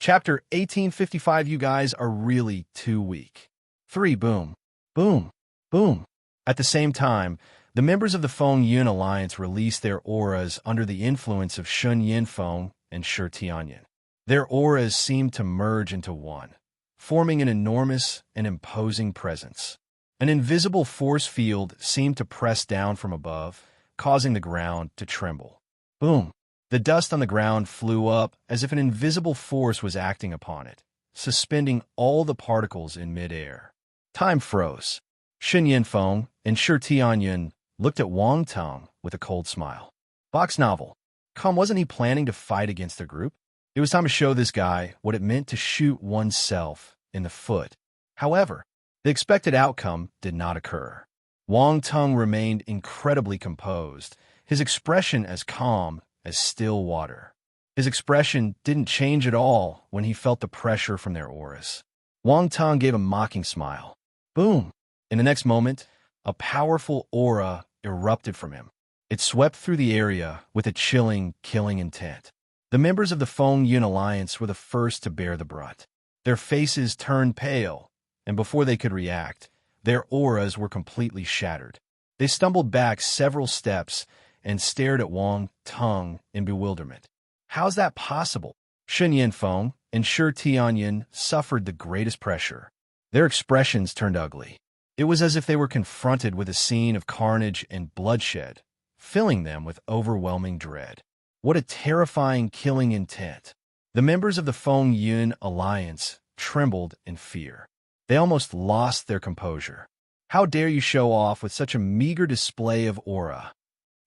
Chapter 1855. You guys are really too weak. 3. Boom. Boom. Boom. At the same time, the members of the Feng Yun Alliance released their auras under the influence of Shun Yin Feng and Shi Tianyin. Their auras seemed to merge into one, forming an enormous and imposing presence. An invisible force field seemed to press down from above, causing the ground to tremble. Boom! The dust on the ground flew up as if an invisible force was acting upon it, suspending all the particles in midair. Time froze. Shun Yin Feng and Shi Tianyin looked at Wang Teng with a cold smile. Box novel. Wasn't he planning to fight against their group? It was time to show this guy what it meant to shoot oneself in the foot. However, the expected outcome did not occur. Wang Teng remained incredibly composed, his expression as calm as still water. His expression didn't change at all when he felt the pressure from their auras. Wang Teng gave a mocking smile. Boom! In the next moment, a powerful aura erupted from him. It swept through the area with a chilling, killing intent. The members of the Feng Yun Alliance were the first to bear the brunt. Their faces turned pale, and before they could react, their auras were completely shattered. They stumbled back several steps and stared at Wang Teng in bewilderment. How's that possible? Shun Yin Feng and Shi Tianyin suffered the greatest pressure. Their expressions turned ugly. It was as if they were confronted with a scene of carnage and bloodshed, filling them with overwhelming dread. What a terrifying killing intent. The members of the Feng Yun Alliance trembled in fear. They almost lost their composure. How dare you show off with such a meager display of aura?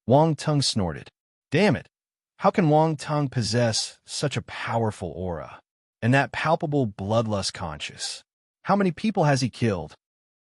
Wang Teng snorted. Damn it! How can Wang Teng possess such a powerful aura? And that palpable bloodlust conscious? How many people has he killed?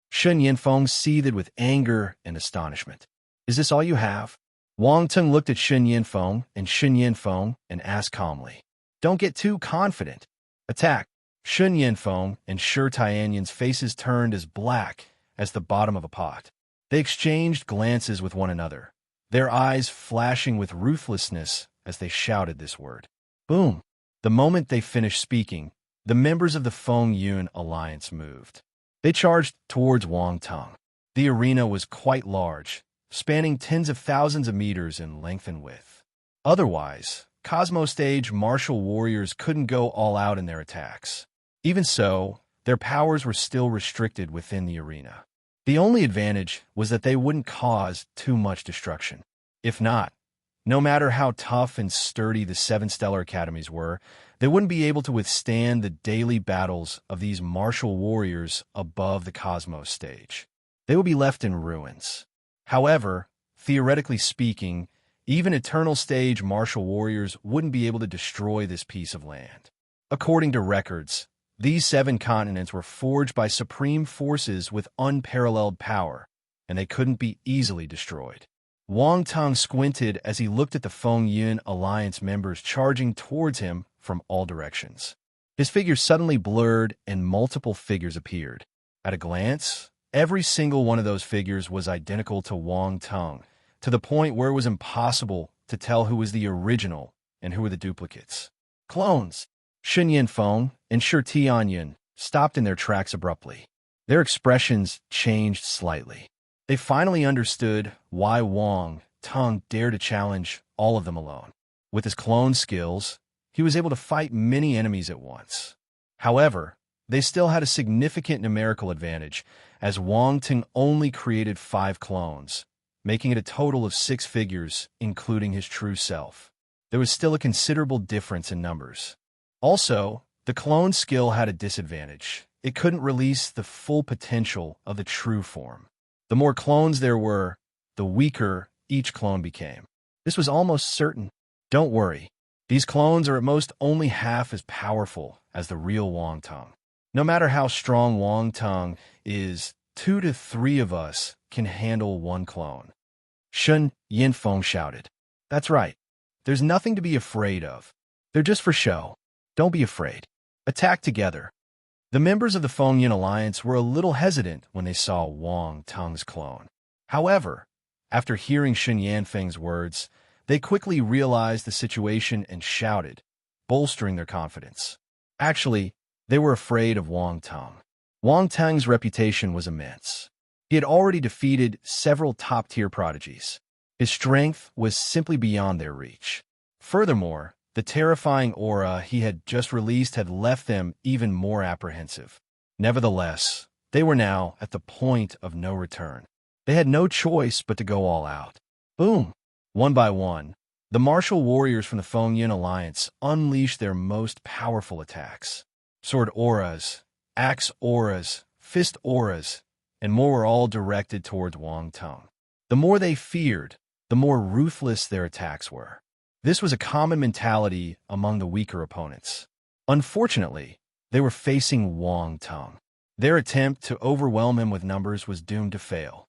Shun Yin Feng seethed with anger and astonishment. Is this all you have? Wang Teng looked at Shun Yin Feng and asked calmly. Don't get too confident. Attack! Shun Yin Feng and Shi Tianyin's faces turned as black as the bottom of a pot. They exchanged glances with one another, their eyes flashing with ruthlessness as they shouted this word. Boom! The moment they finished speaking, the members of the Feng Yun Alliance moved. They charged towards Wang Teng. The arena was quite large, spanning tens of thousands of meters in length and width. Otherwise, Cosmo-stage martial warriors couldn't go all out in their attacks. Even so, their powers were still restricted within the arena. The only advantage was that they wouldn't cause too much destruction. If not, no matter how tough and sturdy the 7 Stellar Academies were, they wouldn't be able to withstand the daily battles of these martial warriors above the Cosmos stage. They would be left in ruins. However, theoretically speaking, even Eternal Stage martial warriors wouldn't be able to destroy this piece of land. According to records, these 7 continents were forged by supreme forces with unparalleled power, and they couldn't be easily destroyed. Wang Teng squinted as he looked at the Feng Yun Alliance members charging towards him from all directions. His figure suddenly blurred and multiple figures appeared. At a glance, every single one of those figures was identical to Wang Teng, to the point where it was impossible to tell who was the original and who were the duplicates. Clones! Shun Yin Feng and Shi Tianyin stopped in their tracks abruptly. Their expressions changed slightly. They finally understood why Wang Teng dared to challenge all of them alone. With his clone skills, he was able to fight many enemies at once. However, they still had a significant numerical advantage, as Wang Teng only created 5 clones, making it a total of 6 figures, including his true self. There was still a considerable difference in numbers. Also, the clone skill had a disadvantage. It couldn't release the full potential of the true form. The more clones there were, the weaker each clone became. This was almost certain. Don't worry. These clones are at most only half as powerful as the real Wang Teng. No matter how strong Wang Teng is, 2 to 3 of us can handle 1 clone. Shun Yin Feng shouted. That's right. There's nothing to be afraid of. They're just for show. Don't be afraid. Attack together. The members of the Feng Yun Alliance were a little hesitant when they saw Wang Teng's clone. However, after hearing Shun Yanfeng's words, they quickly realized the situation and shouted, bolstering their confidence. Actually, they were afraid of Wang Teng. Wang Teng's reputation was immense. He had already defeated several top-tier prodigies. His strength was simply beyond their reach. Furthermore, the terrifying aura he had just released had left them even more apprehensive. Nevertheless, they were now at the point of no return. They had no choice but to go all out. Boom! One by one, the martial warriors from the Feng-Yun Alliance unleashed their most powerful attacks. Sword auras, axe auras, fist auras, and more were all directed towards Wang Teng. The more they feared, the more ruthless their attacks were. This was a common mentality among the weaker opponents. Unfortunately, they were facing Wang Teng. Their attempt to overwhelm him with numbers was doomed to fail.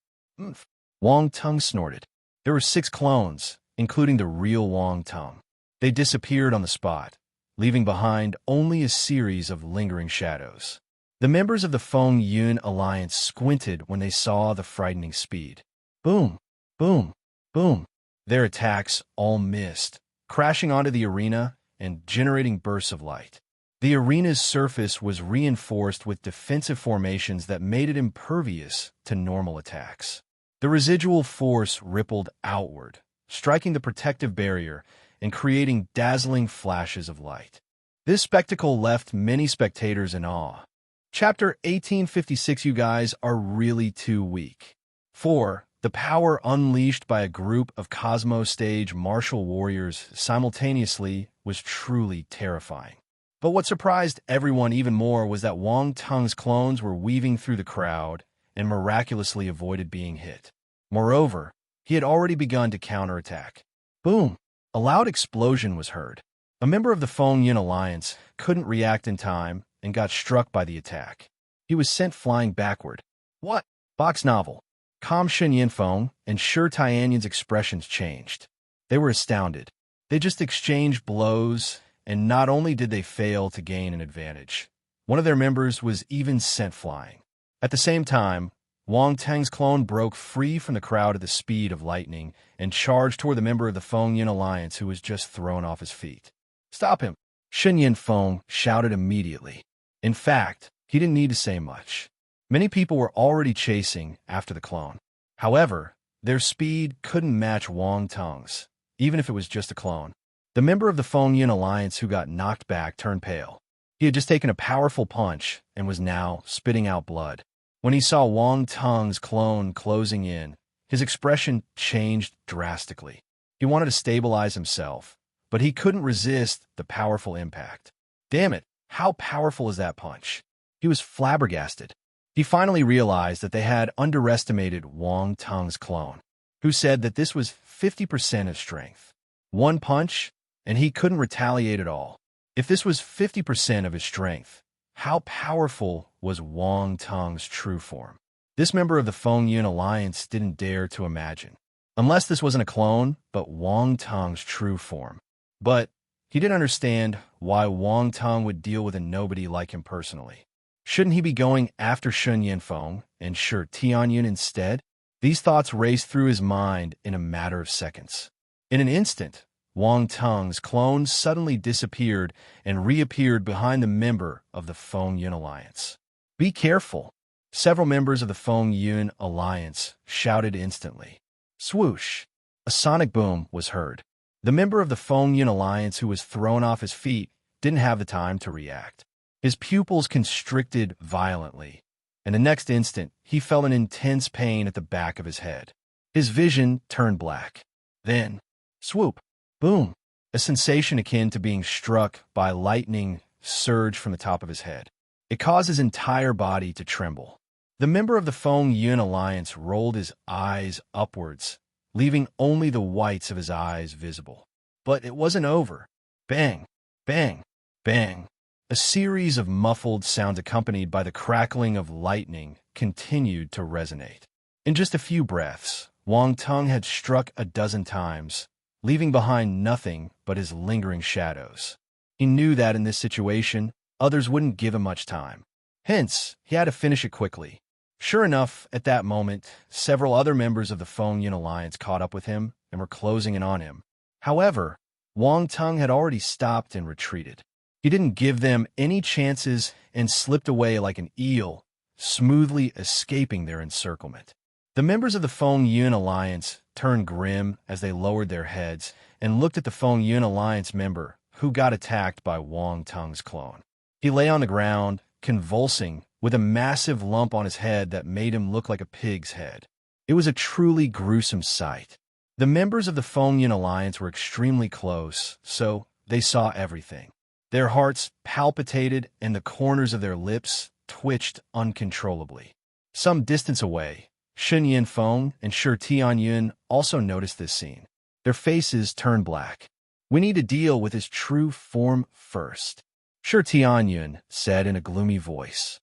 Wang Teng snorted. There were 6 clones, including the real Wang Teng. They disappeared on the spot, leaving behind only a series of lingering shadows. The members of the Feng-Yun Alliance squinted when they saw the frightening speed. Boom, boom, boom. Their attacks all missed, crashing onto the arena and generating bursts of light. The arena's surface was reinforced with defensive formations that made it impervious to normal attacks. The residual force rippled outward, striking the protective barrier and creating dazzling flashes of light. This spectacle left many spectators in awe. Chapter 1856. You guys are really too weak. 4. The power unleashed by a group of Cosmo Stage martial warriors simultaneously was truly terrifying. But what surprised everyone even more was that Wang Teng's clones were weaving through the crowd and miraculously avoided being hit. Moreover, he had already begun to counterattack. Boom! A loud explosion was heard. A member of the Feng-Yun Alliance couldn't react in time and got struck by the attack. He was sent flying backward. What? Box novel. Calm Shen Yinfeng and Shi Tianyin's expressions changed. They were astounded. They just exchanged blows, and not only did they fail to gain an advantage, one of their members was even sent flying. At the same time, Wang Teng's clone broke free from the crowd at the speed of lightning and charged toward the member of the Feng-Yun Alliance who was just thrown off his feet. Stop him! Shen Yinfeng shouted immediately. In fact, he didn't need to say much. Many people were already chasing after the clone. However, their speed couldn't match Wang Teng's, even if it was just a clone. The member of the Feng-Yun Alliance who got knocked back turned pale. He had just taken a powerful punch and was now spitting out blood. When he saw Wang Teng's clone closing in, his expression changed drastically. He wanted to stabilize himself, but he couldn't resist the powerful impact. Damn it, how powerful is that punch? He was flabbergasted. He finally realized that they had underestimated Wang Teng's clone, who said that this was 50% of strength. One punch, and he couldn't retaliate at all. If this was 50% of his strength, how powerful was Wang Teng's true form? This member of the Feng-Yun Alliance didn't dare to imagine. Unless this wasn't a clone, but Wang Teng's true form. But he didn't understand why Wang Teng would deal with a nobody like him personally. Shouldn't he be going after Shen Yinfeng and Shi Tianyin instead? These thoughts raced through his mind in a matter of seconds. In an instant, Wang Teng's clone suddenly disappeared and reappeared behind the member of the Feng-Yun Alliance. Be careful! Several members of the Feng-Yun Alliance shouted instantly. Swoosh! A sonic boom was heard. The member of the Feng-Yun Alliance who was thrown off his feet didn't have the time to react. His pupils constricted violently, and the next instant he felt an intense pain at the back of his head. His vision turned black. Then, swoop! Boom! A sensation akin to being struck by lightning surged from the top of his head. It caused his entire body to tremble. The member of the Feng-Yun Alliance rolled his eyes upwards, leaving only the whites of his eyes visible. But it wasn't over. Bang! Bang! Bang! A series of muffled sounds accompanied by the crackling of lightning continued to resonate. In just a few breaths, Wang Teng had struck a dozen times, leaving behind nothing but his lingering shadows. He knew that in this situation, others wouldn't give him much time. Hence, he had to finish it quickly. Sure enough, at that moment, several other members of the Feng-Yun Alliance caught up with him and were closing in on him. However, Wang Teng had already stopped and retreated. He didn't give them any chances and slipped away like an eel, smoothly escaping their encirclement. The members of the Feng Yun Alliance turned grim as they lowered their heads and looked at the Feng Yun Alliance member who got attacked by Wang Tung's clone. He lay on the ground, convulsing, with a massive lump on his head that made him look like a pig's head. It was a truly gruesome sight. The members of the Feng Yun Alliance were extremely close, so they saw everything. Their hearts palpitated and the corners of their lips twitched uncontrollably. Some distance away, Shen Yinfeng and Shi Tianyun also noticed this scene. Their faces turned black. "We need to deal with his true form first," Shi Tianyun said in a gloomy voice.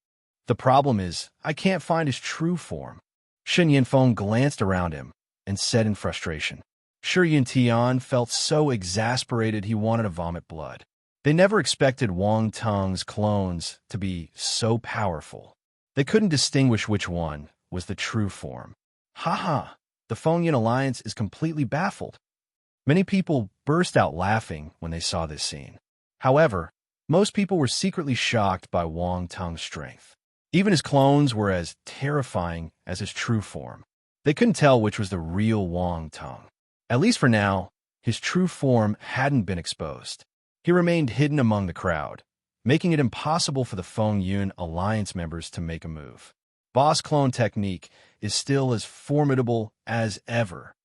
"The problem is, I can't find his true form." Shen Yinfeng glanced around him and said in frustration. Shi Yintian felt so exasperated he wanted to vomit blood. They never expected Wang Tung's clones to be so powerful. They couldn't distinguish which one was the true form. Ha! The Feng Yun Alliance is completely baffled. Many people burst out laughing when they saw this scene. However, most people were secretly shocked by Wang Tung's strength. Even his clones were as terrifying as his true form. They couldn't tell which was the real Wang Tung. At least for now, his true form hadn't been exposed. He remained hidden among the crowd, making it impossible for the Feng Yun Alliance members to make a move. Boss clone technique is still as formidable as ever,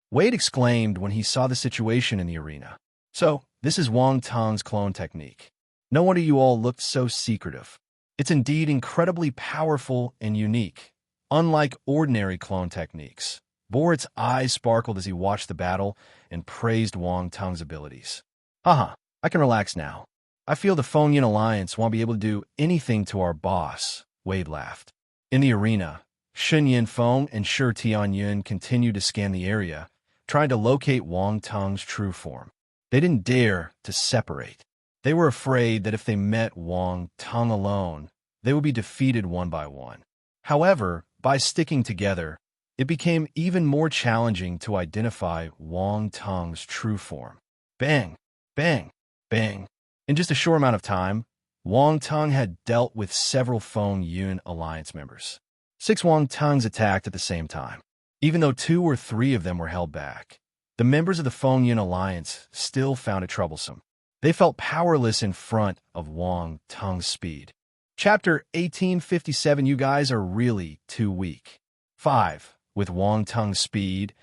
Wade exclaimed when he saw the situation in the arena. "So, this is Wang Tung's clone technique. No wonder you all looked so secretive. It's indeed incredibly powerful and unique, unlike ordinary clone techniques." Borit's eyes sparkled as he watched the battle and praised Wang Tung's abilities. "Haha, I can relax now. I feel the Feng Yun Alliance won't be able to do anything to our boss," Wade laughed. In the arena, Shen Yinfeng and Shi Tianyun continued to scan the area, trying to locate Wang Tung's true form. They didn't dare to separate. They were afraid that if they met Wang Tung alone, they would be defeated one by one. However, by sticking together, it became even more challenging to identify Wang Tung's true form. Bang! Bang! Bang! In just a short amount of time, Wang Tung had dealt with several Feng Yun Alliance members. 6 Wang Tungs attacked at the same time. Even though 2 or 3 of them were held back, the members of the Feng Yun Alliance still found it troublesome. They felt powerless in front of Wang Tung's speed. Chapter 1857. You guys are really too weak. 5. With Wang Tung's speed,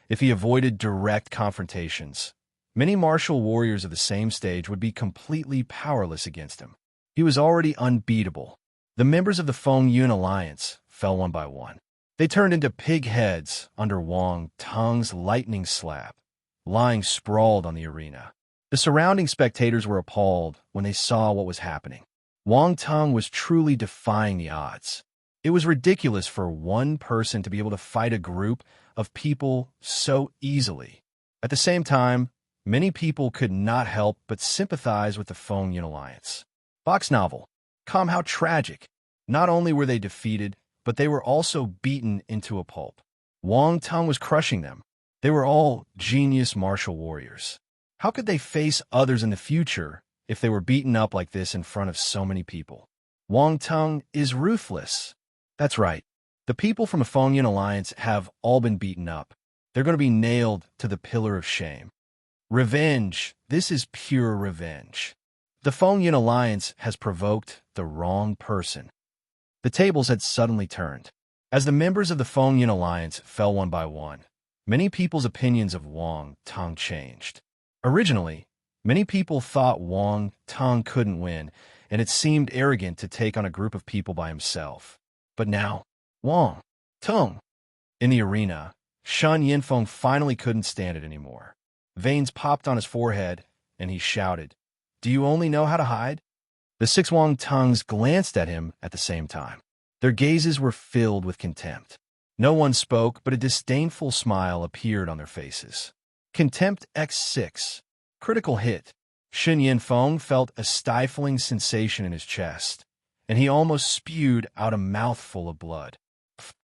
if he avoided direct confrontations, many martial warriors of the same stage would be completely powerless against him. He was already unbeatable. The members of the Feng Yun Alliance fell one by one. They turned into pig heads under Wang Tung's lightning slap, lying sprawled on the arena. The surrounding spectators were appalled when they saw what was happening. Wang Tung was truly defying the odds. It was ridiculous for one person to be able to fight a group of people so easily. At the same time, many people could not help but sympathize with the Feng Yun Alliance. Box novel. How tragic. Not only were they defeated, but they were also beaten into a pulp. Wang Tung was crushing them. They were all genius martial warriors. How could they face others in the future if they were beaten up like this in front of so many people? Wang Tung is ruthless. That's right. The people from the Feng Yun Alliance have all been beaten up. They're going to be nailed to the pillar of shame. Revenge. This is pure revenge. The Feng Yun Alliance has provoked the wrong person. The tables had suddenly turned. As the members of the Feng Yun Alliance fell one by one, many people's opinions of Wang Tung changed. Originally, many people thought Wang Tung couldn't win, and it seemed arrogant to take on a group of people by himself. But now, Wang Tung. In the arena, Shen Yinfeng finally couldn't stand it anymore. Veins popped on his forehead, and he shouted, "Do you only know how to hide?" The 6 Wang Tungs glanced at him at the same time. Their gazes were filled with contempt. No one spoke, but a disdainful smile appeared on their faces. Contempt x6. Critical hit. Shen Yinfeng felt a stifling sensation in his chest, and he almost spewed out a mouthful of blood.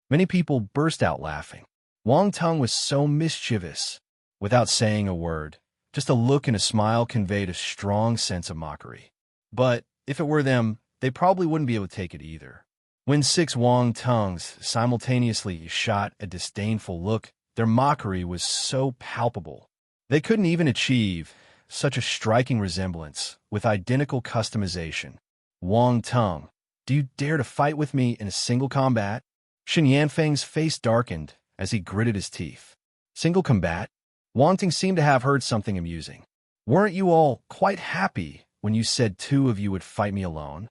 Many people burst out laughing. Wang Tung was so mischievous. Without saying a word, just a look and a smile conveyed a strong sense of mockery. But if it were them, they probably wouldn't be able to take it either. When 6 Wong tongues simultaneously shot a disdainful look, their mockery was so palpable. They couldn't even achieve such a striking resemblance with identical customization. Wong Tongue, do you dare to fight with me in a single combat? Shen Yanfeng's face darkened as he gritted his teeth. Single combat? Wang Ting seemed to have heard something amusing. Weren't you all quite happy when you said 2 of you would fight me alone?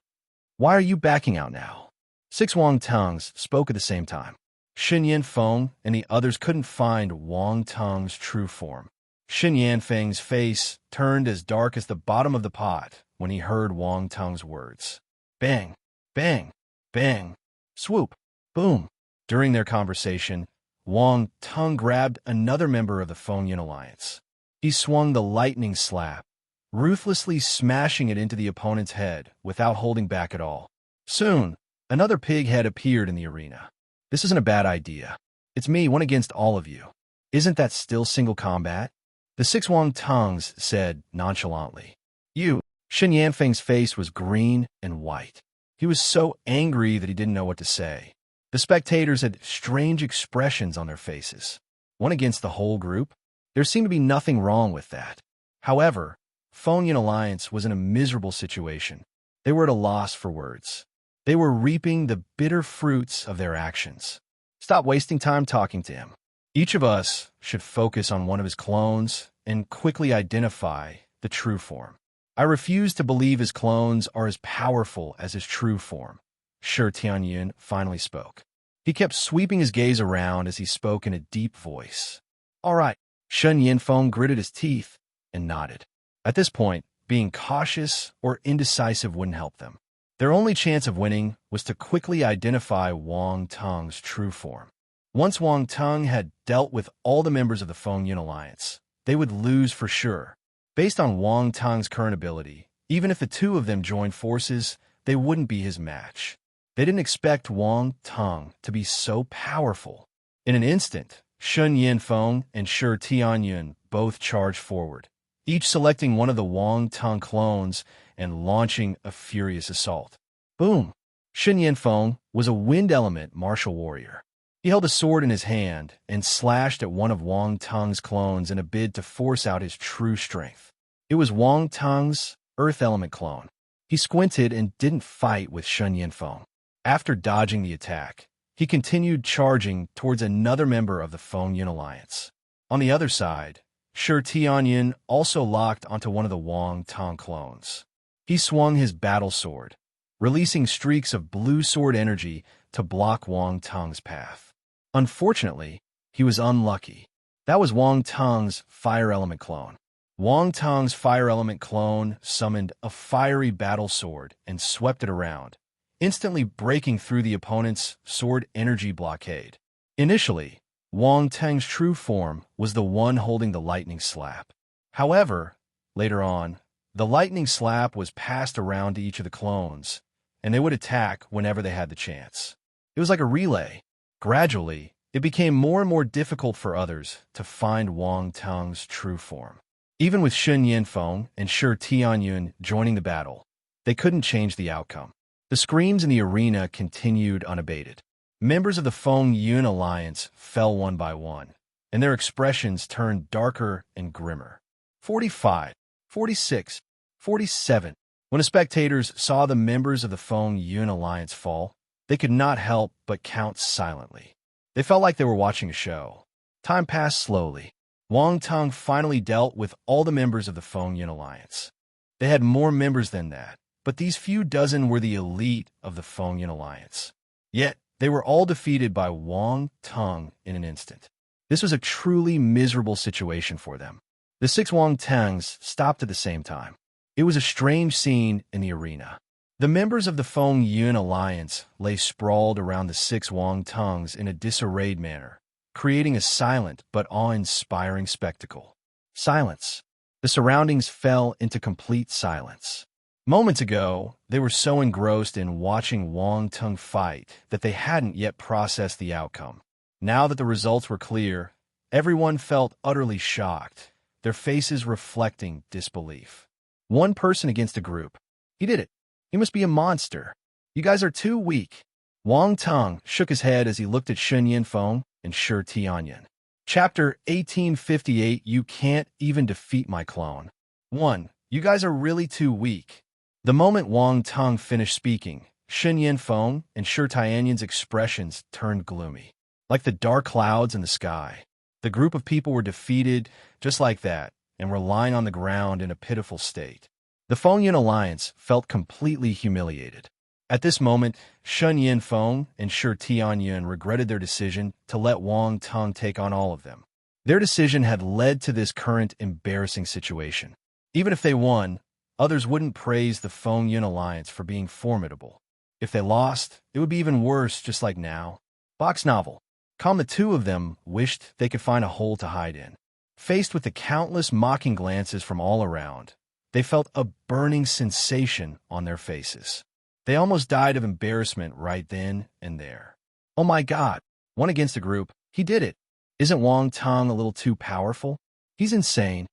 Why are you backing out now? 6 Wong tongues spoke at the same time. Shen Yanfeng and the others couldn't find Wong Tong's true form. Shen Yanfeng's face turned as dark as the bottom of the pot when he heard Wong Tong's words. Bang, bang, bang, swoop, boom. During their conversation, Wong Tong grabbed another member of the Feng Yun Alliance. He swung the lightning slap, ruthlessly smashing it into the opponent's head without holding back at all. Soon, another pig head appeared in the arena. This isn't a bad idea. It's me, one against all of you. Isn't that still single combat? The 6 Wong tongues said nonchalantly. You. Shen Yanfeng's face was green and white. He was so angry that he didn't know what to say. The spectators had strange expressions on their faces. One against the whole group? There seemed to be nothing wrong with that. However, Feng Yun Alliance was in a miserable situation. They were at a loss for words. They were reaping the bitter fruits of their actions. Stop wasting time talking to him. Each of us should focus on one of his clones and quickly identify the true form. I refuse to believe his clones are as powerful as his true form. Shi Tianyun finally spoke. He kept sweeping his gaze around as he spoke in a deep voice. All right. Shen Yanfeng gritted his teeth and nodded. At this point, being cautious or indecisive wouldn't help them. Their only chance of winning was to quickly identify Wong Tong's true form. Once Wong Tong had dealt with all the members of the Feng Yun Alliance, they would lose for sure. Based on Wong Tong's current ability, even if the 2 of them joined forces, they wouldn't be his match. They didn't expect Wong Tong to be so powerful. In an instant, Shen Yanfeng and Shi Tianyun both charged forward, each selecting one of the Wong Tong clones and launching a furious assault. Boom! Shen Yanfeng was a wind element martial warrior. He held a sword in his hand and slashed at one of Wong Tong's clones in a bid to force out his true strength. It was Wong Tong's earth element clone. He squinted and didn't fight with Shen Yanfeng. After dodging the attack, he continued charging towards another member of the Feng Yun Alliance. On the other side, Shi Tianyun also locked onto one of the Wong Tong clones. He swung his battle sword, releasing streaks of blue sword energy to block Wong Tong's path. Unfortunately, he was unlucky. That was Wong Tong's fire element clone. Wong Tong's fire element clone summoned a fiery battle sword and swept it around, instantly breaking through the opponent's sword energy blockade. Initially, Wong Tong's true form was the one holding the lightning slap. However, later on, the lightning slap was passed around to each of the clones, and they would attack whenever they had the chance. It was like a relay. Gradually, it became more and more difficult for others to find Wong Tong's true form. Even with Shen Yanfeng and Shi Tianyun joining the battle, they couldn't change the outcome. The screams in the arena continued unabated. Members of the Feng Yun Alliance fell one by one, and their expressions turned darker and grimmer. 45, 46, 47. When the spectators saw the members of the Feng Yun Alliance fall, they could not help but count silently. They felt like they were watching a show. Time passed slowly. Wong Tong finally dealt with all the members of the Feng Yun Alliance. They had more members than that, but these few dozen were the elite of the Feng Yun Alliance. Yet, they were all defeated by Wong Tong in an instant. This was a truly miserable situation for them. The 6 Wong Tongs stopped at the same time. It was a strange scene in the arena. The members of the Feng Yun Alliance lay sprawled around the 6 Wong Tongs in a disarrayed manner, creating a silent but awe-inspiring spectacle. Silence. The surroundings fell into complete silence. Moments ago, they were so engrossed in watching Wong Tong fight that they hadn't yet processed the outcome. Now that the results were clear, everyone felt utterly shocked, their faces reflecting disbelief. One person against a group. He did it. He must be a monster. You guys are too weak. Wang Tong shook his head as he looked at Shen Yinfeng and Shi Tianyan. Chapter 1858. You can't even defeat my clone. 1. You guys are really too weak. The moment Wang Tong finished speaking, Shen Yinfeng and Shi Tianyan's expressions turned gloomy, like the dark clouds in the sky. The group of people were defeated just like that and were lying on the ground in a pitiful state. The Fengyun alliance felt completely humiliated. At this moment, Shen Yinfeng and Shi Tianyan regretted their decision to let Wang Tong take on all of them. Their decision had led to this current embarrassing situation. Even if they won, others wouldn't praise the Fengyun alliance for being formidable. If they lost, it would be even worse, just like now. Box novel. Calm. The two of them wished they could find a hole to hide in. Faced with the countless mocking glances from all around, they felt a burning sensation on their faces. They almost died of embarrassment right then and there. Oh my God, one against a group, he did it. Isn't Wang Tong a little too powerful? He's insane.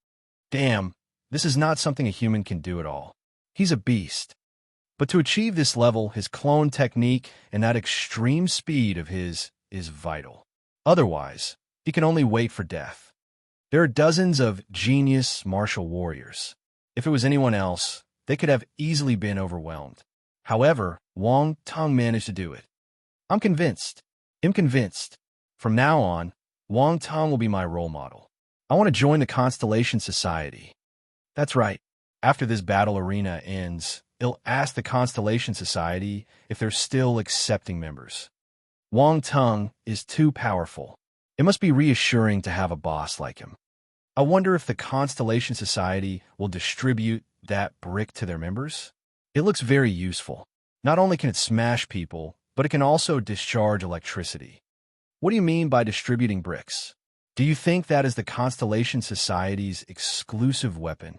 Damn, this is not something a human can do at all. He's a beast. But to achieve this level, his clone technique and that extreme speed of his is vital. Otherwise, he can only wait for death. There are dozens of genius martial warriors. If it was anyone else, they could have easily been overwhelmed. However, Wang Tong managed to do it. I'm convinced. From now on, Wang Tong will be my role model. I want to join the Constellation Society. That's right. After this battle arena ends, it'll ask the Constellation Society if they're still accepting members. Wang Tong is too powerful. It must be reassuring to have a boss like him. I wonder if the Constellation Society will distribute that brick to their members? It looks very useful. Not only can it smash people, but it can also discharge electricity. What do you mean by distributing bricks? Do you think that is the Constellation Society's exclusive weapon?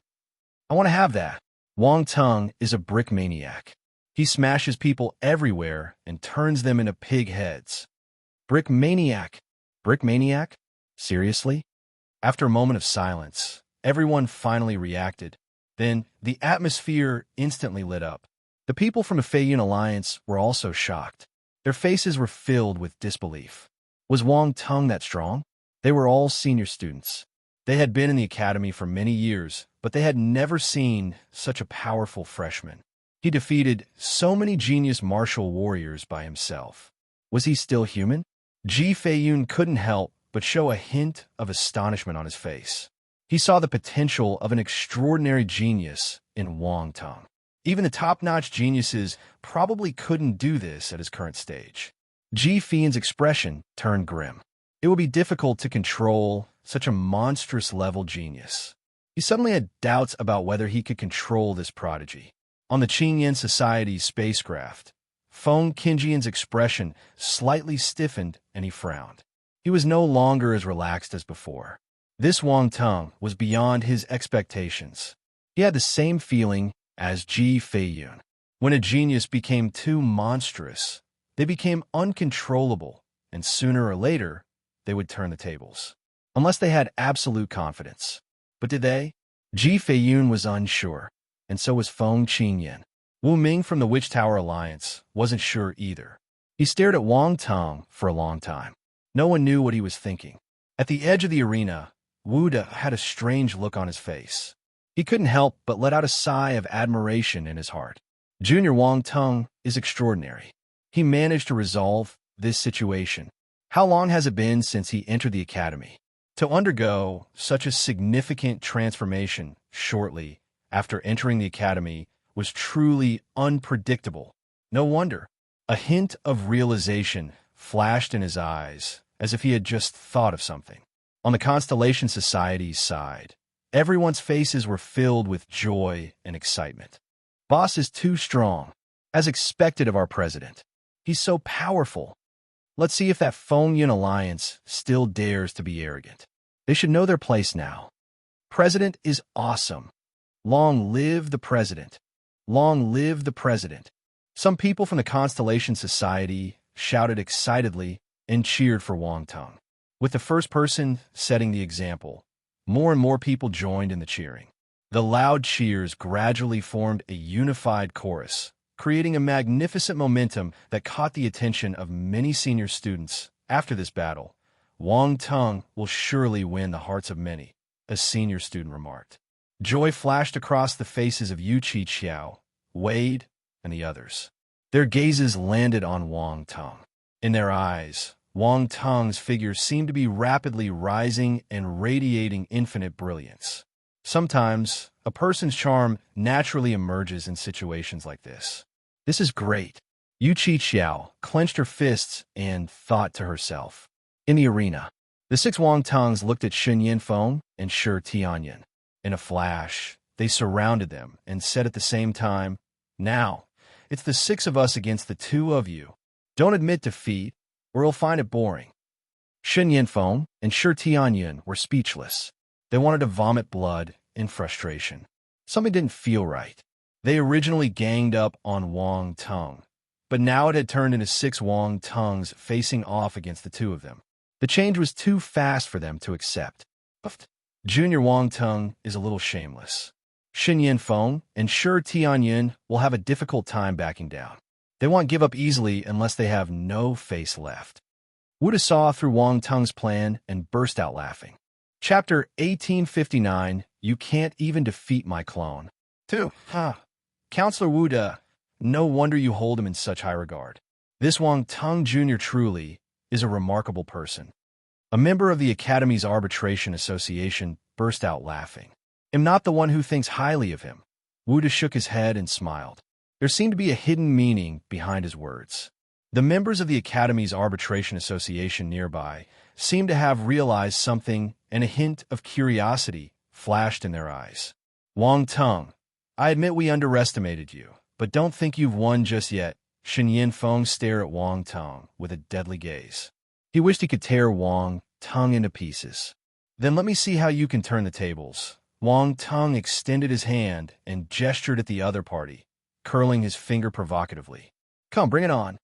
I want to have that. Wang Tong is a brick maniac. He smashes people everywhere and turns them into pig heads. Brick maniac. Brick maniac? Seriously? After a moment of silence, everyone finally reacted. Then, the atmosphere instantly lit up. The people from the Fengyun Alliance were also shocked. Their faces were filled with disbelief. Was Wang Tong that strong? They were all senior students. They had been in the academy for many years, but they had never seen such a powerful freshman. He defeated so many genius martial warriors by himself. Was he still human? Ji Feiyun couldn't help but show a hint of astonishment on his face. He saw the potential of an extraordinary genius in Wang Tong. Even the top-notch geniuses probably couldn't do this at his current stage. Ji Feiyun's expression turned grim. It would be difficult to control such a monstrous-level genius. He suddenly had doubts about whether he could control this prodigy. On the Qingyan Society's spacecraft, Feng Qingjian's expression slightly stiffened and he frowned. He was no longer as relaxed as before. This Wang Tong was beyond his expectations. He had the same feeling as Ji Feiyun. When a genius became too monstrous, they became uncontrollable, and sooner or later, they would turn the tables. Unless they had absolute confidence. But did they? Ji Feiyun was unsure, and so was Feng Qingyan. Wu Ming from the Witch Tower Alliance wasn't sure either. He stared at Wang Tong for a long time. No one knew what he was thinking. At the edge of the arena, Wu De had a strange look on his face. He couldn't help but let out a sigh of admiration in his heart. Junior Wang Tong is extraordinary. He managed to resolve this situation. How long has it been since he entered the academy? To undergo such a significant transformation shortly after entering the academy was truly unpredictable. No wonder. A hint of realization flashed in his eyes, as if he had just thought of something. On the Constellation Society's side, everyone's faces were filled with joy and excitement. Boss is too strong, as expected of our president. He's so powerful. Let's see if that Fengyun Alliance still dares to be arrogant. They should know their place now. President is awesome. Long live the president. Long live the president. Some people from the Constellation Society shouted excitedly and cheered for Wang Tong. With the first person setting the example, more and more people joined in the cheering. The loud cheers gradually formed a unified chorus, creating a magnificent momentum that caught the attention of many senior students. After this battle, Wang Tung will surely win the hearts of many, a senior student remarked. Joy flashed across the faces of Yu Qiao, Wade, and the others. Their gazes landed on Wang Tung. In their eyes, Wang Tung's figure seemed to be rapidly rising and radiating infinite brilliance. Sometimes, a person's charm naturally emerges in situations like this. This is great. Yu Qiao clenched her fists and thought to herself. In the arena, the six Wang Tungs looked at Shen Yinfeng and Shi Tianyan. In a flash, they surrounded them and said at the same time, "Now, it's the six of us against the two of you. Don't admit defeat, or you'll find it boring." Shen Yinfeng and Shi Tianyan were speechless. They wanted to vomit blood in frustration. Something didn't feel right. They originally ganged up on Wang Tung, but now it had turned into six Wang Tungs facing off against the two of them. The change was too fast for them to accept. Junior Wang Tung is a little shameless. Shen Yinfeng and Shi Tianyan will have a difficult time backing down. They won't give up easily unless they have no face left. Wuda saw through Wang Tung's plan and burst out laughing. Chapter 1859, You Can't Even Defeat My Clone. 2. Counselor Wuda, no wonder you hold him in such high regard. This Wang Tung Jr. truly is a remarkable person. A member of the Academy's Arbitration Association burst out laughing. I'm not the one who thinks highly of him. Wuda shook his head and smiled. There seemed to be a hidden meaning behind his words. The members of the Academy's Arbitration Association nearby seemed to have realized something, and a hint of curiosity flashed in their eyes. Wang Tung, I admit we underestimated you, but don't think you've won just yet. Shen Yinfeng stared at Wang Tung with a deadly gaze. He wished he could tear Wang Tung into pieces. Then let me see how you can turn the tables. Wang Tung extended his hand and gestured at the other party, curling his finger provocatively. Come, bring it on.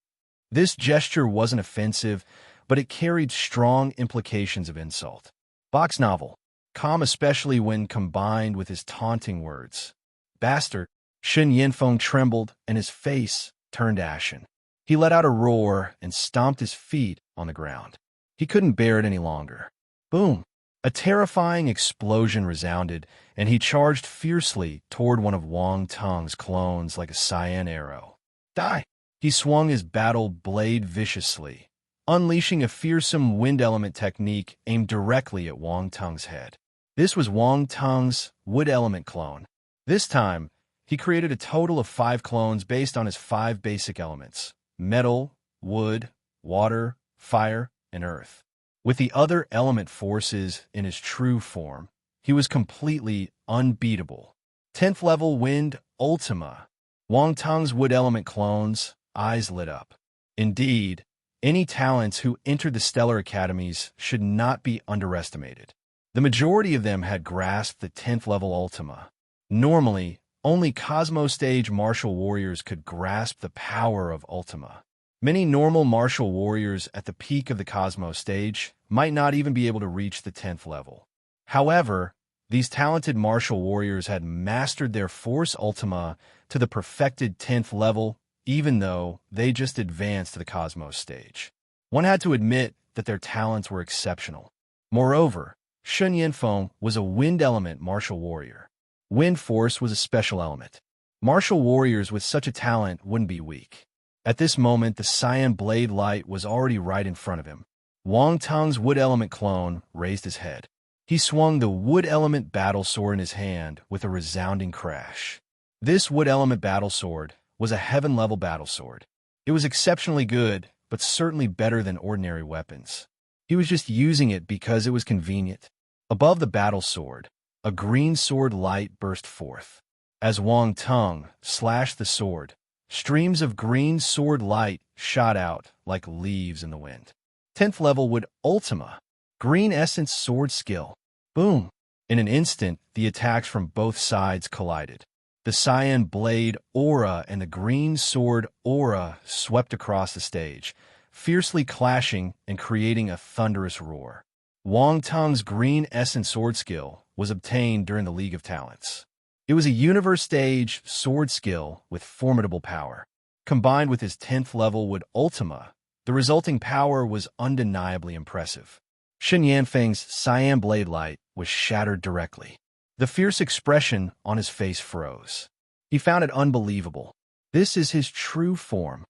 This gesture wasn't offensive, but it carried strong implications of insult. Box novel, calm especially when combined with his taunting words. Bastard! Shen Yinfeng trembled and his face turned ashen. He let out a roar and stomped his feet on the ground. He couldn't bear it any longer. Boom! A terrifying explosion resounded, and he charged fiercely toward one of Wang Tung's clones like a cyan arrow. Die! He swung his battle blade viciously, unleashing a fearsome wind element technique aimed directly at Wang Tung's head. This was Wang Tung's wood element clone. This time, he created a total of 5 clones based on his 5 basic elements: metal, wood, water, fire, and earth. With the other element forces in his true form, he was completely unbeatable. 10th level Wind Ultima. Wang Tung's wood element clones' eyes lit up. Indeed, any talents who entered the Stellar Academies should not be underestimated. The majority of them had grasped the 10th level Ultima. Normally, only Cosmo Stage martial warriors could grasp the power of Ultima. Many normal martial warriors at the peak of the Cosmo Stage might not even be able to reach the 10th level. However, these talented martial warriors had mastered their Force Ultima to the perfected 10th level, even though they just advanced to the Cosmos Stage. One had to admit that their talents were exceptional. Moreover, Shen Yinfeng was a wind element martial warrior. Wind Force was a special element. Martial warriors with such a talent wouldn't be weak. At this moment, the cyan blade light was already right in front of him. Wang Tung's wood element clone raised his head. He swung the wood element battle sword in his hand with a resounding crash. This wood element battle sword was a heaven-level battle sword. It was exceptionally good, but certainly better than ordinary weapons. He was just using it because it was convenient. Above the battle sword, a green sword light burst forth. As Wang Tung slashed the sword, streams of green sword light shot out like leaves in the wind. 10th level Wood Ultima. Green Essence Sword Skill. Boom! In an instant, the attacks from both sides collided. The cyan blade aura and the green sword aura swept across the stage, fiercely clashing and creating a thunderous roar. Wang Tung's Green Essence Sword Skill was obtained during the League of Talents. It was a universe-stage sword skill with formidable power. Combined with his 10th level wood Ultima, the resulting power was undeniably impressive. Shen Yanfeng's cyan blade light was shattered directly. The fierce expression on his face froze. He found it unbelievable. This is his true form.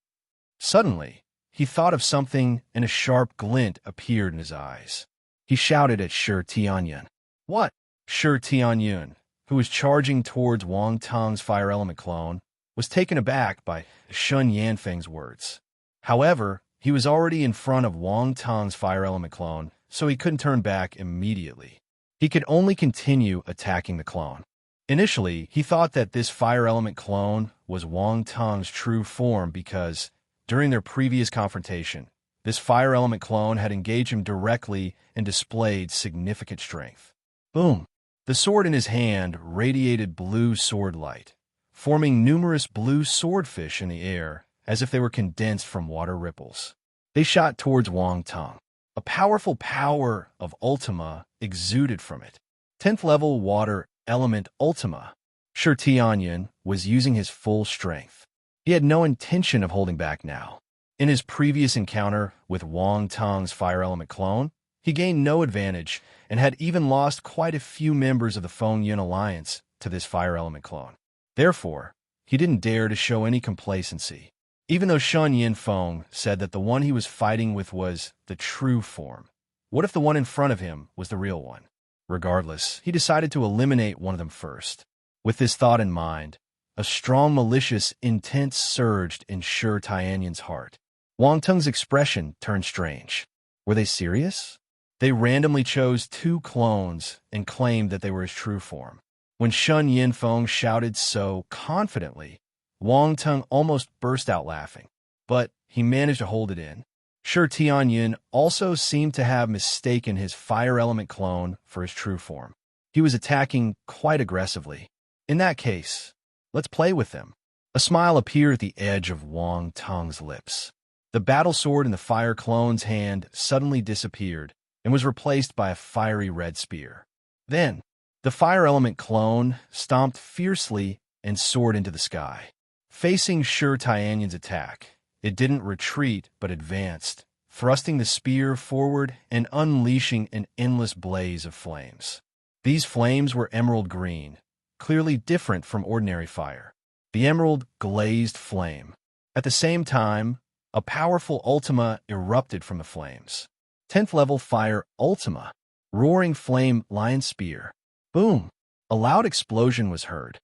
Suddenly, he thought of something and a sharp glint appeared in his eyes. He shouted at Shi Tianyun. What? Shi Tianyun, who was charging towards Wang Teng's fire element clone, was taken aback by Shen Yanfeng's words. However, he was already in front of Wang Teng's fire element clone, so he couldn't turn back immediately. He could only continue attacking the clone. Initially, he thought that this fire element clone was Wang Teng's true form because, during their previous confrontation, this fire element clone had engaged him directly and displayed significant strength. Boom! The sword in his hand radiated blue sword light, forming numerous blue swordfish in the air as if they were condensed from water ripples. They shot towards Wang Teng. A powerful power of Ultima exuded from it. 10th level water element Ultima. Shi Tianyun was using his full strength. He had no intention of holding back now. In his previous encounter with Wang Teng's fire element clone, he gained no advantage and had even lost quite a few members of the Feng Yun Alliance to this fire element clone. Therefore, he didn't dare to show any complacency. Even though Shen Yinfeng said that the one he was fighting with was the true form, what if the one in front of him was the real one? Regardless, he decided to eliminate one of them first. With this thought in mind, a strong malicious intent surged in Shi Tianyun's heart. Wang Teng's expression turned strange. Were they serious? They randomly chose 2 clones and claimed that they were his true form. When Shen Yinfeng shouted so confidently, Wang Teng almost burst out laughing, but he managed to hold it in. Shi Tianyun also seemed to have mistaken his fire element clone for his true form. He was attacking quite aggressively. In that case, let's play with them. A smile appeared at the edge of Wang Teng's lips. The battle sword in the fire clone's hand suddenly disappeared and was replaced by a fiery red spear. Then, the fire element clone stomped fiercely and soared into the sky. Facing Shi Tianyun's attack, it didn't retreat but advanced, thrusting the spear forward and unleashing an endless blaze of flames. These flames were emerald green, clearly different from ordinary fire. The emerald glazed flame. At the same time, a powerful Ultima erupted from the flames. 10th level fire Ultima. Roaring flame lion spear. Boom! A loud explosion was heard.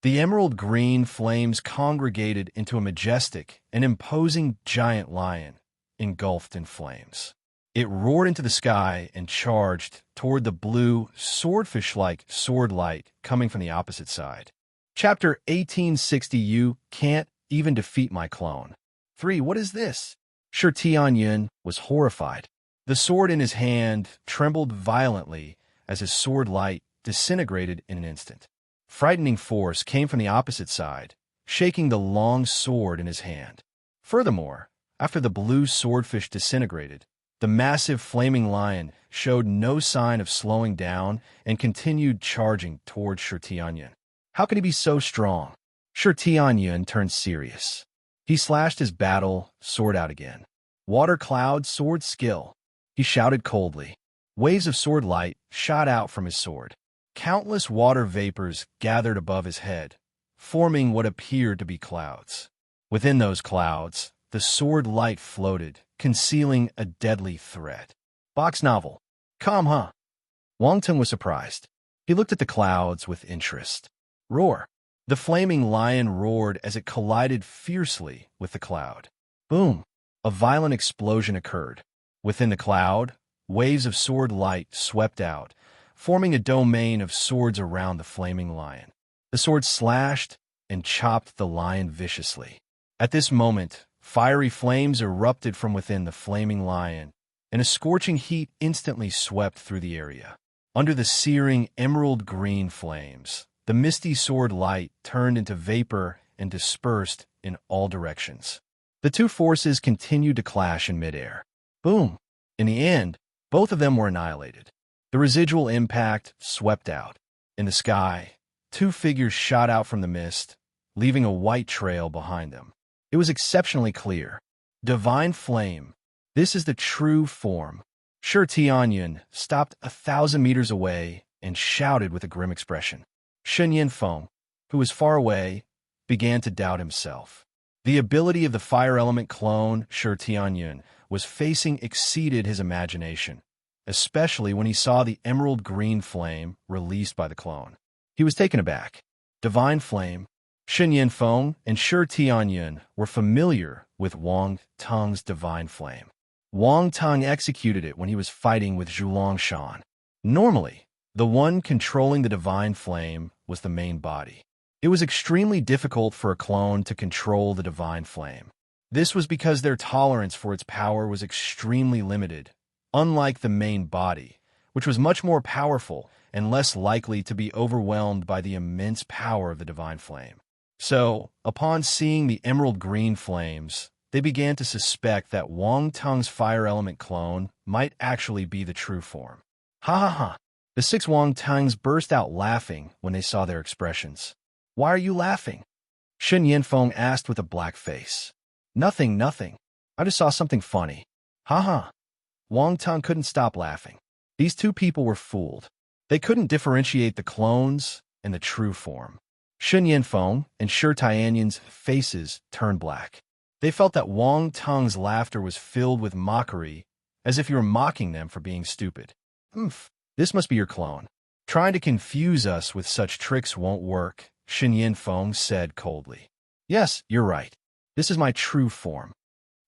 The emerald green flames congregated into a majestic and imposing giant lion, engulfed in flames. It roared into the sky and charged toward the blue, swordfish-like sword light coming from the opposite side. Chapter 1860. You can't even defeat my clone. 3. What is this? Shi Tianyun was horrified. The sword in his hand trembled violently as his sword light disintegrated in an instant. Frightening force came from the opposite side, shaking the long sword in his hand. Furthermore, after the blue swordfish disintegrated, the massive flaming lion showed no sign of slowing down and continued charging towards Shi Tianyun. How could he be so strong? Shi Tianyun turned serious. He slashed his battle sword out again. Water cloud sword skill. He shouted coldly. Waves of sword light shot out from his sword. Countless water vapors gathered above his head, forming what appeared to be clouds. Within those clouds, the sword light floated, concealing a deadly threat. Box novel. Calm, huh? Wang Teng was surprised. He looked at the clouds with interest. Roar. The flaming lion roared as it collided fiercely with the cloud. Boom. A violent explosion occurred. Within the cloud, waves of sword light swept out, forming a domain of swords around the flaming lion. The sword slashed and chopped the lion viciously. At this moment, fiery flames erupted from within the flaming lion, and a scorching heat instantly swept through the area. Under the searing emerald green flames, the misty sword light turned into vapor and dispersed in all directions. The two forces continued to clash in midair. Boom! In the end, both of them were annihilated. The residual impact swept out. In the sky, two figures shot out from the mist, leaving a white trail behind them. It was exceptionally clear. Divine Flame. This is the true form. Shi Tianyun stopped 1,000 meters away and shouted with a grim expression. Shen Yinfeng, who was far away, began to doubt himself. The ability of the fire element clone, Shi Tianyun, was facing exceeded his imagination, especially when he saw the emerald green flame released by the clone. He was taken aback. Divine Flame. Shen Yinfeng and Shi Tianyun were familiar with Wang Teng's Divine Flame. Wang Teng executed it when he was fighting with Zhulong Shan. Normally, the one controlling the Divine Flame was the main body. It was extremely difficult for a clone to control the Divine Flame. This was because their tolerance for its power was extremely limited, unlike the main body, which was much more powerful and less likely to be overwhelmed by the immense power of the Divine Flame. So, upon seeing the emerald green flames, they began to suspect that Wang Teng's fire element clone might actually be the true form. Ha ha ha! The 6 Wang Tengs burst out laughing when they saw their expressions. Why are you laughing? Shen Yinfeng asked with a black face. Nothing, nothing. I just saw something funny. Ha ha! Wang Teng couldn't stop laughing. These two people were fooled. They couldn't differentiate the clones and the true form. Shen Yinfeng and Shi Tianyun's faces turned black. They felt that Wang Teng's laughter was filled with mockery, as if you were mocking them for being stupid. This must be your clone. Trying to confuse us with such tricks won't work, Shen Yinfeng said coldly. Yes, you're right. This is my true form.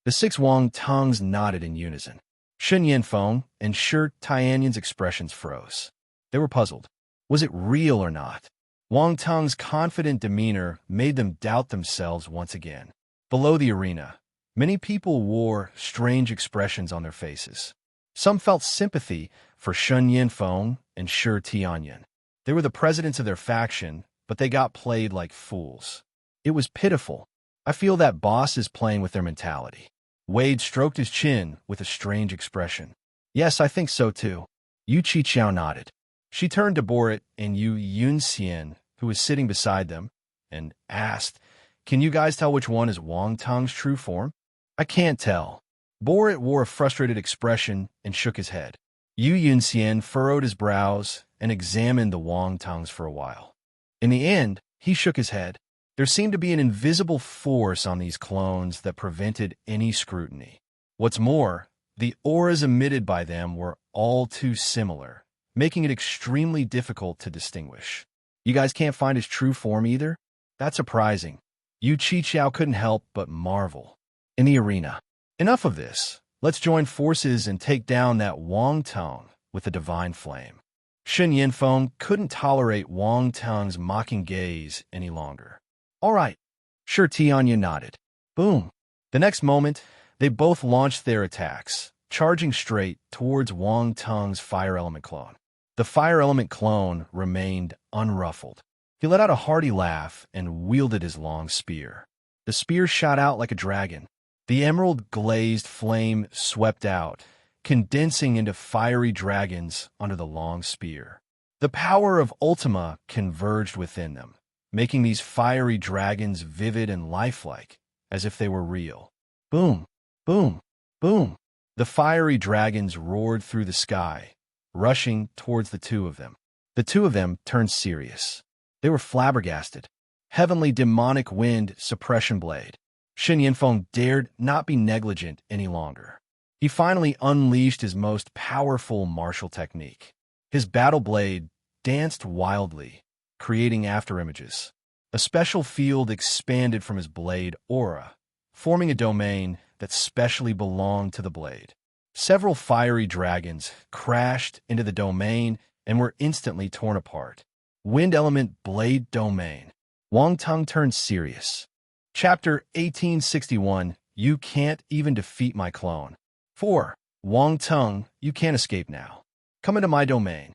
The 6 Wang Tengs nodded in unison. Shen Yinfeng and Shi Tianyun's expressions froze. They were puzzled. Was it real or not? Wang Teng's confident demeanor made them doubt themselves once again. Below the arena, many people wore strange expressions on their faces. Some felt sympathy for Shen Yinfeng and Shi Tianyun. They were the presidents of their faction, but they got played like fools. It was pitiful. I feel that boss is playing with their mentality. Wade stroked his chin with a strange expression. Yes, I think so too. Yu Qiqiao nodded. She turned to Borit and Yu Yunxian, who was sitting beside them, and asked, Can you guys tell which one is Wang Teng's true form? I can't tell. Borit wore a frustrated expression and shook his head. Yu Yunxian furrowed his brows and examined the Wang Tengs for a while. In the end, he shook his head. There seemed to be an invisible force on these clones that prevented any scrutiny. What's more, the auras emitted by them were all too similar, making it extremely difficult to distinguish. You guys can't find his true form either? That's surprising. Yu Qiqiao couldn't help but marvel. In the arena. Enough of this. Let's join forces and take down that Wang Teng with the Divine Flame. Shen Yinfeng couldn't tolerate Wang Teng's mocking gaze any longer. All right. Shi Tianyun nodded. Boom. The next moment, they both launched their attacks, charging straight towards Wang Teng's fire element clone. The fire element clone remained unruffled. He let out a hearty laugh and wielded his long spear. The spear shot out like a dragon. The emerald-glazed flame swept out, condensing into fiery dragons under the long spear. The power of Ultima converged within them, making these fiery dragons vivid and lifelike, as if they were real. Boom, boom, boom. The fiery dragons roared through the sky, rushing towards the two of them. The two of them turned serious. They were flabbergasted. Heavenly demonic wind suppression blade. Shen Yinfeng dared not be negligent any longer. He finally unleashed his most powerful martial technique. His battle blade danced wildly, creating afterimages. A special field expanded from his blade aura, forming a domain that specially belonged to the blade. Several fiery dragons crashed into the domain and were instantly torn apart. Wind element blade domain. Wang Teng turned serious. Chapter 1861, You Can't Even Defeat My Clone. 4. Wang Teng, you can't escape now. Come into my domain.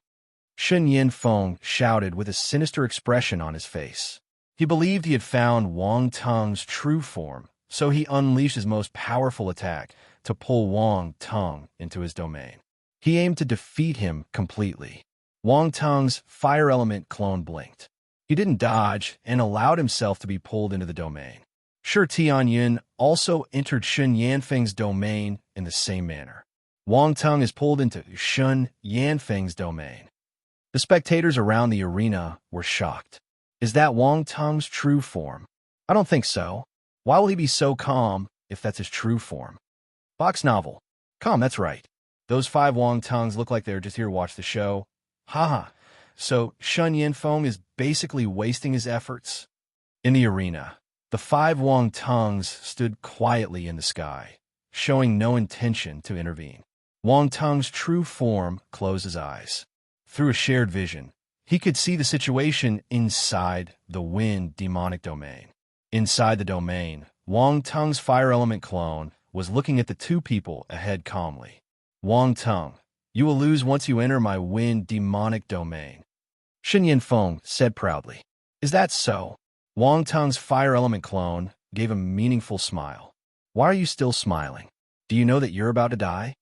Shen Yinfeng shouted with a sinister expression on his face. He believed he had found Wang Teng's true form, so he unleashed his most powerful attack to pull Wang Teng into his domain. He aimed to defeat him completely. Wang Teng's fire element clone blinked. He didn't dodge and allowed himself to be pulled into the domain. Shi Tianyun also entered Shun Yanfeng's domain in the same manner. Wang Teng is pulled into Shun Yanfeng's domain. The spectators around the arena were shocked. Is that Wang Teng's true form? I don't think so. Why will he be so calm if that's his true form? Box novel. Calm, that's right. Those 5 Wang Tengs look like they're just here to watch the show. Haha. So Shun Yanfeng is basically wasting his efforts? In the arena, the 5 Wang Tengs stood quietly in the sky, showing no intention to intervene. Wang Teng's true form closed his eyes. Through a shared vision, he could see the situation inside the wind demonic domain. Inside the domain, Wang Teng's fire element clone was looking at the 2 people ahead calmly. Wang Teng, you will lose once you enter my wind demonic domain. Shun Yanfeng said proudly. Is that so? Wang Teng's fire element clone gave a meaningful smile. Why are you still smiling? Do you know that you're about to die?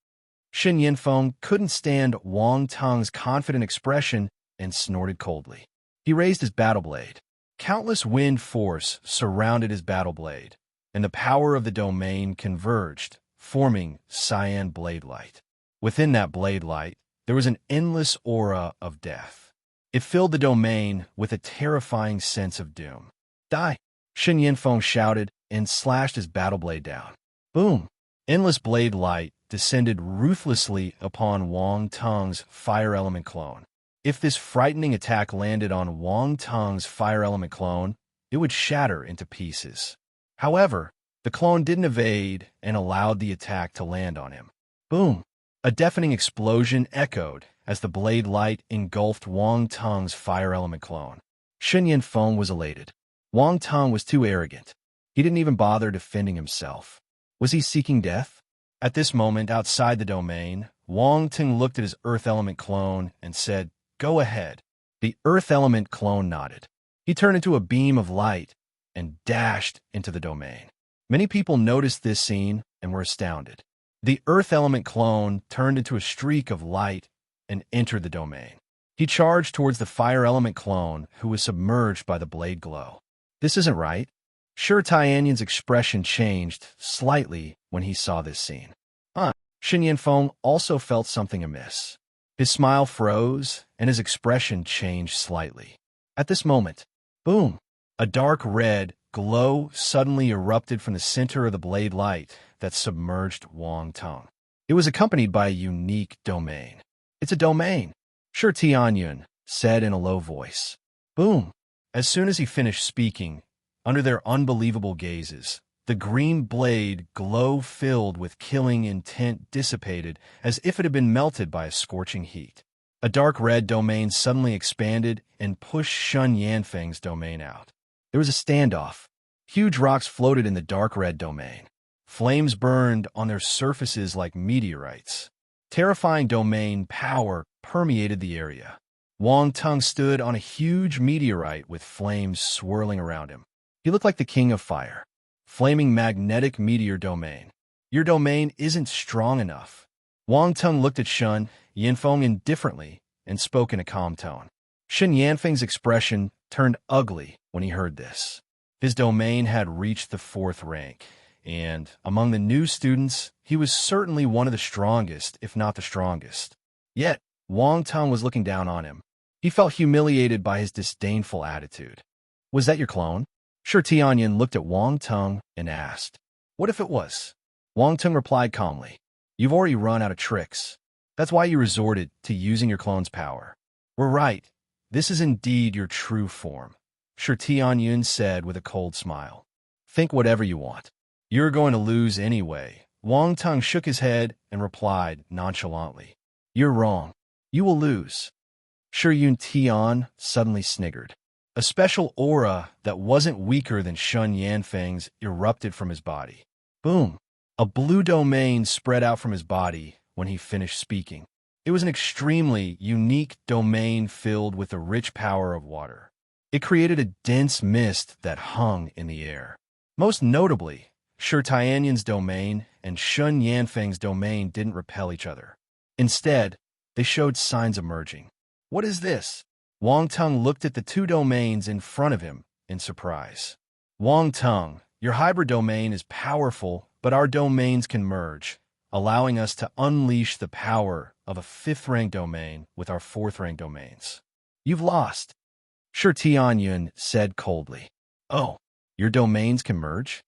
Shun Yanfeng couldn't stand Wang Teng's confident expression and snorted coldly. He raised his battle blade. Countless wind force surrounded his battle blade, and the power of the domain converged, forming cyan blade light. Within that blade light, there was an endless aura of death. It filled the domain with a terrifying sense of doom. Die! Shun Yanfeng shouted and slashed his battle blade down. Boom! Endless blade light descended ruthlessly upon Wang Teng's fire element clone. If this frightening attack landed on Wang Teng's fire element clone, it would shatter into pieces. However, the clone didn't evade and allowed the attack to land on him. Boom! A deafening explosion echoed as the blade light engulfed Wang Teng's fire element clone. Shun Yanfeng was elated. Wang Teng was too arrogant. He didn't even bother defending himself. Was he seeking death? At this moment, outside the domain, Wang Teng looked at his earth element clone and said, Go ahead. The earth element clone nodded. He turned into a beam of light and dashed into the domain. Many people noticed this scene and were astounded. The earth element clone turned into a streak of light and entered the domain. He charged towards the fire element clone, who was submerged by the blade glow. This isn't right. Shi Tianyun's expression changed slightly when he saw this scene. Shun Yanfeng also felt something amiss. His smile froze, and his expression changed slightly. At this moment, boom! A dark red glow suddenly erupted from the center of the blade light that submerged Wang Teng. It was accompanied by a unique domain. It's a domain, Shi Tianyun said in a low voice. Boom! As soon as he finished speaking, under their unbelievable gazes, the green blade, glow filled with killing intent, dissipated as if it had been melted by a scorching heat. A dark red domain suddenly expanded and pushed Shun Yanfeng's domain out. There was a standoff. Huge rocks floated in the dark red domain. Flames burned on their surfaces like meteorites. Terrifying domain power permeated the area. Wang Teng stood on a huge meteorite with flames swirling around him. He looked like the king of fire. Flaming magnetic meteor domain. Your domain isn't strong enough. Wang Teng looked at Shun Yanfeng indifferently and spoke in a calm tone. Shun Yanfeng's expression turned ugly when he heard this. His domain had reached the 4th rank, and among the new students, he was certainly one of the strongest, if not the strongest. Yet, Wang Teng was looking down on him. He felt humiliated by his disdainful attitude. Was that your clone? Shi Tianyun looked at Wang Teng and asked, What if it was? Wang Teng replied calmly, You've already run out of tricks. That's why you resorted to using your clone's power. We're right. This is indeed your true form, Shi Tianyun said with a cold smile. Think whatever you want. You're going to lose anyway. Wang Teng shook his head and replied nonchalantly, You're wrong. You will lose. Shi Tian suddenly sniggered. A special aura that wasn't weaker than Shun Yanfeng's erupted from his body. Boom! A blue domain spread out from his body when he finished speaking. It was an extremely unique domain filled with the rich power of water. It created a dense mist that hung in the air. Most notably, Shi Tianyun's domain and Shun Yanfeng's domain didn't repel each other. Instead, they showed signs of merging. What is this? Wang Tung looked at the two domains in front of him in surprise. Wang Tung, your hybrid domain is powerful, but our domains can merge, allowing us to unleash the power of a 5th-rank domain with our 4th-rank domains. You've lost, Shi Tianyun said coldly. Oh, your domains can merge?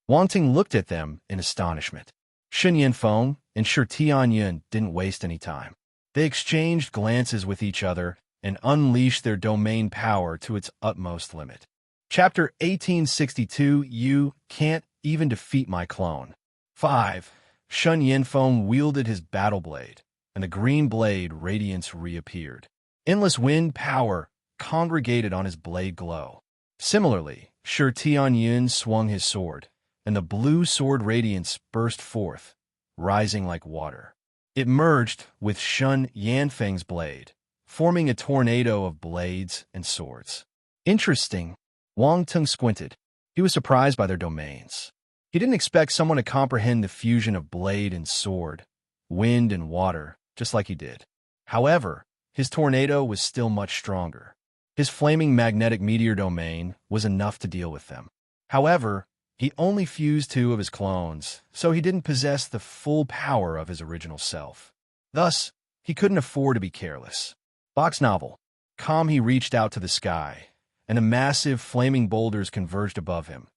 Wang Tung looked at them in astonishment. Shen Yinfeng and Shi Tianyun didn't waste any time. They exchanged glances with each other and unleashed their domain power to its utmost limit. Chapter 1862. You can't even defeat my clone. 5. Shen Yinfeng wielded his battle blade, and the green blade radiance reappeared. Endless wind power congregated on his blade glow. Similarly, Shi Tianyun swung his sword, and the blue sword radiance burst forth, rising like water. It merged with Shen Yanfeng's blade, forming a tornado of blades and swords. Interesting. Wang Tung squinted. He was surprised by their domains. He didn't expect someone to comprehend the fusion of blade and sword, wind and water, just like he did. However, his tornado was still much stronger. His flaming magnetic meteor domain was enough to deal with them. However, he only fused 2 of his clones, so he didn't possess the full power of his original self. Thus, he couldn't afford to be careless. Box novel. Calm, he reached out to the sky, and the massive flaming boulders converged above him,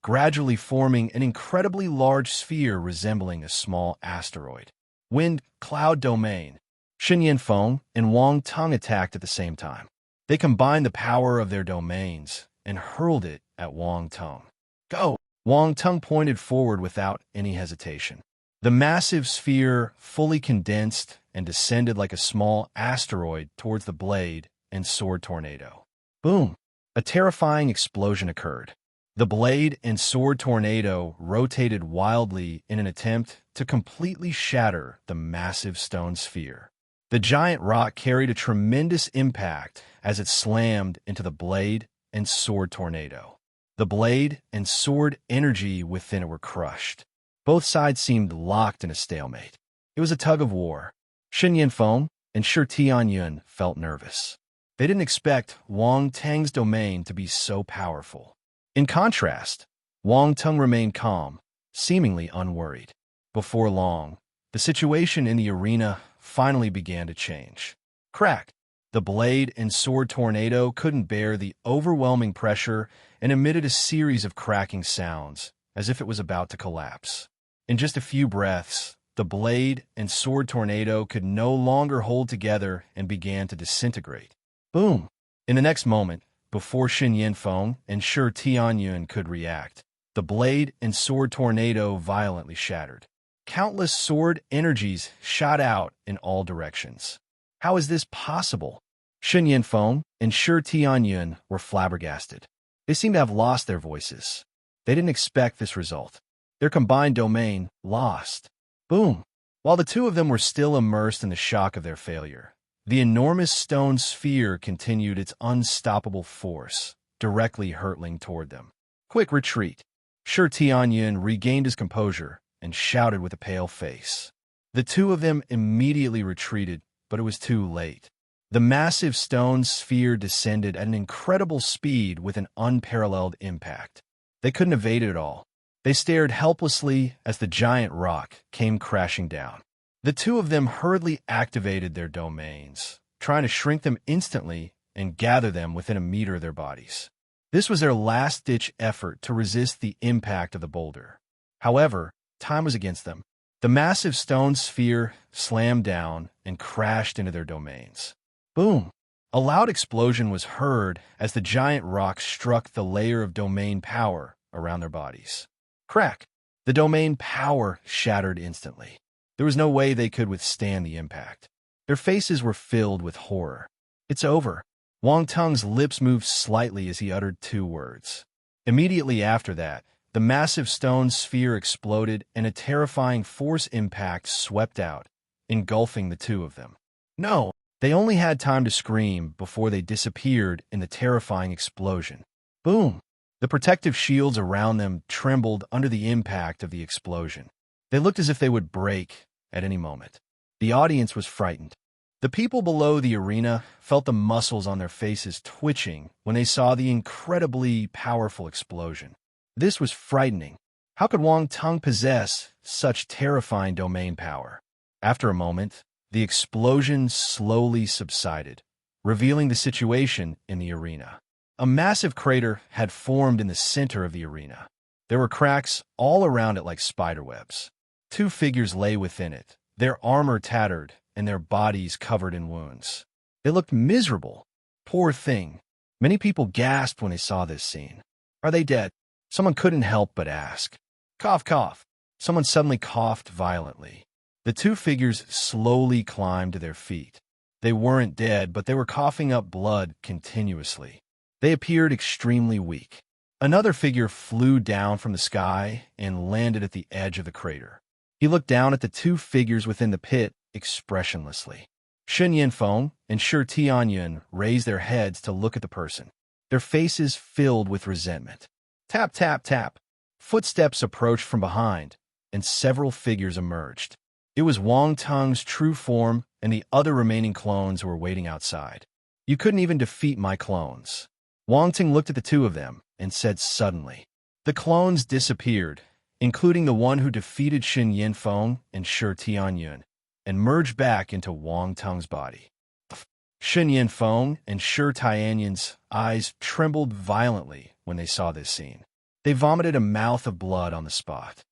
gradually forming an incredibly large sphere resembling a small asteroid. Wind, cloud domain. Shen Yinfeng and Wang Tung attacked at the same time. They combined the power of their domains and hurled it at Wang Tung. Go! Wang Tung pointed forward without any hesitation. The massive sphere fully condensed and descended like a small asteroid towards the blade and sword tornado. Boom! A terrifying explosion occurred. The blade and sword tornado rotated wildly in an attempt to completely shatter the massive stone sphere. The giant rock carried a tremendous impact as it slammed into the blade and sword tornado. The blade and sword energy within it were crushed. Both sides seemed locked in a stalemate. It was a tug of war. Shen Yinfeng and Shi Tianyun felt nervous. They didn't expect Wang Tung's domain to be so powerful. In contrast, Wang Tung remained calm, seemingly unworried. Before long, the situation in the arena finally began to change. Crack! The blade and sword tornado couldn't bear the overwhelming pressure and emitted a series of cracking sounds, as if it was about to collapse. In just a few breaths, the blade and sword tornado could no longer hold together and began to disintegrate. Boom! In the next moment, before Shen Yinfeng and Shi Tianyun could react, the blade and sword tornado violently shattered. Countless sword energies shot out in all directions. How is this possible? Shen Yinfeng and Shi Tianyun were flabbergasted. They seemed to have lost their voices. They didn't expect this result. Their combined domain lost. Boom! While the two of them were still immersed in the shock of their failure, the enormous stone sphere continued its unstoppable force, directly hurtling toward them. Quick retreat! Shi Tianyun regained his composure and shouted with a pale face. The two of them immediately retreated, but it was too late. The massive stone sphere descended at an incredible speed with an unparalleled impact. They couldn't evade it all. They stared helplessly as the giant rock came crashing down. The two of them hurriedly activated their domains, trying to shrink them instantly and gather them within a meter of their bodies. This was their last-ditch effort to resist the impact of the boulder. However, time was against them. The massive stone sphere slammed down and crashed into their domains. Boom! A loud explosion was heard as the giant rock struck the layer of domain power around their bodies. Crack! The domain power shattered instantly. There was no way they could withstand the impact. Their faces were filled with horror. It's over. Wang Tung's lips moved slightly as he uttered 2 words. Immediately after that, the massive stone sphere exploded and a terrifying force impact swept out, engulfing the two of them. No! They only had time to scream before they disappeared in the terrifying explosion. Boom! The protective shields around them trembled under the impact of the explosion. They looked as if they would break at any moment. The audience was frightened. The people below the arena felt the muscles on their faces twitching when they saw the incredibly powerful explosion. This was frightening. How could Wang Teng possess such terrifying domain power? After a moment, the explosion slowly subsided, revealing the situation in the arena. A massive crater had formed in the center of the arena. There were cracks all around it like spiderwebs. Two figures lay within it, their armor tattered and their bodies covered in wounds. They looked miserable. Poor thing. Many people gasped when they saw this scene. Are they dead? Someone couldn't help but ask. Cough, cough. Someone suddenly coughed violently. The two figures slowly climbed to their feet. They weren't dead, but they were coughing up blood continuously. They appeared extremely weak. Another figure flew down from the sky and landed at the edge of the crater. He looked down at the two figures within the pit expressionlessly. Shen Yinfeng and Shi Tianyun raised their heads to look at the person, their faces filled with resentment. Tap, tap, tap. Footsteps approached from behind, and several figures emerged. It was Wang Teng's true form, and the other remaining clones were waiting outside. You couldn't even defeat my clones. Wang Teng looked at the two of them and said suddenly. The clones disappeared, including the one who defeated Shen Yinfeng and Shi Tianyun, and merged back into Wang Teng's body. Shen Yinfeng and Shi Tianyun's eyes trembled violently when they saw this scene. They vomited a mouth of blood on the spot.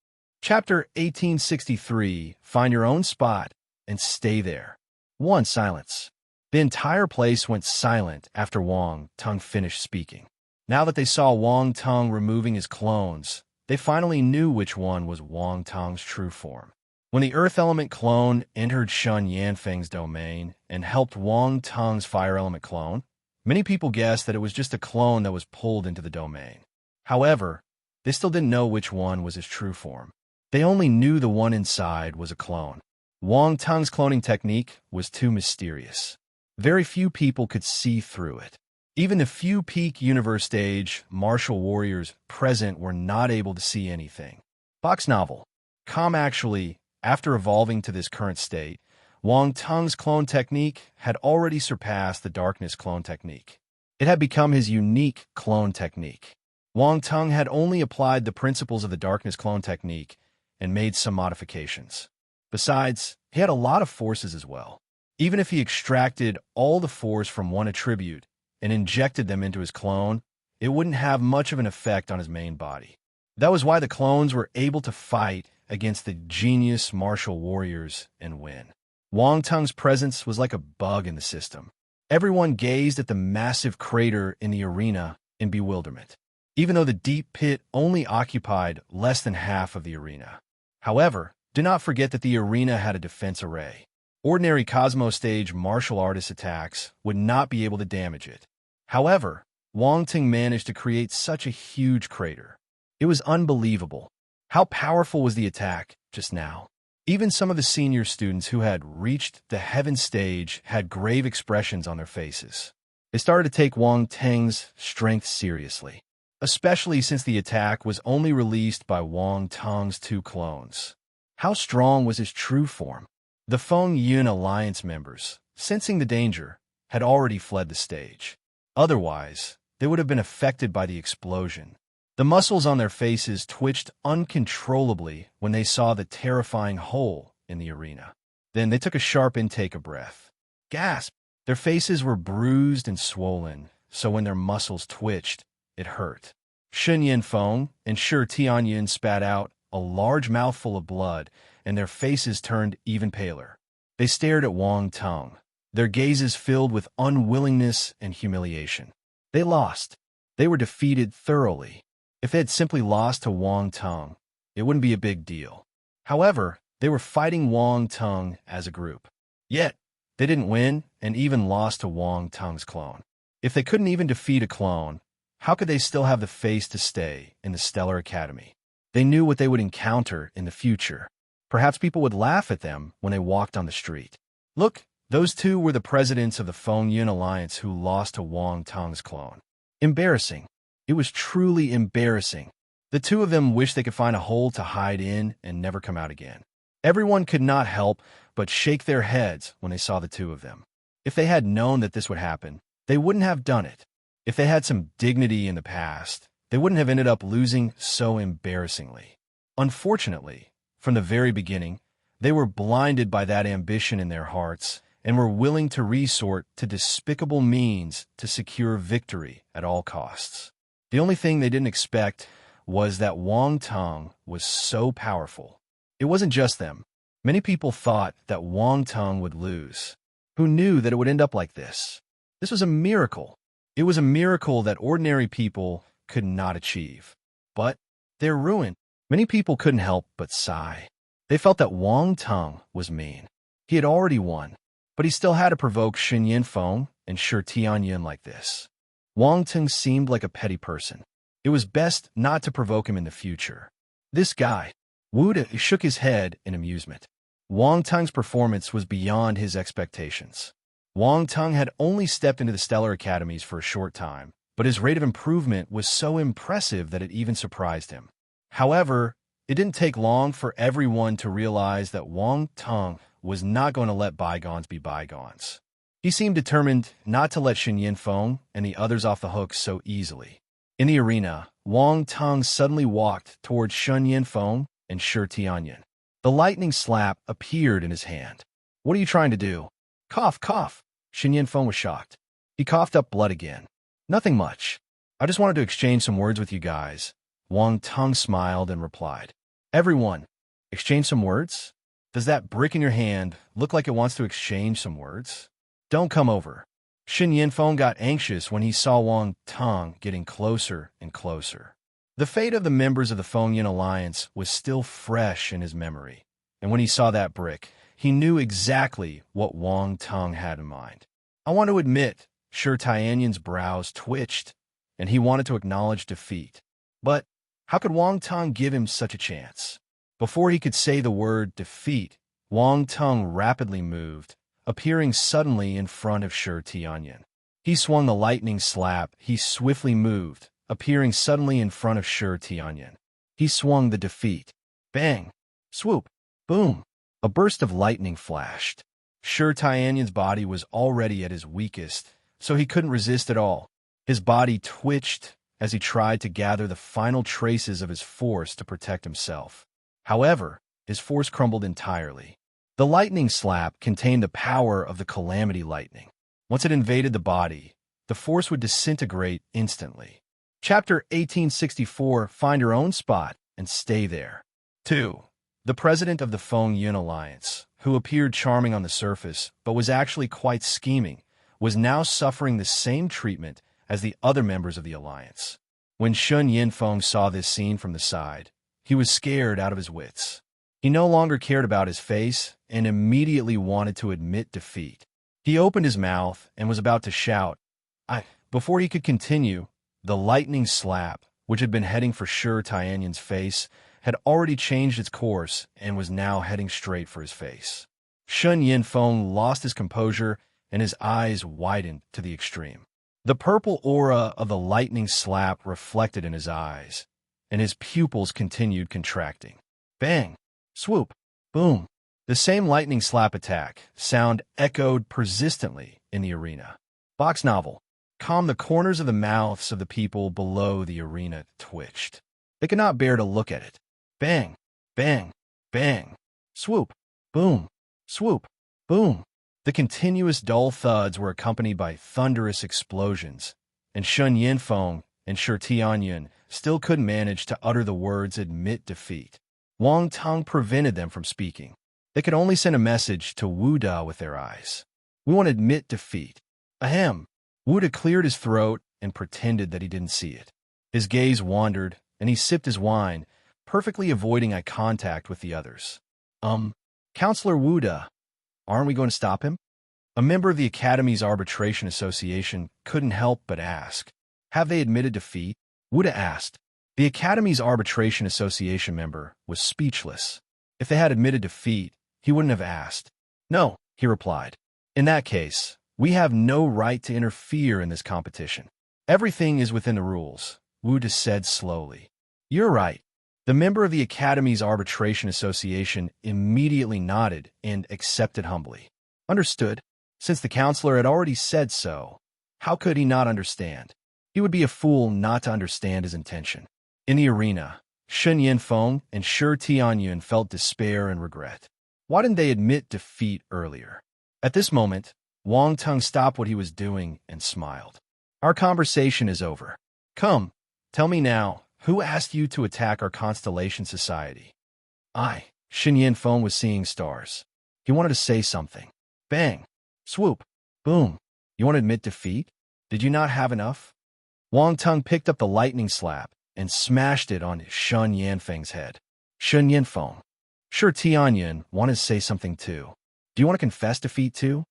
Chapter 1863, Find Your Own Spot and Stay There. 1. Silence. The entire place went silent after Wang Teng finished speaking. Now that they saw Wang Teng removing his clones, they finally knew which one was Wang Teng's true form. When the Earth Element clone entered Shen Yanfeng's domain and helped Wang Teng's Fire Element clone, many people guessed that it was just a clone that was pulled into the domain. However, they still didn't know which one was his true form. They only knew the one inside was a clone. Wang Teng's cloning technique was too mysterious. Very few people could see through it. Even the few peak universe stage martial warriors present were not able to see anything. Box novel. Actually, after evolving to this current state, Wang Teng's clone technique had already surpassed the darkness clone technique. It had become his unique clone technique. Wang Teng had only applied the principles of the darkness clone technique and made some modifications. Besides, he had a lot of forces as well. Even if he extracted all the force from one attribute and injected them into his clone, it wouldn't have much of an effect on his main body. That was why the clones were able to fight against the genius martial warriors and win. Wang Teng's presence was like a bug in the system. Everyone gazed at the massive crater in the arena in bewilderment, even though the deep pit only occupied less than half of the arena. However, do not forget that the arena had a defense array. Ordinary Cosmos stage martial artist attacks would not be able to damage it. However, Wang Teng managed to create such a huge crater. It was unbelievable. How powerful was the attack just now? Even some of the senior students who had reached the heaven stage had grave expressions on their faces. They started to take Wang Teng's strength seriously, especially since the attack was only released by Wang Teng's two clones. How strong was his true form? The Feng Yun Alliance members, sensing the danger, had already fled the stage. Otherwise, they would have been affected by the explosion. The muscles on their faces twitched uncontrollably when they saw the terrifying hole in the arena. Then they took a sharp intake of breath. Gasp! Their faces were bruised and swollen, so when their muscles twitched, it hurt. Shen Yinfeng and Shi Tianyun spat out a large mouthful of blood, and their faces turned even paler. They stared at Wang Teng, their gazes filled with unwillingness and humiliation. They lost. They were defeated thoroughly. If they had simply lost to Wang Teng, it wouldn't be a big deal. However, they were fighting Wang Teng as a group. Yet, they didn't win and even lost to Wang Teng's clone. If they couldn't even defeat a clone, how could they still have the face to stay in the Stellar Academy? They knew what they would encounter in the future. Perhaps people would laugh at them when they walked on the street. Look, those two were the presidents of the Feng Yun Alliance who lost to Wang Teng's clone. Embarrassing. It was truly embarrassing. The two of them wished they could find a hole to hide in and never come out again. Everyone could not help but shake their heads when they saw the two of them. If they had known that this would happen, they wouldn't have done it. If they had some dignity in the past, they wouldn't have ended up losing so embarrassingly. Unfortunately, from the very beginning, they were blinded by that ambition in their hearts and were willing to resort to despicable means to secure victory at all costs. The only thing they didn't expect was that Wang Teng was so powerful. It wasn't just them. Many people thought that Wang Teng would lose. Who knew that it would end up like this? This was a miracle. It was a miracle that ordinary people could not achieve. But they're ruined. Many people couldn't help but sigh. They felt that Wang Teng was mean. He had already won, but he still had to provoke Shen Yinfeng and Shi Tianyin like this. Wang Teng seemed like a petty person. It was best not to provoke him in the future. This guy, Wu De, shook his head in amusement. Wang Teng's performance was beyond his expectations. Wang Teng had only stepped into the Stellar Academies for a short time, but his rate of improvement was so impressive that it even surprised him. However, it didn't take long for everyone to realize that Wang Teng was not going to let bygones be bygones. He seemed determined not to let Shen Yinfeng and the others off the hook so easily. In the arena, Wang Teng suddenly walked towards Shen Yinfeng and Shi Tianyin. The lightning slap appeared in his hand. "What are you trying to do?" "Cough, cough." Shen Yinfeng was shocked. He coughed up blood again. "Nothing much. I just wanted to exchange some words with you guys." Wang Teng smiled and replied. "Everyone, exchange some words? Does that brick in your hand look like it wants to exchange some words? Don't come over." Shen Yinfeng got anxious when he saw Wang Teng getting closer and closer. The fate of the members of the Fengyin Alliance was still fresh in his memory, and when he saw that brick, he knew exactly what Wang Teng had in mind. I want to admit, Shi Tianyin's brows twitched, and he wanted to acknowledge defeat. But how could Wang Teng give him such a chance? Before he could say the word defeat, Wang Teng rapidly moved, appearing suddenly in front of Shi Tianyin. He swung the lightning slap. He swiftly moved, appearing suddenly in front of Shi Tianyin. He swung the defeat. Bang! Swoop! Boom! A burst of lightning flashed. Shi Tianyin's body was already at his weakest, so he couldn't resist at all. His body twitched as he tried to gather the final traces of his force to protect himself. However, his force crumbled entirely. The lightning slap contained the power of the calamity lightning. Once it invaded the body, the force would disintegrate instantly. Chapter 1864, Find Your Own Spot and Stay There. 2. The president of the Fengyin Alliance, who appeared charming on the surface but was actually quite scheming, was now suffering the same treatment as the other members of the alliance. When Shen Yinfeng saw this scene from the side, he was scared out of his wits. He no longer cared about his face and immediately wanted to admit defeat. He opened his mouth and was about to shout, Before he could continue, the lightning slap, which had been heading for Shi Tianyin's face, had already changed its course and was now heading straight for his face. Shen Yinfeng lost his composure and his eyes widened to the extreme. The purple aura of the lightning slap reflected in his eyes, and his pupils continued contracting. Bang! Swoop! Boom! The same lightning slap attack sound echoed persistently in the arena. Box novel. Calm. The corners of the mouths of the people below the arena twitched. They could not bear to look at it. Bang! Bang! Bang! Swoop! Boom! Swoop! Boom! The continuous dull thuds were accompanied by thunderous explosions, and Shen Yinfeng and Shi Tianyin still couldn't manage to utter the words "admit defeat." Wang Teng prevented them from speaking. They could only send a message to Wu De with their eyes. "We want to admit defeat." Ahem! Wu De cleared his throat and pretended that he didn't see it. His gaze wandered, and he sipped his wine, perfectly avoiding eye contact with the others. Counselor Wu De, aren't we going to stop him?" A member of the Academy's Arbitration Association couldn't help but ask. "Have they admitted defeat?" Wu De asked. The Academy's Arbitration Association member was speechless. If they had admitted defeat, he wouldn't have asked. "No," he replied. "In that case, we have no right to interfere in this competition. Everything is within the rules," Wu De said slowly. "You're right. The member of the Academy's Arbitration Association immediately nodded and accepted humbly. Understood. Since the counselor had already said so, how could he not understand? He would be a fool not to understand his intention. In the arena, Shen Yinfeng and Shi Tianyun felt despair and regret. Why didn't they admit defeat earlier? At this moment, Wang Teng stopped what he was doing and smiled. Our conversation is over. Come, tell me now, who asked you to attack our Constellation Society? Shen Yinfeng was seeing stars. He wanted to say something. Bang! Swoop! Boom! You want to admit defeat? Did you not have enough? Wang Teng picked up the lightning slap and smashed it on Shen Yanfeng's head. Shen Yinfeng. Shi Tianyun wanted to say something too. Do you want to confess defeat too?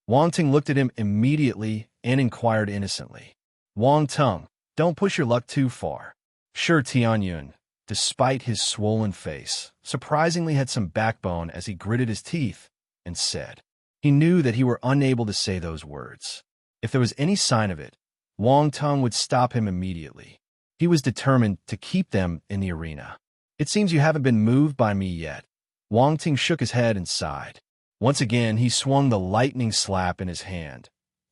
Wang Teng looked at him immediately and inquired innocently. Wang Teng, don't push your luck too far. Shi Tianyun, despite his swollen face, surprisingly had some backbone as he gritted his teeth and said. He knew that he were unable to say those words. If there was any sign of it, Wang Teng would stop him immediately. He was determined to keep them in the arena. It seems you haven't been moved by me yet. Wang Teng shook his head and sighed. Once again, he swung the lightning slap in his hand,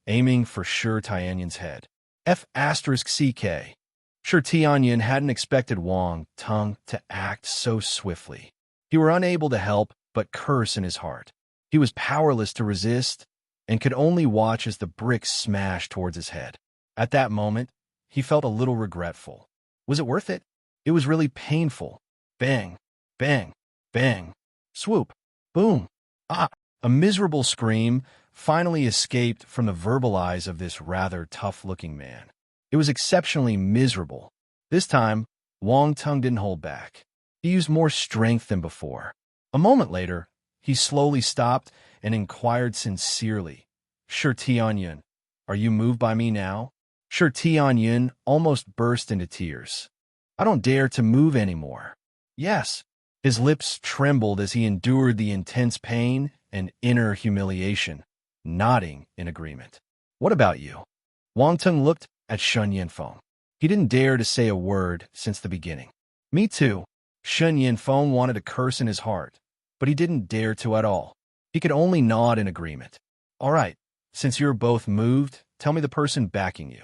aiming for Shi Tianyun's head. F***CK. Shi Tianyun hadn't expected Wang Teng to act so swiftly. He were unable to help but curse in his heart. He was powerless to resist and could only watch as the bricks smashed towards his head. At that moment, he felt a little regretful. Was it worth it? It was really painful. Bang, bang, bang, swoop, boom. A miserable scream finally escaped from the verbal eyes of this rather tough-looking man. It was exceptionally miserable. This time, Wang Teng didn't hold back. He used more strength than before. A moment later, he slowly stopped and inquired sincerely, Shi Tianyun, are you moved by me now? Shi Tianyun almost burst into tears. I don't dare to move anymore. Yes. His lips trembled as he endured the intense pain and inner humiliation, nodding in agreement. What about you? Wang Teng looked at Shen Yinfeng. He didn't dare to say a word since the beginning. Me too. Shen Yinfeng wanted to curse in his heart, but he didn't dare to at all. He could only nod in agreement. All right, since you're both moved, tell me the person backing you.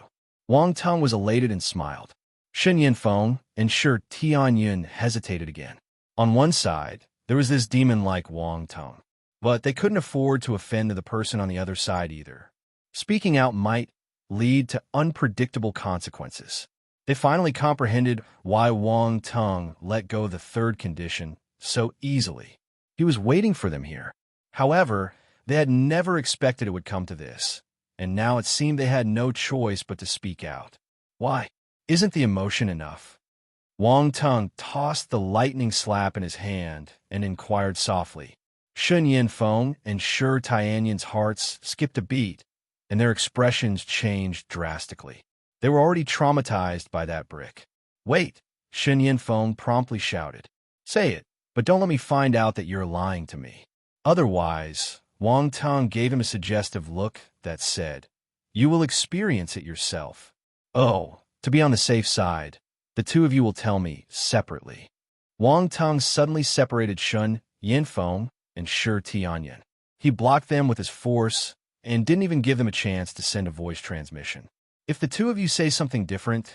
Wang Teng was elated and smiled. Shen Yinfeng and Shi Tianyun hesitated again. On one side, there was this demon-like Wang Teng, but they couldn't afford to offend the person on the other side either. Speaking out might lead to unpredictable consequences. They finally comprehended why Wang Teng let go of the third condition so easily. He was waiting for them here. However, they had never expected it would come to this, and now it seemed they had no choice but to speak out. Why? Isn't the emotion enough? Wang Teng tossed the lightning slap in his hand and inquired softly. Shen Yinfeng and Shi Tianyun's hearts skipped a beat, and their expressions changed drastically. They were already traumatized by that brick. Wait, Shen Yinfeng promptly shouted. Say it, but don't let me find out that you're lying to me. Otherwise, Wang Teng gave him a suggestive look that said, you will experience it yourself. Oh, to be on the safe side, the two of you will tell me separately. Wang Teng suddenly separated Shen Yinfeng and Shi Tianyun. He blocked them with his force and didn't even give them a chance to send a voice transmission. If the two of you say something different,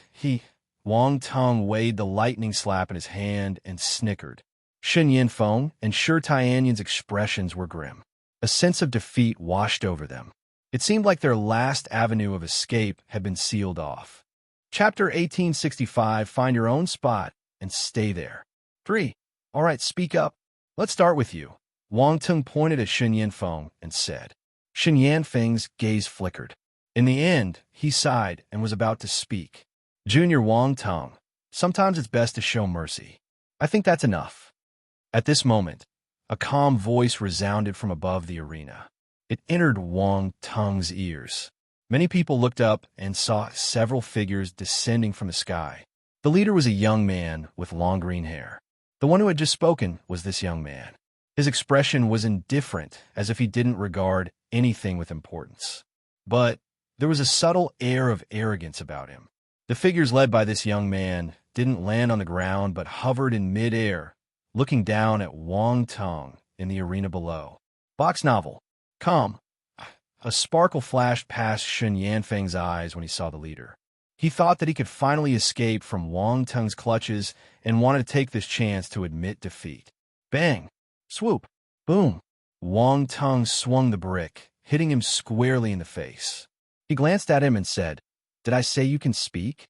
Wang Teng weighed the lightning slap in his hand and snickered. Shen Yinfeng and Shi Tianyun's expressions were grim. A sense of defeat washed over them. It seemed like their last avenue of escape had been sealed off. Chapter 1865, find your own spot and stay there. 3. All right, speak up. Let's start with you. Wang Teng pointed at Shen Yinfeng and said. Shen Yanfeng's gaze flickered. In the end, he sighed and was about to speak. Junior Wang Teng, sometimes it's best to show mercy. I think that's enough. At this moment, a calm voice resounded from above the arena. It entered Wang Teng's ears. Many people looked up and saw several figures descending from the sky. The leader was a young man with long green hair. The one who had just spoken was this young man. His expression was indifferent, as if he didn't regard anything with importance. But there was a subtle air of arrogance about him. The figures led by this young man didn't land on the ground but hovered in midair, looking down at Wang Teng in the arena below. Box novel. Come. A sparkle flashed past Shun Yanfeng's eyes when he saw the leader. He thought that he could finally escape from Wang Teng's clutches and wanted to take this chance to admit defeat. Bang! Swoop! Boom! Wang Teng swung the brick, hitting him squarely in the face. He glanced at him and said, "Did I say you can speak?"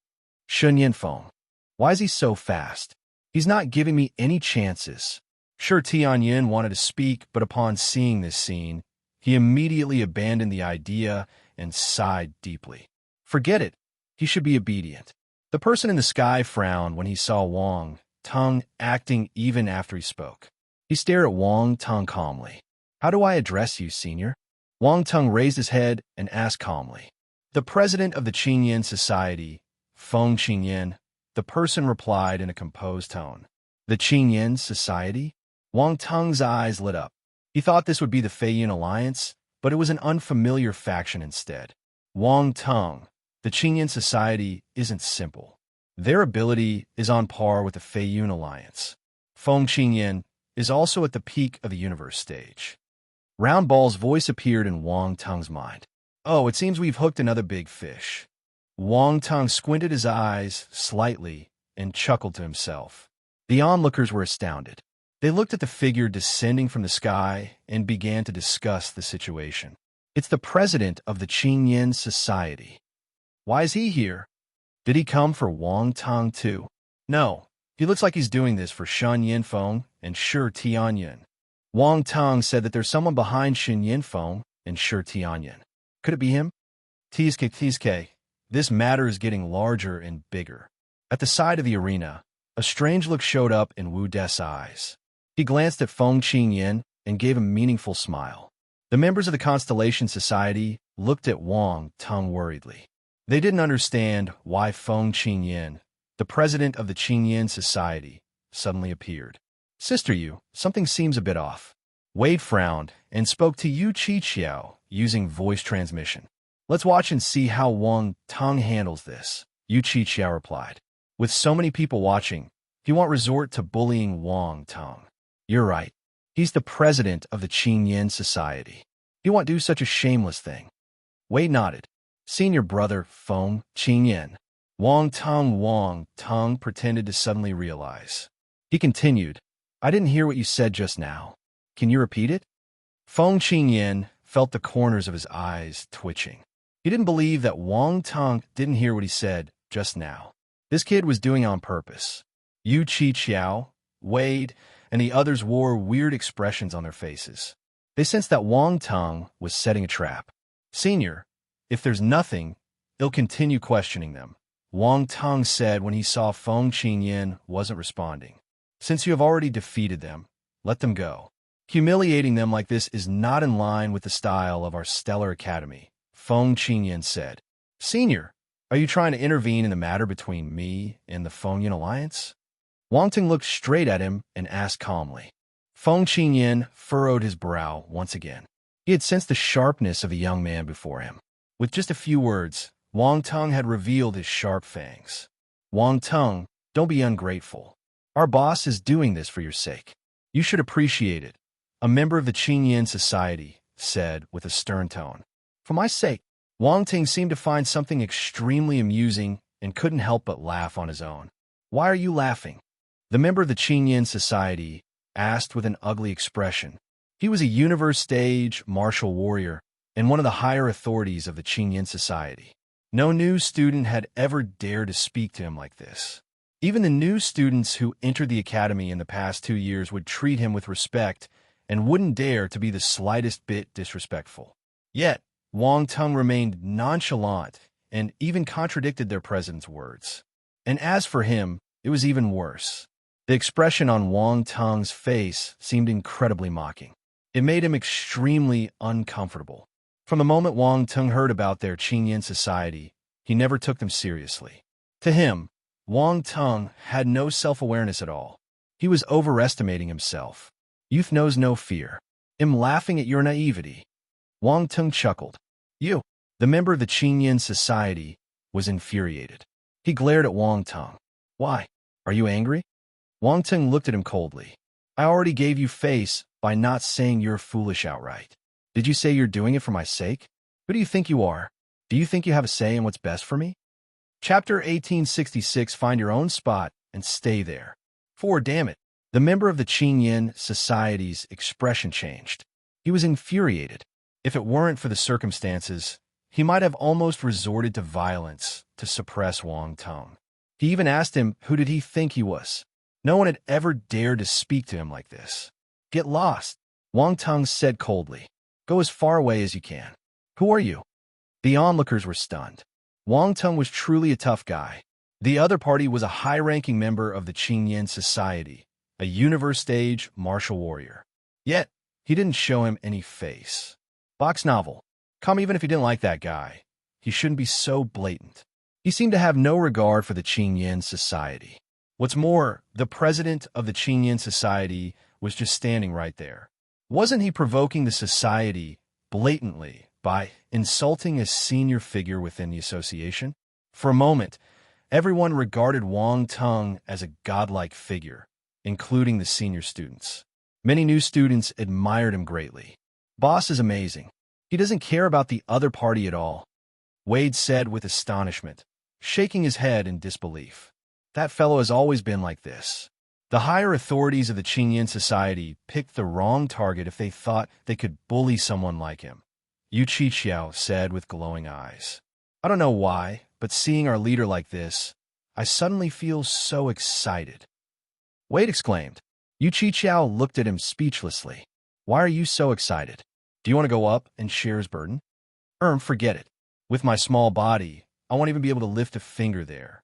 Shun Yanfeng. Why is he so fast? He's not giving me any chances. Sure, Tianyin wanted to speak, but upon seeing this scene, he immediately abandoned the idea and sighed deeply. Forget it. He should be obedient. The person in the sky frowned when he saw Wang Teng acting even after he spoke. He stared at Wang Teng calmly. How do I address you, senior? Wang Teng raised his head and asked calmly. The president of the Qingyan Society, Feng Qingyan, the person replied in a composed tone. The Qingyan Society? Wang Teng's eyes lit up. He thought this would be the Feiyun Alliance, but it was an unfamiliar faction instead. Wang Teng, the Qingyan Society isn't simple. Their ability is on par with the Feiyun Alliance. Feng Qingyan is also at the peak of the universe stage. Round Ball's voice appeared in Wang Teng's mind. Oh, it seems we've hooked another big fish. Wang Teng squinted his eyes slightly and chuckled to himself. The onlookers were astounded. They looked at the figure descending from the sky and began to discuss the situation. It's the president of the Qingyan Society. Why is he here? Did he come for Wang Teng too? No, he looks like he's doing this for Shun Yanfeng and Shi Tianyin. Wang Teng said that there's someone behind Shun Yanfeng and Shi Tianyin. Could it be him? Tsk, this matter is getting larger and bigger. At the side of the arena, a strange look showed up in Wu De's eyes. He glanced at Feng Qingyan and gave a meaningful smile. The members of the Constellation Society looked at Wang Teng worriedly. They didn't understand why Feng Qingyan, the president of the Qingyan Society, suddenly appeared. Sister Yu, something seems a bit off. Wade frowned and spoke to Yu Qiqiao using voice transmission. Let's watch and see how Wang Teng handles this, Yu Qiqiao replied. With so many people watching, he won't resort to bullying Wang Teng. You're right. He's the president of the Qingyan Society. He won't do such a shameless thing. Wade nodded. Senior brother, Feng Qingyan. Wang Teng pretended to suddenly realize. He continued, I didn't hear what you said just now. Can you repeat it? Feng Qingyan felt the corners of his eyes twitching. He didn't believe that Wang Teng didn't hear what he said just now. This kid was doing it on purpose. Yu Qiqiao, Wade, and the others wore weird expressions on their faces. They sensed that Wang Teng was setting a trap. Senior, if there's nothing, they'll continue questioning them, Wang Teng said when he saw Feng Qingyan wasn't responding. Since you have already defeated them, let them go. Humiliating them like this is not in line with the style of our stellar academy, Feng Qingyan said. Senior, are you trying to intervene in the matter between me and the Feiyun Alliance? Wang Teng looked straight at him and asked calmly. Feng Qingyan furrowed his brow once again. He had sensed the sharpness of the young man before him. With just a few words, Wang Teng had revealed his sharp fangs. Wang Teng, don't be ungrateful. Our boss is doing this for your sake. You should appreciate it, a member of the Qingyan Society said with a stern tone. For my sake. Wang Teng seemed to find something extremely amusing and couldn't help but laugh on his own. Why are you laughing? The member of the Qingyan Society asked with an ugly expression. He was a universe-stage martial warrior and one of the higher authorities of the Qingyan Society. No new student had ever dared to speak to him like this. Even the new students who entered the academy in the past 2 years would treat him with respect and wouldn't dare to be the slightest bit disrespectful. Yet, Wang Teng remained nonchalant and even contradicted their president's words. And as for him, it was even worse. The expression on Wang Teng's face seemed incredibly mocking. It made him extremely uncomfortable. From the moment Wang Teng heard about their Qingyan Society, he never took them seriously. To him, Wang Teng had no self-awareness at all. He was overestimating himself. Youth knows no fear. I'm laughing at your naivety. Wang Teng chuckled. You, the member of the Qingyan Society, was infuriated. He glared at Wang Teng. Why? Are you angry? Wang Teng looked at him coldly. I already gave you face by not saying you're foolish outright. Did you say you're doing it for my sake? Who do you think you are? Do you think you have a say in what's best for me? Chapter 1866. Find your own spot and stay there. 4. Damn it. The member of the Qingyan Society's expression changed. He was infuriated. If it weren't for the circumstances, he might have almost resorted to violence to suppress Wang Teng. He even asked him who did he think he was. No one had ever dared to speak to him like this. Get lost, Wang Teng said coldly. Go as far away as you can. Who are you? The onlookers were stunned. Wang Teng was truly a tough guy. The other party was a high-ranking member of the Qingyan Society, a universe-stage martial warrior. Yet, he didn't show him any face. Box novel. Come, even if he didn't like that guy, he shouldn't be so blatant. He seemed to have no regard for the Qingyan Society. What's more, the president of the Qingyan Society was just standing right there. Wasn't he provoking the society blatantly by insulting a senior figure within the association? For a moment, everyone regarded Wang Teng as a godlike figure, including the senior students. Many new students admired him greatly. Boss is amazing. He doesn't care about the other party at all, Wade said with astonishment, shaking his head in disbelief. That fellow has always been like this. The higher authorities of the Qingyan Society picked the wrong target if they thought they could bully someone like him, Yu Qiqiao said with glowing eyes. I don't know why, but seeing our leader like this, I suddenly feel so excited. Wade exclaimed. Yu Qiqiao looked at him speechlessly. Why are you so excited? Do you want to go up and share his burden? Forget it. With my small body, I won't even be able to lift a finger there.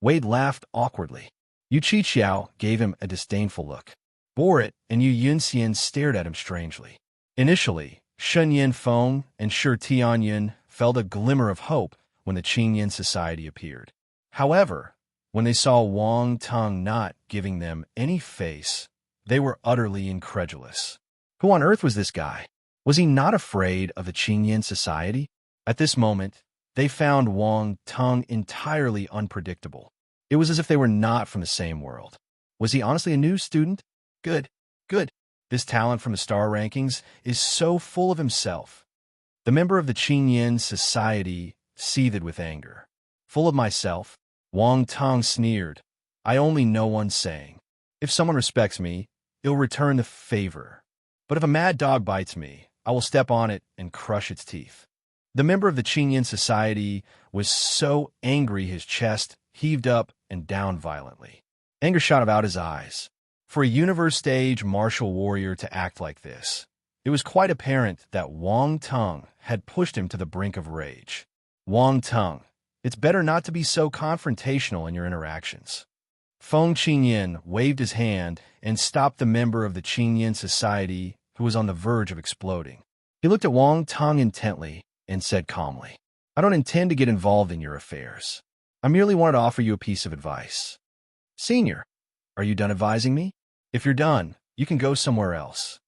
Wade laughed awkwardly. Yu Qiqiao gave him a disdainful look. Bore it, and Yu Yunxian stared at him strangely. Initially, Shen Yinfeng and Shi Tianyun felt a glimmer of hope when the Qingyan Society appeared. However, when they saw Wang Teng not giving them any face, they were utterly incredulous. Who on earth was this guy? Was he not afraid of the Qingyan Society? At this moment, they found Wang Teng entirely unpredictable. It was as if they were not from the same world. Was he honestly a new student? Good, good. This talent from the star rankings is so full of himself. The member of the Qingyan Society seethed with anger. Full of myself, Wang Teng sneered. I only know one saying. If someone respects me, he'll return the favor. But if a mad dog bites me, I will step on it and crush its teeth. The member of the Qingyan Society was so angry his chest heaved up and down violently. Anger shot out his eyes. For a universe-stage martial warrior to act like this, it was quite apparent that Wang Teng had pushed him to the brink of rage. Wang Teng, it's better not to be so confrontational in your interactions. Feng Qingyan waved his hand and stopped the member of the Qingyan Society who was on the verge of exploding. He looked at Wang Teng intently and said calmly, I don't intend to get involved in your affairs. I merely wanted to offer you a piece of advice. Senior, are you done advising me? If you're done, you can go somewhere else.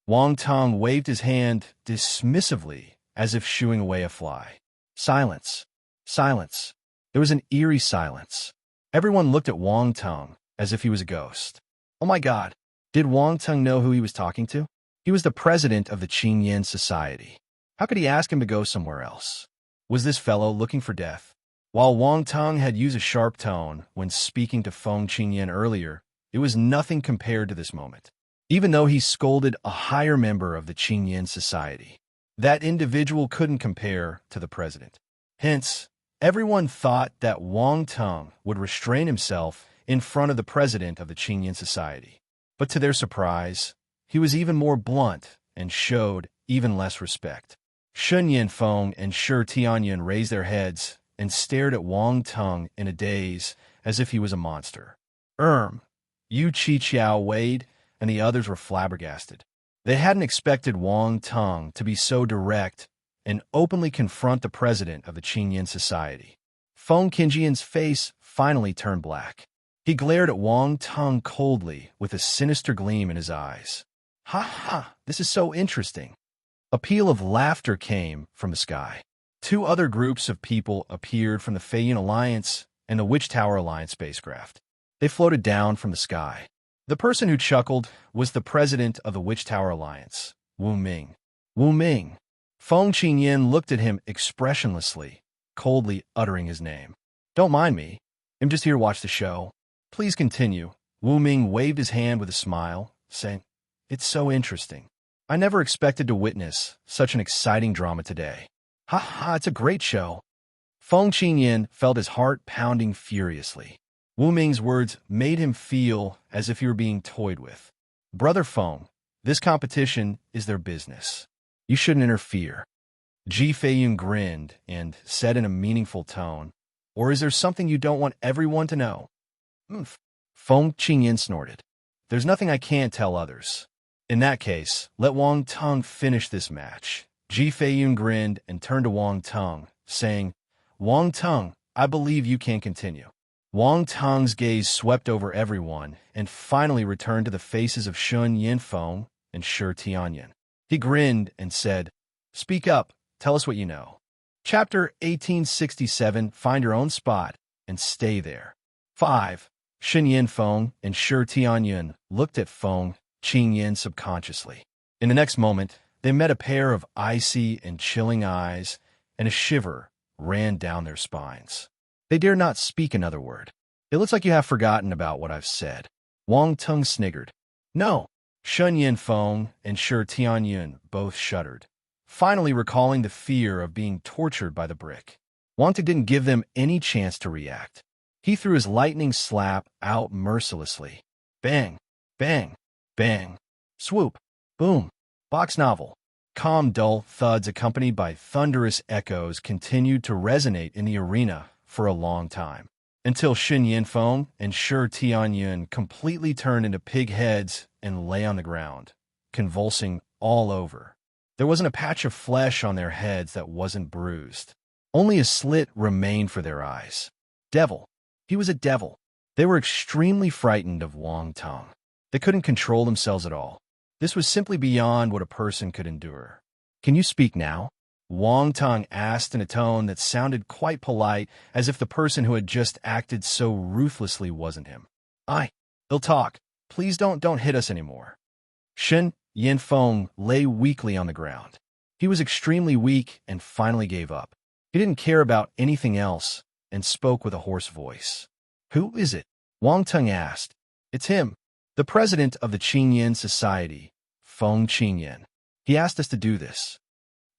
Wang Teng waved his hand dismissively as if shooing away a fly. Silence. Silence. There was an eerie silence. Everyone looked at Wang Teng as if he was a ghost. Oh my God. Did Wang Teng know who he was talking to? He was the president of the Qingyan Society. How could he ask him to go somewhere else? Was this fellow looking for death? While Wang Teng had used a sharp tone when speaking to Feng Qingyan earlier, it was nothing compared to this moment. Even though he scolded a higher member of the Qingyan Society, that individual couldn't compare to the president. Hence, everyone thought that Wang Teng would restrain himself in front of the president of the Qingyan Society. But to their surprise, he was even more blunt and showed even less respect. Shen Yinfeng and Shi Tianyun raised their heads and stared at Wang Teng in a daze as if he was a monster. Yu Qiqiao Wade and the others were flabbergasted. They hadn't expected Wang Teng to be so direct and openly confront the president of the Qingyan Society. Feng Qingyan's face finally turned black. He glared at Wang Teng coldly with a sinister gleam in his eyes. Ha ha, this is so interesting. A peal of laughter came from the sky. Two other groups of people appeared from the Feiyun Alliance and the Witch Tower Alliance spacecraft. They floated down from the sky. The person who chuckled was the president of the Witch Tower Alliance, Wu Ming. Wu Ming. Feng Qingyan looked at him expressionlessly, coldly uttering his name. Don't mind me. I'm just here to watch the show. Please continue. Wu Ming waved his hand with a smile, saying, It's so interesting. I never expected to witness such an exciting drama today. Ha ha, it's a great show. Feng Qingyan felt his heart pounding furiously. Wu Ming's words made him feel as if he were being toyed with. Brother Feng, this competition is their business. You shouldn't interfere. Ji Feiyun grinned and said in a meaningful tone, Or is there something you don't want everyone to know? Feng Qingyan snorted. There's nothing I can't tell others. In that case, let Wang Teng finish this match. Ji Feiyun grinned and turned to Wang Teng, saying, Wang Teng, I believe you can continue. Wang Teng's gaze swept over everyone and finally returned to the faces of Shun Yinfeng and Shi Tianyan. He grinned and said, Speak up, tell us what you know. Chapter 1867, Find Your Own Spot and Stay There. 5. Shun Yinfeng and Shi Tianyan looked at Feng Qingyan subconsciously. In the next moment, they met a pair of icy and chilling eyes, and a shiver ran down their spines. They dared not speak another word. It looks like you have forgotten about what I've said. Wang Teng sniggered. No. Shun Yinfeng and Shi Tianyan both shuddered, finally recalling the fear of being tortured by the brick. Wang Teng didn't give them any chance to react. He threw his lightning slap out mercilessly. Bang, bang, bang, swoop, boom. Box novel. Calm, dull thuds accompanied by thunderous echoes continued to resonate in the arena for a long time, until Shun Yinfeng and Shi Tianyan completely turned into pig heads and lay on the ground, convulsing all over. There wasn't a patch of flesh on their heads that wasn't bruised. Only a slit remained for their eyes. Devil. He was a devil. They were extremely frightened of Wang Teng. They couldn't control themselves at all. This was simply beyond what a person could endure. Can you speak now? Wang Teng asked in a tone that sounded quite polite, as if the person who had just acted so ruthlessly wasn't him. He'll talk. Please don't hit us anymore. Shun Yinfeng lay weakly on the ground. He was extremely weak and finally gave up. He didn't care about anything else and spoke with a hoarse voice. Who is it? Wang Teng asked. It's him, the president of the Qingyan Society, Feng Qingyan. He asked us to do this.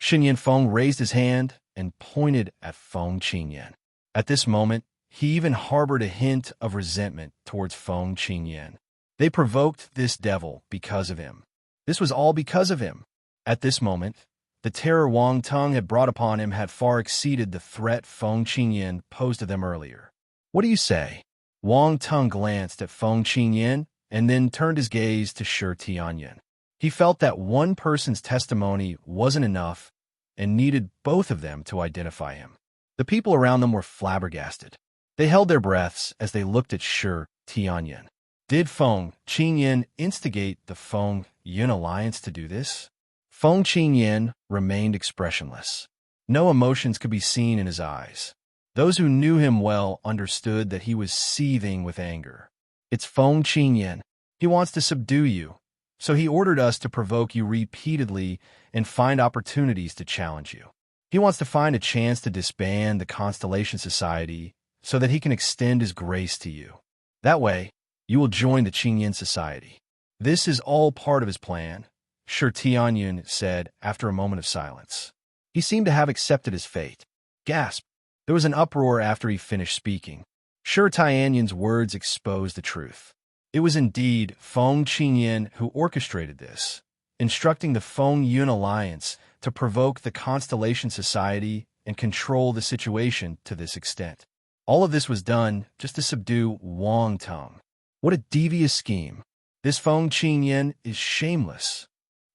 Shun Yinfeng raised his hand and pointed at Feng Qingyan. At this moment, he even harbored a hint of resentment towards Feng Qingyan. They provoked this devil because of him. This was all because of him. At this moment, the terror Wang Teng had brought upon him had far exceeded the threat Feng Qingyan posed to them earlier. What do you say? Wang Teng glanced at Feng Qingyan and then turned his gaze to Shi Tianyan. He felt that one person's testimony wasn't enough and needed both of them to identify him. The people around them were flabbergasted. They held their breaths as they looked at Shi Tianyan. Did Feng Qingyan instigate the Feng Yun alliance to do this? Feng Qingyan remained expressionless. No emotions could be seen in his eyes. Those who knew him well understood that he was seething with anger. It's Feng Qingyan. He wants to subdue you. So he ordered us to provoke you repeatedly and find opportunities to challenge you. He wants to find a chance to disband the Constellation Society so that he can extend his grace to you. That way, you will join the Qingyan Society. This is all part of his plan, Shi Tianyan said after a moment of silence. He seemed to have accepted his fate. Gasp! There was an uproar after he finished speaking. Shi Tianyan's words exposed the truth. It was indeed Feng Qingyan who orchestrated this, instructing the Feng Yun alliance to provoke the Constellation Society and control the situation to this extent. All of this was done just to subdue Wang Teng. What a devious scheme. This Feng Qingyan is shameless.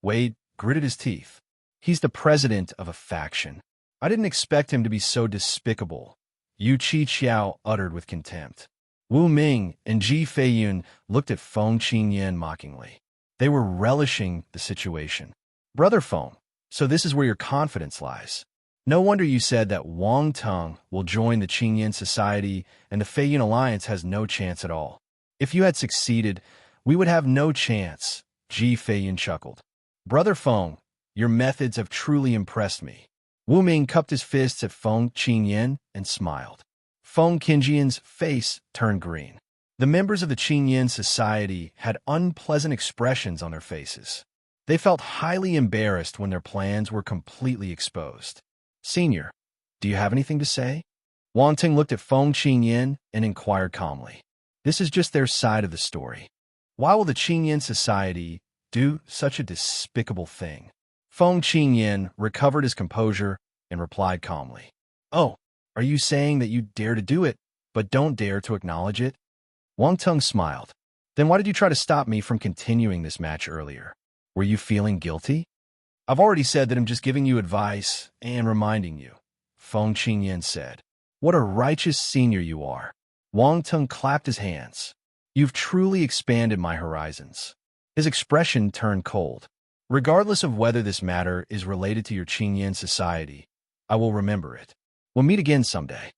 Wade gritted his teeth. He's the president of a faction. I didn't expect him to be so despicable, Yu Qiqiao uttered with contempt. Wu Ming and Ji Feiyun looked at Feng Qingyan mockingly. They were relishing the situation. Brother Feng, so this is where your confidence lies. No wonder you said that Wang Teng will join the Qingyan Society and the Feiyun Alliance has no chance at all. If you had succeeded, we would have no chance, Ji Feiyin chuckled. Brother Feng, your methods have truly impressed me. Wu Ming cupped his fists at Feng Qingyan and smiled. Feng Qingyan's face turned green. The members of the Qingyan Society had unpleasant expressions on their faces. They felt highly embarrassed when their plans were completely exposed. Senior, do you have anything to say? Wang Ting looked at Feng Qingyan and inquired calmly. This is just their side of the story. Why will the Qingyan Society do such a despicable thing? Feng Qingyan recovered his composure and replied calmly. Oh, are you saying that you dare to do it, but don't dare to acknowledge it? Wang Tung smiled. Then why did you try to stop me from continuing this match earlier? Were you feeling guilty? I've already said that I'm just giving you advice and reminding you, Feng Qingyan said. What a righteous senior you are. Wang Tung clapped his hands. You've truly expanded my horizons. His expression turned cold. Regardless of whether this matter is related to your Qingyan Society, I will remember it. We'll meet again someday.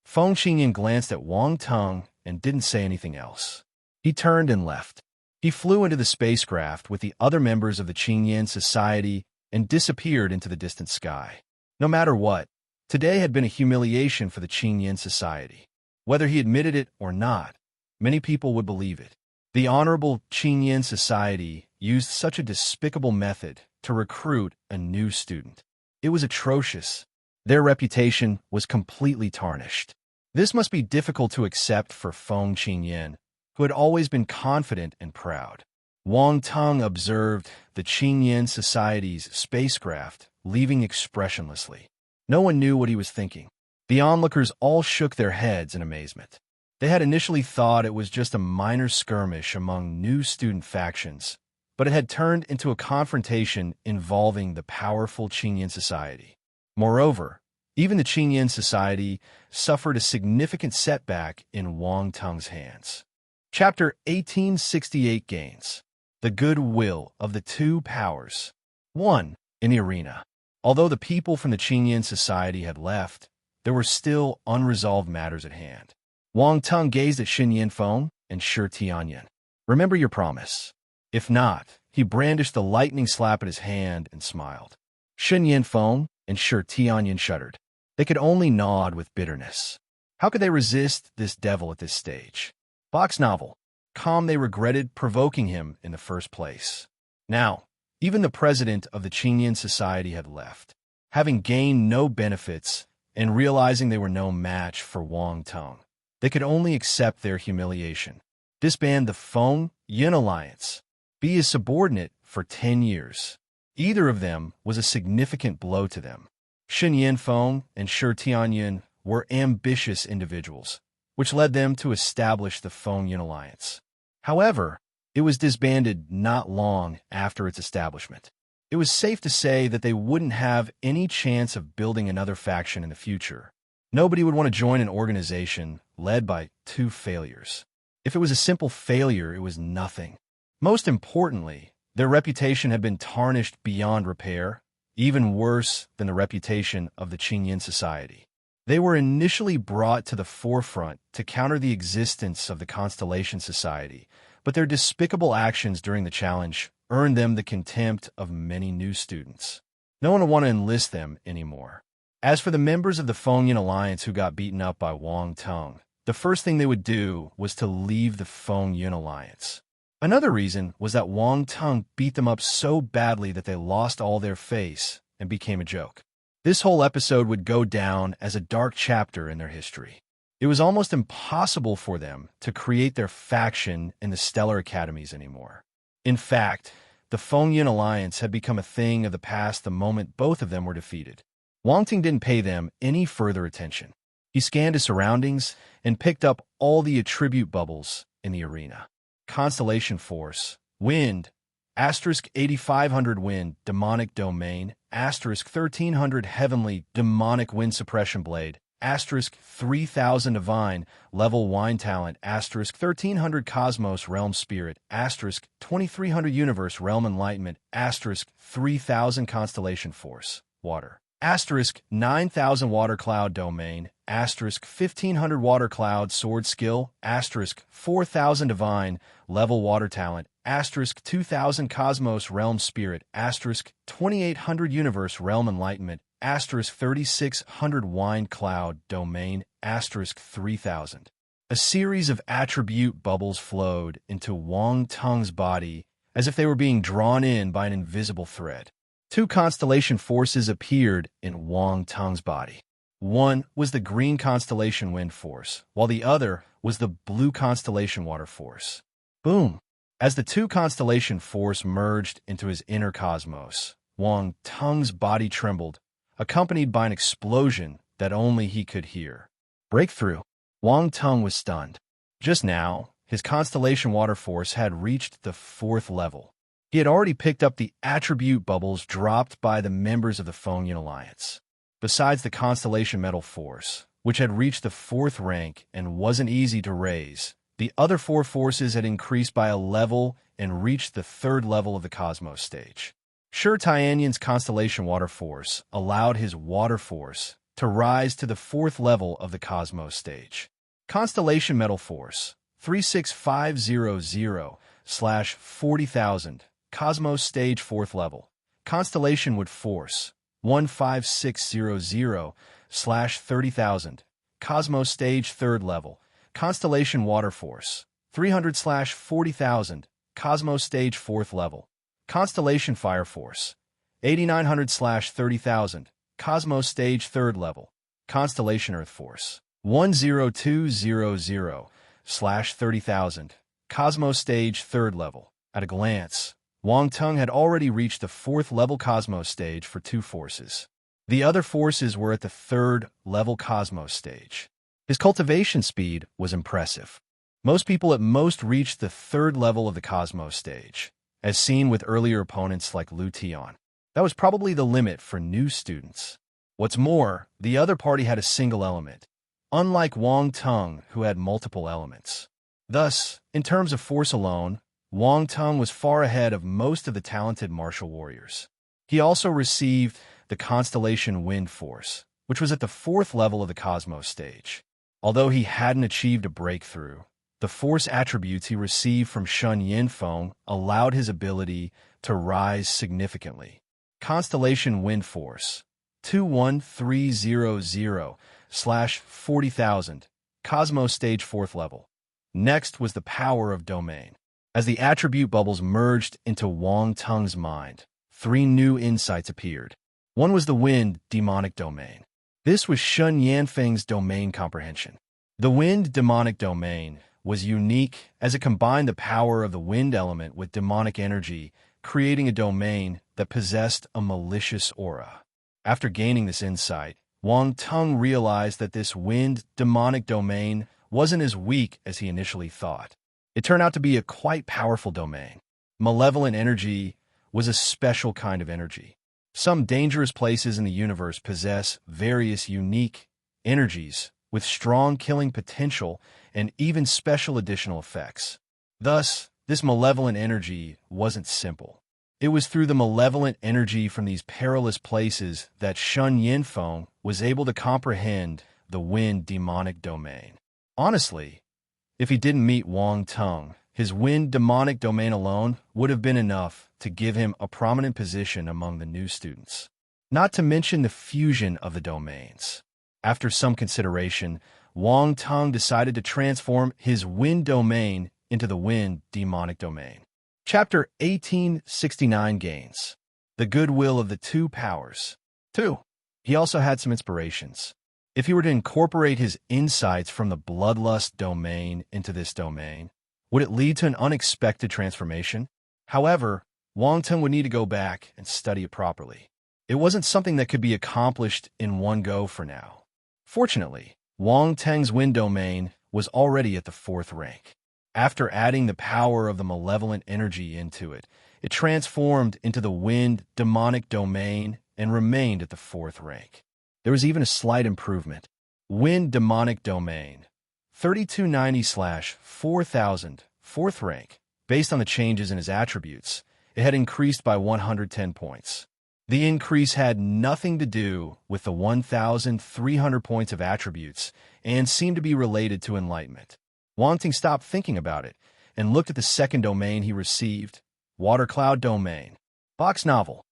Feng Qingyan glanced at Wang Tung and didn't say anything else. He turned and left. He flew into the spacecraft with the other members of the Qingyan Society and disappeared into the distant sky. No matter what, today had been a humiliation for the Qingyan Society. Whether he admitted it or not, many people would believe it. The Honorable Qingyan Society used such a despicable method to recruit a new student. It was atrocious. Their reputation was completely tarnished. This must be difficult to accept for Feng Qingyan, who had always been confident and proud. Wang Tung observed the Qingyan Society's spacecraft, leaving expressionlessly. No one knew what he was thinking. The onlookers all shook their heads in amazement. They had initially thought it was just a minor skirmish among new student factions, but it had turned into a confrontation involving the powerful Qingyan Society. Moreover, even the Qingyan Society suffered a significant setback in Wang Tung's hands. Chapter 1868 Gains. The Goodwill of the Two Powers. 1. In the arena. Although the people from the Qingyan Society had left, there were still unresolved matters at hand. Wang Tung gazed at Shen Yanfeng and Shi Tianyan. Remember your promise. If not, he brandished the lightning slap at his hand and smiled. Shen Yanfeng and Shi Tianyan shuddered. They could only nod with bitterness. How could they resist this devil at this stage? Box novel. Calm they regretted provoking him in the first place. Now, even the president of the Qingyan Society had left. Having gained no benefits and realizing they were no match for Wang Tung, they could only accept their humiliation. Disband the Feng Yin Alliance. Be his subordinate for 10 years. Either of them was a significant blow to them. Shen Yanfeng and Shi Tianyan were ambitious individuals, which led them to establish the Feng Yin Alliance. However, it was disbanded not long after its establishment. It was safe to say that they wouldn't have any chance of building another faction in the future. Nobody would want to join an organization led by two failures. If it was a simple failure, it was nothing. Most importantly, their reputation had been tarnished beyond repair, even worse than the reputation of the Qingyan Society. They were initially brought to the forefront to counter the existence of the Constellation Society, but their despicable actions during the challenge earned them the contempt of many new students. No one would want to enlist them anymore. As for the members of the Feng Yin Alliance who got beaten up by Wang Tung, the first thing they would do was to leave the Feng Yin Alliance. Another reason was that Wang Tung beat them up so badly that they lost all their face and became a joke. This whole episode would go down as a dark chapter in their history. It was almost impossible for them to create their faction in the Stellar Academies anymore. In fact, the Feng Yin Alliance had become a thing of the past the moment both of them were defeated. Wang Ting didn't pay them any further attention. He scanned his surroundings and picked up all the attribute bubbles in the arena. Constellation Force, Wind, Asterisk 8500 Wind, Demonic Domain, Asterisk 1300 Heavenly, Demonic Wind Suppression Blade, Asterisk 3000 Divine, Level Wine Talent, Asterisk 1300 Cosmos Realm Spirit, Asterisk 2300 Universe Realm Enlightenment, Asterisk 3000 Constellation Force, Water. Asterisk 9000 Water Cloud Domain, asterisk 1500 Water Cloud Sword Skill, asterisk 4000 Divine Level Water Talent, asterisk 2000 Cosmos Realm Spirit, asterisk 2800 Universe Realm Enlightenment, asterisk 3600 Wine Cloud Domain, asterisk 3000. A series of attribute bubbles flowed into Wang Tung's body as if they were being drawn in by an invisible thread. Two constellation forces appeared in Wang Tung's body. One was the green constellation wind force, while the other was the blue constellation water force. Boom! As the two constellation force merged into his inner cosmos, Wang Tung's body trembled, accompanied by an explosion that only he could hear. Breakthrough! Wang Tung was stunned. Just now, his constellation water force had reached the 4th level. He had already picked up the attribute bubbles dropped by the members of the Feng Yun Alliance. Besides the constellation metal force, which had reached the 4th rank and wasn't easy to raise, the other 4 forces had increased by a level and reached the 3rd level of the Cosmos stage. Shi Tianyan's constellation water force allowed his water force to rise to the 4th level of the Cosmos stage. Constellation metal force 36500/40,000. Cosmos Stage 4th Level. Constellation Wood Force 15600/30,000. Cosmos Stage 3rd Level. Constellation Water Force 300/40,000. Cosmos Stage 4th Level. Constellation Fire Force 8900/30,000. Cosmos Stage 3rd Level. Constellation Earth Force 10200/30,000. Cosmos Stage 3rd Level. At a glance, Wang Tung had already reached the 4th level Cosmos stage for 2 forces. The other forces were at the 3rd level Cosmos stage. His cultivation speed was impressive. Most people at most reached the 3rd level of the Cosmos stage, as seen with earlier opponents like Lu Tian. That was probably the limit for new students. What's more, the other party had a single element, unlike Wang Tung, who had multiple elements. Thus, in terms of force alone, Wang Tung was far ahead of most of the talented martial warriors. He also received the Constellation Wind Force, which was at the 4th level of the Cosmos stage. Although he hadn't achieved a breakthrough, the force attributes he received from Shun Yinfeng allowed his ability to rise significantly. Constellation Wind Force 21300/40,000. Cosmos Stage 4th Level. Next was the power of Domain. As the attribute bubbles merged into Wang Tung's mind, 3 new insights appeared. One was the Wind Demonic Domain. This was Shun Yanfeng's domain comprehension. The Wind Demonic Domain was unique as it combined the power of the wind element with demonic energy, creating a domain that possessed a malicious aura. After gaining this insight, Wang Tung realized that this Wind Demonic Domain wasn't as weak as he initially thought. It turned out to be a quite powerful domain. Malevolent energy was a special kind of energy. Some dangerous places in the universe possess various unique energies with strong killing potential and even special additional effects. Thus, this malevolent energy wasn't simple. It was through the malevolent energy from these perilous places that Shun Yinfeng was able to comprehend the Wind Demonic Domain. Honestly, if he didn't meet Wang Tung, his Wind Demonic Domain alone would have been enough to give him a prominent position among the new students. Not to mention the fusion of the domains. After some consideration, Wang Tung decided to transform his Wind Domain into the Wind Demonic Domain. Chapter 1869 Gains. The Goodwill of the Two Powers. 2. He also had some inspirations. If he were to incorporate his insights from the Bloodlust domain into this domain, would it lead to an unexpected transformation? However, Wang Tung would need to go back and study it properly. It wasn't something that could be accomplished in one go for now. Fortunately, Wang Tung's wind domain was already at the 4th rank. After adding the power of the malevolent energy into it, it transformed into the Wind Demonic Domain and remained at the 4th rank. There was even a slight improvement. Wind Demonic Domain 3290/4000, 4th rank. Based on the changes in his attributes, it had increased by 110 points. The increase had nothing to do with the 1,300 points of attributes and seemed to be related to enlightenment. Wang Ting stopped thinking about it and looked at the second domain he received, Water Cloud Domain. Box novel.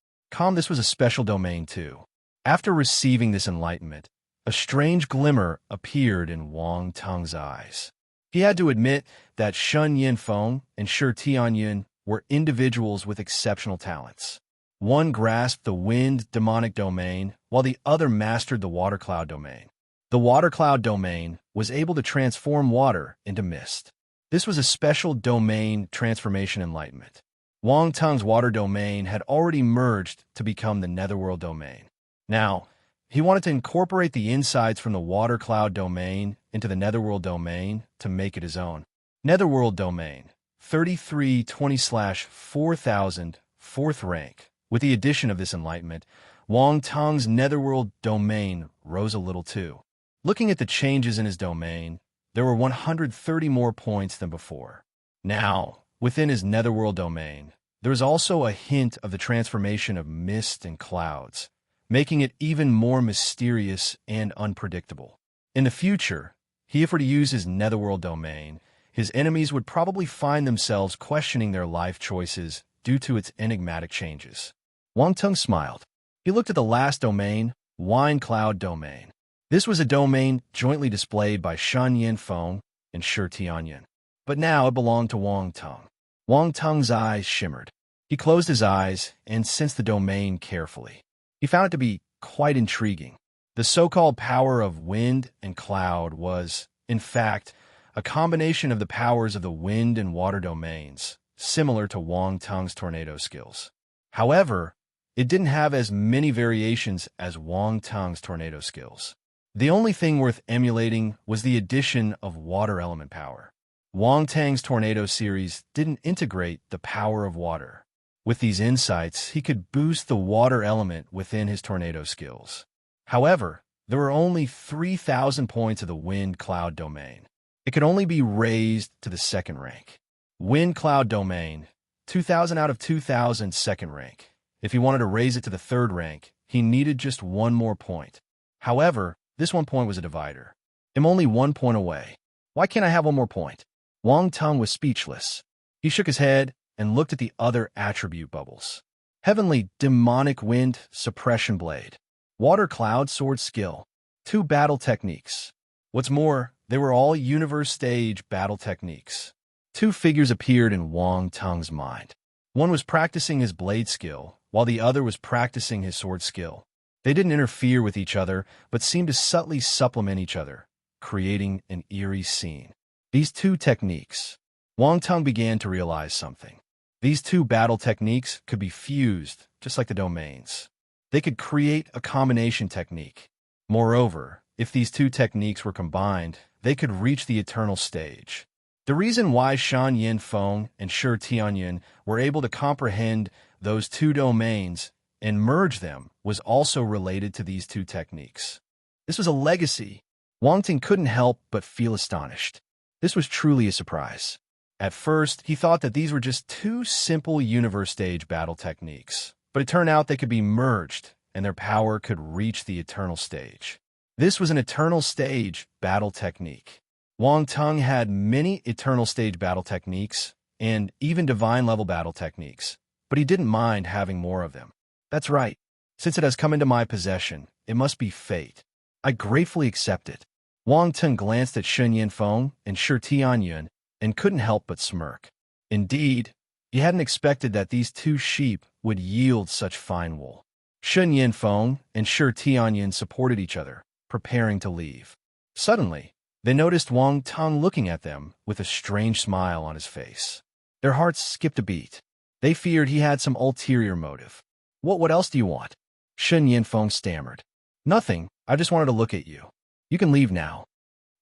This was a special domain too. After receiving this enlightenment, a strange glimmer appeared in Wang Tung's eyes. He had to admit that Shen Yinfeng and Shi Tianyun were individuals with exceptional talents. One grasped the wind demonic domain, while the other mastered the water cloud domain. The water cloud domain was able to transform water into mist. This was a special domain transformation enlightenment. Wang Tung's water domain had already merged to become the netherworld domain. Now, he wanted to incorporate the insights from the water cloud domain into the netherworld domain to make it his own. Netherworld domain, 3320/4000, 4th rank. With the addition of this enlightenment, Wang Tung's netherworld domain rose a little too. Looking at the changes in his domain, there were 130 more points than before. Now, within his netherworld domain, there was also a hint of the transformation of mist and clouds, making it even more mysterious and unpredictable. In the future, if he were to use his netherworld domain, his enemies would probably find themselves questioning their life choices due to its enigmatic changes. Wang Tung smiled. He looked at the last domain, Wine Cloud Domain. This was a domain jointly displayed by Shen Yinfeng and Shi Tianyun. But now it belonged to Wang Tung. Wang Tung's eyes shimmered. He closed his eyes and sensed the domain carefully. He found it to be quite intriguing. The so-called power of wind and cloud was, in fact, a combination of the powers of the wind and water domains, similar to Wang Tung's tornado skills. However, it didn't have as many variations as Wang Tung's tornado skills. The only thing worth emulating was the addition of water element power. Wang Tung's tornado series didn't integrate the power of water. With these insights, he could boost the water element within his tornado skills. However, there were only 3,000 points of the wind cloud domain. It could only be raised to the 2nd rank. Wind cloud domain, 2,000 out of 2,000, 2nd rank. If he wanted to raise it to the 3rd rank, he needed just one more point. However, this 1 point was a divider. I'm only 1 point away. Why can't I have one more point? Wang Tung was speechless. He shook his head and looked at the other attribute bubbles. Heavenly demonic wind suppression blade. Water cloud sword skill. 2 battle techniques. What's more, they were all universe stage battle techniques. 2 figures appeared in Wang Tung's mind. One was practicing his blade skill, while the other was practicing his sword skill. They didn't interfere with each other, but seemed to subtly supplement each other, creating an eerie scene. These 2 techniques. Wang Tung began to realize something. These 2 battle techniques could be fused, just like the domains. They could create a combination technique. Moreover, if these 2 techniques were combined, they could reach the eternal stage. The reason why Shen Yinfeng and Shi Tianyun were able to comprehend those 2 domains and merge them was also related to these 2 techniques. This was a legacy. Wang Ting couldn't help but feel astonished. This was truly a surprise. At first, he thought that these were just 2 simple universe stage battle techniques, but it turned out they could be merged and their power could reach the eternal stage. This was an eternal stage battle technique. Wang Tung had many eternal stage battle techniques and even divine level battle techniques, but he didn't mind having more of them. That's right. Since it has come into my possession, it must be fate. I gratefully accept it. Wang Tung glanced at Shen Yinfeng and Shi Tianyun and couldn't help but smirk. Indeed, he hadn't expected that these 2 sheep would yield such fine wool. Shen Yinfeng and Shi Tianyun supported each other, preparing to leave. Suddenly, they noticed Wang Tung looking at them with a strange smile on his face. Their hearts skipped a beat. They feared he had some ulterior motive. What else do you want? Shen Yinfeng stammered. Nothing, I just wanted to look at you. You can leave now.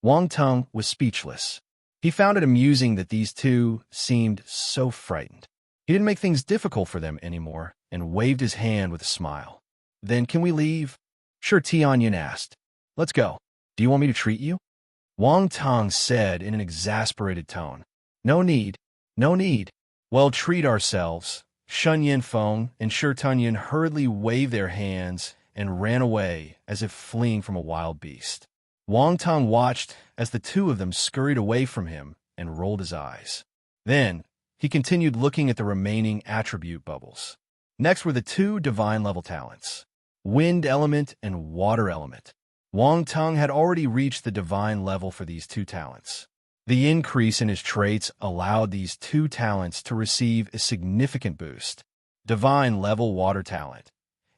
Wang Tung was speechless. He found it amusing that these 2 seemed so frightened. He didn't make things difficult for them anymore and waved his hand with a smile. Then can we leave? Shi Tianyun asked. Let's go. Do you want me to treat you? Wang Tung said in an exasperated tone. No need. No need. Well, treat ourselves. Shun Yinfeng and Shi Tunyan hurriedly waved their hands and ran away as if fleeing from a wild beast. Wang Tong watched as the two of them scurried away from him and rolled his eyes. Then, he continued looking at the remaining attribute bubbles. Next were the two divine-level talents, Wind Element and Water Element. Wang Tong had already reached the divine level for these two talents. The increase in his traits allowed these two talents to receive a significant boost. Divine Level Water Talent,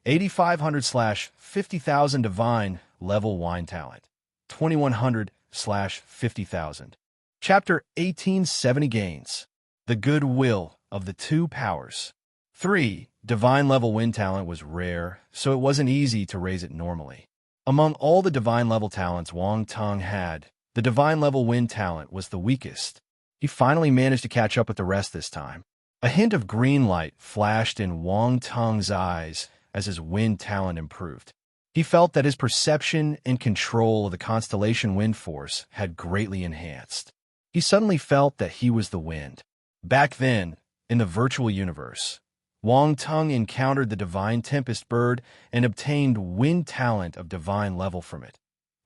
8,500/50,000. Divine Level Wine Talent, 2,100/50,000. Chapter 1870 Gains. The Goodwill of the Two Powers. 3. Divine Level Wind Talent was rare, so it wasn't easy to raise it normally. Among all the divine level talents Wang Tong had, the divine level wind talent was the weakest. He finally managed to catch up with the rest this time. A hint of green light flashed in Wang Tong's eyes as his wind talent improved. He felt that his perception and control of the constellation wind force had greatly enhanced. He suddenly felt that he was the wind. Back then, in the virtual universe, Wang Tong encountered the divine tempest bird and obtained wind talent of divine level from it,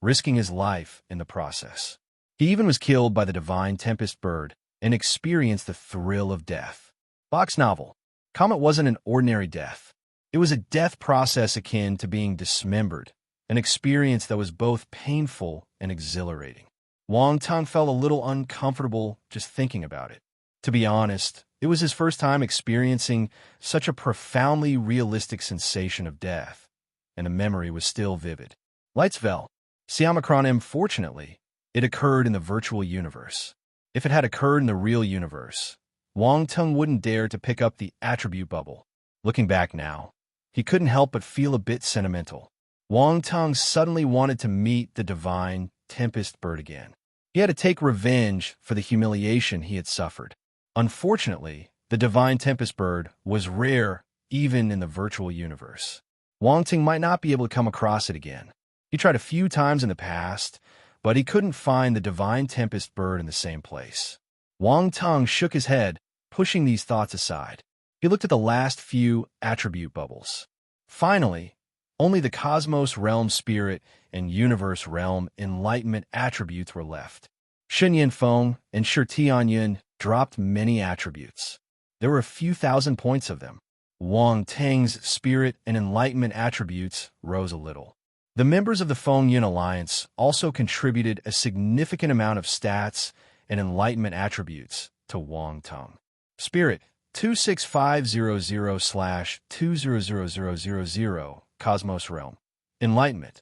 risking his life in the process. He even was killed by the divine tempest bird and experienced the thrill of death. Box novel. Comet wasn't an ordinary death. It was a death process akin to being dismembered, an experience that was both painful and exhilarating. Wang Tong felt a little uncomfortable just thinking about it. To be honest, it was his first time experiencing such a profoundly realistic sensation of death, and the memory was still vivid. Lights fell. Siamacron. Fortunately, it occurred in the virtual universe. If it had occurred in the real universe, Wang Tong wouldn't dare to pick up the attribute bubble. Looking back now, he couldn't help but feel a bit sentimental. Wang Tong suddenly wanted to meet the divine tempest bird again. He had to take revenge for the humiliation he had suffered. Unfortunately, the divine tempest bird was rare even in the virtual universe. Wang Tong might not be able to come across it again. He tried a few times in the past, but he couldn't find the divine tempest bird in the same place. Wang Tong shook his head, pushing these thoughts aside. He looked at the last few attribute bubbles. Finally, only the Cosmos Realm Spirit and Universe Realm Enlightenment attributes were left. Shen Yinfeng and Shi Tianyun dropped many attributes. There were a few thousand points of them. Wang Teng's Spirit and Enlightenment attributes rose a little. The members of the Feng Yun Alliance also contributed a significant amount of stats and Enlightenment attributes to Wang Tong. Spirit 26500/200000 Cosmos Realm. Enlightenment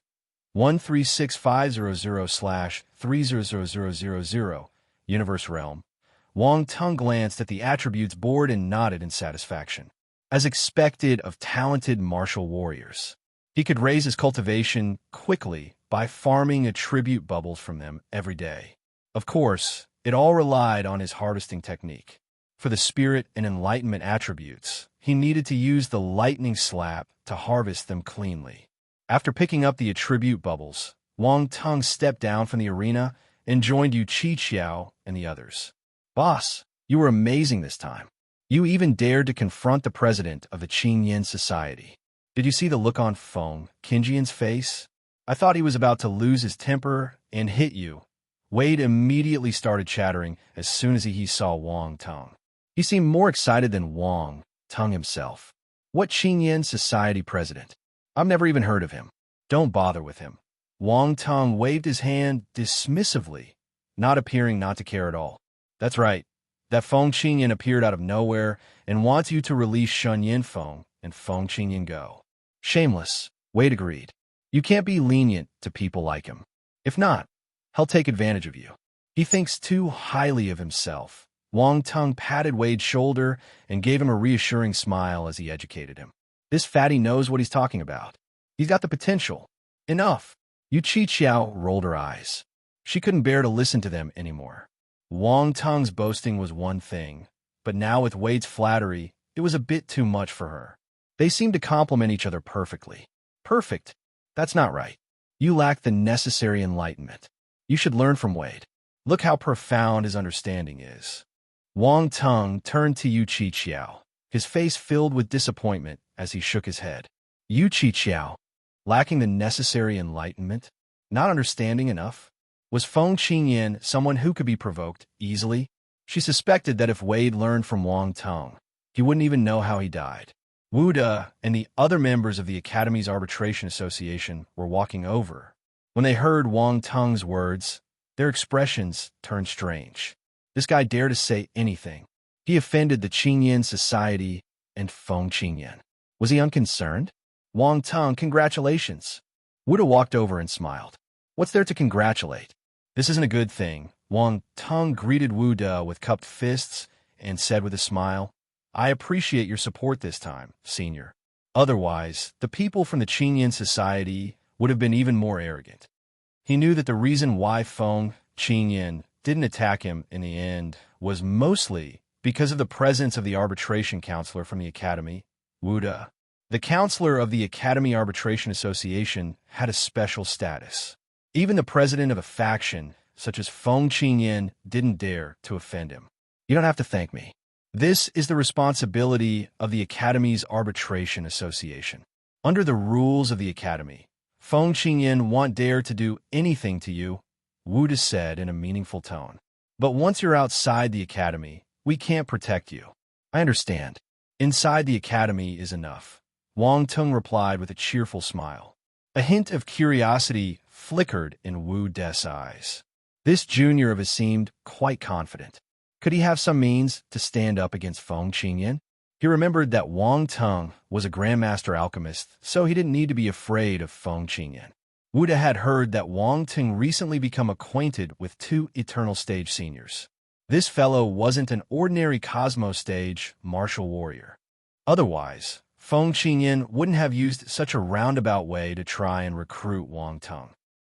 136500/300000 Universe Realm. Wang Tong glanced at the attributes board and nodded in satisfaction. As expected of talented martial warriors, he could raise his cultivation quickly by farming attribute bubbles from them every day. Of course, it all relied on his harvesting technique. For the Spirit and Enlightenment attributes, he needed to use the lightning slap to harvest them cleanly. After picking up the attribute bubbles, Wang Tong stepped down from the arena and joined Yu Qiqiao and the others. Boss, you were amazing this time. You even dared to confront the president of the Qin Yin Society. Did you see the look on Feng Qinjian's face? I thought he was about to lose his temper and hit you. Wade immediately started chattering as soon as he saw Wang Tong. He seemed more excited than Wang Tong himself. What Qin Yin Society president? I've never even heard of him. Don't bother with him. Wang Tong waved his hand dismissively, not appearing not to care at all. That's right. That Feng Qinyin appeared out of nowhere and wants you to release Shun Yinfeng and Feng Qinyin go. Shameless, Wade agreed. You can't be lenient to people like him. If not, he'll take advantage of you. He thinks too highly of himself. Wang Tong patted Wade's shoulder and gave him a reassuring smile as he educated him. This fatty knows what he's talking about. He's got the potential. Enough. Yu Qiqiao rolled her eyes. She couldn't bear to listen to them anymore. Wang Tong's boasting was one thing, but now with Wade's flattery, it was a bit too much for her. They seemed to complement each other perfectly. Perfect? That's not right. You lack the necessary enlightenment. You should learn from Wade. Look how profound his understanding is. Wang Tong turned to Yu Qiqiao. his face filled with disappointment as he shook his head. Yu Qiqiao, lacking the necessary enlightenment, not understanding enough? Was Feng Qingyan someone who could be provoked easily? She suspected that if Wade learned from Wang Teng, he wouldn't even know how he died. Wu De and the other members of the Academy's Arbitration Association were walking over. When they heard Wang Teng's words, their expressions turned strange. This guy dared to say anything. He offended the Qingyan Society and Feng Qingyan. Was he unconcerned? Wang Teng, congratulations. Wu De walked over and smiled. What's there to congratulate? This isn't a good thing. Wang Teng greeted Wu De with cupped fists and said with a smile, I appreciate your support this time, senior. Otherwise, the people from the Qingyan Society would have been even more arrogant. He knew that the reason why Feng Qingyan didn't attack him in the end was mostly because of the presence of the arbitration counselor from the Academy, Wu De. The counselor of the Academy Arbitration Association had a special status. Even the president of a faction, such as Feng Qingyan, didn't dare to offend him. You don't have to thank me. This is the responsibility of the Academy's Arbitration Association. Under the rules of the Academy, Feng Qingyan won't dare to do anything to you, Wu De said in a meaningful tone. But once you're outside the Academy, we can't protect you. I understand. Inside the Academy is enough. Wang Teng replied with a cheerful smile. A hint of curiosity flickered in Wu De's eyes. This junior of his seemed quite confident. Could he have some means to stand up against Feng Qingyan? He remembered that Wang Teng was a grandmaster alchemist, so he didn't need to be afraid of Feng Qingyan. Wu De had heard that Wang Teng recently become acquainted with 2 Eternal Stage seniors. This fellow wasn't an ordinary Cosmos Stage martial warrior. Otherwise, Feng Qingyan wouldn't have used such a roundabout way to try and recruit Wang Teng.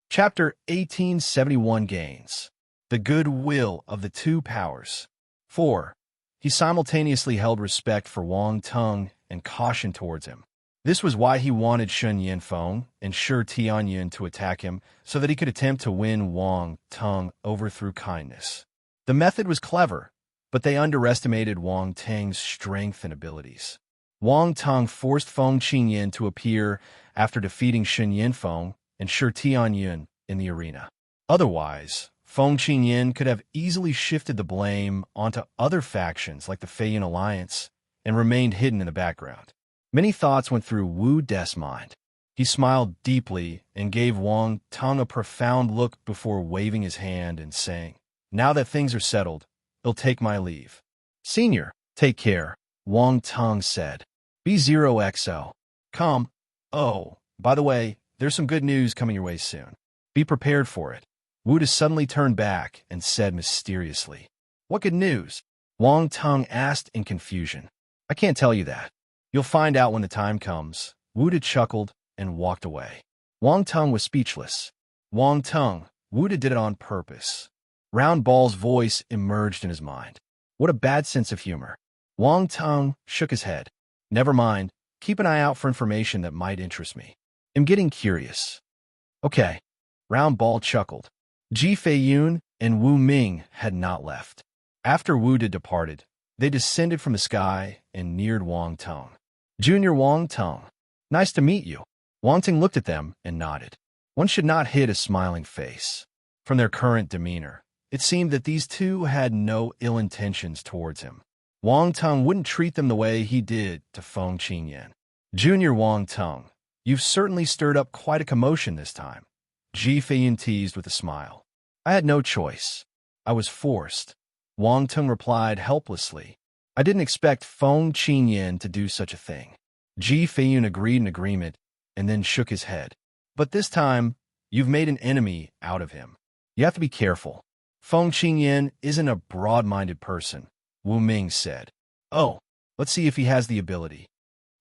Chapter 1871 Gains. The Goodwill of the Two Powers. 4. He simultaneously held respect for Wang Teng and caution towards him. This was why he wanted Shun Yinfeng and Shi Tianyun to attack him, so that he could attempt to win Wang Teng over through kindness. The method was clever, but they underestimated Wang Teng's strength and abilities. Wang Teng forced Feng Qingyan to appear after defeating Shun Yinfeng and Shi Tianyun in the arena. Otherwise, Feng Qingyan could have easily shifted the blame onto other factions like the Feiyan Alliance and remained hidden in the background. Many thoughts went through Wu De's mind. He smiled deeply and gave Wang Teng a profound look before waving his hand and saying, Now that things are settled, I'll take my leave. Senior, take care, Wang Teng said. B0XO. Come. Oh, by the way, there's some good news coming your way soon. Be prepared for it. Wu De suddenly turned back and said mysteriously, What good news? Wang Teng asked in confusion. I can't tell you that. You'll find out when the time comes. Wu De chuckled and walked away. Wang Teng was speechless. Wang Teng, Wu De did it on purpose. Round Ball's voice emerged in his mind. What a bad sense of humor. Wang Teng shook his head. Never mind. Keep an eye out for information that might interest me. I'm getting curious. Okay. Round Ball chuckled. Ji Feiyun and Wu Ming had not left. After Wu De departed, they descended from the sky and neared Wang Teng. Junior Wang Teng. Nice to meet you. Wang Teng looked at them and nodded. One should not hide a smiling face. From their current demeanor, it seemed that these two had no ill intentions towards him. Wang Teng wouldn't treat them the way he did to Feng Qingyan. Junior Wang Teng, you've certainly stirred up quite a commotion this time. Ji Feiyun teased with a smile. I had no choice. I was forced. Wang Teng replied helplessly. I didn't expect Feng Qingyan to do such a thing. Ji Feiyun agreed in agreement and then shook his head. But this time, you've made an enemy out of him. You have to be careful. Feng Qingyan isn't a broad-minded person, Wu Ming said. Oh, let's see if he has the ability.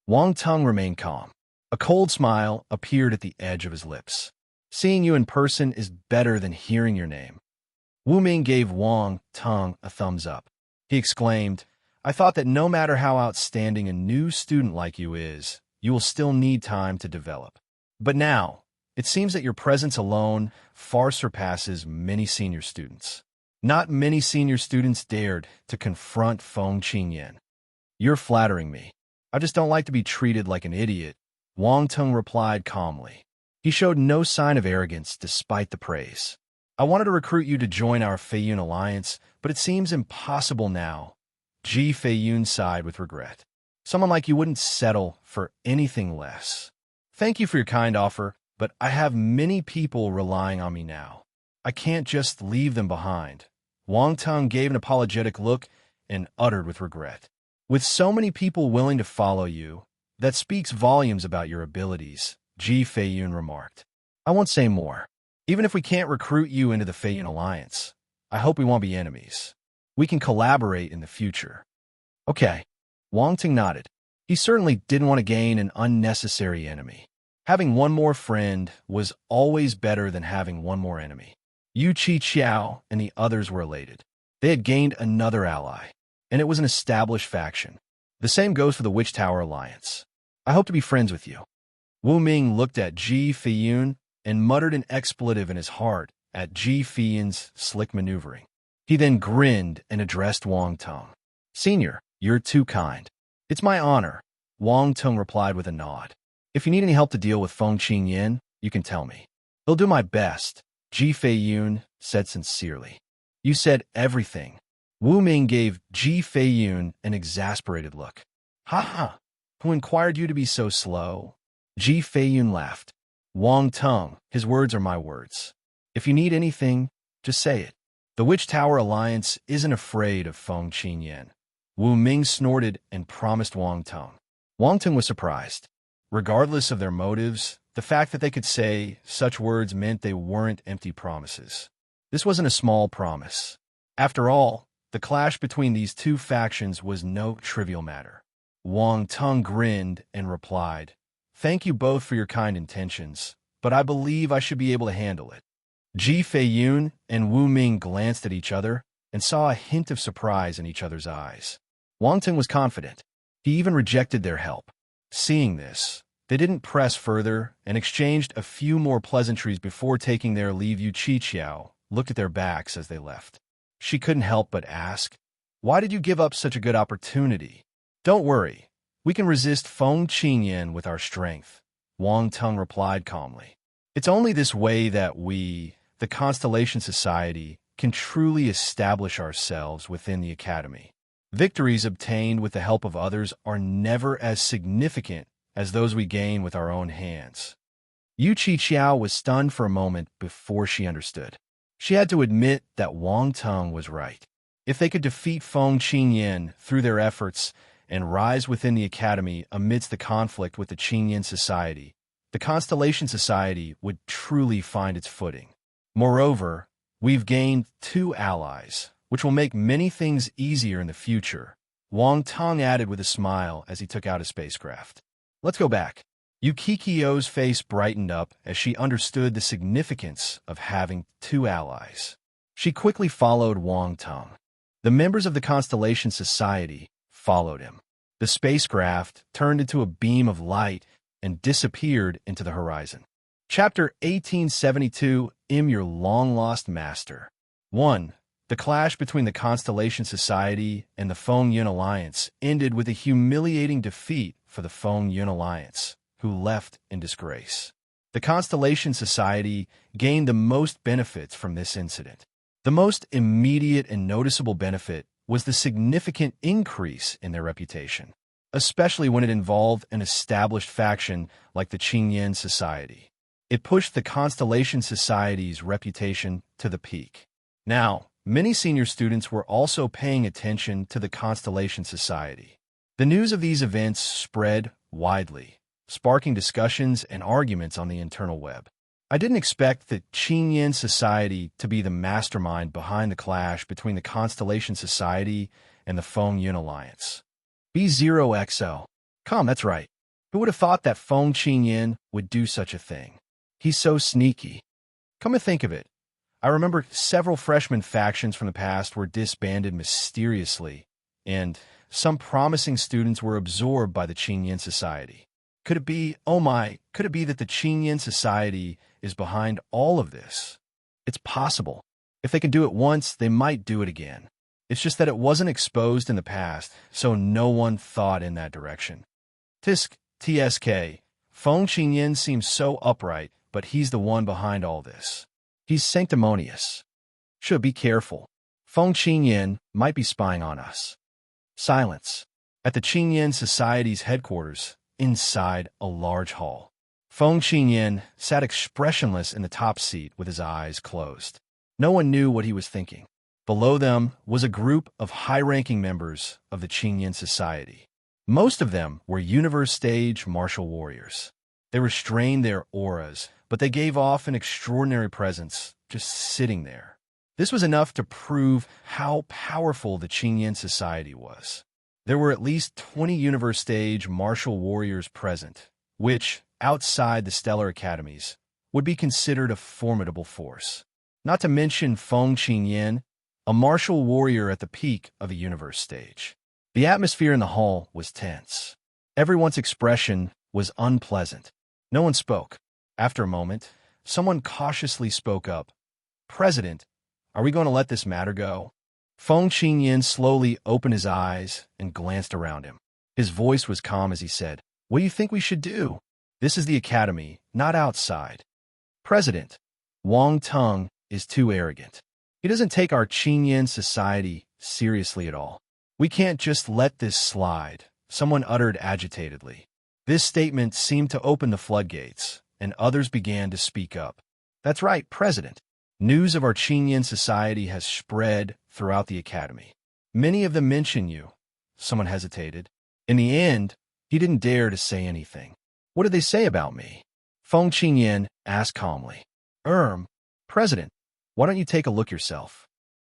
Wang Teng remained calm. A cold smile appeared at the edge of his lips. Seeing you in person is better than hearing your name. Wu Ming gave Wang Teng a thumbs up. He exclaimed, I thought that no matter how outstanding a new student like you is, you will still need time to develop. But now, it seems that your presence alone far surpasses many senior students. Not many senior students dared to confront Feng Qingyan. You're flattering me. I just don't like to be treated like an idiot, Wang Tung replied calmly. He showed no sign of arrogance despite the praise. I wanted to recruit you to join our Feiyun alliance, but it seems impossible now. Ji Feiyun sighed with regret. Someone like you wouldn't settle for anything less. Thank you for your kind offer, but I have many people relying on me now. I can't just leave them behind. Wang Tung gave an apologetic look and uttered with regret. With so many people willing to follow you, that speaks volumes about your abilities, Ji Feiyun remarked. I won't say more. Even if we can't recruit you into the Feiyun alliance, I hope we won't be enemies. We can collaborate in the future. Okay. Wang Tung nodded. He certainly didn't want to gain an unnecessary enemy. Having one more friend was always better than having one more enemy. Yu Qiqiao and the others were elated. They had gained another ally, and it was an established faction. The same goes for the Witch Tower Alliance. I hope to be friends with you. Wu Ming looked at Ji Feiyun and muttered an expletive in his heart at Ji Feiyun's slick maneuvering. He then grinned and addressed Wang Tung. Senior, you're too kind. It's my honor, Wang Tung replied with a nod. If you need any help to deal with Feng Qingyan, you can tell me. I'll do my best, Ji Feiyun said sincerely. You said everything. Wu Ming gave Ji Feiyun an exasperated look. Ha ha, who inquired you to be so slow? Ji Feiyun laughed. Wang Tung, his words are my words. If you need anything, just say it. The Witch Tower Alliance isn't afraid of Feng Qingyan. Wu Ming snorted and promised Wang Tung. Wang Tung was surprised. Regardless of their motives, the fact that they could say such words meant they weren't empty promises. This wasn't a small promise. After all, the clash between these two factions was no trivial matter. Wang Tung grinned and replied, Thank you both for your kind intentions, but I believe I should be able to handle it. Ji Feiyun and Wu Ming glanced at each other and saw a hint of surprise in each other's eyes. Wang Tung was confident. He even rejected their help. Seeing this, they didn't press further and exchanged a few more pleasantries before taking their leave. Yu Qiqiao looked at their backs as they left. She couldn't help but ask, Why did you give up such a good opportunity? Don't worry. We can resist Feng Qingyan with our strength, Wang Tung replied calmly. It's only this way that we, the Constellation Society, can truly establish ourselves within the Academy. Victories obtained with the help of others are never as significant as those we gain with our own hands. Yu Qiqiao was stunned for a moment before she understood. She had to admit that Wang Tung was right. If they could defeat Feng Qingyan through their efforts and rise within the Academy amidst the conflict with the Qingyan Society, the Constellation Society would truly find its footing. Moreover, we've gained 2 allies, which will make many things easier in the future, Wang Tung added with a smile as he took out his spacecraft. Let's go back. Yu Qiqiao's face brightened up as she understood the significance of having 2 allies. She quickly followed Wang Tung. The members of the Constellation Society followed him. The spacecraft turned into a beam of light and disappeared into the horizon. Chapter 1872, Your Long-Lost Master. 1. The clash between the Constellation Society and the Feng Yun Alliance ended with a humiliating defeat for the Feng Yun Alliance, who left in disgrace. The Constellation Society gained the most benefits from this incident. The most immediate and noticeable benefit was the significant increase in their reputation, especially when it involved an established faction like the Qingyan Society. It pushed the Constellation Society's reputation to the peak. Now, many senior students were also paying attention to the Constellation Society. The news of these events spread widely, sparking discussions and arguments on the internal web. I didn't expect the Qingyan Society to be the mastermind behind the clash between the Constellation Society and the Feng Yun Alliance. B0XO. Come, that's right. Who would have thought that Feng Qingyan would do such a thing? He's so sneaky. Come to think of it, I remember several freshman factions from the past were disbanded mysteriously, and some promising students were absorbed by the Qingyan Society. Could it be, oh my, could it be that the Qingyan Society is behind all of this? It's possible. If they can do it once, they might do it again. It's just that it wasn't exposed in the past, so no one thought in that direction. TSK. Feng Qingyan seems so upright, but he's the one behind all this. He's sanctimonious. Should be careful. Feng Qingyan might be spying on us. Silence. At the Qingyan Society's headquarters, inside a large hall. Feng Qingyan sat expressionless in the top seat with his eyes closed. No one knew what he was thinking. Below them was a group of high-ranking members of the Qingyan Society. Most of them were universe-stage martial warriors. They restrained their auras, but they gave off an extraordinary presence just sitting there. This was enough to prove how powerful the Qingyan Society was. There were at least 20 universe-stage martial warriors present, which, outside the stellar academies, would be considered a formidable force. Not to mention Feng Qingyan, a martial warrior at the peak of a universe stage. The atmosphere in the hall was tense. Everyone's expression was unpleasant. No one spoke. After a moment, someone cautiously spoke up. "President, are we going to let this matter go?" Feng Qingyan slowly opened his eyes and glanced around him. His voice was calm as he said, "What do you think we should do? This is the academy, not outside." "President, Wang Teng is too arrogant. He doesn't take our Qingyan Society seriously at all. We can't just let this slide," someone uttered agitatedly. This statement seemed to open the floodgates, and others began to speak up. "That's right, President. News of our Qingyan Society has spread throughout the academy. Many of them mention you." Someone hesitated. In the end, he didn't dare to say anything. "What did they say about me?" Feng Qingyan asked calmly. President, why don't you take a look yourself?"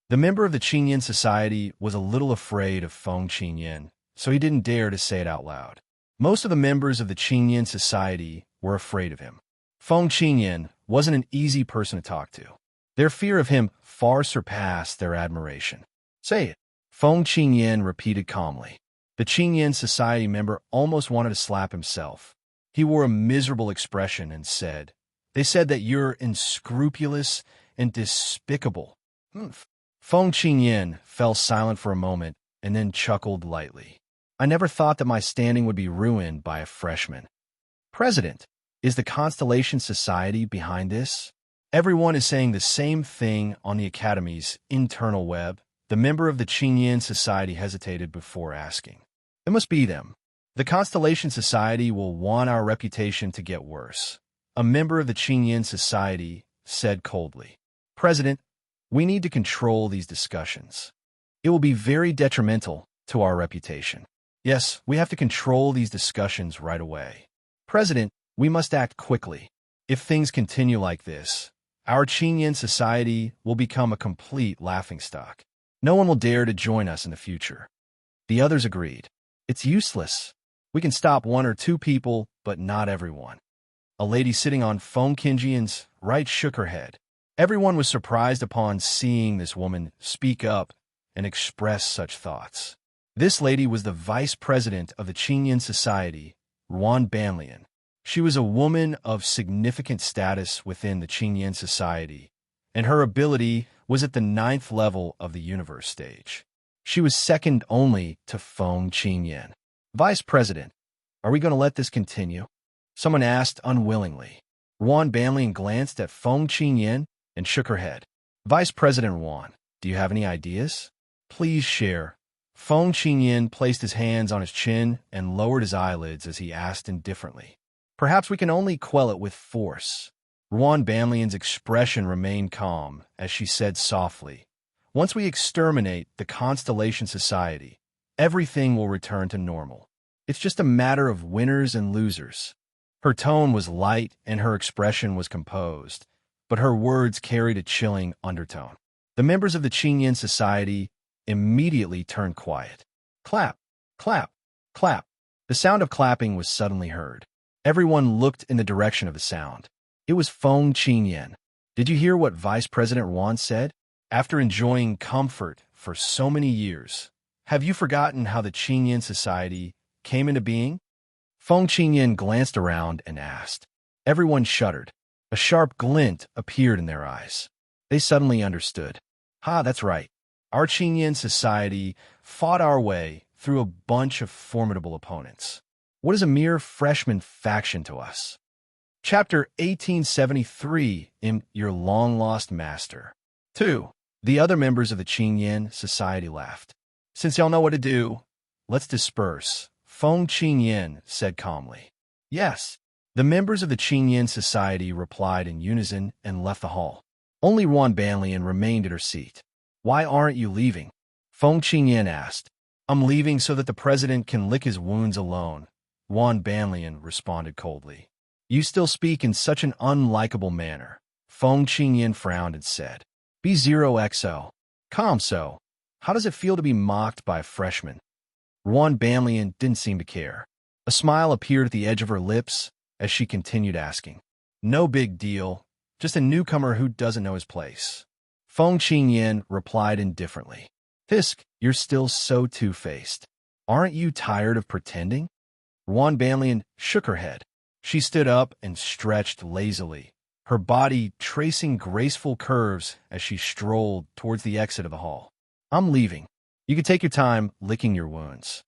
The member of the Qingyan Society was a little afraid of Feng Qingyan, so he didn't dare to say it out loud. Most of the members of the Qingyan Society were afraid of him. Feng Qingyan wasn't an easy person to talk to. Their fear of him far surpassed their admiration. "Say it," Feng Qingyan repeated calmly. The Qingyan Society member almost wanted to slap himself. He wore a miserable expression and said, "They said that you're unscrupulous and despicable." Feng Qingyan fell silent for a moment and then chuckled lightly. "I never thought that my standing would be ruined by a freshman." "President, is the Constellation Society behind this?" Everyone is saying the same thing on the Academy's internal web. The member of the Qingyan Society hesitated before asking. "It must be them. The Constellation Society will want our reputation to get worse," a member of the Qingyan Society said coldly. "President, we need to control these discussions. It will be very detrimental to our reputation. Yes, we have to control these discussions right away. President, we must act quickly. If things continue like this, our Qingyan Society will become a complete laughingstock. No one will dare to join us in the future." The others agreed. "It's useless. We can stop 1 or 2 people, but not everyone." A lady sitting on Feng Qingyan's right shook her head. Everyone was surprised upon seeing this woman speak up and express such thoughts. This lady was the vice president of the Qingyan Society, Ruan Banlian. She was a woman of significant status within the Qingyan Society, and her ability was at the 9th level of the universe stage. She was second only to Feng Qingyan. "Vice President, are we going to let this continue?" someone asked unwillingly. Ruan Banlian glanced at Feng Qingyan and shook her head. "Vice President Ruan, do you have any ideas? Please share." Feng Qingyan placed his hands on his chin and lowered his eyelids as he asked indifferently. "Perhaps we can only quell it with force." Ruan Banlian's expression remained calm as she said softly, "Once we exterminate the Constellation Society, everything will return to normal. It's just a matter of winners and losers." Her tone was light and her expression was composed, but her words carried a chilling undertone. The members of the Qingyan Society immediately turned quiet. Clap, clap, clap. The sound of clapping was suddenly heard. Everyone looked in the direction of the sound. It was Feng Qingyan. "Did you hear what Vice President Ruan said? After enjoying comfort for so many years, have you forgotten how the Qingyan Society came into being?" Feng Qingyan glanced around and asked. Everyone shuddered. A sharp glint appeared in their eyes. They suddenly understood. "Ha, that's right. our Qingyan society fought our way through a bunch of formidable opponents. What is a mere freshman faction to us? Chapter 1873 in Your Long-Lost Master. 2. The other members of the Qingyan society laughed. Since y'all know what to do, let's disperse, Feng Qingyan said calmly. Yes. The members of the Qingyan society replied in unison and left the hall. Only Yuan Banlian remained at her seat. Why aren't you leaving? Feng Qingyan asked. I'm leaving so that the president can lick his wounds alone, Yuan Banlian responded coldly. You still speak in such an unlikable manner. Feng Qingyan frowned and said, B0XO. Calm so. How does it feel to be mocked by a freshman? Yuan Banlian didn't seem to care. A smile appeared at the edge of her lips as she continued asking. No big deal. Just a newcomer who doesn't know his place. Feng Qingyan replied indifferently. Fisk, you're still so two-faced. Aren't you tired of pretending? Yuan Banlian shook her head. She stood up and stretched lazily, her body tracing graceful curves as she strolled towards the exit of the hall. I'm leaving. You can take your time licking your wounds.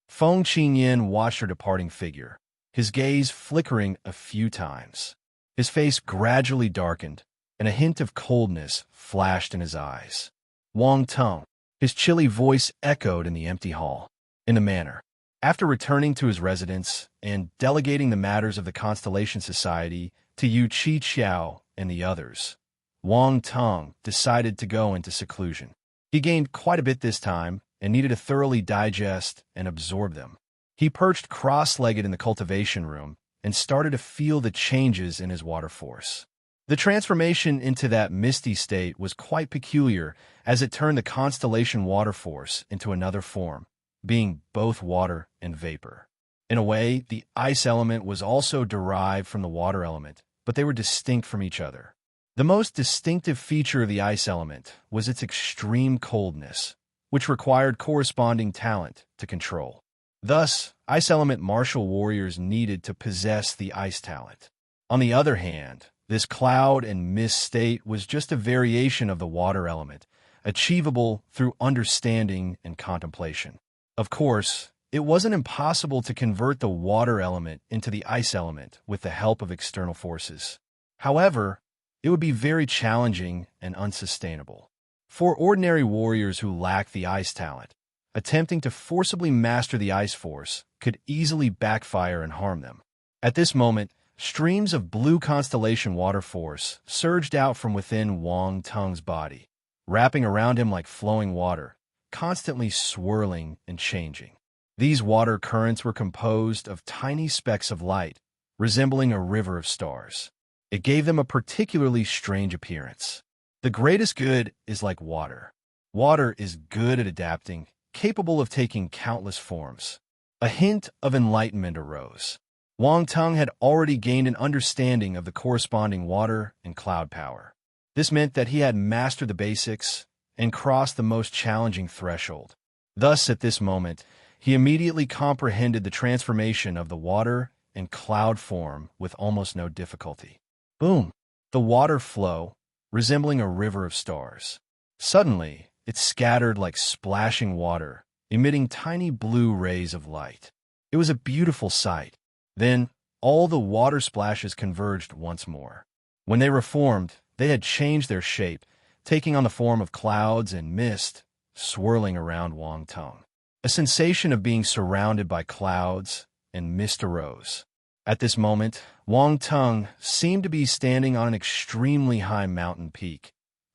Feng Qingyan watched her departing figure, his gaze flickering a few times. His face gradually darkened, and a hint of coldness flashed in his eyes. Wang Tong. His chilly voice echoed in the empty hall. In a manner. After returning to his residence and delegating the matters of the Constellation Society to Yu Chi Qiao and the others, Wang Tong decided to go into seclusion. He gained quite a bit this time and needed to thoroughly digest and absorb them. He perched cross-legged in the cultivation room and started to feel the changes in his water force. The transformation into that misty state was quite peculiar as it turned the constellation water force into another form, being both water and vapor. In a way, the ice element was also derived from the water element, but they were distinct from each other. The most distinctive feature of the ice element was its extreme coldness, which required corresponding talent to control. Thus, ice element martial warriors needed to possess the ice talent. On the other hand, this cloud and mist state was just a variation of the water element, achievable through understanding and contemplation. Of course, it wasn't impossible to convert the water element into the ice element with the help of external forces. However, it would be very challenging and unsustainable. For ordinary warriors who lack the ice talent, attempting to forcibly master the ice force could easily backfire and harm them. At this moment, streams of blue constellation water force surged out from within Wang Tong's body, wrapping around him like flowing water, constantly swirling and changing. These water currents were composed of tiny specks of light, resembling a river of stars. It gave them a particularly strange appearance. The greatest good is like water. Water is good at adapting, capable of taking countless forms. A hint of enlightenment arose. Wang Tong had already gained an understanding of the corresponding water and cloud power. This meant that he had mastered the basics and crossed the most challenging threshold. Thus, at this moment, he immediately comprehended the transformation of the water and cloud form with almost no difficulty. Boom! The water flow, resembling a river of stars. Suddenly, it scattered like splashing water, emitting tiny blue rays of light. It was a beautiful sight. Then, all the water splashes converged once more. When they reformed, they had changed their shape, taking on the form of clouds and mist, swirling around Wang Tong. A sensation of being surrounded by clouds and mist arose. At this moment, Wang Tong seemed to be standing on an extremely high mountain peak,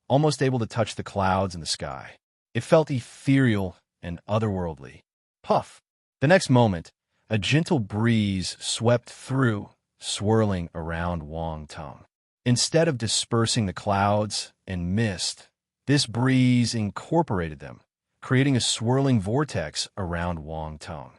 almost able to touch the clouds in the sky. It felt ethereal and otherworldly. Puff! The next moment, a gentle breeze swept through, swirling around Wang Tong. Instead of dispersing the clouds and mist, this breeze incorporated them, creating a swirling vortex around Wang Tong.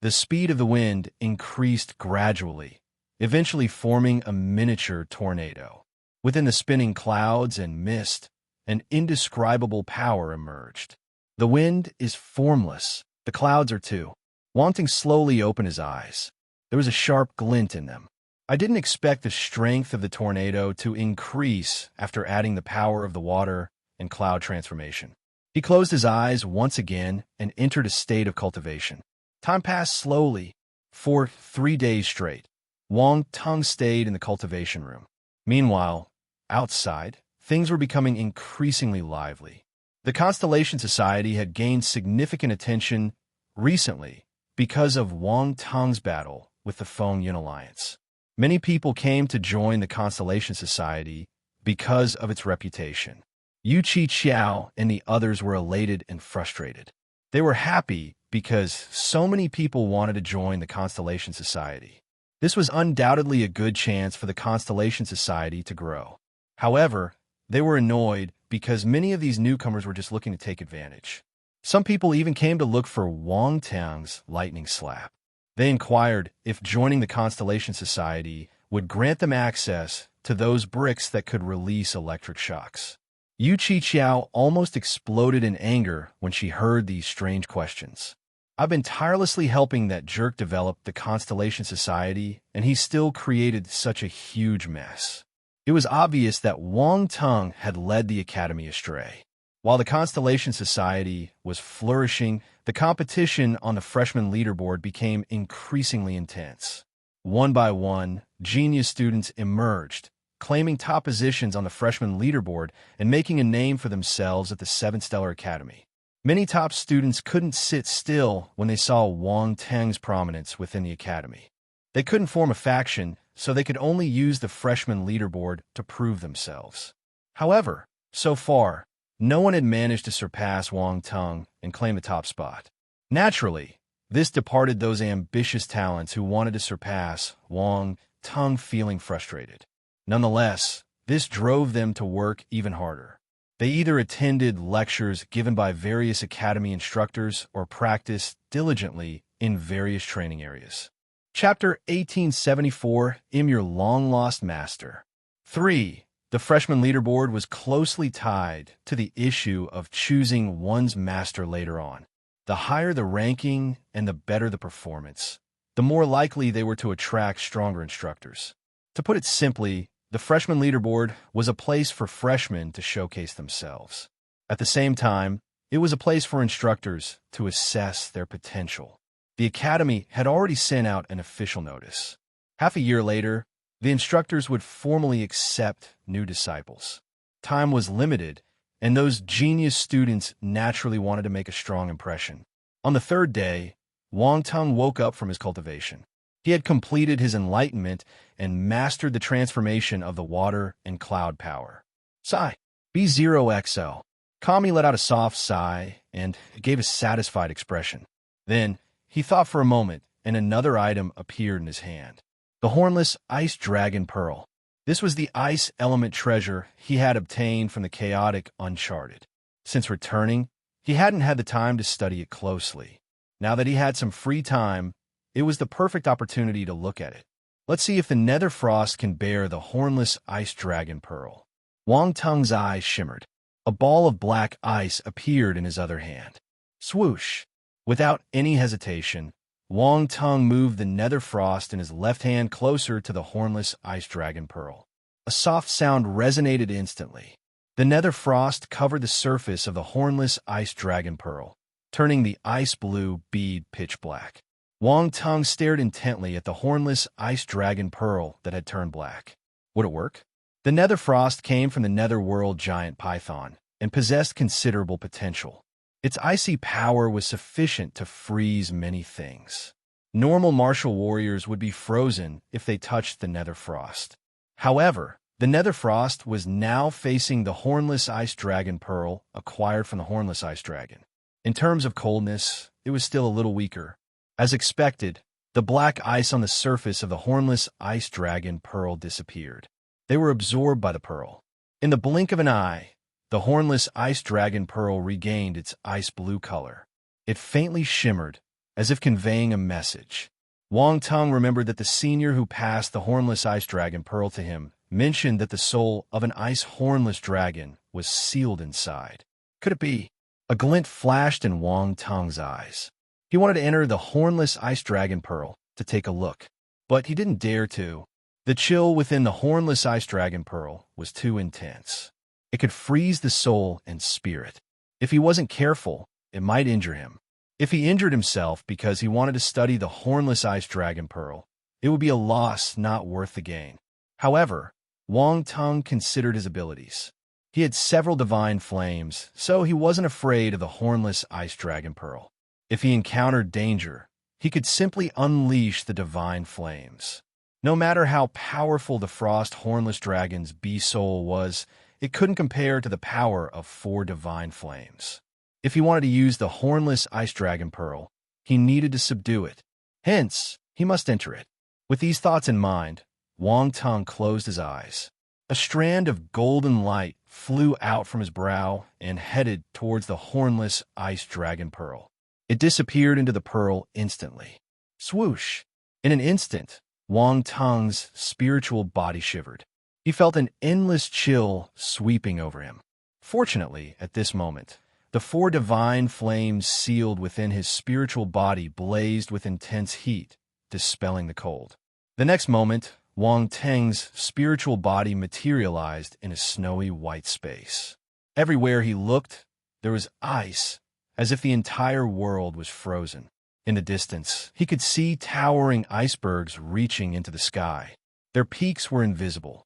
The speed of the wind increased gradually, eventually forming a miniature tornado. Within the spinning clouds and mist, an indescribable power emerged. The wind is formless. The clouds are too. Wang Tong slowly opened his eyes. There was a sharp glint in them. I didn't expect the strength of the tornado to increase after adding the power of the water and cloud transformation. He closed his eyes once again and entered a state of cultivation. Time passed slowly. For 3 days straight, Wang Tung stayed in the cultivation room. Meanwhile, outside, things were becoming increasingly lively. The Constellation Society had gained significant attention recently because of Wang Tung's battle with the Feng Yun Alliance. Many people came to join the Constellation Society because of its reputation. Yu Chi Qiao and the others were elated and frustrated. They were happy because so many people wanted to join the Constellation Society. This was undoubtedly a good chance for the Constellation Society to grow. However, they were annoyed because many of these newcomers were just looking to take advantage. Some people even came to look for Wang Tung's lightning slap. They inquired if joining the Constellation Society would grant them access to those bricks that could release electric shocks. Yu Chi Qiao almost exploded in anger when she heard these strange questions. I've been tirelessly helping that jerk develop the Constellation Society, and he still created such a huge mess. It was obvious that Wang Tung had led the academy astray. While the Constellation Society was flourishing, the competition on the freshman leaderboard became increasingly intense. One by one, genius students emerged, claiming top positions on the freshman leaderboard and making a name for themselves at the 7th Stellar Academy. Many top students couldn't sit still when they saw Wang Tung's prominence within the academy. They couldn't form a faction, so they could only use the freshman leaderboard to prove themselves. However, so far, no one had managed to surpass Wang Tung and claim the top spot. Naturally, this departed those ambitious talents who wanted to surpass Wang Tung, feeling frustrated. Nonetheless, this drove them to work even harder. They either attended lectures given by various academy instructors or practiced diligently in various training areas. Chapter 1874, I'm Your Long-Lost Master. 3. The freshman leaderboard was closely tied to the issue of choosing one's master later on. The higher the ranking and the better the performance, the more likely they were to attract stronger instructors. To put it simply, the freshman leaderboard was a place for freshmen to showcase themselves. At the same time, it was a place for instructors to assess their potential. The academy had already sent out an official notice. Half a year later, the instructors would formally accept new disciples. Time was limited, and those genius students naturally wanted to make a strong impression. On the 3rd day, Wang Tung woke up from his cultivation. He had completed his enlightenment and mastered the transformation of the water and cloud power. Sigh. B0XL. Kami let out a soft sigh and gave a satisfied expression. Then, he thought for a moment, and another item appeared in his hand. The hornless ice dragon pearl. This was the ice element treasure he had obtained from the chaotic Uncharted. Since returning, he hadn't had the time to study it closely. Now that he had some free time, it was the perfect opportunity to look at it. Let's see if the nether frost can bear the hornless ice dragon pearl. Wang Tung's eyes shimmered. A ball of black ice appeared in his other hand. Swoosh! Without any hesitation, Wang Tung moved the nether frost in his left hand closer to the hornless ice dragon pearl. A soft sound resonated instantly. The nether frost covered the surface of the hornless ice dragon pearl, turning the ice blue bead pitch black. Wang Tung stared intently at the hornless ice dragon pearl that had turned black. Would it work? The nether frost came from the netherworld giant python and possessed considerable potential. Its icy power was sufficient to freeze many things. Normal martial warriors would be frozen if they touched the nether frost. However, the nether frost was now facing the hornless ice dragon pearl acquired from the hornless ice dragon. In terms of coldness, it was still a little weaker. As expected, the black ice on the surface of the hornless ice dragon pearl disappeared. They were absorbed by the pearl. In the blink of an eye, the hornless ice dragon pearl regained its ice blue color. It faintly shimmered, as if conveying a message. Wang Tung remembered that the senior who passed the hornless ice dragon pearl to him mentioned that the soul of an ice hornless dragon was sealed inside. Could it be? A glint flashed in Wang Tung's eyes. He wanted to enter the hornless ice dragon pearl to take a look, but he didn't dare to. The chill within the hornless ice dragon pearl was too intense. It could freeze the soul and spirit. If he wasn't careful, it might injure him. If he injured himself because he wanted to study the hornless ice dragon pearl, it would be a loss not worth the gain. However, Wang Tung considered his abilities. He had several divine flames, so he wasn't afraid of the hornless ice dragon pearl. If he encountered danger, he could simply unleash the divine flames. No matter how powerful the frost hornless dragon's bee-soul was, it couldn't compare to the power of 4 divine flames. If he wanted to use the hornless ice dragon pearl, he needed to subdue it. Hence, he must enter it. With these thoughts in mind, Wang Tung closed his eyes. A strand of golden light flew out from his brow and headed towards the hornless ice dragon pearl. It disappeared into the pearl instantly. Swoosh! In an instant, Wang Tung's spiritual body shivered. He felt an endless chill sweeping over him. Fortunately, at this moment, the 4 divine flames sealed within his spiritual body blazed with intense heat, dispelling the cold. The next moment, Wang Tung's spiritual body materialized in a snowy white space. Everywhere he looked, there was ice, as if the entire world was frozen. In the distance, he could see towering icebergs reaching into the sky. Their peaks were invisible.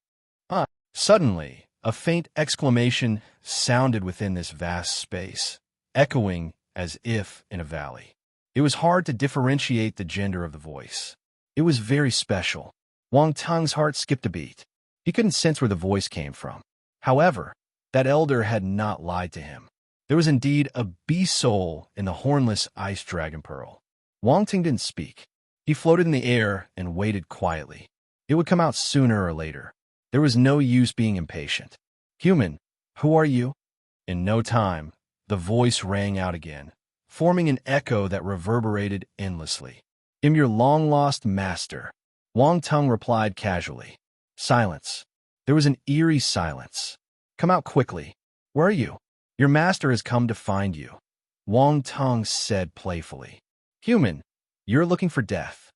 Suddenly, a faint exclamation sounded within this vast space, echoing as if in a valley. It was hard to differentiate the gender of the voice. It was very special. Wang Tung's heart skipped a beat. He couldn't sense where the voice came from. However, that elder had not lied to him. There was indeed a bee-soul in the hornless ice dragon pearl. Wang Tung didn't speak. He floated in the air and waited quietly. It would come out sooner or later. There was no use being impatient. "Human, who are you?" In no time, the voice rang out again, forming an echo that reverberated endlessly. "I'm your long-lost master," Wang Tung replied casually. Silence. There was an eerie silence. "Come out quickly. Where are you?" "Your master has come to find you," Wang Tung said playfully. "Human, you're looking for death."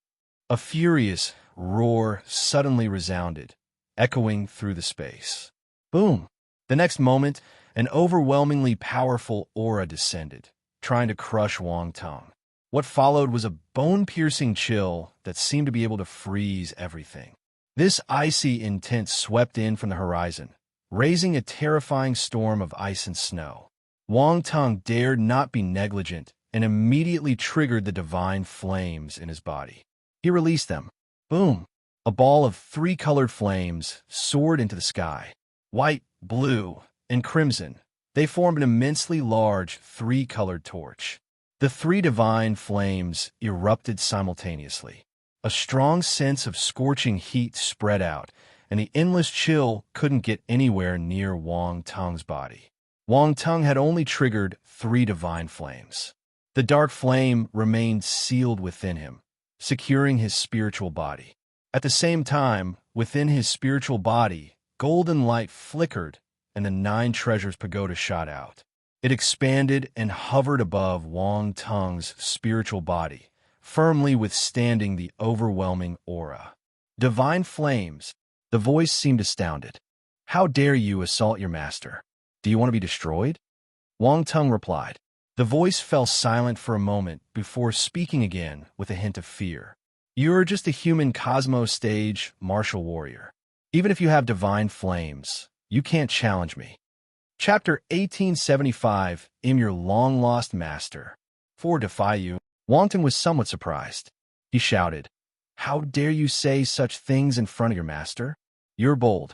A furious roar suddenly resounded, echoing through the space. Boom! The next moment, an overwhelmingly powerful aura descended, trying to crush Wang Tung. What followed was a bone-piercing chill that seemed to be able to freeze everything. This icy intent swept in from the horizon, raising a terrifying storm of ice and snow. Wang Tung dared not be negligent and immediately triggered the divine flames in his body. He released them. Boom! A ball of 3 colored flames soared into the sky. White, blue, and crimson. They formed an immensely large 3-colored torch. The 3 divine flames erupted simultaneously. A strong sense of scorching heat spread out, and the endless chill couldn't get anywhere near Wang Tung's body. Wang Tung had only triggered 3 divine flames. The dark flame remained sealed within him, securing his spiritual body. At the same time, within his spiritual body, golden light flickered and the 9 treasures pagoda shot out. It expanded and hovered above Wang Tung's spiritual body, firmly withstanding the overwhelming aura. "Divine flames," the voice seemed astounded. "How dare you assault your master? Do you want to be destroyed?" Wang Tung replied. The voice fell silent for a moment before speaking again with a hint of fear. "You're just a human Cosmos stage martial warrior. Even if you have divine flames, you can't challenge me." Chapter 1875, I'm your long-lost master. "For defy you." Wang Tung was somewhat surprised. He shouted, "How dare you say such things in front of your master? You're bold.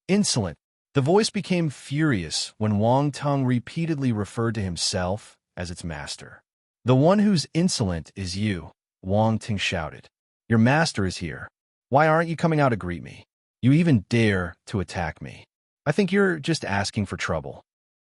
Insolent." The voice became furious when Wang Tung repeatedly referred to himself as its master. "The one who's insolent is you," Wang Tung shouted. "Your master is here. Why aren't you coming out to greet me? You even dare to attack me. I think you're just asking for trouble."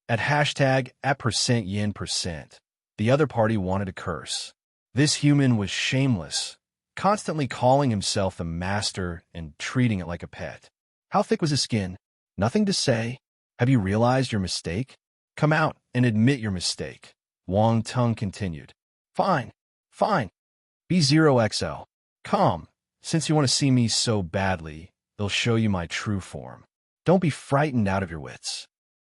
At #@%yin%, the other party wanted to curse. This human was shameless, constantly calling himself the master and treating it like a pet. How thick was his skin? Nothing to say. Have you realized your mistake? Come out and admit your mistake. Wang Tung continued. Fine. B0XO. Come, since you want to see me so badly, they'll show you my true form. Don't be frightened out of your wits.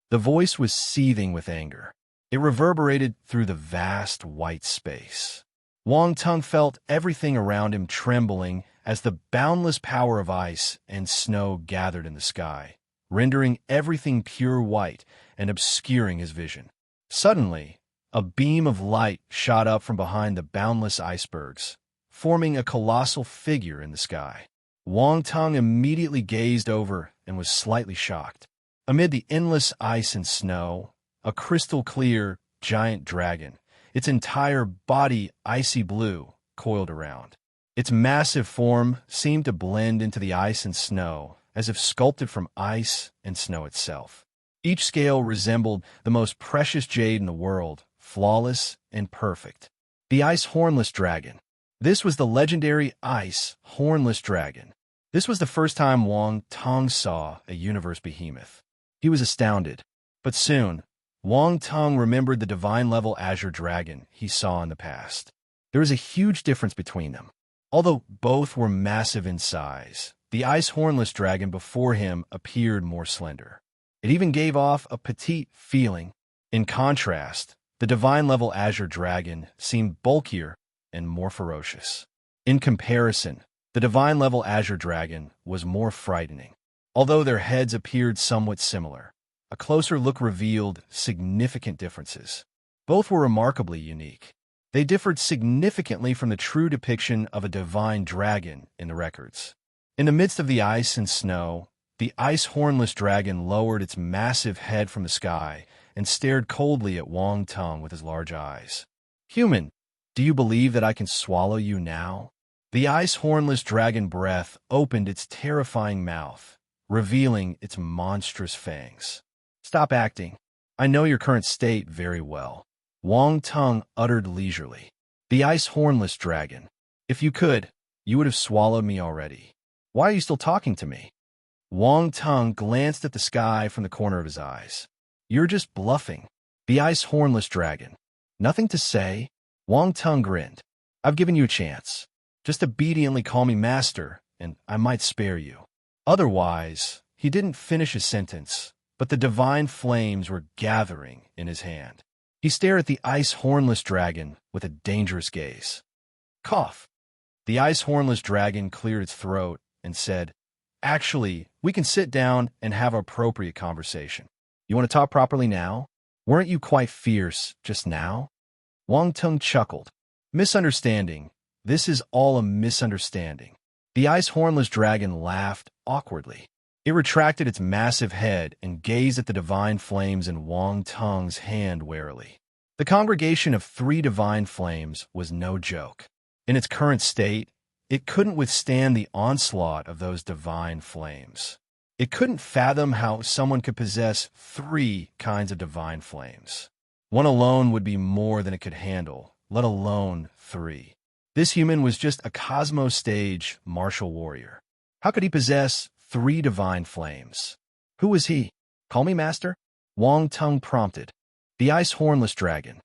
The voice was seething with anger. It reverberated through the vast white space. Wang Tung felt everything around him trembling as the boundless power of ice and snow gathered in the sky, rendering everything pure white and obscuring his vision. Suddenly, a beam of light shot up from behind the boundless icebergs, forming a colossal figure in the sky. Wang Tung immediately gazed over and was slightly shocked. Amid the endless ice and snow, a crystal-clear, giant dragon, its entire body icy blue, coiled around. Its massive form seemed to blend into the ice and snow, as if sculpted from ice and snow itself. Each scale resembled the most precious jade in the world, flawless and perfect. The Ice Hornless Dragon. This was the legendary Ice Hornless Dragon. This was the first time Wang Tung saw a universe behemoth. He was astounded, but soon, Wang Tung remembered the divine-level azure dragon he saw in the past. There was a huge difference between them. Although both were massive in size, the Ice Hornless Dragon before him appeared more slender. It even gave off a petite feeling. In contrast, the divine-level azure dragon seemed bulkier and more ferocious. In comparison, the divine-level azure dragon was more frightening. Although their heads appeared somewhat similar, a closer look revealed significant differences. Both were remarkably unique. They differed significantly from the true depiction of a divine dragon in the records. In the midst of the ice and snow, the Ice Hornless Dragon lowered its massive head from the sky and stared coldly at Wang Tung with his large eyes. "Human, do you believe that I can swallow you now?" The Ice Hornless Dragon breath opened its terrifying mouth, revealing its monstrous fangs. "Stop acting. I know your current state very well," Wang Tung uttered leisurely. "The Ice Hornless Dragon. If you could, you would have swallowed me already. Why are you still talking to me?" Wang Tung glanced at the sky from the corner of his eyes. "You're just bluffing." The Ice Hornless Dragon. "Nothing to say?" Wang Tung grinned. "I've given you a chance. Just obediently call me master, and I might spare you. Otherwise," he didn't finish his sentence, but the divine flames were gathering in his hand. He stared at the Ice Hornless Dragon with a dangerous gaze. Cough. The Ice Hornless Dragon cleared its throat and said, "Actually, we can sit down and have an appropriate conversation. You want to talk properly now? Weren't you quite fierce just now?" Wang Tung chuckled. "Misunderstanding. This is all a misunderstanding." The Ice Hornless Dragon laughed awkwardly. It retracted its massive head and gazed at the divine flames in Wang Tung's hand warily. The congregation of 3 divine flames was no joke. In its current state, it couldn't withstand the onslaught of those divine flames. It couldn't fathom how someone could possess 3 kinds of divine flames. One alone would be more than it could handle, let alone 3. This human was just a cosmo-stage martial warrior. How could he possess 3 divine flames? Who was he? "Call me master?" Wang Tung prompted. The Ice Hornless Dragon.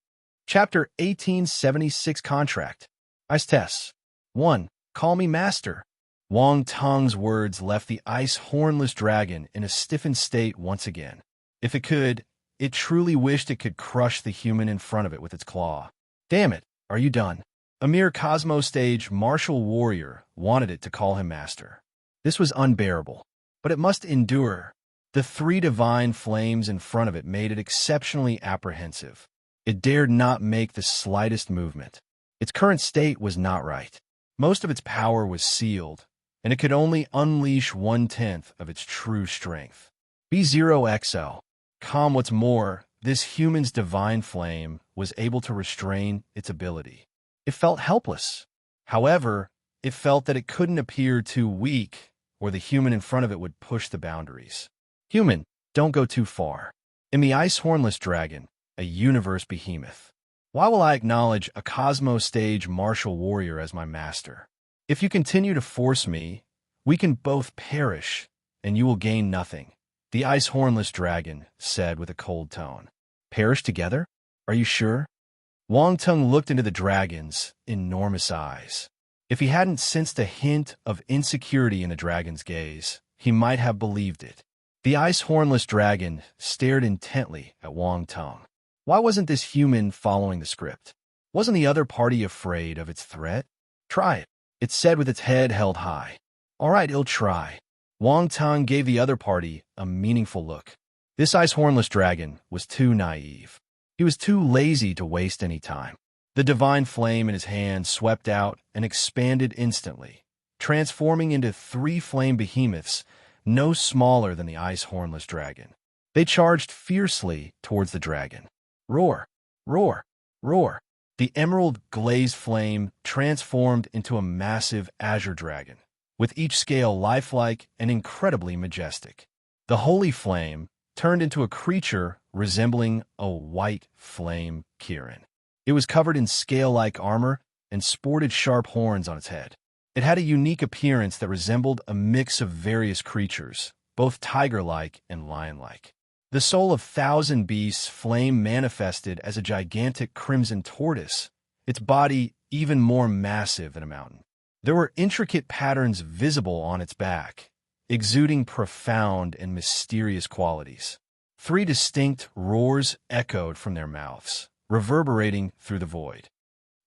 Chapter 1876 Contract. Ice Tests. 1. Call me master. Wang Tung's words left the Ice Hornless Dragon in a stiffened state once again. If it could, it truly wished it could crush the human in front of it with its claw. "Damn it, are you done?" A mere Cosmo-stage martial warrior wanted it to call him master. This was unbearable, but it must endure. The 3 divine flames in front of it made it exceptionally apprehensive. It dared not make the slightest movement. Its current state was not right. Most of its power was sealed, and it could only unleash 1/10 of its true strength. B0XL. Calm. What's more, this human's divine flame was able to restrain its ability. It felt helpless. However, it felt that it couldn't appear too weak, or the human in front of it would push the boundaries. "Human, don't go too far. In the Ice Hornless Dragon, a universe behemoth. Why will I acknowledge a Cosmo-stage martial warrior as my master? If you continue to force me, we can both perish, and you will gain nothing," the Ice Hornless Dragon said with a cold tone. "Perish together? Are you sure?" Wang Tung looked into the dragon's enormous eyes. If he hadn't sensed a hint of insecurity in the dragon's gaze, he might have believed it. The Ice Hornless Dragon stared intently at Wang Tung. Why wasn't this human following the script? Wasn't the other party afraid of its threat? Try it, it said with its head held high. All right, it'll try. Wang Tang gave the other party a meaningful look. This ice hornless dragon was too naive. He was too lazy to waste any time. The divine flame in his hand swept out and expanded instantly, transforming into 3 flame behemoths no smaller than the ice hornless dragon. They charged fiercely towards the dragon. Roar, roar, roar. The emerald-glazed flame transformed into a massive azure dragon, with each scale lifelike and incredibly majestic. The holy flame turned into a creature resembling a white flame Kirin. It was covered in scale-like armor and sported sharp horns on its head. It had a unique appearance that resembled a mix of various creatures, both tiger-like and lion-like. The soul of 1,000 beasts flame manifested as a gigantic crimson tortoise, its body even more massive than a mountain. There were intricate patterns visible on its back, exuding profound and mysterious qualities. 3 distinct roars echoed from their mouths, reverberating through the void.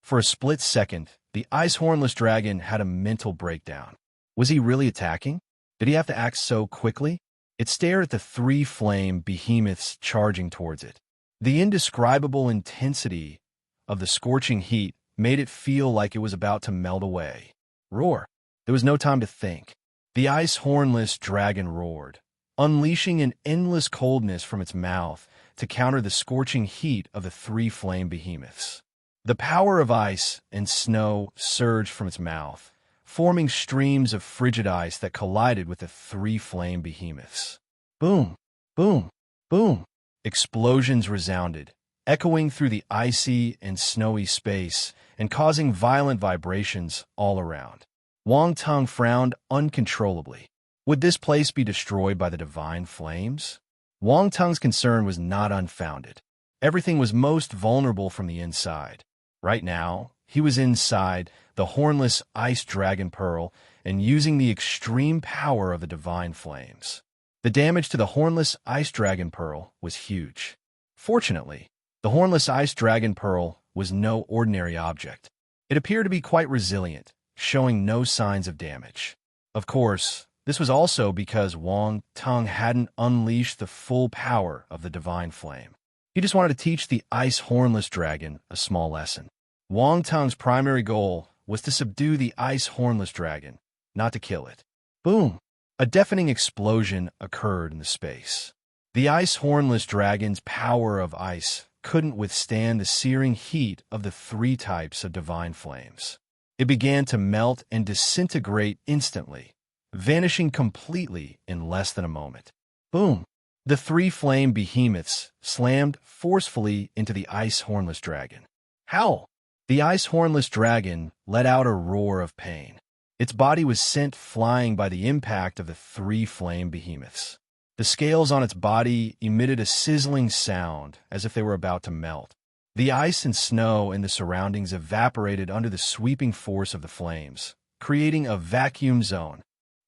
For a split second, the ice hornless dragon had a mental breakdown. Was he really attacking? Did he have to act so quickly? It stared at the 3 flame behemoths charging towards it. The indescribable intensity of the scorching heat made it feel like it was about to melt away. Roar! There was no time to think. The ice hornless dragon roared, unleashing an endless coldness from its mouth to counter the scorching heat of the 3 flame behemoths. The power of ice and snow surged from its mouth, forming streams of frigid ice that collided with the 3 flame behemoths. Boom, boom, boom. Explosions resounded, echoing through the icy and snowy space and causing violent vibrations all around. Wang Tang frowned uncontrollably. Would this place be destroyed by the divine flames? Wang Tang's concern was not unfounded. Everything was most vulnerable from the inside. Right now, he was inside the hornless ice dragon pearl and using the extreme power of the divine flames. The damage to the hornless ice dragon pearl was huge. Fortunately, the hornless ice dragon pearl was no ordinary object. It appeared to be quite resilient, showing no signs of damage. Of course, this was also because Wang Tang hadn't unleashed the full power of the divine flame. He just wanted to teach the ice hornless dragon a small lesson. Wang Tang's primary goal was to subdue the ice hornless dragon, not to kill it. Boom! A deafening explosion occurred in the space. The ice hornless dragon's power of ice couldn't withstand the searing heat of the 3 types of divine flames. It began to melt and disintegrate instantly, vanishing completely in less than a moment. Boom! The 3 flame behemoths slammed forcefully into the ice hornless dragon. Howl! The ice hornless dragon let out a roar of pain. Its body was sent flying by the impact of the 3 flame behemoths. The scales on its body emitted a sizzling sound as if they were about to melt. The ice and snow in the surroundings evaporated under the sweeping force of the flames, creating a vacuum zone.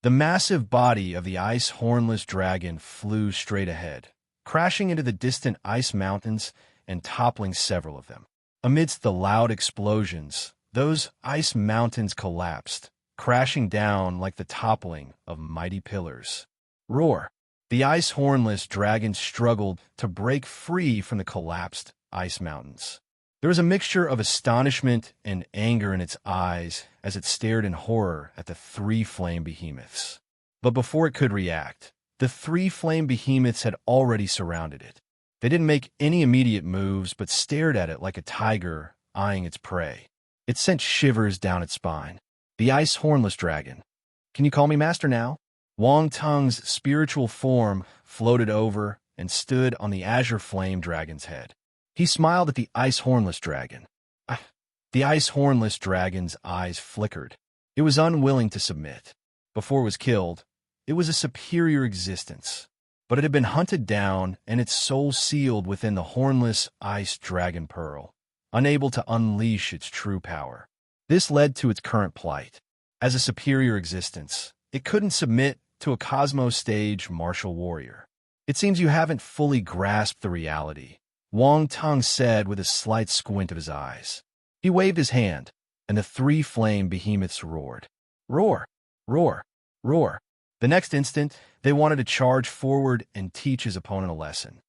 The massive body of the ice hornless dragon flew straight ahead, crashing into the distant ice mountains and toppling several of them. Amidst the loud explosions, those ice mountains collapsed, crashing down like the toppling of mighty pillars. Roar! The ice hornless dragon struggled to break free from the collapsed ice mountains. There was a mixture of astonishment and anger in its eyes as it stared in horror at the 3 flame behemoths. But before it could react, the 3 flame behemoths had already surrounded it. They didn't make any immediate moves, but stared at it like a tiger eyeing its prey. It sent shivers down its spine. The ice hornless dragon. Can you call me master now? Wang Tang's spiritual form floated over and stood on the azure flame dragon's head. He smiled at the ice hornless dragon. The ice hornless dragon's eyes flickered. It was unwilling to submit. Before it was killed, it was a superior existence. But it had been hunted down and its soul sealed within the hornless ice dragon pearl, unable to unleash its true power. This led to its current plight. As a superior existence, it couldn't submit to a cosmos stage martial warrior. It seems you haven't fully grasped the reality Wang Tong said with a slight squint of his eyes. He waved his hand, and the three flame behemoths roared. Roar, roar, roar. The next instant, they wanted to charge forward and teach his opponent a lesson.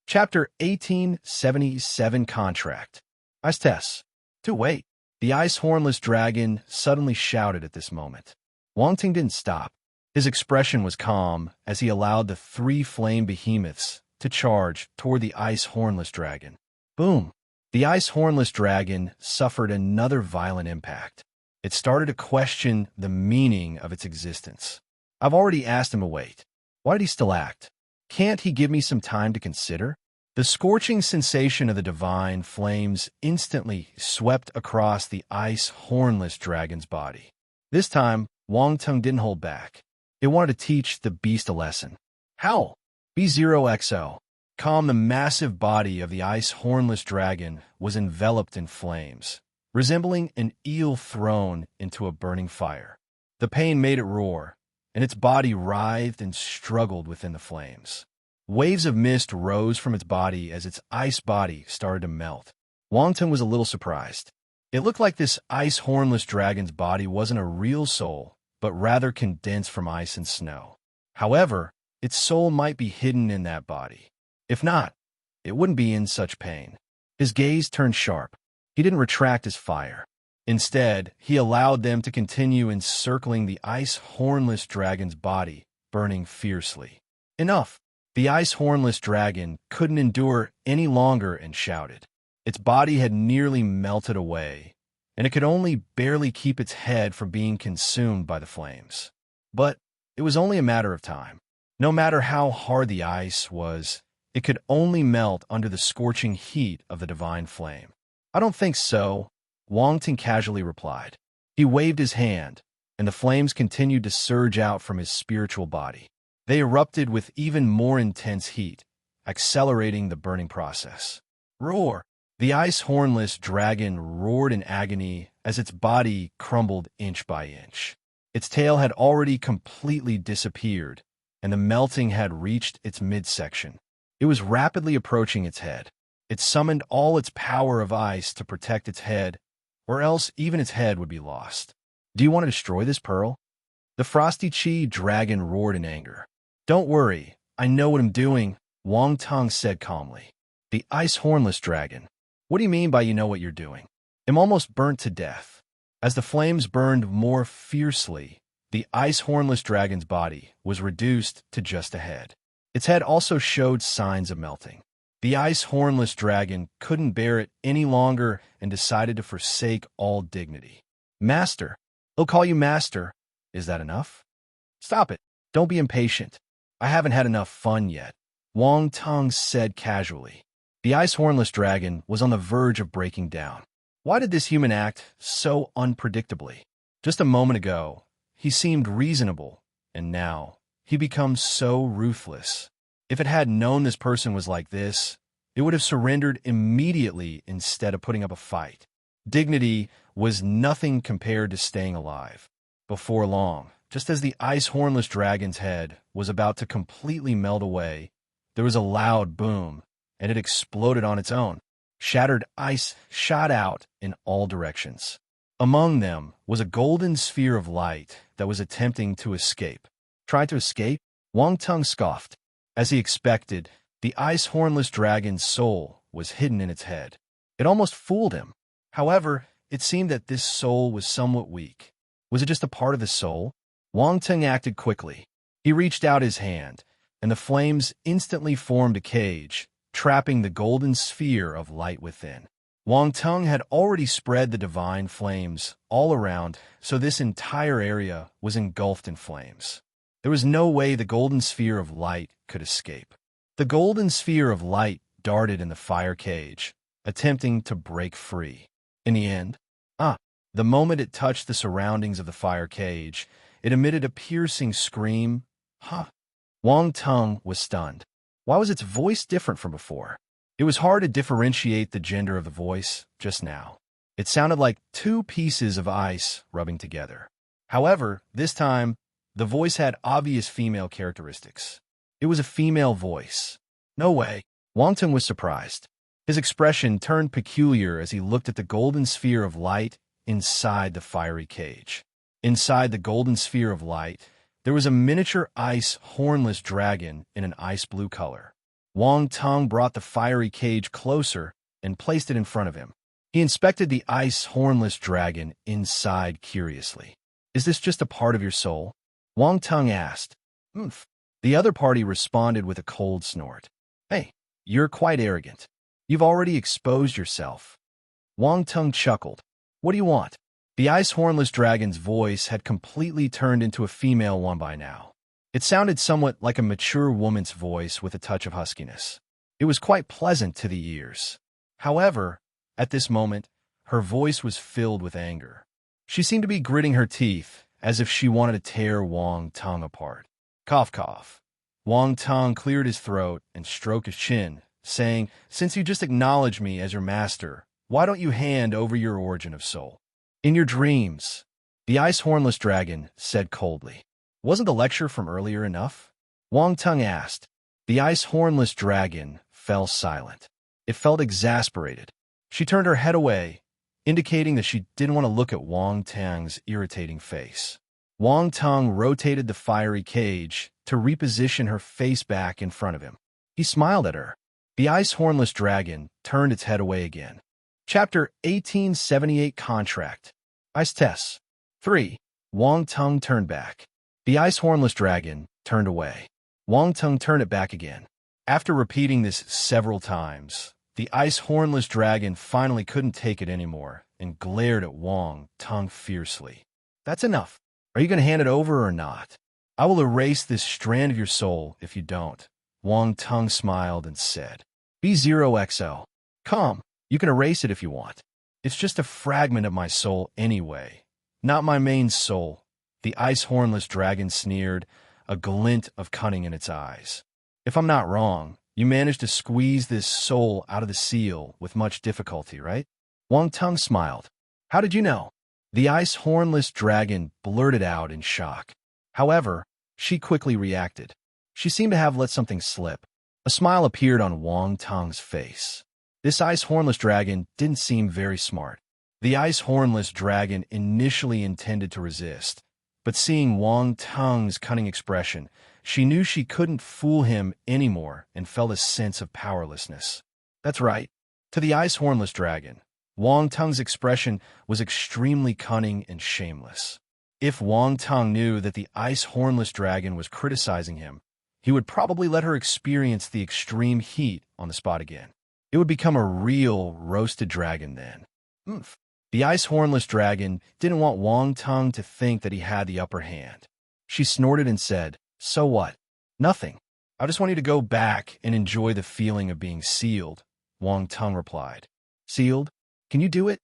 Chapter 1877 Contract. Ice Tess. To wait. The ice hornless dragon suddenly shouted at this moment. Wang Ting didn't stop. His expression was calm as he allowed the three flame behemoths to charge toward the ice hornless dragon. Boom! The ice hornless dragon suffered another violent impact. It started to question the meaning of its existence. I've already asked him to wait. Why did he still act? Can't he give me some time to consider? The scorching sensation of the divine flames instantly swept across the ice hornless dragon's body. This time, Wang Tung didn't hold back. It wanted to teach the beast a lesson. Howl! B0XO. Calm. The massive body of the ice hornless dragon was enveloped in flames, resembling an eel thrown into a burning fire. The pain made it roar, and its body writhed and struggled within the flames. Waves of mist rose from its body as its ice body started to melt. Wang Tung was a little surprised. It looked like this ice hornless dragon's body wasn't a real soul, but rather condensed from ice and snow. However, its soul might be hidden in that body. If not, it wouldn't be in such pain. His gaze turned sharp. He didn't retract his fire. Instead, he allowed them to continue encircling the ice hornless dragon's body, burning fiercely. Enough! The ice hornless dragon couldn't endure any longer and shouted. Its body had nearly melted away, and it could only barely keep its head from being consumed by the flames. But it was only a matter of time. No matter how hard the ice was, it could only melt under the scorching heat of the divine flame. I don't think so, Wang Ting casually replied. He waved his hand, and the flames continued to surge out from his spiritual body. They erupted with even more intense heat, accelerating the burning process. Roar! The ice hornless dragon roared in agony as its body crumbled inch by inch. Its tail had already completely disappeared, and the melting had reached its midsection. It was rapidly approaching its head. It summoned all its power of ice to protect its head, or else even its head would be lost. Do you want to destroy this pearl? The frosty chi dragon roared in anger. Don't worry, I know what I'm doing, Wang Tong said calmly. The ice hornless dragon. What do you mean by you know what you're doing? I'm almost burnt to death. As the flames burned more fiercely, the ice hornless dragon's body was reduced to just a head. Its head also showed signs of melting. The ice hornless dragon couldn't bear it any longer and decided to forsake all dignity. Master. I'll call you Master. Is that enough? Stop it. Don't be impatient. I haven't had enough fun yet, Wang Tong said casually. The ice hornless dragon was on the verge of breaking down. Why did this human act so unpredictably? Just a moment ago, he seemed reasonable, and now he becomes so ruthless. If it had known this person was like this, it would have surrendered immediately instead of putting up a fight. Dignity was nothing compared to staying alive. Before long, just as the ice hornless dragon's head was about to completely melt away, there was a loud boom, and it exploded on its own. Shattered ice shot out in all directions. Among them was a golden sphere of light that was attempting to escape. Try to escape? Wang Tung scoffed. As he expected, the ice hornless dragon's soul was hidden in its head. It almost fooled him. However, it seemed that this soul was somewhat weak. Was it just a part of the soul? Wang Tung acted quickly. He reached out his hand, and the flames instantly formed a cage, trapping the golden sphere of light within. Wang Tung had already spread the divine flames all around, so this entire area was engulfed in flames. There was no way the golden sphere of light could escape. The golden sphere of light darted in the fire cage, attempting to break free. In the end, the moment it touched the surroundings of the fire cage, it emitted a piercing scream. Wang Tung was stunned. Why was its voice different from before? It was hard to differentiate the gender of the voice just now. It sounded like two pieces of ice rubbing together. However, this time, the voice had obvious female characteristics. It was a female voice. No way. Wang Tung was surprised. His expression turned peculiar as he looked at the golden sphere of light inside the fiery cage. Inside the golden sphere of light, there was a miniature ice hornless dragon in an ice blue color. Wang Tung brought the fiery cage closer and placed it in front of him. He inspected the ice hornless dragon inside curiously. "Is this just a part of your soul?" Wang Tung asked. "Oomph." The other party responded with a cold snort. "Hey, you're quite arrogant. You've already exposed yourself." Wang Tung chuckled. "What do you want?" The ice hornless dragon's voice had completely turned into a female one by now. It sounded somewhat like a mature woman's voice with a touch of huskiness. It was quite pleasant to the ears. However, at this moment, her voice was filled with anger. She seemed to be gritting her teeth, as if she wanted to tear Wang Tung apart. Cough, cough. Wang Tung cleared his throat and stroked his chin, saying, "Since you just acknowledged me as your master, why don't you hand over your origin of soul?" "In your dreams," the ice hornless dragon said coldly. "Wasn't the lecture from earlier enough?" Wang Tung asked. The ice hornless dragon fell silent. It felt exasperated. She turned her head away, indicating that she didn't want to look at Wang Tung's irritating face. Wang Tung rotated the fiery cage to reposition her face back in front of him. He smiled at her. The ice hornless dragon turned its head away again. Chapter 1878 Contract. Ice Tests. 3. Wang Tung turned back. The ice hornless dragon turned away. Wang Tung turned it back again. After repeating this several times, the ice hornless dragon finally couldn't take it anymore and glared at Wang Tung fiercely. "That's enough. Are you going to hand it over or not? I will erase this strand of your soul if you don't." Wang Tung smiled and said, "B0XO. Come, you can erase it if you want. It's just a fragment of my soul anyway, not my main soul." The ice hornless dragon sneered, a glint of cunning in its eyes. "If I'm not wrong, you managed to squeeze this soul out of the seal with much difficulty, right?" Wang Tung smiled. "How did you know?" The ice hornless dragon blurted out in shock. However, she quickly reacted. She seemed to have let something slip. A smile appeared on Wang Tung's face. This ice hornless dragon didn't seem very smart. The ice hornless dragon initially intended to resist, but seeing Wang Tung's cunning expression, she knew she couldn't fool him anymore and felt a sense of powerlessness. "That's right." To the ice hornless dragon, Wang Tung's expression was extremely cunning and shameless. If Wang Tung knew that the ice hornless dragon was criticizing him, he would probably let her experience the extreme heat on the spot again. It would become a real roasted dragon then. "Oomph." The ice hornless dragon didn't want Wang Tung to think that he had the upper hand. She snorted and said, "So what?" "Nothing. I just want you to go back and enjoy the feeling of being sealed," Wang Tung replied. "Sealed? Can you do it?"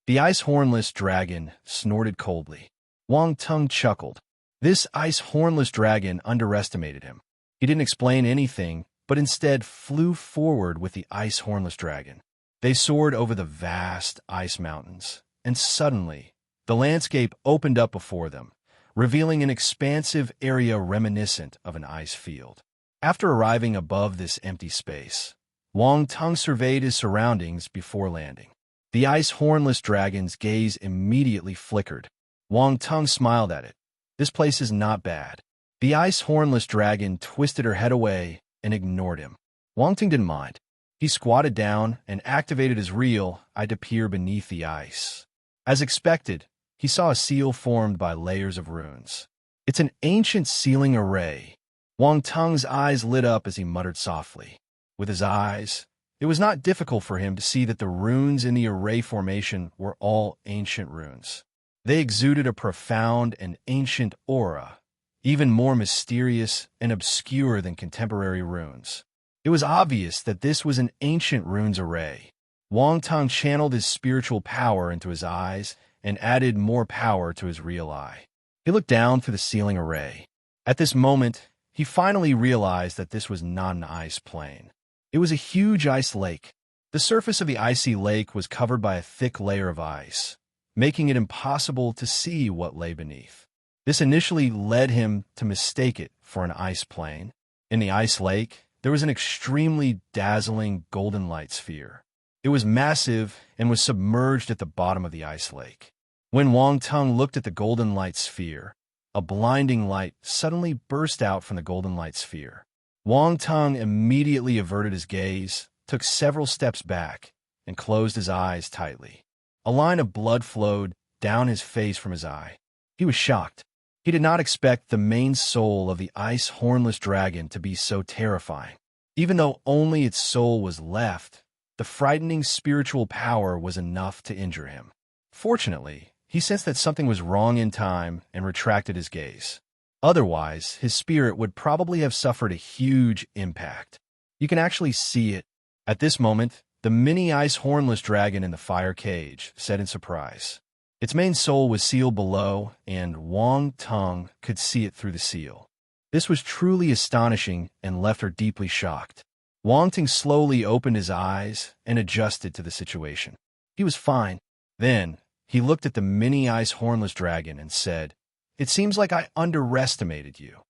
The ice hornless dragon snorted coldly. Wang Tung chuckled. This ice hornless dragon underestimated him. He didn't explain anything, but instead flew forward with the ice hornless dragon. They soared over the vast ice mountains, and suddenly, the landscape opened up before them, revealing an expansive area reminiscent of an ice field. After arriving above this empty space, Wang Tung surveyed his surroundings before landing. The ice hornless dragon's gaze immediately flickered. Wang Tung smiled at it. "This place is not bad." The ice hornless dragon twisted her head away and ignored him. Wang Tung didn't mind. He squatted down and activated his reel to appear beneath the ice. As expected, he saw a seal formed by layers of runes. "It's an ancient sealing array." Wang Tung's eyes lit up as he muttered softly. With his eyes, it was not difficult for him to see that the runes in the array formation were all ancient runes. They exuded a profound and ancient aura, even more mysterious and obscure than contemporary runes. It was obvious that this was an ancient runes array. Wang Tung channeled his spiritual power into his eyes and added more power to his real eye. He looked down through the sealing array. At this moment, he finally realized that this was not an ice plain. It was a huge ice lake. The surface of the icy lake was covered by a thick layer of ice, making it impossible to see what lay beneath. This initially led him to mistake it for an ice plain. In the ice lake, there was an extremely dazzling golden light sphere. It was massive and was submerged at the bottom of the ice lake. When Wang Tung looked at the golden light sphere, a blinding light suddenly burst out from the golden light sphere. Wang Tung immediately averted his gaze, took several steps back, and closed his eyes tightly. A line of blood flowed down his face from his eye. He was shocked. He did not expect the main soul of the ice hornless dragon to be so terrifying. Even though only its soul was left, the frightening spiritual power was enough to injure him. Fortunately, he sensed that something was wrong in time and retracted his gaze. Otherwise, his spirit would probably have suffered a huge impact. You can actually see it. At this moment, the mini ice hornless dragon in the fire cage said in surprise. Its main soul was sealed below, and Wang Tung could see it through the seal. This was truly astonishing and left her deeply shocked. Wang Tung slowly opened his eyes and adjusted to the situation. He was fine. Then, he looked at the mini ice hornless dragon and said, "It seems like I underestimated you.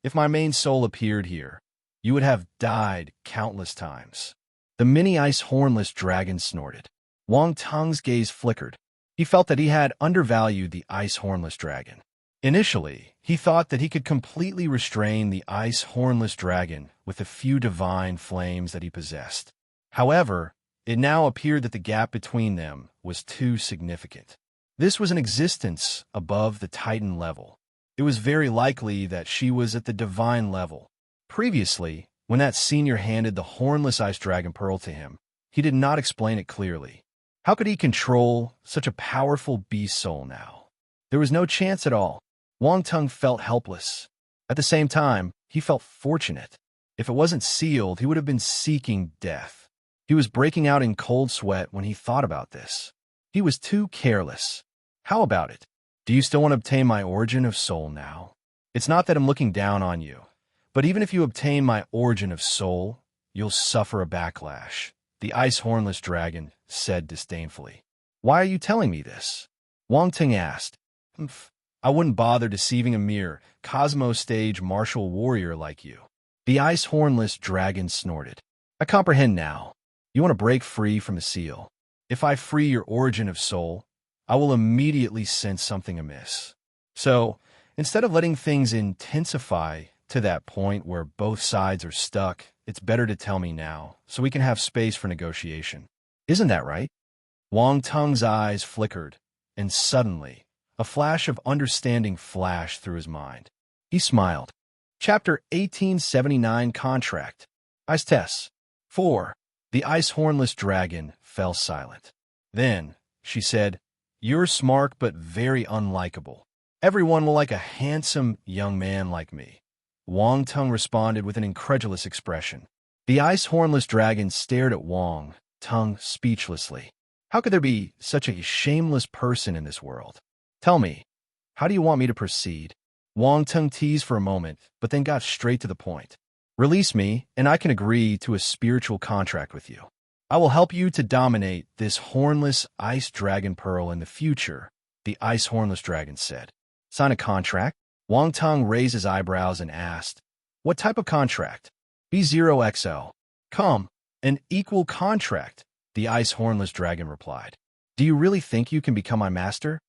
If my main soul appeared here, you would have died countless times." The mini ice hornless dragon snorted. Wang Tung's gaze flickered. He felt that he had undervalued the ice hornless dragon. Initially, he thought that he could completely restrain the ice hornless dragon with the few divine flames that he possessed. However, it now appeared that the gap between them was too significant. This was an existence above the Titan level. It was very likely that she was at the divine level. Previously, when that senior handed the hornless ice dragon pearl to him, he did not explain it clearly. How could he control such a powerful beast soul now? There was no chance at all. Wang Tung felt helpless. At the same time, he felt fortunate. If it wasn't sealed, he would have been seeking death. He was breaking out in cold sweat when he thought about this. He was too careless. How about it? Do you still want to obtain my origin of soul now? It's not that I'm looking down on you, but even if you obtain my origin of soul, you'll suffer a backlash, the ice hornless dragon said disdainfully. Why are you telling me this? Wang Tung asked. I wouldn't bother deceiving a mere Cosmo stage martial warrior like you. The ice hornless dragon snorted. I comprehend now. You want to break free from the seal. If I free your origin of soul, I will immediately sense something amiss. So, instead of letting things intensify to that point where both sides are stuck, it's better to tell me now, so we can have space for negotiation. Isn't that right? Wang Tung's eyes flickered, and suddenly, a flash of understanding flashed through his mind. He smiled. Chapter 1879 Contract. Ice Tests. 4. The ice hornless dragon fell silent. Then, she said, "You're smart but very unlikable. Everyone will like a handsome young man like me." Wang Tung responded with an incredulous expression. The ice hornless dragon stared at Wang Tung speechlessly. How could there be such a shameless person in this world? Tell me, how do you want me to proceed? Wang Tung teased for a moment, but then got straight to the point. Release me, and I can agree to a spiritual contract with you. I will help you to dominate this hornless ice dragon pearl in the future, the ice hornless dragon said. Sign a contract? Wang Tung raised his eyebrows and asked, What type of contract? B0XL. Come, an equal contract, the ice hornless dragon replied. Do you really think you can become my master?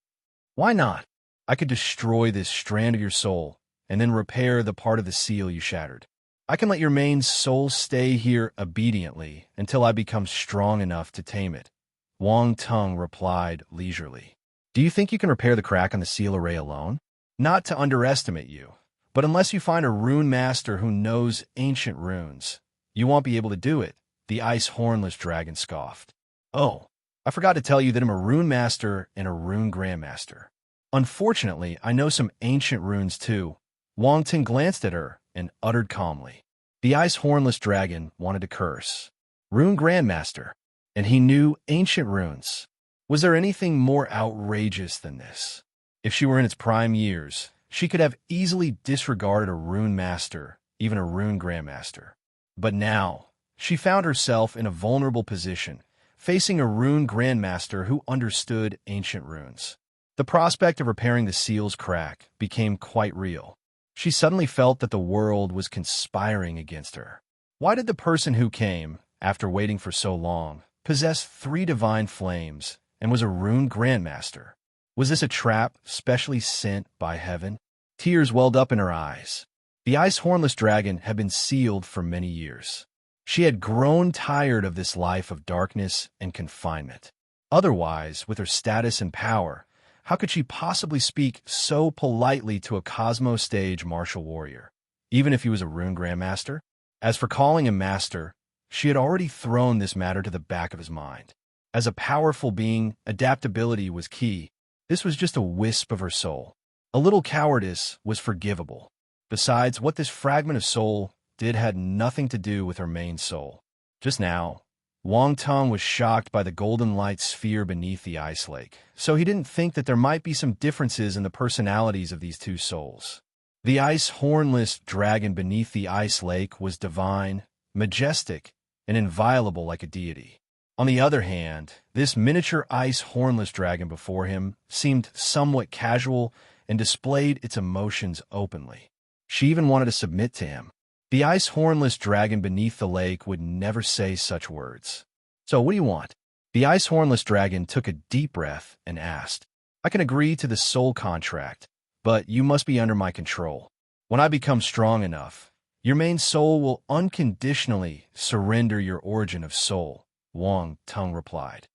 Why not? I could destroy this strand of your soul, and then repair the part of the seal you shattered. I can let your main soul stay here obediently until I become strong enough to tame it. Wang Tung replied leisurely. Do you think you can repair the crack on the seal array alone? Not to underestimate you, but unless you find a rune master who knows ancient runes, you won't be able to do it, the ice hornless dragon scoffed. Oh, I forgot to tell you that I'm a rune master and a rune grandmaster. Unfortunately, I know some ancient runes too. Wang Tung glanced at her and uttered calmly. The ice hornless dragon wanted to curse. Rune grandmaster, and he knew ancient runes. Was there anything more outrageous than this? If she were in its prime years, she could have easily disregarded a rune master, even a rune grandmaster. But now, she found herself in a vulnerable position, facing a rune grandmaster who understood ancient runes. The prospect of repairing the seal's crack became quite real. She suddenly felt that the world was conspiring against her. Why did the person who came, after waiting for so long, possess 3 divine flames and was a rune grandmaster? Was this a trap specially sent by heaven? Tears welled up in her eyes. The ice hornless dragon had been sealed for many years. She had grown tired of this life of darkness and confinement. Otherwise, with her status and power, how could she possibly speak so politely to a Cosmo Stage martial warrior, even if he was a rune grandmaster? As for calling him master, she had already thrown this matter to the back of his mind. As a powerful being, adaptability was key. This was just a wisp of her soul. A little cowardice was forgivable. Besides, what this fragment of soul did had nothing to do with her main soul. Just now, Wang Tong was shocked by the golden light sphere beneath the ice lake, so he didn't think that there might be some differences in the personalities of these two souls. The ice hornless dragon beneath the ice lake was divine, majestic, and inviolable like a deity. On the other hand, this miniature ice hornless dragon before him seemed somewhat casual and displayed its emotions openly. She even wanted to submit to him. The ice hornless dragon beneath the lake would never say such words. So what do you want? The ice hornless dragon took a deep breath and asked, I can agree to the soul contract, but you must be under my control. When I become strong enough, your main soul will unconditionally surrender your origin of soul, Wang Tong replied.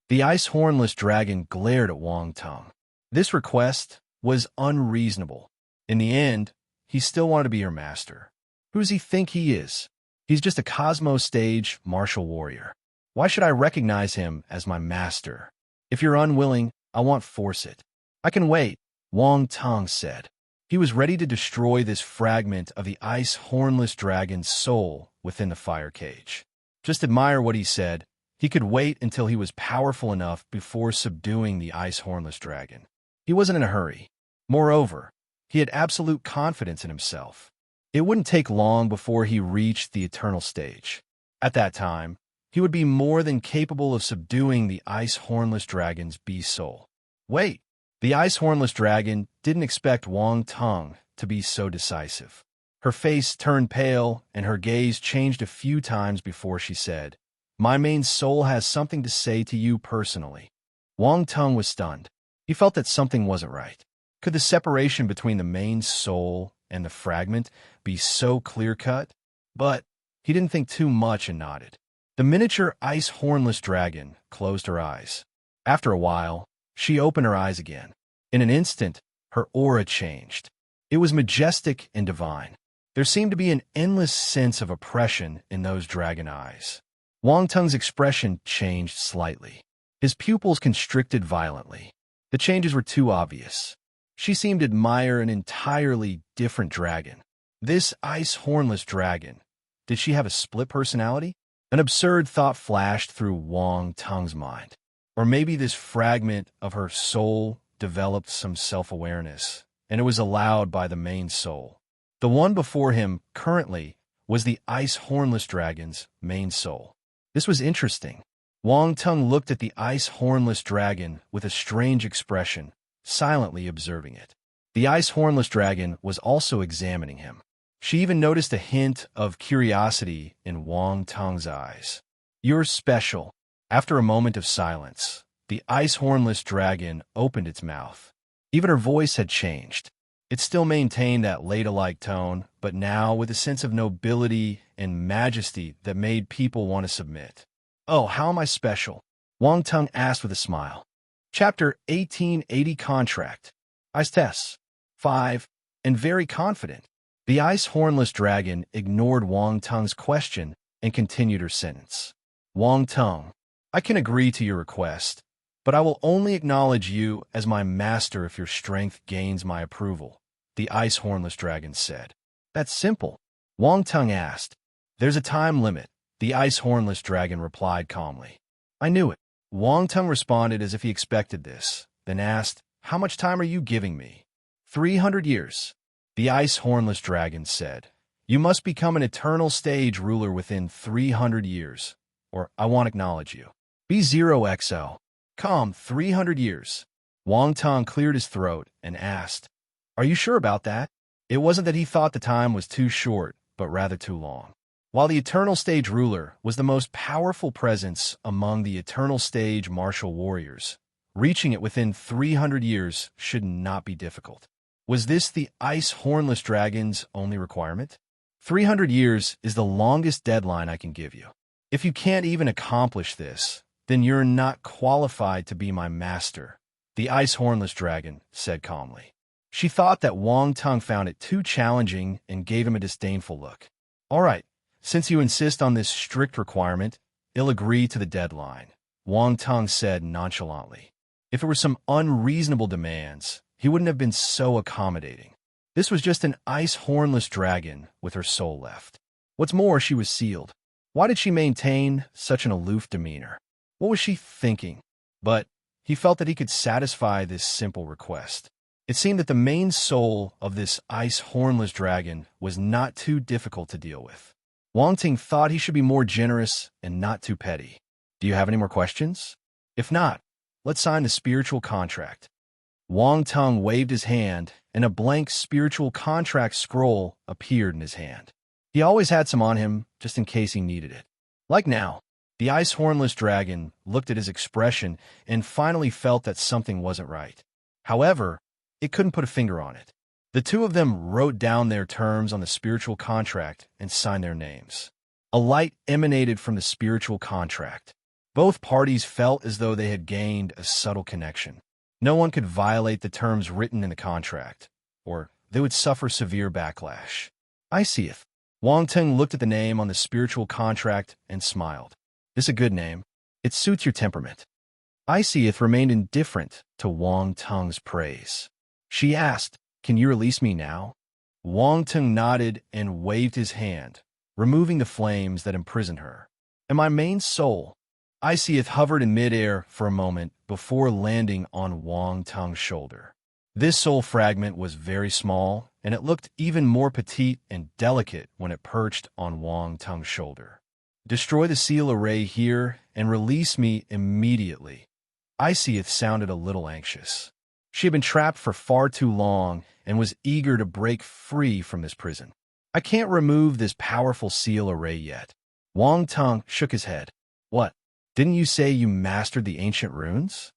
The ice hornless dragon glared at Wang Tong. This request was unreasonable. In the end, he still wanted to be her master. Who does he think he is? He's just a Cosmo Stage martial warrior. Why should I recognize him as my master? If you're unwilling, I won't force it. I can wait, Wang Tong said. He was ready to destroy this fragment of the ice hornless dragon's soul within the fire cage. Just admire what he said. He could wait until he was powerful enough before subduing the ice hornless dragon. He wasn't in a hurry. Moreover, he had absolute confidence in himself. It wouldn't take long before he reached the eternal stage. At that time, he would be more than capable of subduing the ice hornless dragon's beast soul. Wait, the ice hornless dragon didn't expect Wang Tong to be so decisive. Her face turned pale and her gaze changed a few times before she said, My main soul has something to say to you personally. Wang Tong was stunned. He felt that something wasn't right. Could the separation between the main soul and the fragment be so clear-cut? But he didn't think too much and nodded. The miniature ice hornless dragon closed her eyes. After a while, she opened her eyes again. In an instant, her aura changed. It was majestic and divine. There seemed to be an endless sense of oppression in those dragon eyes. Wang Tong's expression changed slightly. His pupils constricted violently. The changes were too obvious. She seemed to admire an entirely different dragon. This ice hornless dragon, did she have a split personality? An absurd thought flashed through Wang Tong's mind. Or maybe this fragment of her soul developed some self-awareness, and it was allowed by the main soul. The one before him, currently, was the ice hornless dragon's main soul. This was interesting. Wang Tong looked at the ice hornless dragon with a strange expression, silently observing it. The ice hornless dragon was also examining him. She even noticed a hint of curiosity in Wang Tong's eyes. You're special. After a moment of silence, the ice hornless dragon opened its mouth. Even her voice had changed. It still maintained that ladylike tone, but now with a sense of nobility and majesty that made people want to submit. Oh, how am I special? Wang Tong asked with a smile. Chapter 1880 Contract. Ice Tests. 5. And very confident. The ice hornless dragon ignored Wang Tong's question and continued her sentence. Wang Tong, I can agree to your request, but I will only acknowledge you as my master if your strength gains my approval, the ice hornless dragon said. That's simple. Wang Tong asked. There's a time limit, the ice hornless dragon replied calmly. I knew it. Wang Tong responded as if he expected this, then asked, How much time are you giving me? 300 years. The ice hornless dragon said. You must become an eternal stage ruler within 300 years, or I won't acknowledge you. B0XO. Calm 300 years. Wang Tong cleared his throat and asked, Are you sure about that? It wasn't that he thought the time was too short, but rather too long. While the Eternal Stage ruler was the most powerful presence among the Eternal Stage martial warriors, reaching it within 300 years should not be difficult. Was this the Ice Hornless Dragon's only requirement? 300 years is the longest deadline I can give you. If you can't even accomplish this, then you're not qualified to be my master, the Ice Hornless Dragon said calmly. She thought that Wang Tung found it too challenging and gave him a disdainful look. All right, since you insist on this strict requirement, I'll agree to the deadline, Wang Tung said nonchalantly. If it were some unreasonable demands, he wouldn't have been so accommodating. This was just an Ice Hornless Dragon with her soul left. What's more, she was sealed. Why did she maintain such an aloof demeanor? What was she thinking? But he felt that he could satisfy this simple request. It seemed that the main soul of this Ice Hornless Dragon was not too difficult to deal with. Wang Ting thought he should be more generous and not too petty. Do you have any more questions? If not, let's sign the spiritual contract. Wang Tung waved his hand, and a blank spiritual contract scroll appeared in his hand. He always had some on him, just in case he needed it. Like now, the Ice Hornless Dragon looked at his expression and finally felt that something wasn't right. However, it couldn't put a finger on it. The two of them wrote down their terms on the spiritual contract and signed their names. A light emanated from the spiritual contract. Both parties felt as though they had gained a subtle connection. No one could violate the terms written in the contract, or they would suffer severe backlash. I see it. Wang Tung looked at the name on the spiritual contract and smiled. This is a good name. It suits your temperament. Iseeth remained indifferent to Wang Tung's praise. She asked, "Can you release me now?" Wang Tung nodded and waved his hand, removing the flames that imprisoned her. "And my main soul?" Iseeth hovered in midair for a moment before landing on Wang Tung's shoulder. This soul fragment was very small, and it looked even more petite and delicate when it perched on Wang Tung's shoulder. "Destroy the seal array here and release me immediately." Iseeth sounded a little anxious. She had been trapped for far too long and was eager to break free from this prison. "I can't remove this powerful seal array yet." Wang Tung shook his head. "What? Didn't you say you mastered the ancient runes?"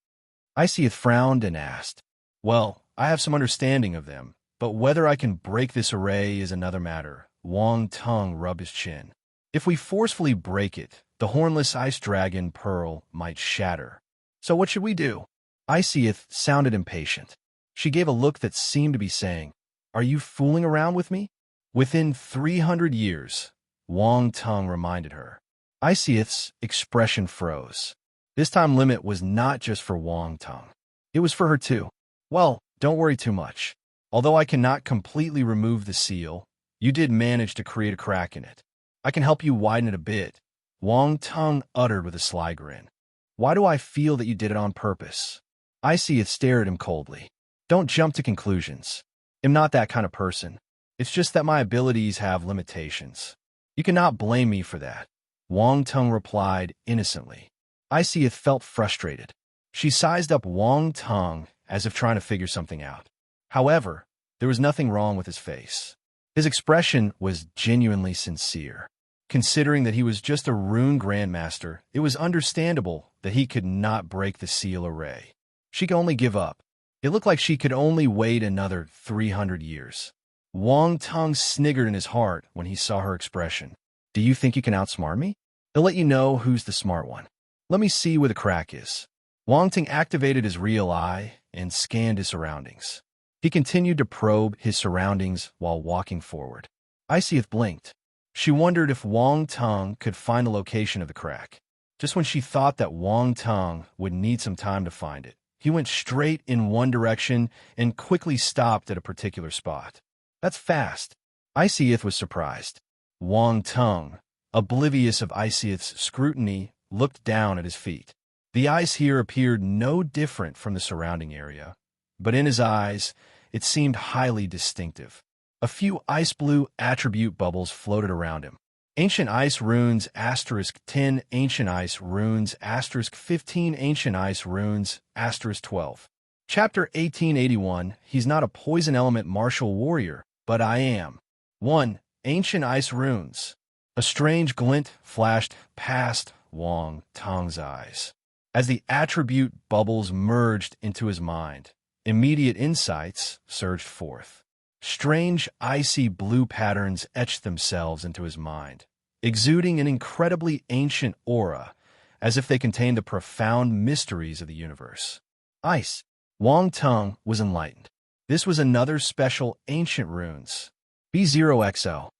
Iseeth frowned and asked. "Well, I have some understanding of them, but whether I can break this array is another matter." Wang Tung rubbed his chin. "If we forcefully break it, the Hornless Ice Dragon Pearl might shatter. So what should we do?" Iseeth sounded impatient. She gave a look that seemed to be saying, "Are you fooling around with me?" "Within 300 years, Wang Tung reminded her. Iseeth's expression froze. This time limit was not just for Wang Tung. It was for her too. "Well, don't worry too much. Although I cannot completely remove the seal, you did manage to create a crack in it. I can help you widen it a bit," Wang Tung uttered with a sly grin. "Why do I feel that you did it on purpose?" Iseeth stared at him coldly. "Don't jump to conclusions. I'm not that kind of person. It's just that my abilities have limitations. You cannot blame me for that," Wang Tung replied innocently. Iseeth felt frustrated. She sized up Wang Tung as if trying to figure something out. However, there was nothing wrong with his face. His expression was genuinely sincere. Considering that he was just a rune grandmaster, it was understandable that he could not break the seal array. She could only give up. It looked like she could only wait another 300 years. Wang Tung sniggered in his heart when he saw her expression. "Do you think you can outsmart me? I'll let you know who's the smart one. Let me see where the crack is." Wang Tung activated his real eye and scanned his surroundings. He continued to probe his surroundings while walking forward. Iseeth blinked. She wondered if Wang Tung could find the location of the crack. Just when she thought that Wang Tung would need some time to find it, he went straight in one direction and quickly stopped at a particular spot. "That's fast." Iseeth was surprised. Wang Tung, oblivious of Iseeth's scrutiny, looked down at his feet. The ice here appeared no different from the surrounding area, but in his eyes, it seemed highly distinctive. A few ice blue attribute bubbles floated around him. Ancient Ice Runes *10, Ancient Ice Runes *15, Ancient Ice Runes *12. Chapter 1881, He's not a poison element martial warrior, but I am. 1. Ancient Ice Runes. A strange glint flashed past Wang Tung's eyes. As the attribute bubbles merged into his mind, immediate insights surged forth. Strange, icy blue patterns etched themselves into his mind, exuding an incredibly ancient aura, as if they contained the profound mysteries of the universe. Ice. Wang Tung was enlightened. This was another special ancient runes. B0XL.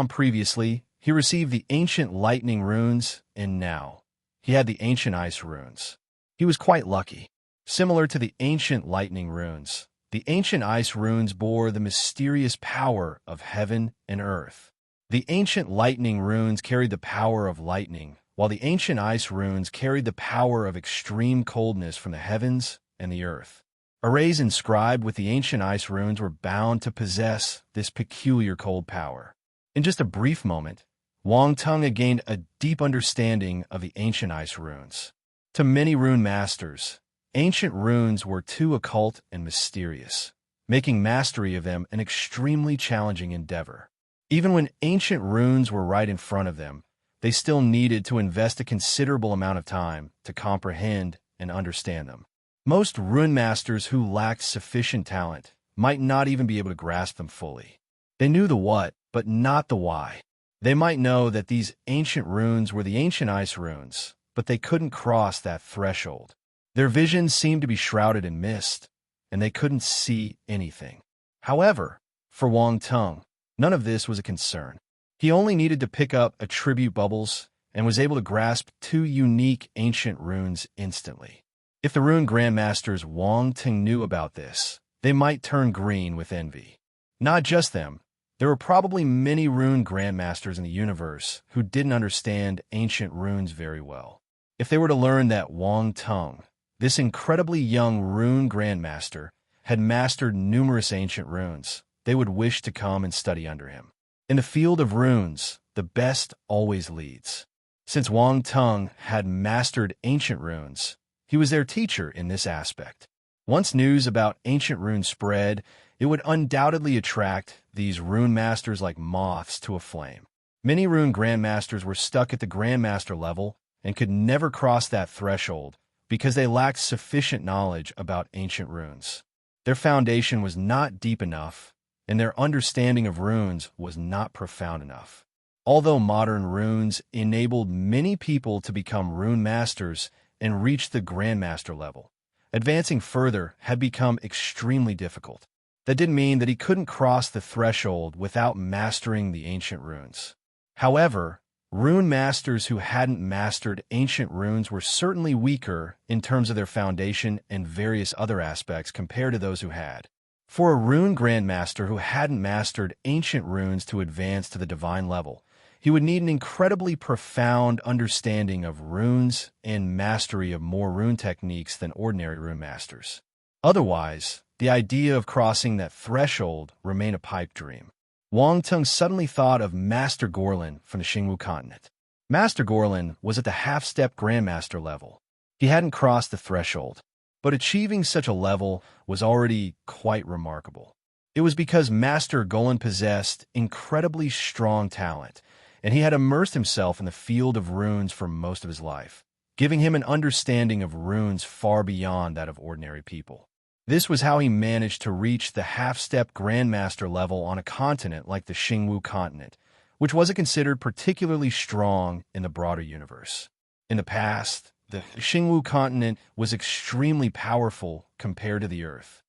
Previously, he received the ancient lightning runes, and now he had the ancient ice runes. He was quite lucky. Similar to the ancient lightning runes, the ancient ice runes bore the mysterious power of heaven and earth. The ancient lightning runes carried the power of lightning, while the ancient ice runes carried the power of extreme coldness from the heavens and the earth. Arrays inscribed with the ancient ice runes were bound to possess this peculiar cold power. In just a brief moment, Wang Tung had gained a deep understanding of the ancient ice runes. To many rune masters, ancient runes were too occult and mysterious, making mastery of them an extremely challenging endeavor. Even when ancient runes were right in front of them, they still needed to invest a considerable amount of time to comprehend and understand them. Most rune masters who lacked sufficient talent might not even be able to grasp them fully. They knew the what, but not the why. They might know that these ancient runes were the ancient ice runes, but they couldn't cross that threshold. Their vision seemed to be shrouded in mist, and they couldn't see anything. However, for Wang Tung, none of this was a concern. He only needed to pick up attribute bubbles and was able to grasp 2 unique ancient runes instantly. If the rune grandmasters Wang Tung knew about this, they might turn green with envy. Not just them. There were probably many rune grandmasters in the universe who didn't understand ancient runes very well. If they were to learn that Wang Tung, this incredibly young rune grandmaster, had mastered numerous ancient runes, they would wish to come and study under him. In the field of runes, the best always leads. Since Wang Tung had mastered ancient runes, he was their teacher in this aspect. Once news about ancient runes spread, it would undoubtedly attract these rune masters like moths to a flame. Many rune grandmasters were stuck at the grandmaster level and could never cross that threshold because they lacked sufficient knowledge about ancient runes. Their foundation was not deep enough, and their understanding of runes was not profound enough. Although modern runes enabled many people to become rune masters and reach the grandmaster level, advancing further had become extremely difficult. That didn't mean that he couldn't cross the threshold without mastering the ancient runes. However, rune masters who hadn't mastered ancient runes were certainly weaker in terms of their foundation and various other aspects compared to those who had. For a rune grandmaster who hadn't mastered ancient runes to advance to the divine level, he would need an incredibly profound understanding of runes and mastery of more rune techniques than ordinary rune masters. Otherwise, the idea of crossing that threshold remained a pipe dream. Wang Tung suddenly thought of Master Gorlin from the Xingwu continent. Master Gorlin was at the half-step grandmaster level. He hadn't crossed the threshold, but achieving such a level was already quite remarkable. It was because Master Gorlin possessed incredibly strong talent, and he had immersed himself in the field of runes for most of his life, giving him an understanding of runes far beyond that of ordinary people. This was how he managed to reach the half-step grandmaster level on a continent like the Xingwu continent, which wasn't considered particularly strong in the broader universe. In the past, the Xingwu continent was extremely powerful compared to the Earth.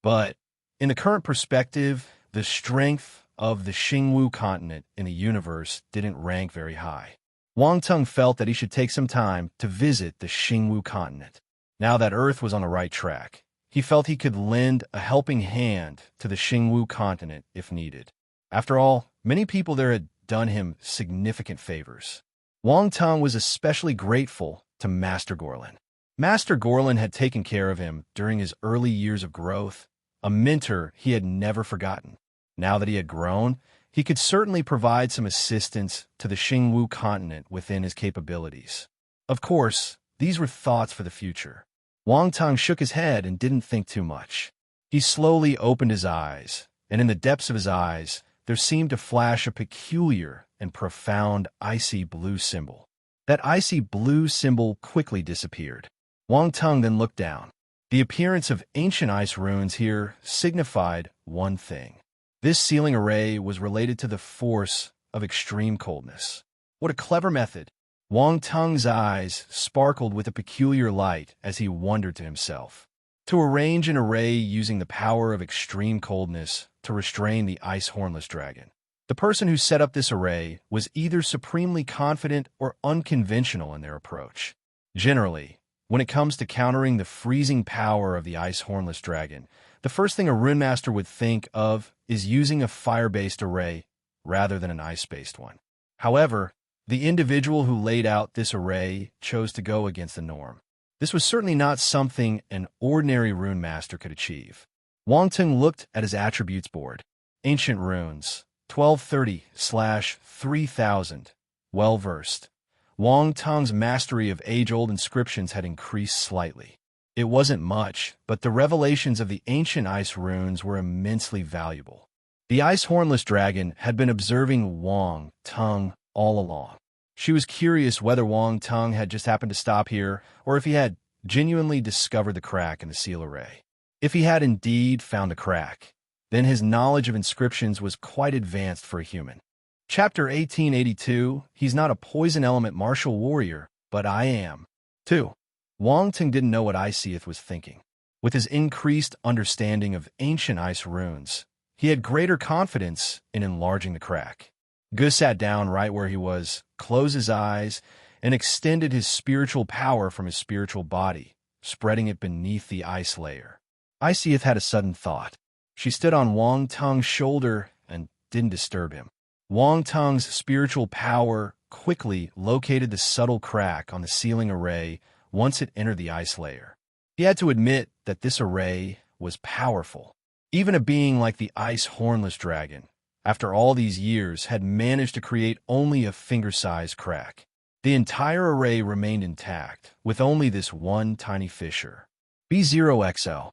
But in the current perspective, the strength of the Xingwu continent in the universe didn't rank very high. Wang Tung felt that he should take some time to visit the Xingwu continent. Now that Earth was on the right track, he felt he could lend a helping hand to the Xingwu continent if needed. After all, many people there had done him significant favors. Wang Tung was especially grateful to Master Gorlin. Master Gorlin had taken care of him during his early years of growth, a mentor he had never forgotten. Now that he had grown, he could certainly provide some assistance to the Xingwu continent within his capabilities. Of course, these were thoughts for the future. Wang Tung shook his head and didn't think too much. He slowly opened his eyes, and in the depths of his eyes, there seemed to flash a peculiar and profound icy blue symbol. That icy blue symbol quickly disappeared. Wang Tung then looked down. The appearance of ancient ice runes here signified one thing. This sealing array was related to the force of extreme coldness. What a clever method! Wang Tung's eyes sparkled with a peculiar light as he wondered to himself. To arrange an array using the power of extreme coldness to restrain the ice hornless dragon. The person who set up this array was either supremely confident or unconventional in their approach. Generally, when it comes to countering the freezing power of the ice hornless dragon, the first thing a rune master would think of is using a fire-based array rather than an ice-based one. However, the individual who laid out this array chose to go against the norm. This was certainly not something an ordinary rune master could achieve. Wang Tung looked at his attributes board. Ancient runes, 1230/3000, well-versed. Wang Tung's mastery of age-old inscriptions had increased slightly. It wasn't much, but the revelations of the ancient ice runes were immensely valuable. The ice hornless dragon had been observing Wang Tung all along. She was curious whether Wang Tung had just happened to stop here, or if he had genuinely discovered the crack in the seal array. If he had indeed found the crack, then his knowledge of inscriptions was quite advanced for a human. Chapter 1882, He's not a poison element martial warrior, but I am. 2. Wang Tung didn't know what Iseeth was thinking. With his increased understanding of ancient ice runes, he had greater confidence in enlarging the crack. Gu sat down right where he was, closed his eyes, and extended his spiritual power from his spiritual body, spreading it beneath the ice layer. Iseeth had a sudden thought. She stood on Wang Tung's shoulder and didn't disturb him. Wang Tung's spiritual power quickly located the subtle crack on the sealing array once it entered the ice layer. He had to admit that this array was powerful. Even a being like the ice hornless dragon, after all these years, had managed to create only a finger-sized crack. The entire array remained intact, with only this one tiny fissure. B0XL.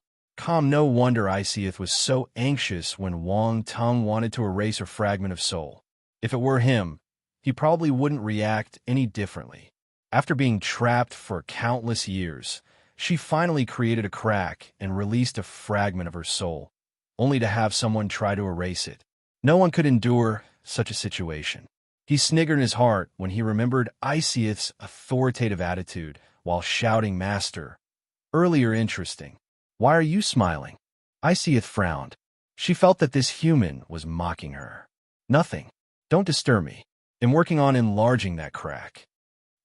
No wonder Iseeth was so anxious when Wang Tung wanted to erase a fragment of soul. If it were him, he probably wouldn't react any differently. After being trapped for countless years, she finally created a crack and released a fragment of her soul, only to have someone try to erase it. No one could endure such a situation. He sniggered in his heart when he remembered Iseeth's authoritative attitude while shouting, "Master." Earlier interesting. Why are you smiling? Iseeth frowned. She felt that this human was mocking her. Nothing. Don't disturb me. I'm working on enlarging that crack.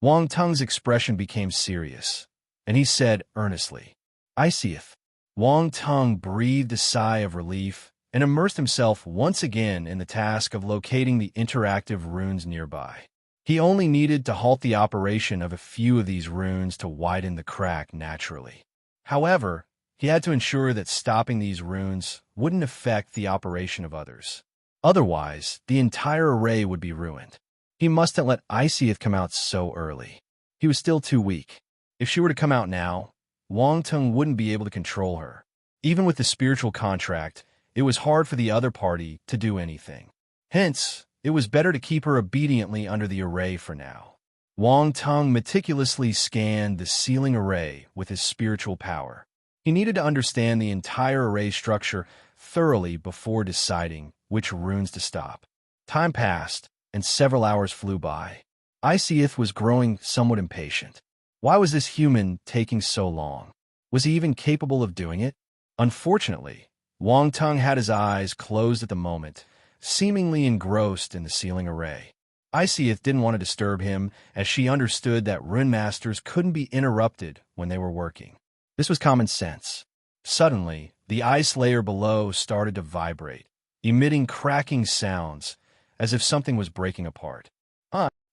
Wang Tung's expression became serious, and he said earnestly, "Iseeth." Wang Tung breathed a sigh of relief and immersed himself once again in the task of locating the interactive runes nearby. He only needed to halt the operation of a few of these runes to widen the crack naturally. However, he had to ensure that stopping these runes wouldn't affect the operation of others. Otherwise, the entire array would be ruined. He mustn't let Iseeth come out so early. He was still too weak. If she were to come out now, Wang Tung wouldn't be able to control her. Even with the spiritual contract, it was hard for the other party to do anything. Hence, it was better to keep her obediently under the array for now. Wang Tung meticulously scanned the sealing array with his spiritual power. He needed to understand the entire array structure thoroughly before deciding which runes to stop. Time passed, and several hours flew by. Iseeth was growing somewhat impatient. Why was this human taking so long? Was he even capable of doing it? Unfortunately, Wang Tung had his eyes closed at the moment, seemingly engrossed in the sealing array. Iseeth didn't want to disturb him, as she understood that rune masters couldn't be interrupted when they were working. This was common sense. Suddenly, the ice layer below started to vibrate, emitting cracking sounds, as if something was breaking apart.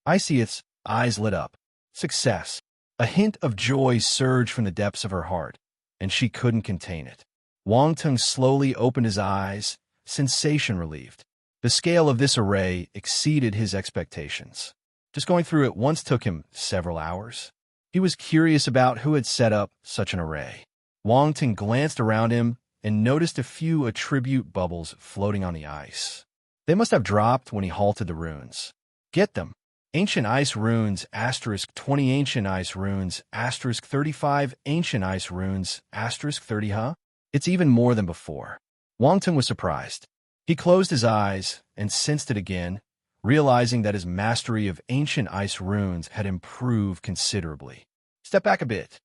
Iseeth's eyes lit up. Success. A hint of joy surged from the depths of her heart, and she couldn't contain it. Wang Tung slowly opened his eyes, sensation relieved. The scale of this array exceeded his expectations. Just going through it once took him several hours. He was curious about who had set up such an array. Wang Tung glanced around him and noticed a few attribute bubbles floating on the ice. They must have dropped when he halted the runes. Get them. Ancient Ice Runes, *20 Ancient Ice Runes, *35 Ancient Ice Runes, *30 huh? It's even more than before. Wang Tung was surprised. He closed his eyes and sensed it again, realizing that his mastery of Ancient Ice Runes had improved considerably. Step back a bit.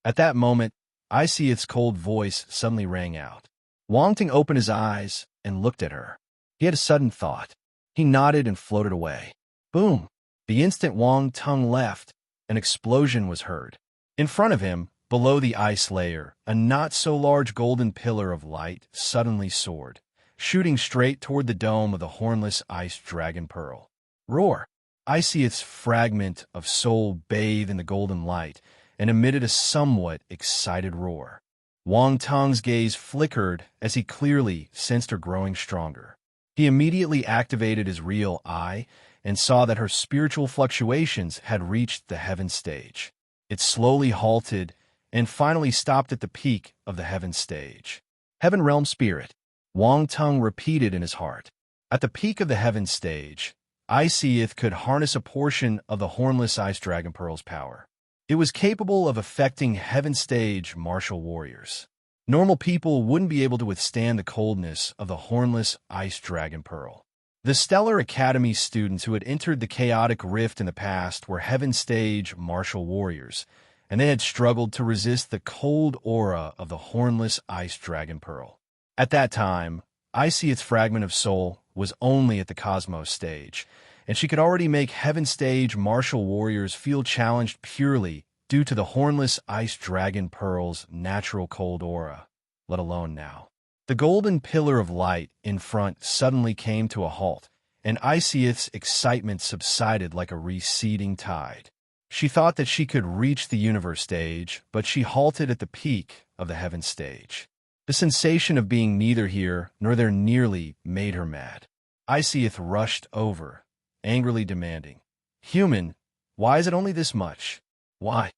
At that moment, Iceth's cold voice suddenly rang out. Wang Tung opened his eyes and looked at her. He had a sudden thought. He nodded and floated away. Boom! The instant Wang Tung left, an explosion was heard. In front of him, below the ice layer, a not-so-large golden pillar of light suddenly soared, shooting straight toward the dome of the hornless ice dragon pearl. Roar! Iceth's fragment of soul bathed in the golden light and emitted a somewhat excited roar. Wang Tung's gaze flickered as he clearly sensed her growing stronger. He immediately activated his real eye and saw that her spiritual fluctuations had reached the heaven stage. It slowly halted and finally stopped at the peak of the heaven stage. Heaven Realm Spirit, Wang Tung repeated in his heart. At the peak of the heaven stage, Iceth could harness a portion of the hornless ice dragon pearl's power. It was capable of affecting heaven stage martial warriors. Normal people wouldn't be able to withstand the coldness of the hornless ice dragon pearl. The Stellar Academy students who had entered the chaotic rift in the past were heaven stage martial warriors, and they had struggled to resist the cold aura of the hornless ice dragon pearl. At that time, Iceth's fragment of soul was only at the cosmos stage, and she could already make heaven stage martial warriors feel challenged purely due to the hornless ice dragon pearl's natural cold aura, let alone now. The golden pillar of light in front suddenly came to a halt, and Iceth's excitement subsided like a receding tide. She thought that she could reach the universe stage, but she halted at the peak of the heaven stage. The sensation of being neither here nor there nearly made her mad. Iceth rushed over, angrily demanding, "Human, why is it only this much? Why?"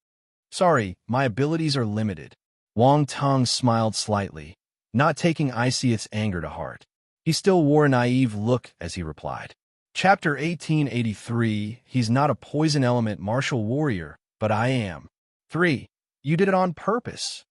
"Sorry, my abilities are limited." Wang Tung smiled slightly, not taking Iceth's anger to heart. He still wore a naive look as he replied. Chapter 1883, He's not a poison element martial warrior, but I am. 3. You did it on purpose.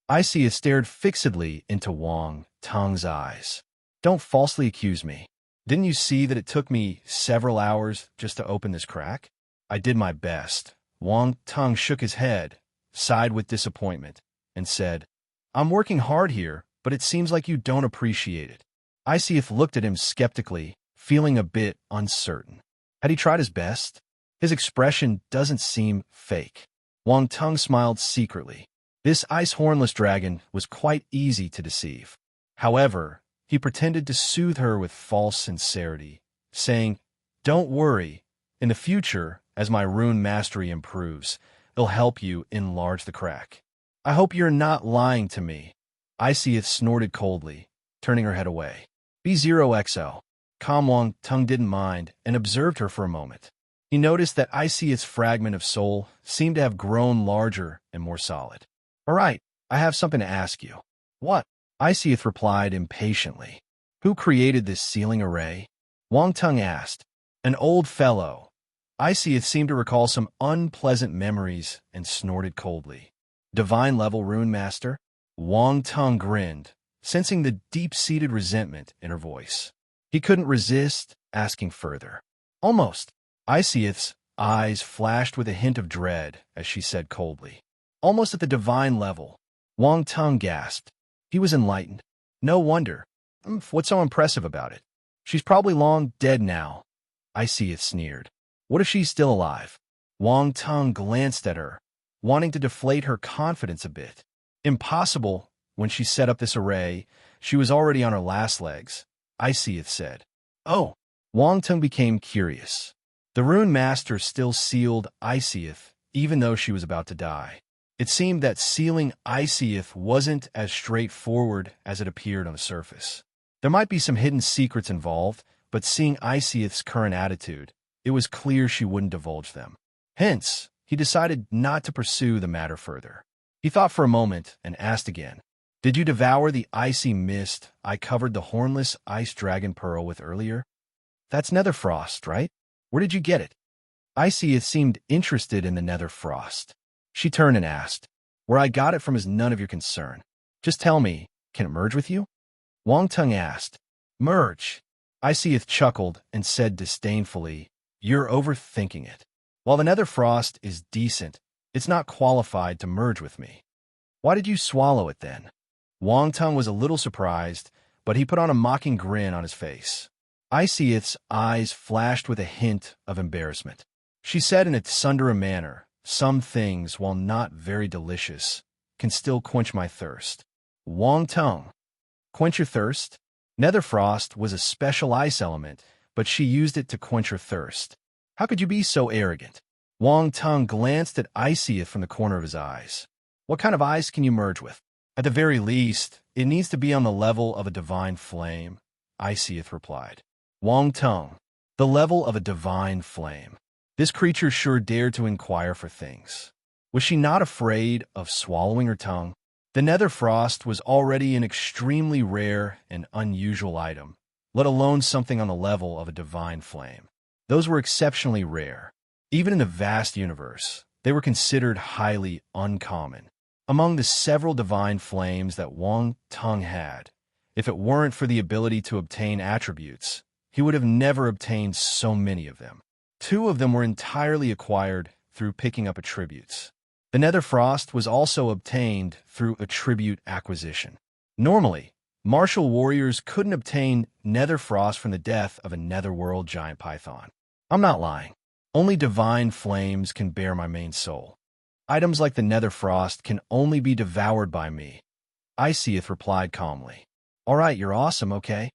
Iceth stared fixedly into Wang Tung's eyes. Don't falsely accuse me. Didn't you see that it took me several hours just to open this crack? I did my best. Wang Tung shook his head, sighed with disappointment, and said, I'm working hard here, but it seems like you don't appreciate it. Iceth looked at him skeptically, feeling a bit uncertain. Had he tried his best? His expression doesn't seem fake. Wang Tung smiled secretly. This ice hornless dragon was quite easy to deceive. However, he pretended to soothe her with false sincerity, saying, Don't worry. In the future, as my rune mastery improves, it'll help you enlarge the crack. I hope you're not lying to me. Iceth snorted coldly, turning her head away. B0XO. Calm Wang Tung didn't mind and observed her for a moment. He noticed that Iceth's fragment of soul seemed to have grown larger and more solid. All right, I have something to ask you. What? Iceth replied impatiently. Who created this sealing array? Wang Tung asked. An old fellow. Iceth seemed to recall some unpleasant memories and snorted coldly. Divine-level rune master? Wang Tung grinned, sensing the deep-seated resentment in her voice. He couldn't resist asking further. Almost. Iceth's eyes flashed with a hint of dread as she said coldly. Almost at the divine level. Wang Tung gasped. He was enlightened. No wonder. What's so impressive about it? She's probably long dead now. Iceth sneered. What if she's still alive? Wang Tung glanced at her, wanting to deflate her confidence a bit. Impossible. When she set up this array, she was already on her last legs. Iceth said. Oh. Wang Tung became curious. The rune master still sealed Iceth, even though she was about to die. It seemed that sealing Iceth wasn't as straightforward as it appeared on the surface. There might be some hidden secrets involved, but seeing Iceth's current attitude, it was clear she wouldn't divulge them. Hence, he decided not to pursue the matter further. He thought for a moment and asked again, Did you devour the icy mist I covered the hornless ice dragon pearl with earlier? That's nether frost, right? Where did you get it? Icyth seemed interested in the nether frost. She turned and asked, Where I got it from is none of your concern. Just tell me, can it merge with you? Wang Tung asked. Merge? Icyth chuckled and said disdainfully, You're overthinking it. While the nether frost is decent, it's not qualified to merge with me. Why did you swallow it then? Wang Tung was a little surprised, but he put on a mocking grin on his face. Icyth's eyes flashed with a hint of embarrassment. She said in a tsundere manner, Some things, while not very delicious, can still quench my thirst. Wang Tung. Quench your thirst? Nether frost was a special ice element, but she used it to quench her thirst. How could you be so arrogant? Wang Tung glanced at Icyth from the corner of his eyes. What kind of ice can you merge with? At the very least, it needs to be on the level of a divine flame, Icyth replied. Wang Tung. The level of a divine flame. This creature sure dared to inquire for things. Was she not afraid of swallowing her tongue? The nether frost was already an extremely rare and unusual item, let alone something on the level of a divine flame. Those were exceptionally rare. Even in the vast universe, they were considered highly uncommon. Among the several divine flames that Wang Tung had, if it weren't for the ability to obtain attributes, he would have never obtained so many of them. 2 of them were entirely acquired through picking up attributes. The nether frost was also obtained through attribute acquisition. Normally, martial warriors couldn't obtain nether frost from the death of a netherworld giant python. I'm not lying. Only divine flames can bear my main soul. Items like the nether frost can only be devoured by me. Icyth replied calmly. All right, you're awesome, okay?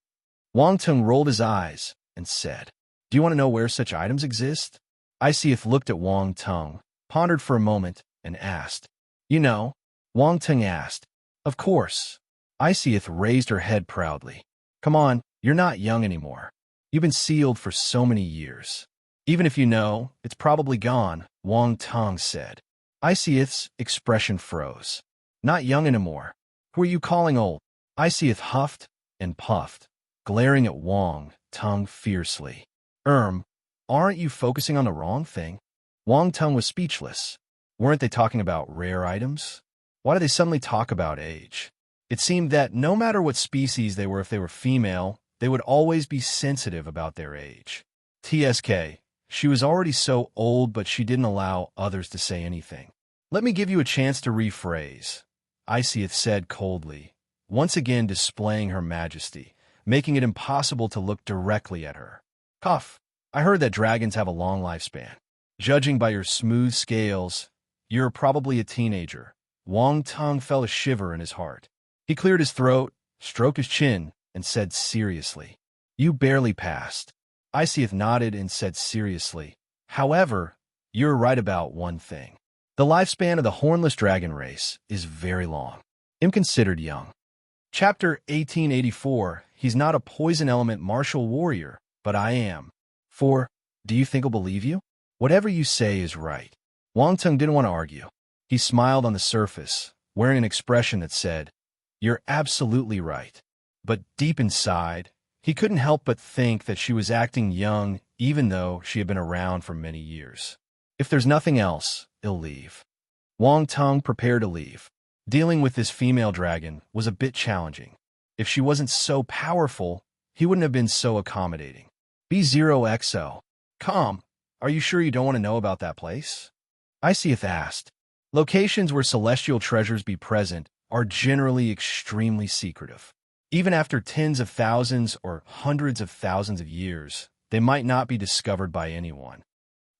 Wang Tung rolled his eyes and said, Do you want to know where such items exist? Icyth looked at Wang Tung, pondered for a moment, and asked. You know? Wang Tung asked. Of course. Icyth raised her head proudly. Come on, you're not young anymore. You've been sealed for so many years. Even if you know, it's probably gone, Wang Tung said. Icyth's expression froze. Not young anymore. Who are you calling old? Icyth huffed and puffed, glaring at Wang Tung fiercely. Aren't you focusing on the wrong thing? Wang Tung was speechless. Weren't they talking about rare items? Why did they suddenly talk about age? It seemed that no matter what species they were, if they were female, they would always be sensitive about their age. TSK. She was already so old, but she didn't allow others to say anything. Let me give you a chance to rephrase, Icyth said coldly, once again displaying her majesty, making it impossible to look directly at her. Cough. I heard that dragons have a long lifespan. Judging by your smooth scales, you're probably a teenager. Wang Tung felt a shiver in his heart. He cleared his throat, stroked his chin, and said seriously, You barely passed. Icyth nodded and said seriously, However, you're right about one thing. The lifespan of the hornless dragon race is very long. I'm considered young. Chapter 1884, He's not a poison element martial warrior, but I am. 4. Do you think I'll believe you? Whatever you say is right. Wang Tung didn't want to argue. He smiled on the surface, wearing an expression that said, You're absolutely right. But deep inside, he couldn't help but think that she was acting young, even though she had been around for many years. If there's nothing else, he'll leave. Wang Tung prepared to leave. Dealing with this female dragon was a bit challenging. If she wasn't so powerful, he wouldn't have been so accommodating. B0XO. Come, are you sure you don't want to know about that place? Icyth asked. Locations where celestial treasures be present are generally extremely secretive. Even after tens of thousands or hundreds of thousands of years, they might not be discovered by anyone.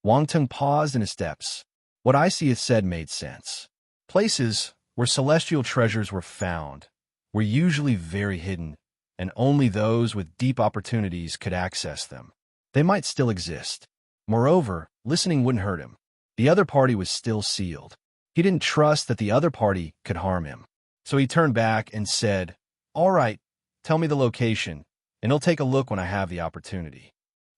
Wang Tung paused in his steps. What Icyth said made sense. Places where celestial treasures were found were usually very hidden, and only those with deep opportunities could access them. They might still exist. Moreover, listening wouldn't hurt him. The other party was still sealed. He didn't trust that the other party could harm him. So he turned back and said, All right, tell me the location, and I'll take a look when I have the opportunity.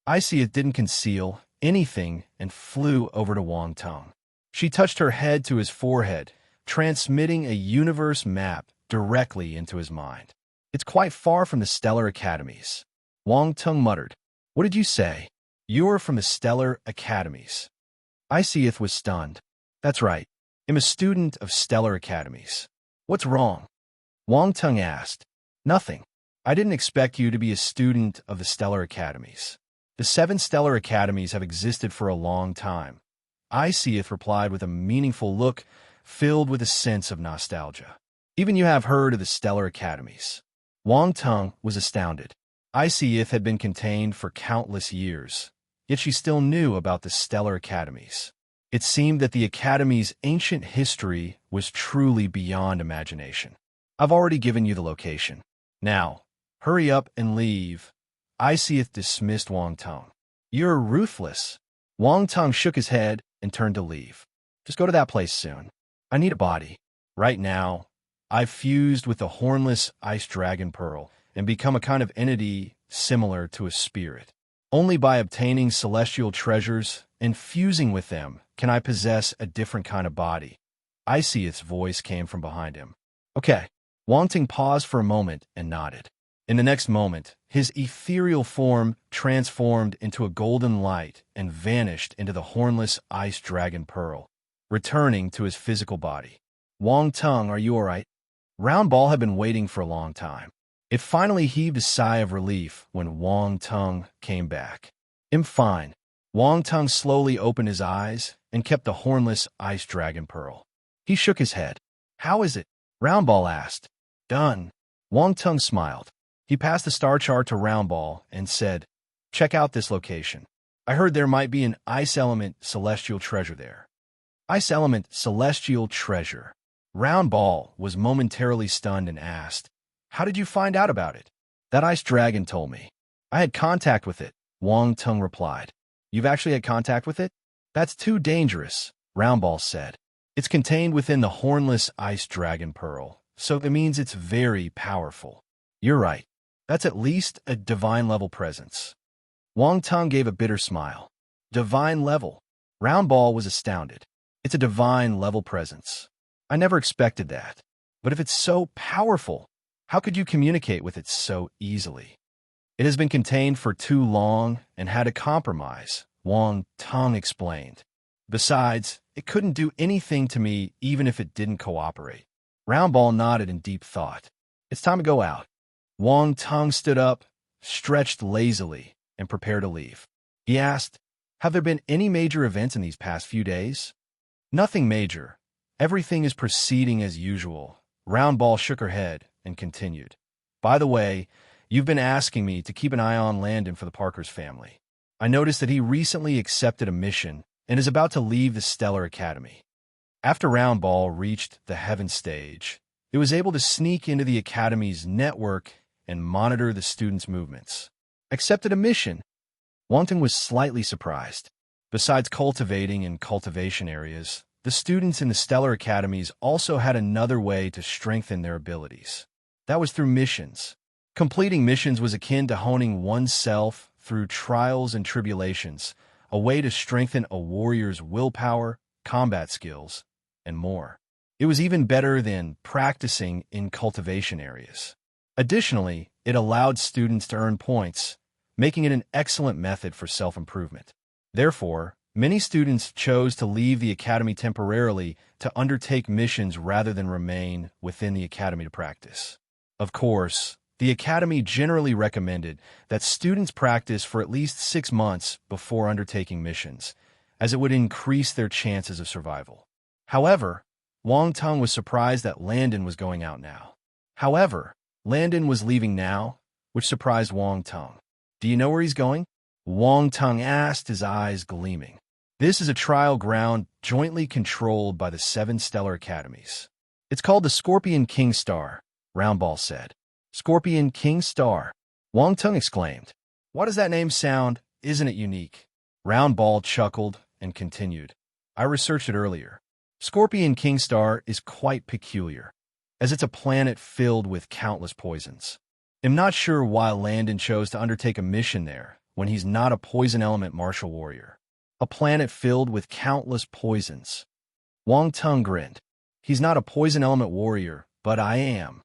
Icyth didn't conceal anything and flew over to Wang Tung. She touched her head to his forehead, transmitting a universe map directly into his mind. It's quite far from the stellar academies. Wang Tung muttered. What did you say? You're from the stellar academies. Iseeth was stunned. That's right. I'm a student of stellar academies. What's wrong? Wang Tung asked. Nothing. I didn't expect you to be a student of the stellar academies. The 7 stellar academies have existed for a long time. Iseeth replied with a meaningful look filled with a sense of nostalgia. Even you have heard of the stellar academies. Wang Tung was astounded. Iseeth had been contained for countless years, yet she still knew about the stellar academies. It seemed that the academy's ancient history was truly beyond imagination. I've already given you the location. Now, hurry up and leave. Iseeth dismissed Wang Tung. You're ruthless. Wang Tung shook his head and turned to leave. Just go to that place soon. I need a body. Right now, I've fused with the hornless ice dragon pearl and become a kind of entity similar to a spirit. Only by obtaining celestial treasures and fusing with them can I possess a different kind of body. Iseeth's voice came from behind him. Okay. Wang Tung paused for a moment and nodded. In the next moment, his ethereal form transformed into a golden light and vanished into the hornless ice dragon pearl, returning to his physical body. Wang Tung, are you all right? Round Ball had been waiting for a long time. It finally heaved a sigh of relief when Wang Tung came back. I'm fine. Wang Tung slowly opened his eyes and kept the hornless ice dragon pearl. He shook his head. How is it? Round Ball asked. Done. Wang Tung smiled. He passed the star chart to Round Ball and said, check out this location. I heard there might be an ice element celestial treasure there. Ice element celestial treasure. Round Ball was momentarily stunned and asked, how did you find out about it? That ice dragon told me. I had contact with it, Wang Tung replied. You've actually had contact with it? That's too dangerous, Round Ball said. It's contained within the hornless ice dragon pearl, so it means it's very powerful. You're right. That's at least a divine level presence. Wang Tung gave a bitter smile. Divine level. Round Ball was astounded. It's a divine level presence. I never expected that. But if it's so powerful, how could you communicate with it so easily? It has been contained for too long and had a compromise, Wang Tung explained. Besides, it couldn't do anything to me even if it didn't cooperate. Round Ball nodded in deep thought. It's time to go out. Wang Tung stood up, stretched lazily, and prepared to leave. He asked, have there been any major events in these past few days? Nothing major. Everything is proceeding as usual. Round Ball shook her head and continued. By the way, you've been asking me to keep an eye on Landon for the Parker's family. I noticed that he recently accepted a mission and is about to leave the Stellar Academy. After Round Ball reached the Heaven stage, it was able to sneak into the Academy's network and monitor the students' movements. Accepted a mission. Wang Tung was slightly surprised. Besides cultivating in cultivation areas, the students in the Stellar Academies also had another way to strengthen their abilities. That was through missions. Completing missions was akin to honing oneself through trials and tribulations, a way to strengthen a warrior's willpower, combat skills, and more. It was even better than practicing in cultivation areas. Additionally, it allowed students to earn points, making it an excellent method for self-improvement. Therefore, many students chose to leave the academy temporarily to undertake missions rather than remain within the academy to practice. Of course, the academy generally recommended that students practice for at least 6 months before undertaking missions, as it would increase their chances of survival. However, Wang Tung was surprised that Landon was going out now. Landon was leaving now, which surprised Wang Tung. Do you know where he's going? Wang Tung asked, his eyes gleaming. This is a trial ground jointly controlled by the 7 stellar academies. It's called the Scorpion King Star, Round Ball said. Scorpion King Star, Wang Tung exclaimed. Why does that name sound? Isn't it unique? Round Ball chuckled and continued. I researched it earlier. Scorpion King Star is quite peculiar, as it's a planet filled with countless poisons. I'm not sure why Landon chose to undertake a mission there when he's not a poison element martial warrior. A planet filled with countless poisons. Wang Tung grinned. He's not a poison element warrior, but I am.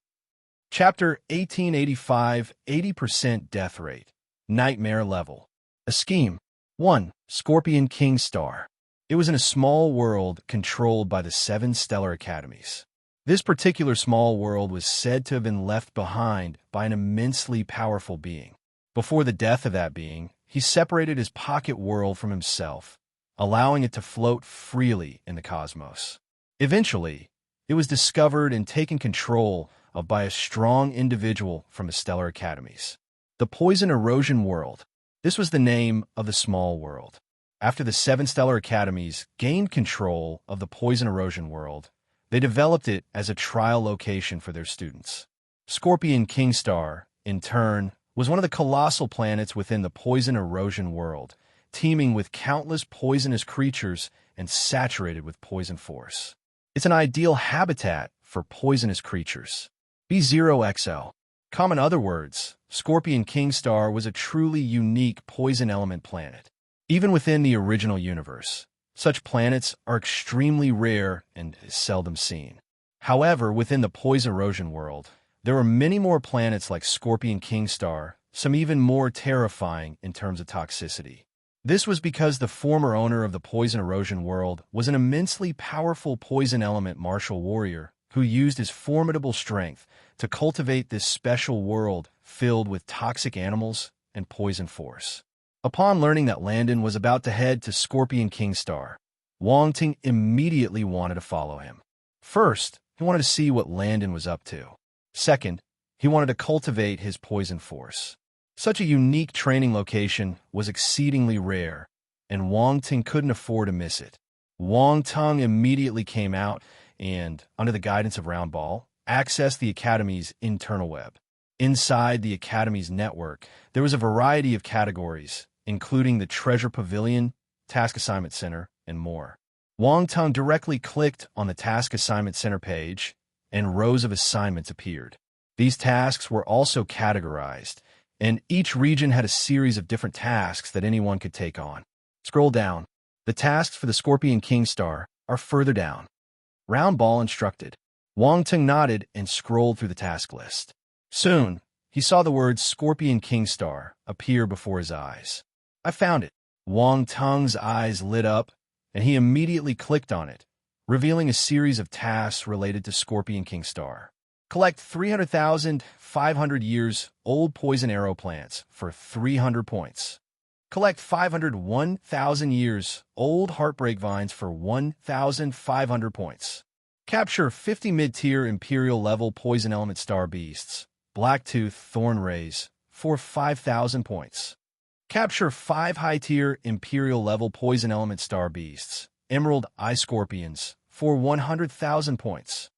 Chapter 1885, 80% Death Rate. Nightmare Level. A Scheme. 1. Scorpion King Star. It was in a small world controlled by the 7 stellar academies. This particular small world was said to have been left behind by an immensely powerful being. Before the death of that being, he separated his pocket world from himself, allowing it to float freely in the cosmos. Eventually, it was discovered and taken control of by a strong individual from the stellar academies. The Poison Erosion World. This was the name of the small world. After the 7 stellar academies gained control of the Poison Erosion World, they developed it as a trial location for their students. Scorpion King Star, in turn, was one of the colossal planets within the Poison Erosion World, teeming with countless poisonous creatures and saturated with poison force. It's an ideal habitat for poisonous creatures. B0XL. In other words, Scorpion King Star was a truly unique poison element planet. Even within the original universe, such planets are extremely rare and seldom seen. However, within the Poison Erosion World, there are many more planets like Scorpion King Star, some even more terrifying in terms of toxicity. This was because the former owner of the Poison Erosion World was an immensely powerful poison element martial warrior who used his formidable strength to cultivate this special world filled with toxic animals and poison force. Upon learning that Landon was about to head to Scorpion King Star, Wong Ting immediately wanted to follow him. First, he wanted to see what Landon was up to. Second, he wanted to cultivate his poison force. Such a unique training location was exceedingly rare, and Wong Ting couldn't afford to miss it. Wong Ting immediately came out and, under the guidance of Roundball, accessed the Academy's internal web. Inside the Academy's network, there was a variety of categories, including the Treasure Pavilion, Task Assignment Center, and more. Wong Ting directly clicked on the Task Assignment Center page, and rows of assignments appeared. These tasks were also categorized, and each region had a series of different tasks that anyone could take on. Scroll down. The tasks for the Scorpion King Star are further down. Roundball instructed. Wong Ting nodded and scrolled through the task list. Soon, he saw the words Scorpion King Star appear before his eyes. I found it. Wong Ting's eyes lit up, and he immediately clicked on it, revealing a series of tasks related to Scorpion King Star. Collect 300,500 years old poison arrow plants for 300 points. Collect 501,000 years old heartbreak vines for 1,500 points. Capture 50 mid-tier Imperial level poison element star beasts, Blacktooth Thorn Rays, for 5,000 points. Capture 5 high-tier Imperial level poison element star beasts, Emerald Eye Scorpions, for 100,000 points.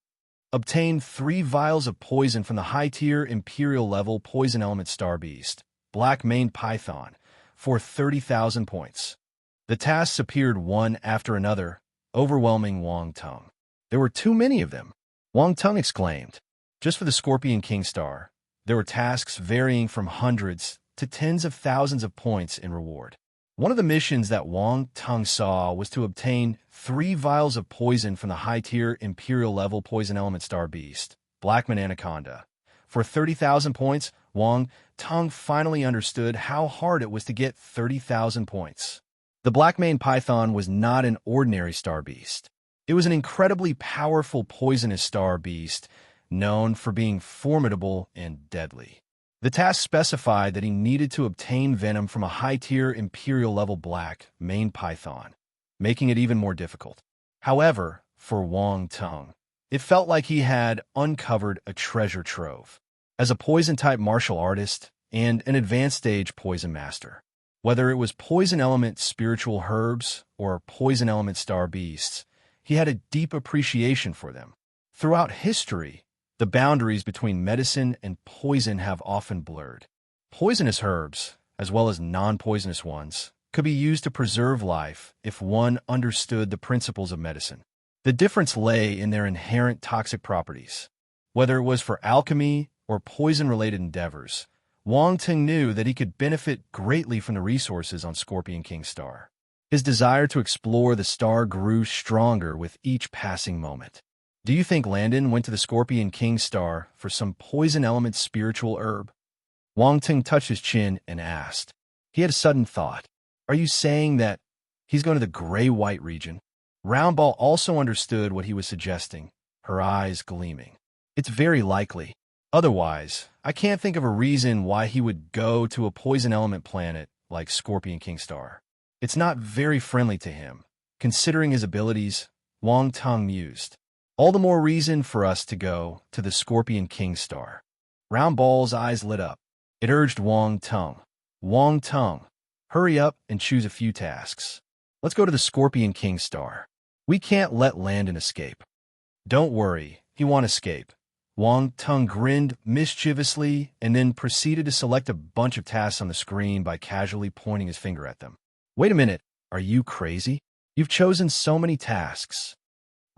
Obtain 3 vials of poison from the high-tier Imperial level poison element star beast, Black Maned Python, for 30,000 points. The tasks appeared one after another, overwhelming Wong Ting. There were too many of them, Wong Ting exclaimed. Just for the Scorpion King Star, there were tasks varying from hundreds to tens of thousands of points in reward. One of the missions that Wong Ting saw was to obtain 3 vials of poison from the high-tier Imperial level poison element star beast, Blackman Anaconda. For 30,000 points, Wong Ting finally understood how hard it was to get 30,000 points. The Black-maned Python was not an ordinary star beast. It was an incredibly powerful poisonous star beast, known for being formidable and deadly. The task specified that he needed to obtain venom from a high-tier Imperial-level Black-maned Python, making it even more difficult. However, for Wong Ting, it felt like he had uncovered a treasure trove. As a poison-type martial artist and an advanced-stage poison master, whether it was poison-element spiritual herbs or poison-element star beasts, he had a deep appreciation for them. Throughout history, the boundaries between medicine and poison have often blurred. Poisonous herbs, as well as non-poisonous ones, could be used to preserve life if one understood the principles of medicine. The difference lay in their inherent toxic properties. Whether it was for alchemy or poison-related endeavors, Wong Ting knew that he could benefit greatly from the resources on Scorpion King Star. His desire to explore the star grew stronger with each passing moment. Do you think Landon went to the Scorpion King Star for some poison element spiritual herb? Wang Ting touched his chin and asked. He had a sudden thought. Are you saying that he's going to the gray-white region? Roundball also understood what he was suggesting, her eyes gleaming. It's very likely. Otherwise, I can't think of a reason why he would go to a poison element planet like Scorpion King Star. It's not very friendly to him. Considering his abilities, Wang Tung mused. All the more reason for us to go to the Scorpion King Star. Roundball's eyes lit up. It urged Wang Tung. Wang Tung, hurry up and choose a few tasks. Let's go to the Scorpion King Star. We can't let Landon escape. Don't worry, he won't escape. Wang Tung grinned mischievously and then proceeded to select a bunch of tasks on the screen by casually pointing his finger at them. Wait a minute, are you crazy? You've chosen so many tasks.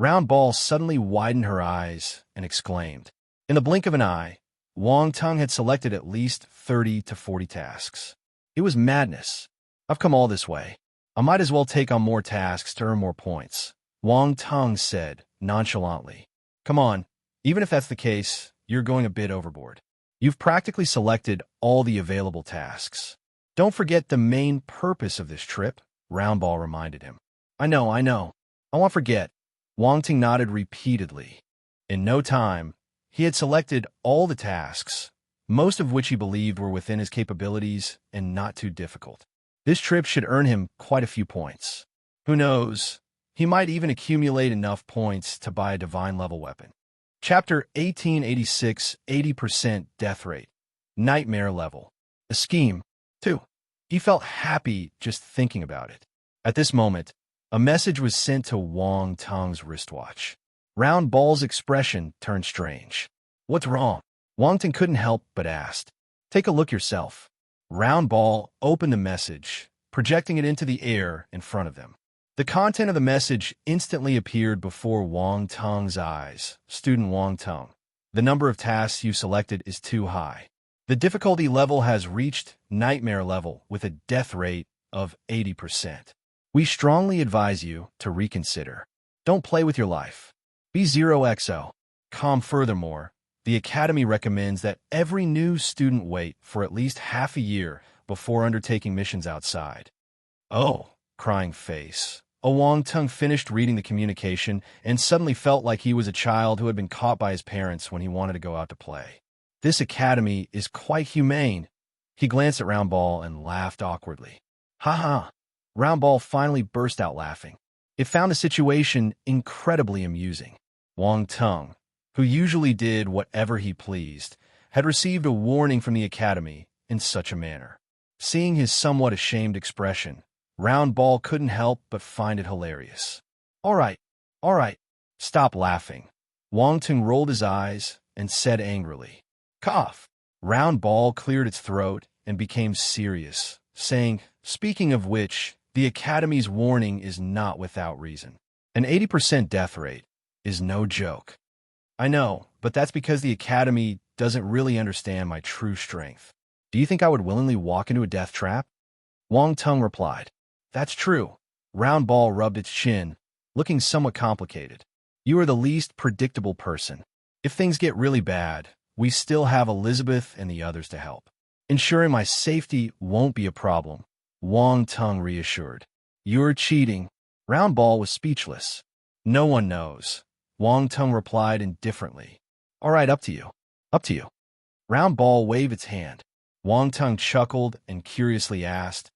Roundball suddenly widened her eyes and exclaimed. In the blink of an eye, Wang Tung had selected at least 30 to 40 tasks. It was madness. I've come all this way. I might as well take on more tasks to earn more points, Wang Tung said nonchalantly. Come on, even if that's the case, you're going a bit overboard. You've practically selected all the available tasks. Don't forget the main purpose of this trip, Roundball reminded him. I know. I won't forget. Wang Ting nodded repeatedly. In no time, he had selected all the tasks, most of which he believed were within his capabilities and not too difficult. This trip should earn him quite a few points. Who knows, he might even accumulate enough points to buy a divine-level weapon. Chapter 1886, 80% Death Rate. Nightmare Level. A scheme, too. He felt happy just thinking about it. At this moment, a message was sent to Wang Tung's wristwatch. Roundball's expression turned strange. What's wrong? Wang Tung couldn't help but ask. Take a look yourself. Roundball opened the message, projecting it into the air in front of them. The content of the message instantly appeared before Wang Tung's eyes. Student Wang Tung, the number of tasks you selected is too high. The difficulty level has reached nightmare level with a death rate of 80%. We strongly advise you to reconsider. Don't play with your life. Be 0XO. Furthermore, the Academy recommends that every new student wait for at least half a year before undertaking missions outside. Oh, crying face. Wang Tung finished reading the communication and suddenly felt like he was a child who had been caught by his parents when he wanted to go out to play. This Academy is quite humane. He glanced at Roundball and laughed awkwardly. Ha ha. Roundball finally burst out laughing. It found the situation incredibly amusing. Wang Tung, who usually did whatever he pleased, had received a warning from the Academy in such a manner. Seeing his somewhat ashamed expression, Roundball couldn't help but find it hilarious. All right, stop laughing. Wang Tung rolled his eyes and said angrily. Cough. Roundball cleared its throat and became serious, saying, speaking of which, the Academy's warning is not without reason. An 80% death rate is no joke. I know, but that's because the Academy doesn't really understand my true strength. Do you think I would willingly walk into a death trap? Wang Tung replied. That's true. Roundball rubbed its chin, looking somewhat complicated. You are the least predictable person. If things get really bad, we still have Elizabeth and the others to help. Ensuring my safety won't be a problem, Wang Tung reassured. You're cheating. Roundball was speechless. No one knows. Wang Tung replied indifferently. All right, up to you. Up to you. Roundball waved its hand. Wang Tung chuckled and curiously asked,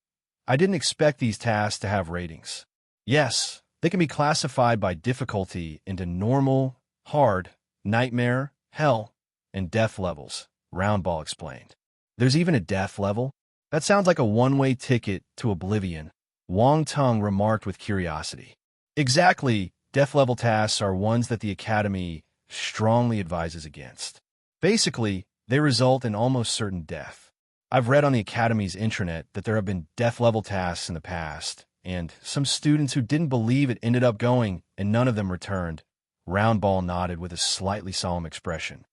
I didn't expect these tasks to have ratings. Yes, they can be classified by difficulty into normal, hard, nightmare, hell, and death levels, Roundball explained. There's even a death level? That sounds like a one-way ticket to oblivion, Wang Tung remarked with curiosity. Exactly, death-level tasks are ones that the Academy strongly advises against. Basically, they result in almost certain death. I've read on the Academy's intranet that there have been death-level tasks in the past, and some students who didn't believe it ended up going, and none of them returned. Roundball nodded with a slightly solemn expression.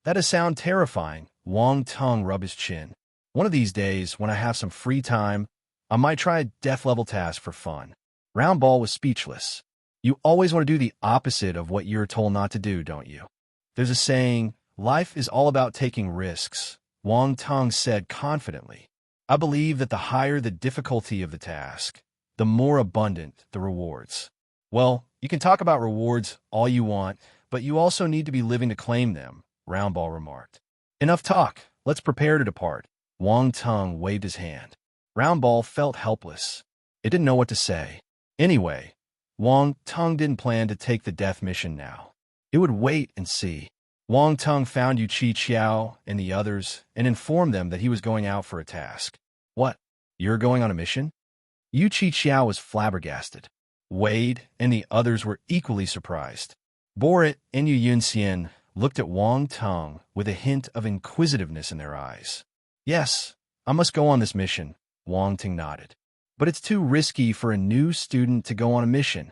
That does sound terrifying, Wang Tung rubbed his chin. One of these days, when I have some free time, I might try a death-level task for fun. Roundball was speechless. You always want to do the opposite of what you're told not to do, don't you? There's a saying, life is all about taking risks, Wang Tong said confidently. I believe that the higher the difficulty of the task, the more abundant the rewards. Well, you can talk about rewards all you want, but you also need to be living to claim them, Roundball remarked. Enough talk. Let's prepare to depart. Wang Tong waved his hand. Roundball felt helpless. It didn't know what to say. Anyway, Wang Tong didn't plan to take the death mission now. It would wait and see. Wang Tong found Yu Chi Xiao and the others and informed them that he was going out for a task. What? You're going on a mission? Yu Chi Xiao was flabbergasted. Wade and the others were equally surprised. Borat and Yu Yunxian looked at Wang Tong with a hint of inquisitiveness in their eyes. Yes, I must go on this mission, Wang Ting nodded. But it's too risky for a new student to go on a mission.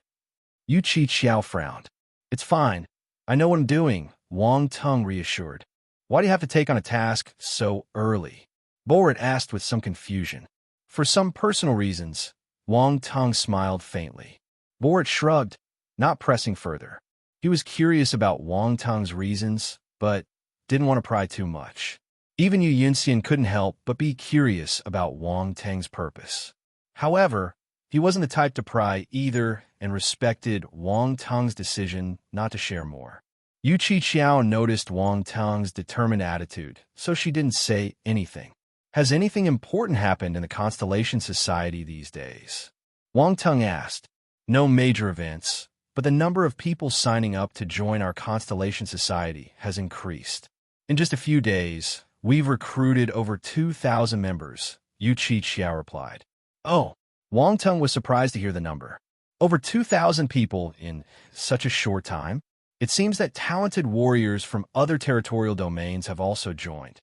Yu Chi Xiao frowned. It's fine. I know what I'm doing, Wang Tong reassured. Why do you have to take on a task so early? Borat asked with some confusion. For some personal reasons, Wang Tong smiled faintly. Borat shrugged, not pressing further. He was curious about Wang Tong's reasons, but didn't want to pry too much. Even Yu Yunxian couldn't help but be curious about Wang Tong's purpose. However, he wasn't the type to pry either and respected Wang Tong's decision not to share more. Yu Chi Xiao noticed Wang Tong's determined attitude, so she didn't say anything. Has anything important happened in the Constellation Society these days? Wang Tong asked. No major events, but the number of people signing up to join our Constellation Society has increased. In just a few days, we've recruited over 2,000 members, Yu Chi Xiao replied. Oh, Wang Tong was surprised to hear the number. Over 2,000 people in such a short time? It seems that talented warriors from other territorial domains have also joined.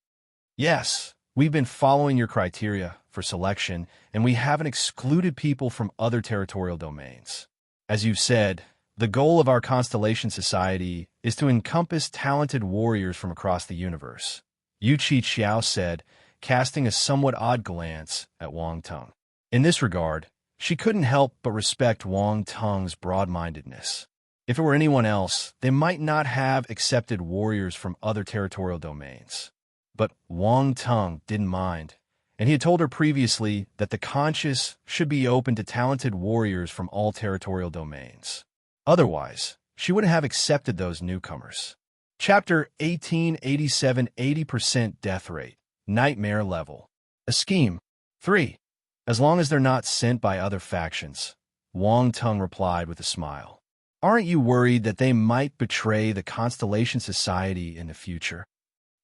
Yes, we've been following your criteria for selection, and we haven't excluded people from other territorial domains. As you've said, the goal of our Constellation Society is to encompass talented warriors from across the universe, Yu Chi Xiao said, casting a somewhat odd glance at Wang Tong. In this regard, she couldn't help but respect Wang Tong's broad-mindedness. If it were anyone else, they might not have accepted warriors from other territorial domains. But Wang Tong didn't mind, and he had told her previously that the conscious should be open to talented warriors from all territorial domains. Otherwise, she wouldn't have accepted those newcomers. Chapter 1887 80% Death Rate, Nightmare Level. A Scheme. 3. As long as they're not sent by other factions, Wang Tong replied with a smile. Aren't you worried that they might betray the Constellation Society in the future?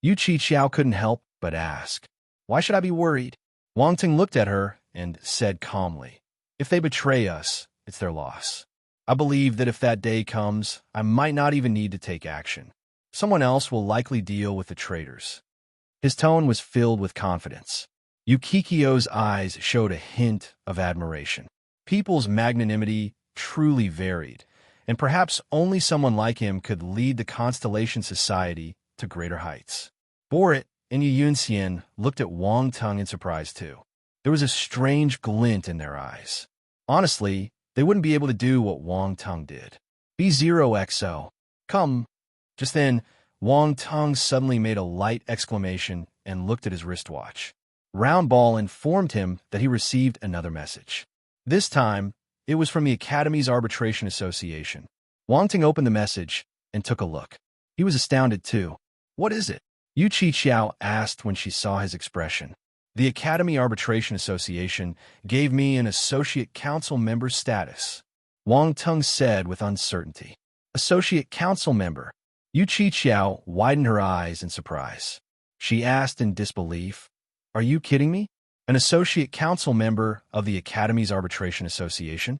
Yu Chi Xiao couldn't help but ask. Why should I be worried? Wang Ting looked at her and said calmly, if they betray us, it's their loss. I believe that if that day comes, I might not even need to take action. Someone else will likely deal with the traitors. His tone was filled with confidence. Yukikyo's eyes showed a hint of admiration. People's magnanimity truly varied, and perhaps only someone like him could lead the Constellation Society to greater heights. Borat and Yu Yunxian looked at Wang Tong in surprise too. There was a strange glint in their eyes. Honestly, they wouldn't be able to do what Wang Tong did. B0XO. Come. Just then, Wang Tong suddenly made a light exclamation and looked at his wristwatch. Roundball informed him that he received another message. This time, it was from the Academy's Arbitration Association. Wang Ting opened the message and took a look. He was astounded too. What is it? Yu Chi Xiao asked when she saw his expression. The Academy Arbitration Association gave me an associate council member status, Wang Tong said with uncertainty. Associate council member? Yu Chi Xiao widened her eyes in surprise. She asked in disbelief, Are you kidding me? An associate council member of the Academy's Arbitration Association?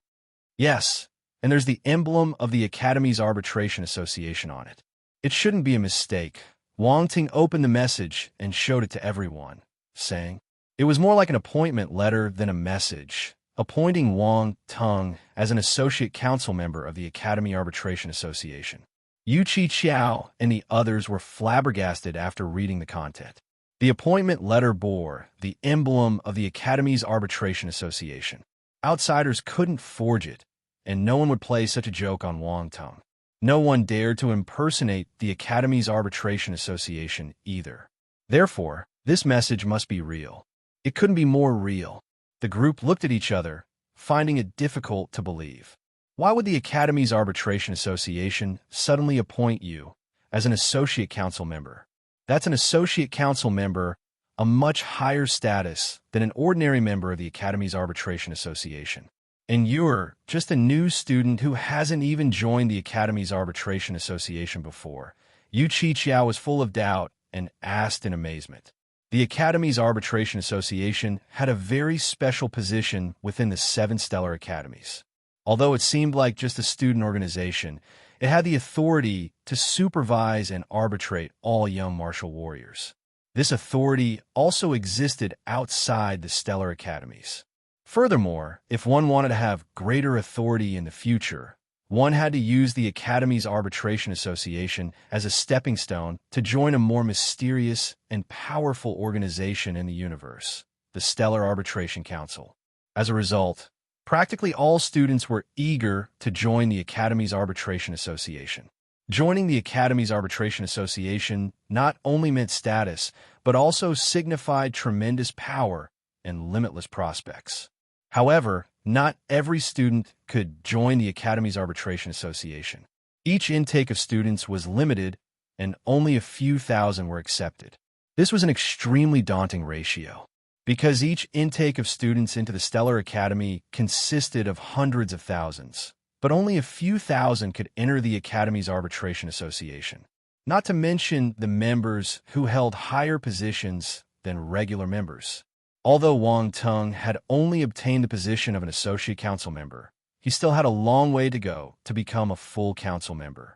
Yes, and there's the emblem of the Academy's Arbitration Association on it. It shouldn't be a mistake. Wang Ting opened the message and showed it to everyone, saying, it was more like an appointment letter than a message, appointing Wang Tong as an associate council member of the Academy Arbitration Association. Yu Chi Xiao and the others were flabbergasted after reading the content. The appointment letter bore the emblem of the Academy's Arbitration Association. Outsiders couldn't forge it, and no one would play such a joke on Wang Tung. No one dared to impersonate the Academy's Arbitration Association either. Therefore, this message must be real. It couldn't be more real. The group looked at each other, finding it difficult to believe. Why would the Academy's Arbitration Association suddenly appoint you as an associate council member? That's an associate council member, a much higher status than an ordinary member of the Academy's Arbitration Association. And you're just a new student who hasn't even joined the Academy's Arbitration Association before. Yu Qiqiao was full of doubt and asked in amazement. The Academy's Arbitration Association had a very special position within the 7 stellar academies. Although it seemed like just a student organization, it had the authority to supervise and arbitrate all young martial warriors. This authority also existed outside the stellar academies. Furthermore, if one wanted to have greater authority in the future, one had to use the Academy's Arbitration Association as a stepping stone to join a more mysterious and powerful organization in the universe, the Stellar Arbitration Council. As a result, practically all students were eager to join the Academy's Arbitration Association. Joining the Academy's Arbitration Association not only meant status, but also signified tremendous power and limitless prospects. However, not every student could join the Academy's Arbitration Association. Each intake of students was limited, and only a few thousand were accepted. This was an extremely daunting ratio, because each intake of students into the Stellar Academy consisted of hundreds of thousands, but only a few thousand could enter the Academy's Arbitration Association, not to mention the members who held higher positions than regular members. Although Wang Tung had only obtained the position of an associate council member, he still had a long way to go to become a full council member.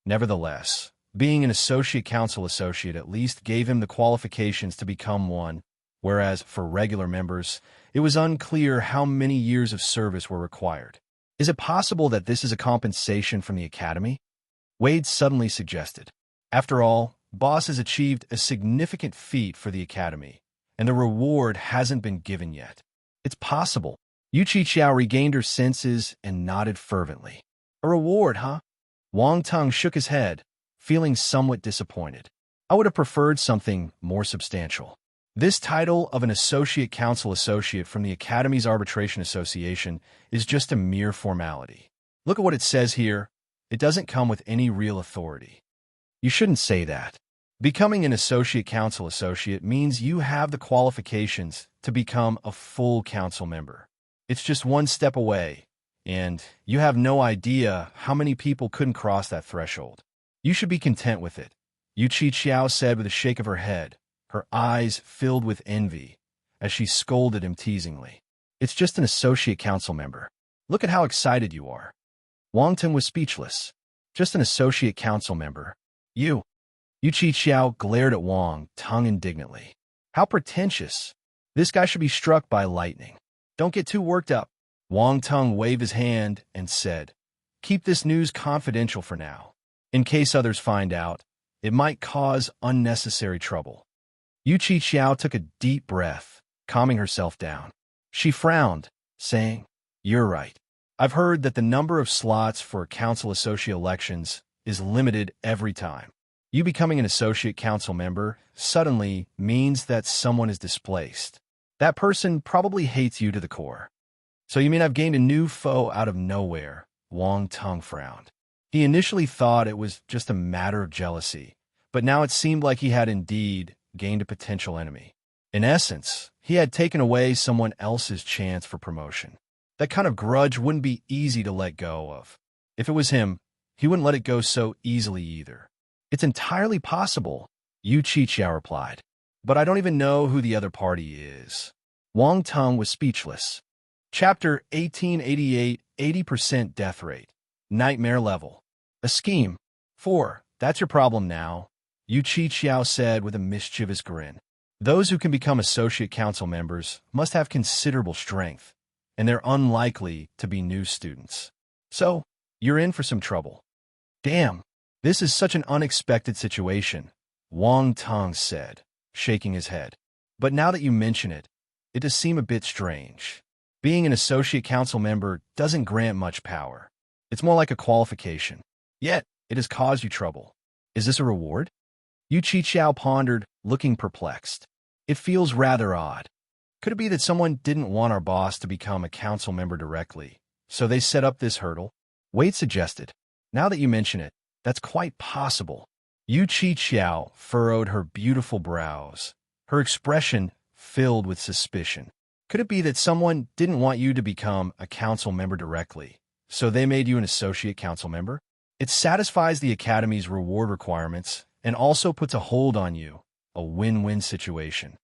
Nevertheless, being an associate council associate at least gave him the qualifications to become one, whereas for regular members, it was unclear how many years of service were required. Is it possible that this is a compensation from the Academy? Wade suddenly suggested. After all, Boss has achieved a significant feat for the Academy, and the reward hasn't been given yet. It's possible. Yu Qiqiao regained her senses and nodded fervently. A reward, huh? Wang Tung shook his head, feeling somewhat disappointed. I would have preferred something more substantial. This title of an associate council associate from the Academy's Arbitration Association is just a mere formality. Look at what it says here. It doesn't come with any real authority. You shouldn't say that. Becoming an associate council associate means you have the qualifications to become a full council member. It's just one step away, and you have no idea how many people couldn't cross that threshold. You should be content with it, Yu Qiqiao said with a shake of her head, her eyes filled with envy, as she scolded him teasingly. It's just an associate council member. Look at how excited you are. Wang Tung was speechless. Just an associate council member. Yu Qiqiao glared at Wang Tung indignantly. How pretentious. This guy should be struck by lightning. Don't get too worked up. Wang Tung waved his hand and said, keep this news confidential for now. In case others find out, it might cause unnecessary trouble. Yu Qiqiao took a deep breath, calming herself down. She frowned, saying, you're right. I've heard that the number of slots for council associate elections is limited every time. You becoming an associate council member suddenly means that someone is displaced. That person probably hates you to the core. So you mean I've gained a new foe out of nowhere? Wang Tung frowned. He initially thought it was just a matter of jealousy, but now it seemed like he had indeed gained a potential enemy. In essence, he had taken away someone else's chance for promotion. That kind of grudge wouldn't be easy to let go of. If it was him, he wouldn't let it go so easily either. It's entirely possible, Yu Qiqiao replied. But I don't even know who the other party is. Wang Tung was speechless. Chapter 1888, 80% Death Rate. Nightmare Level. A scheme. 4. That's your problem now, Yu Qiqiao said with a mischievous grin. Those who can become associate council members must have considerable strength, and they're unlikely to be new students. So, you're in for some trouble. Damn. This is such an unexpected situation, Wang Tung said, shaking his head. But now that you mention it, it does seem a bit strange. Being an associate council member doesn't grant much power. It's more like a qualification. Yet, it has caused you trouble. Is this a reward? Yu Qiqiao pondered, looking perplexed. It feels rather odd. Could it be that someone didn't want our boss to become a council member directly, so they set up this hurdle? Wade suggested. Now that you mention it, that's quite possible. Yu Qiqiao furrowed her beautiful brows, her expression filled with suspicion. Could it be that someone didn't want you to become a council member directly, so they made you an associate council member? It satisfies the Academy's reward requirements and also puts a hold on you, a win-win situation.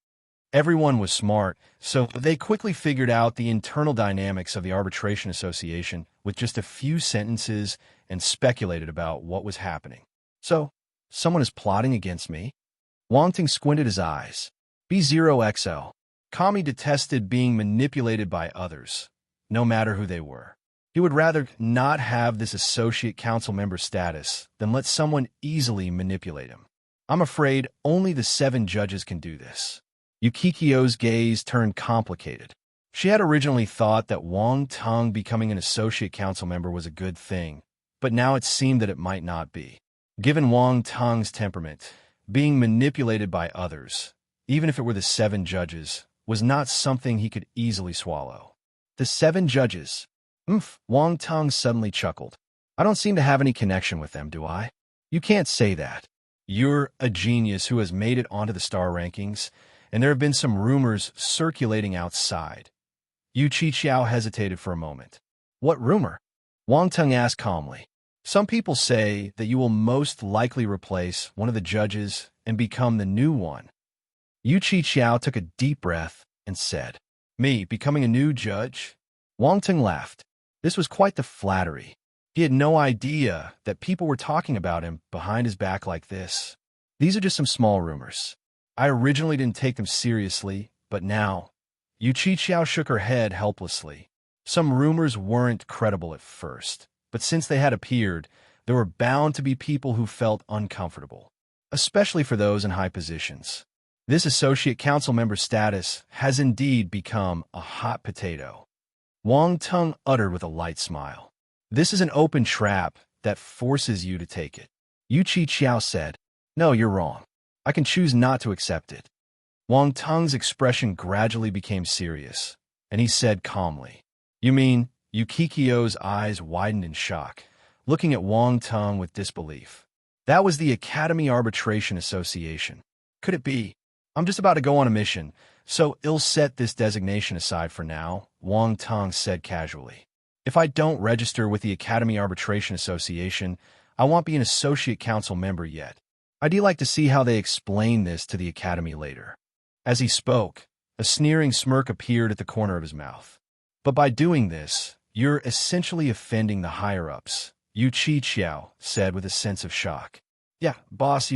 Everyone was smart, so they quickly figured out the internal dynamics of the Arbitration Association with just a few sentences and speculated about what was happening. So, someone is plotting against me? Wang Ting squinted his eyes. B0XL. Kami detested being manipulated by others, no matter who they were. He would rather not have this associate council member status than let someone easily manipulate him. I'm afraid only the 7 judges can do this. Yukikio's gaze turned complicated. She had originally thought that Wang Tung becoming an associate council member was a good thing, but now it seemed that it might not be. Given Wang Tung's temperament, being manipulated by others, even if it were the 7 judges, was not something he could easily swallow. The 7 judges. Wang Tung suddenly chuckled. I don't seem to have any connection with them, do I? You can't say that. You're a genius who has made it onto the star rankings, and there have been some rumors circulating outside. Yu Qiqiao hesitated for a moment. What rumor? Wang Tung asked calmly. Some people say that you will most likely replace one of the judges and become the new one. Yu Qiqiao took a deep breath and said, Me, becoming a new judge? Wang Tung laughed. This was quite the flattery. He had no idea that people were talking about him behind his back like this. These are just some small rumors. I originally didn't take them seriously, but now... Yu Qiqiao shook her head helplessly. Some rumors weren't credible at first, but since they had appeared, there were bound to be people who felt uncomfortable, especially for those in high positions. This associate council member status has indeed become a hot potato. Wang Tung uttered with a light smile. This is an open trap that forces you to take it. Yu Qiqiao said, No, you're wrong. I can choose not to accept it. Wang Tung's expression gradually became serious, and he said calmly, You mean? Yukikio's eyes widened in shock, looking at Wang Tung with disbelief. That was the Academy Arbitration Association. Could it be? I'm just about to go on a mission, so I'll set this designation aside for now, Wang Tung said casually. If I don't register with the Academy Arbitration Association, I won't be an associate council member yet. I'd like to see how they explain this to the Academy later. As he spoke, a sneering smirk appeared at the corner of his mouth. But by doing this, you're essentially offending the higher-ups, Yu Qiqiao said with a sense of shock. Yeah, boss,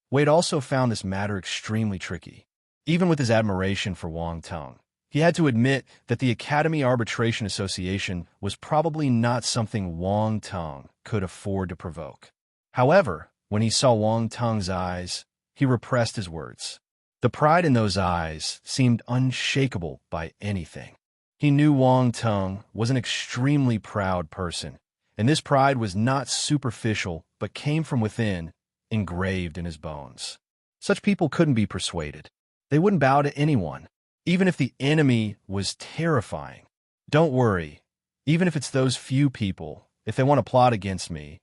Wade also found this matter extremely tricky. Even with his admiration for Wang Tung, he had to admit that the Academy Arbitration Association was probably not something Wang Tung could afford to provoke. However, when he saw Wang Tung's eyes, he repressed his words. The pride in those eyes seemed unshakable by anything. He knew Wang Tung was an extremely proud person, and this pride was not superficial but came from within, engraved in his bones. Such people couldn't be persuaded. They wouldn't bow to anyone, even if the enemy was terrifying. Don't worry, even if it's those few people, if they want to plot against me,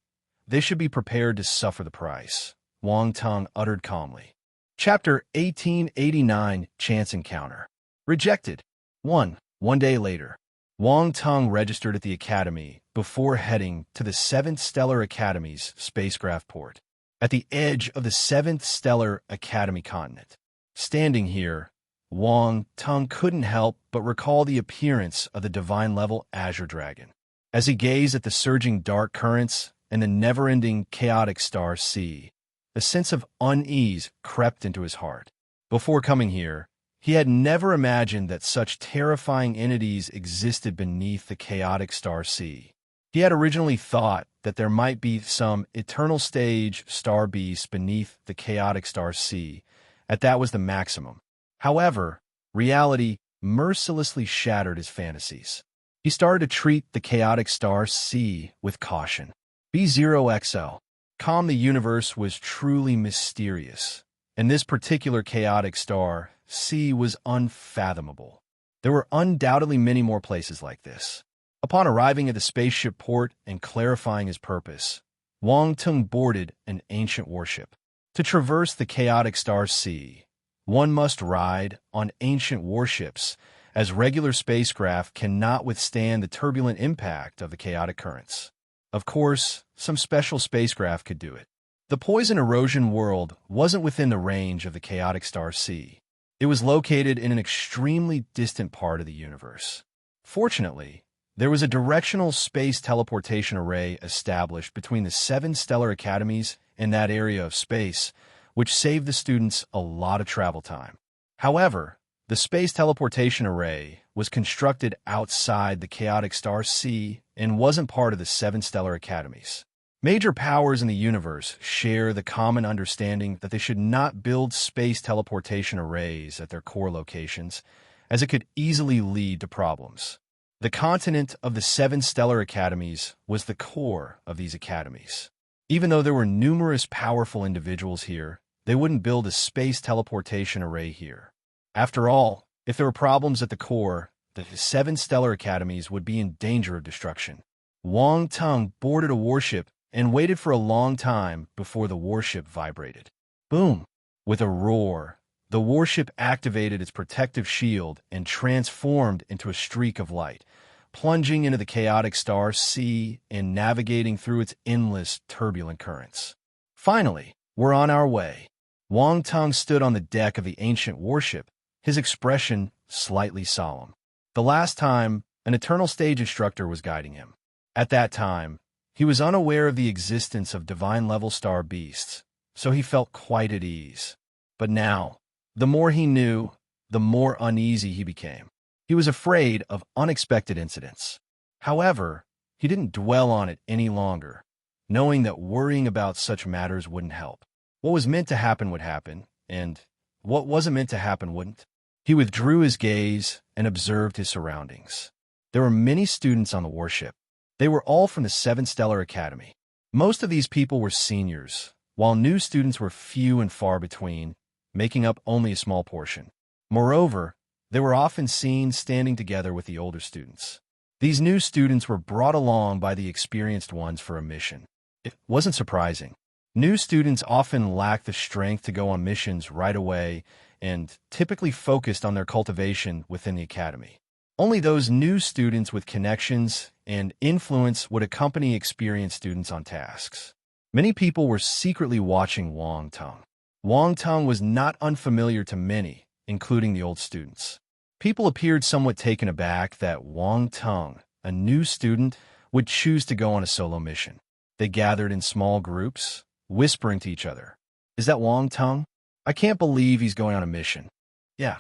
they should be prepared to suffer the price, Wang Tung uttered calmly. Chapter 1889, Chance Encounter. Rejected. 1. One day later, Wang Tung registered at the Academy before heading to the 7th Stellar Academy's spacecraft port, at the edge of the 7th Stellar Academy continent. Standing here, Wang Tung couldn't help but recall the appearance of the divine-level Azure Dragon. As he gazed at the surging dark currents and the never-ending chaotic star sea, a sense of unease crept into his heart. Before coming here, he had never imagined that such terrifying entities existed beneath the chaotic star sea. He had originally thought that there might be some eternal stage star beasts beneath the chaotic star sea, and that was the maximum. However, reality mercilessly shattered his fantasies. He started to treat the chaotic star C with caution. B0XO. Calm the universe was truly mysterious, and this particular chaotic star, C, was unfathomable. There were undoubtedly many more places like this. Upon arriving at the spaceship port and clarifying his purpose, Wang Tung boarded an ancient warship. To traverse the chaotic star C, one must ride on ancient warships, as regular spacecraft cannot withstand the turbulent impact of the chaotic currents. Of course, some special spacecraft could do it. The poison erosion world wasn't within the range of the chaotic star C. It was located in an extremely distant part of the universe. Fortunately, there was a directional space teleportation array established between the 7 stellar academies in that area of space, which saved the students a lot of travel time. However, the space teleportation array was constructed outside the chaotic star C and wasn't part of the 7 stellar academies. Major powers in the universe share the common understanding that they should not build space teleportation arrays at their core locations, as it could easily lead to problems. The continent of the 7 stellar academies was the core of these academies. Even though there were numerous powerful individuals here, they wouldn't build a space teleportation array here. After all, if there were problems at the core, the 7 stellar academies would be in danger of destruction. Wang Tung boarded a warship and waited for a long time before the warship vibrated. Boom! With a roar, the warship activated its protective shield and transformed into a streak of light, plunging into the chaotic star C and navigating through its endless, turbulent currents. Finally, we're on our way. Wang Tung stood on the deck of the ancient warship, his expression slightly solemn. The last time, an eternal stage instructor was guiding him. At that time, he was unaware of the existence of divine-level star beasts, so he felt quite at ease. But now, the more he knew, the more uneasy he became. He was afraid of unexpected incidents. However, he didn't dwell on it any longer, knowing that worrying about such matters wouldn't help. What was meant to happen would happen, and what wasn't meant to happen wouldn't. He withdrew his gaze and observed his surroundings. There were many students on the warship. They were all from the 7 Stellar Academy. Most of these people were seniors, while new students were few and far between, making up only a small portion. Moreover, they were often seen standing together with the older students. These new students were brought along by the experienced ones for a mission. It wasn't surprising. New students often lacked the strength to go on missions right away and typically focused on their cultivation within the academy. Only those new students with connections and influence would accompany experienced students on tasks. Many people were secretly watching Wang Tung. Wang Tung was not unfamiliar to many, including the old students. People appeared somewhat taken aback that Wang Tung, a new student, would choose to go on a solo mission. They gathered in small groups, whispering to each other, "Is that Wang Tung? I can't believe he's going on a mission." "Yeah,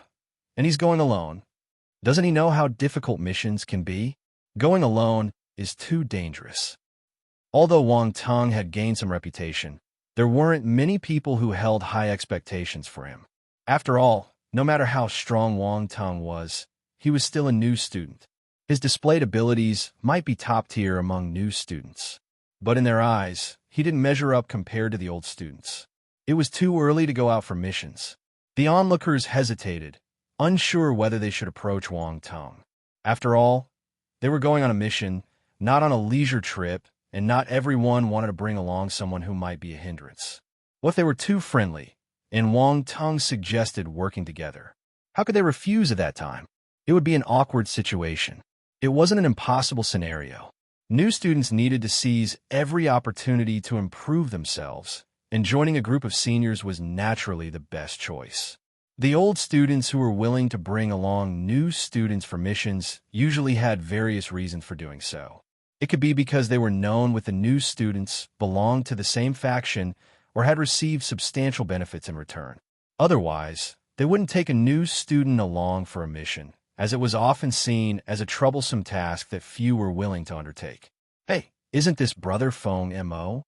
and he's going alone. Doesn't he know how difficult missions can be? Going alone is too dangerous." Although Wang Tung had gained some reputation, there weren't many people who held high expectations for him. After all, no matter how strong Wang Tung was, he was still a new student. His displayed abilities might be top tier among new students, but in their eyes, he didn't measure up compared to the old students. It was too early to go out for missions. The onlookers hesitated, unsure whether they should approach Wang Tung. After all, they were going on a mission, not on a leisure trip, and not everyone wanted to bring along someone who might be a hindrance. What if they were too friendly, and Wang Tung suggested working together? How could they refuse at that time? It would be an awkward situation. It wasn't an impossible scenario. New students needed to seize every opportunity to improve themselves, and joining a group of seniors was naturally the best choice. The old students who were willing to bring along new students for missions usually had various reasons for doing so. It could be because they were known with the new students, belonged to the same faction, or had received substantial benefits in return. Otherwise, they wouldn't take a new student along for a mission, as it was often seen as a troublesome task that few were willing to undertake. "Hey, isn't this Brother Feng M.O.?"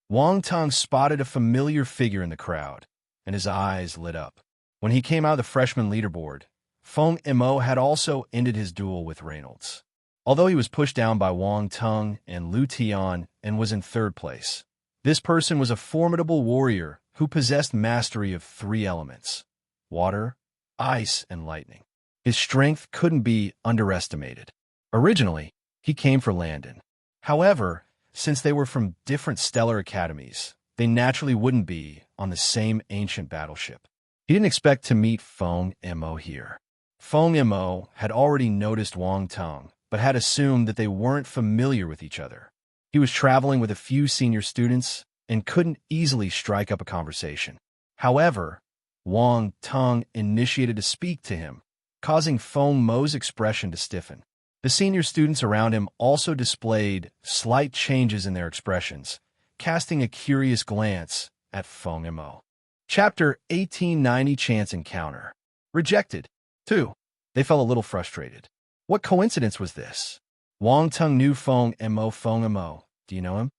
Wang Tung spotted a familiar figure in the crowd, and his eyes lit up. When he came out of the freshman leaderboard, Feng Mo had also ended his duel with Reynolds. Although he was pushed down by Wang Tung and Lu Tian and was in third place, this person was a formidable warrior who possessed mastery of 3 elements: water, ice, and lightning. His strength couldn't be underestimated. Originally, he came for Landon. However, since they were from different stellar academies, they naturally wouldn't be on the same ancient battleship. He didn't expect to meet Feng Mo here. Feng Mo had already noticed Wang Tung, but had assumed that they weren't familiar with each other. He was traveling with a few senior students and couldn't easily strike up a conversation. However, Wang Tung initiated to speak to him, causing Feng Mo's expression to stiffen. The senior students around him also displayed slight changes in their expressions, casting a curious glance at Feng Mo. Chapter 1890 Chance Encounter. Rejected. 2. They felt a little frustrated. What coincidence was this? Wang Tung knew Feng Mo. Feng Mo, do you know him?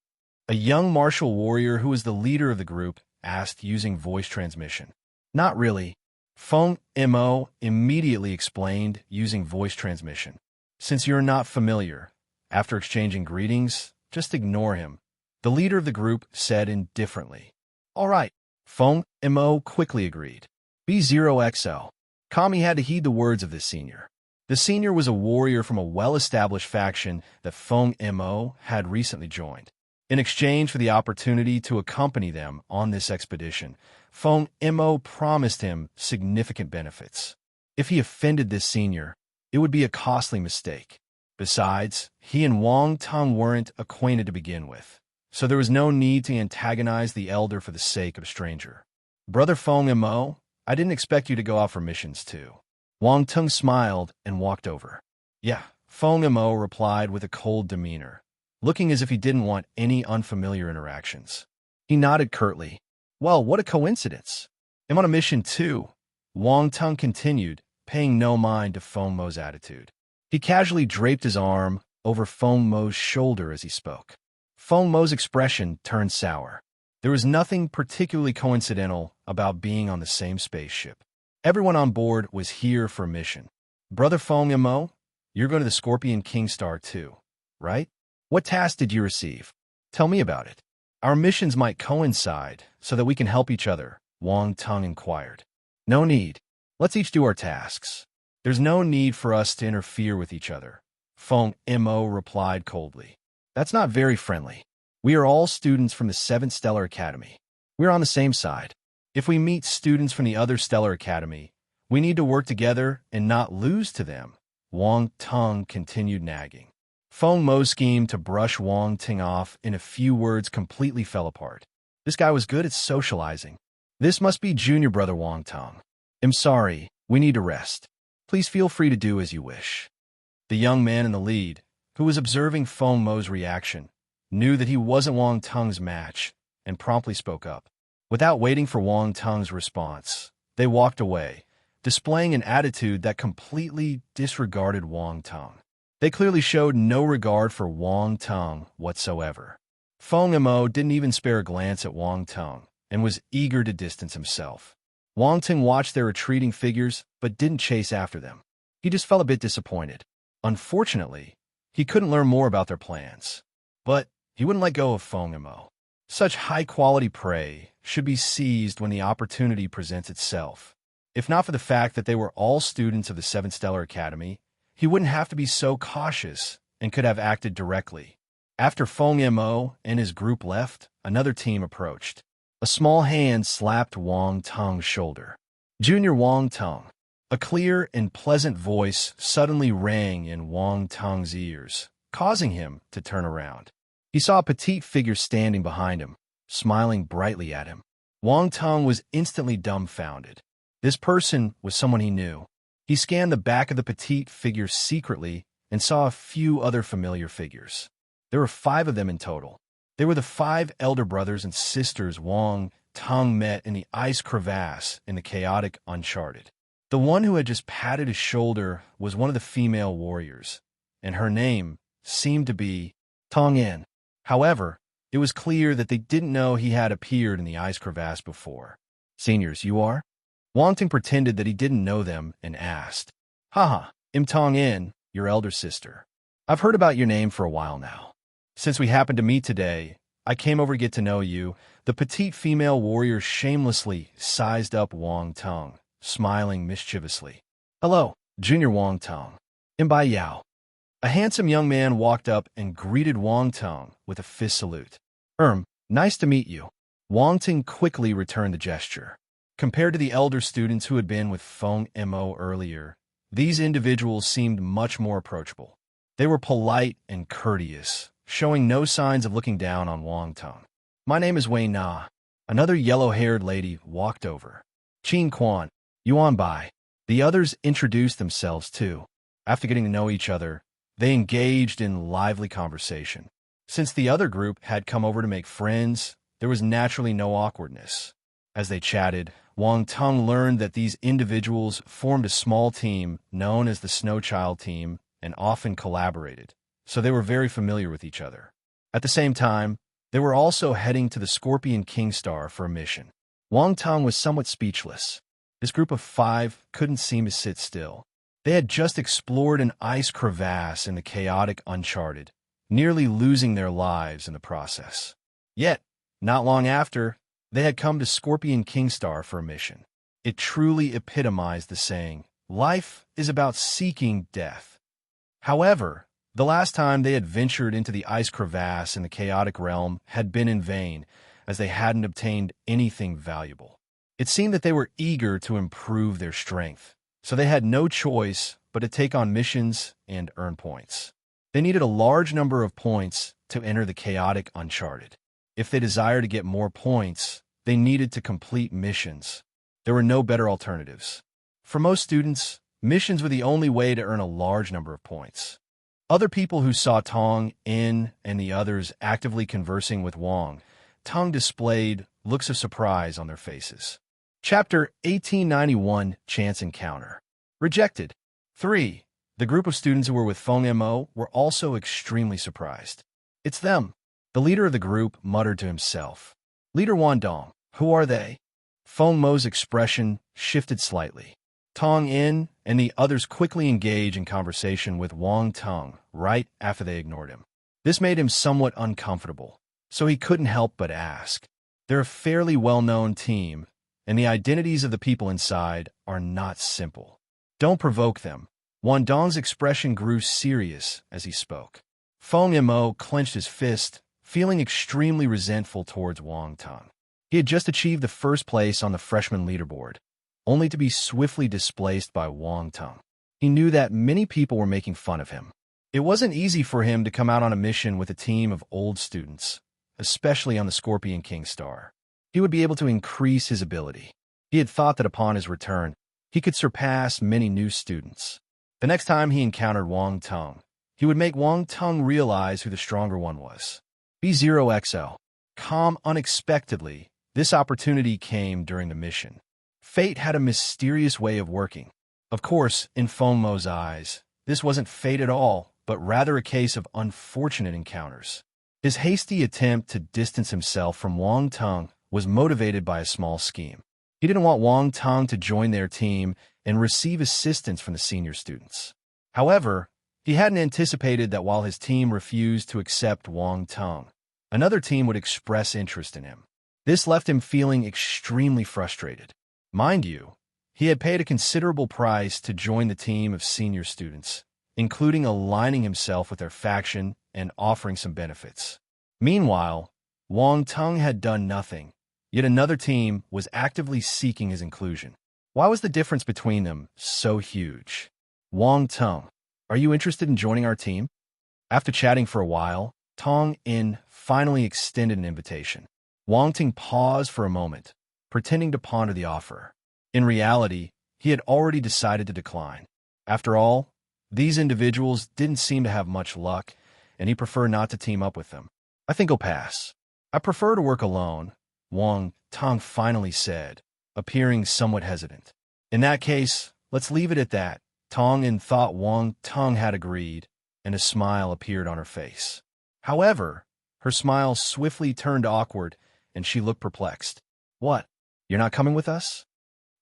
A young martial warrior who was the leader of the group asked using voice transmission. Not really. Feng Mo immediately explained using voice transmission. Since you're not familiar, after exchanging greetings, just ignore him, the leader of the group said indifferently. All right. Feng Mo quickly agreed. B0XL. Kami had to heed the words of this senior. The senior was a warrior from a well-established faction that Feng Mo had recently joined. In exchange for the opportunity to accompany them on this expedition, Feng Mo promised him significant benefits. If he offended this senior, it would be a costly mistake. Besides, he and Wang Tung weren't acquainted to begin with, so there was no need to antagonize the elder for the sake of a stranger. Brother Feng Mo, I didn't expect you to go out for missions too. Wang Tung smiled and walked over. Yeah, Feng Mo replied with a cold demeanor, looking as if he didn't want any unfamiliar interactions. He nodded curtly. Well, what a coincidence. I'm on a mission too. Wang Tung continued, paying no mind to Feng Mo's attitude. He casually draped his arm over Feng Mo's shoulder as he spoke. Feng Mo's expression turned sour. There was nothing particularly coincidental about being on the same spaceship. Everyone on board was here for a mission. Brother Feng Mo, you're going to the Scorpion King Star too, right? What task did you receive? Tell me about it. Our missions might coincide so that we can help each other, Wang Tung inquired. No need. Let's each do our tasks. There's no need for us to interfere with each other, Feng Mo replied coldly. That's not very friendly. We are all students from the 7th Stellar Academy. We're on the same side. If we meet students from the other Stellar Academy, we need to work together and not lose to them, Wang Tung continued nagging. Feng Mo's scheme to brush Wang Tung off in a few words completely fell apart. This guy was good at socializing. This must be junior brother Wang Tung. I'm sorry, we need to rest. Please feel free to do as you wish. The young man in the lead, who was observing Feng Mo's reaction, knew that he wasn't Wang Tung's match and promptly spoke up. Without waiting for Wang Tung's response, they walked away, displaying an attitude that completely disregarded Wang Tung. They clearly showed no regard for Wang Tung whatsoever. Feng Mo didn't even spare a glance at Wang Tung and was eager to distance himself. Wang Tung watched their retreating figures but didn't chase after them. He just felt a bit disappointed. Unfortunately, he couldn't learn more about their plans. But he wouldn't let go of Feng Mo. Such high-quality prey should be seized when the opportunity presents itself. If not for the fact that they were all students of the 7th Stellar Academy, he wouldn't have to be so cautious and could have acted directly. After Feng Mo and his group left, another team approached. A small hand slapped Wang Tung's shoulder. Junior Wang Tung. A clear and pleasant voice suddenly rang in Wang Tung's ears, causing him to turn around. He saw a petite figure standing behind him, smiling brightly at him. Wang Tung was instantly dumbfounded. This person was someone he knew. He scanned the back of the petite figure secretly and saw a few other familiar figures. There were 5 of them in total. They were the 5 elder brothers and sisters Wang Tung met in the ice crevasse in the chaotic Uncharted. The one who had just patted his shoulder was one of the female warriors, and her name seemed to be Tong Yin. However, it was clear that they didn't know he had appeared in the ice crevasse before. Seniors, you are? Wang Tung pretended that he didn't know them and asked. Haha, Im Tong In, your elder sister. I've heard about your name for a while now. Since we happened to meet today, I came over to get to know you. The petite female warrior shamelessly sized up Wang Tong, smiling mischievously. Hello, Junior Wang Tong. Im Bai Yao. A handsome young man walked up and greeted Wang Tong with a fist salute. Nice to meet you. Wang Tong quickly returned the gesture. Compared to the elder students who had been with Feng Mo earlier, these individuals seemed much more approachable. They were polite and courteous, showing no signs of looking down on Wang Tong. My name is Wei Na. Another yellow-haired lady walked over. Qin Quan, Yuan Bai. The others introduced themselves too. After getting to know each other, they engaged in lively conversation. Since the other group had come over to make friends, there was naturally no awkwardness. As they chatted, Wang Tong learned that these individuals formed a small team known as the Snow Child Team and often collaborated, so they were very familiar with each other. At the same time, they were also heading to the Scorpion King Star for a mission. Wang Tong was somewhat speechless. This group of 5 couldn't seem to sit still. They had just explored an ice crevasse in the chaotic Uncharted, nearly losing their lives in the process. Yet, not long after, they had come to Scorpion King Star for a mission. It truly epitomized the saying, life is about seeking death. However, the last time they had ventured into the ice crevasse in the chaotic realm had been in vain, as they hadn't obtained anything valuable. It seemed that they were eager to improve their strength, so they had no choice but to take on missions and earn points. They needed a large number of points to enter the chaotic Uncharted. If they desired to get more points, they needed to complete missions. There were no better alternatives. For most students, missions were the only way to earn a large number of points. Other people who saw Tong, In, and the others actively conversing with Wang Tong displayed looks of surprise on their faces. Chapter 1891, Chance Encounter. Rejected. 3. The group of students who were with Feng Mo were also extremely surprised. It's them. The leader of the group muttered to himself. Leader Wan Dong, who are they? Feng Mo's expression shifted slightly. Tong In and the others quickly engaged in conversation with Wang Tong right after they ignored him. This made him somewhat uncomfortable, so he couldn't help but ask. They're a fairly well-known team, and the identities of the people inside are not simple. Don't provoke them. Wan Dong's expression grew serious as he spoke. Feng Mo clenched his fist, feeling extremely resentful towards Wang Tong. He had just achieved the first place on the freshman leaderboard, only to be swiftly displaced by Wang Tong. He knew that many people were making fun of him. It wasn't easy for him to come out on a mission with a team of old students, especially on the Scorpion King Star. He would be able to increase his ability. He had thought that upon his return, he could surpass many new students. The next time he encountered Wang Tong, he would make Wang Tong realize who the stronger one was. B0XL. Unexpectedly, this opportunity came during the mission. Fate had a mysterious way of working. Of course, in Feng Mo's eyes, this wasn't fate at all, but rather a case of unfortunate encounters. His hasty attempt to distance himself from Wang Tong was motivated by a small scheme. He didn't want Wang Tong to join their team and receive assistance from the senior students. However, he hadn't anticipated that while his team refused to accept Wang Tong, another team would express interest in him. This left him feeling extremely frustrated. Mind you, he had paid a considerable price to join the team of senior students, including aligning himself with their faction and offering some benefits. Meanwhile, Wang Tong had done nothing, yet another team was actively seeking his inclusion. Why was the difference between them so huge? Wang Tong, are you interested in joining our team? After chatting for a while, Tong In finally extended an invitation. Wang Tong paused for a moment, pretending to ponder the offer. In reality, he had already decided to decline. After all, these individuals didn't seem to have much luck, and he preferred not to team up with them. I think I'll pass. I prefer to work alone, Wang Tong finally said, appearing somewhat hesitant. In that case, let's leave it at that. Tong In thought Wang Tong had agreed, and a smile appeared on her face. However, her smile swiftly turned awkward, and she looked perplexed. What? You're not coming with us?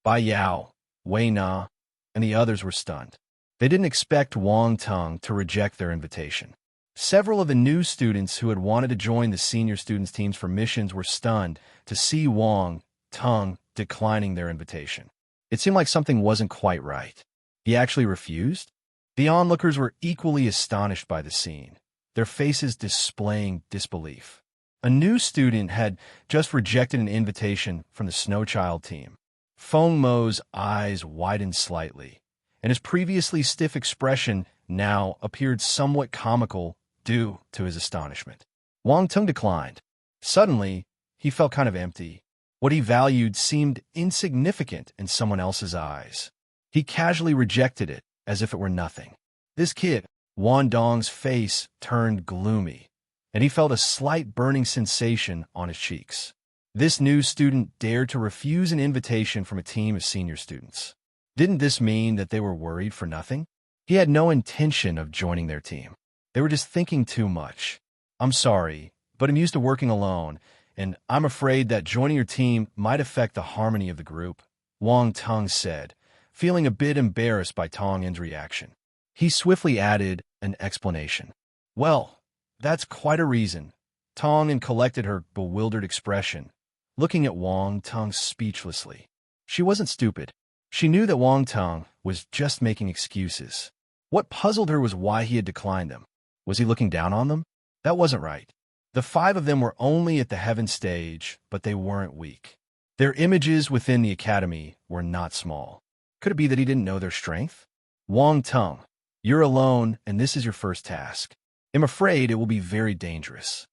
Bai Yao, Wei Na, and the others were stunned. They didn't expect Wang Tung to reject their invitation. Several of the new students who had wanted to join the senior students' teams for missions were stunned to see Wang Tung declining their invitation. It seemed like something wasn't quite right. He actually refused? The onlookers were equally astonished by the scene, their faces displaying disbelief. A new student had just rejected an invitation from the Snow Child team. Feng Mo's eyes widened slightly, and his previously stiff expression now appeared somewhat comical due to his astonishment. Wang Tung declined. Suddenly, he felt kind of empty. What he valued seemed insignificant in someone else's eyes. He casually rejected it as if it were nothing. This kid, Wan Dong's face turned gloomy, and he felt a slight burning sensation on his cheeks. This new student dared to refuse an invitation from a team of senior students. Didn't this mean that they were worried for nothing? He had no intention of joining their team. They were just thinking too much. I'm sorry, but I'm used to working alone, and I'm afraid that joining your team might affect the harmony of the group, Wang Tung said, feeling a bit embarrassed by Tong In's reaction. He swiftly added an explanation. Well, that's quite a reason. Tong In collected her bewildered expression, looking at Wang Tung speechlessly. She wasn't stupid. She knew that Wang Tung was just making excuses. What puzzled her was why he had declined them. Was he looking down on them? That wasn't right. The 5 of them were only at the heaven stage, but they weren't weak. Their images within the academy were not small. Could it be that he didn't know their strength? Wang Tung, you're alone, and this is your first task. I'm afraid it will be very dangerous.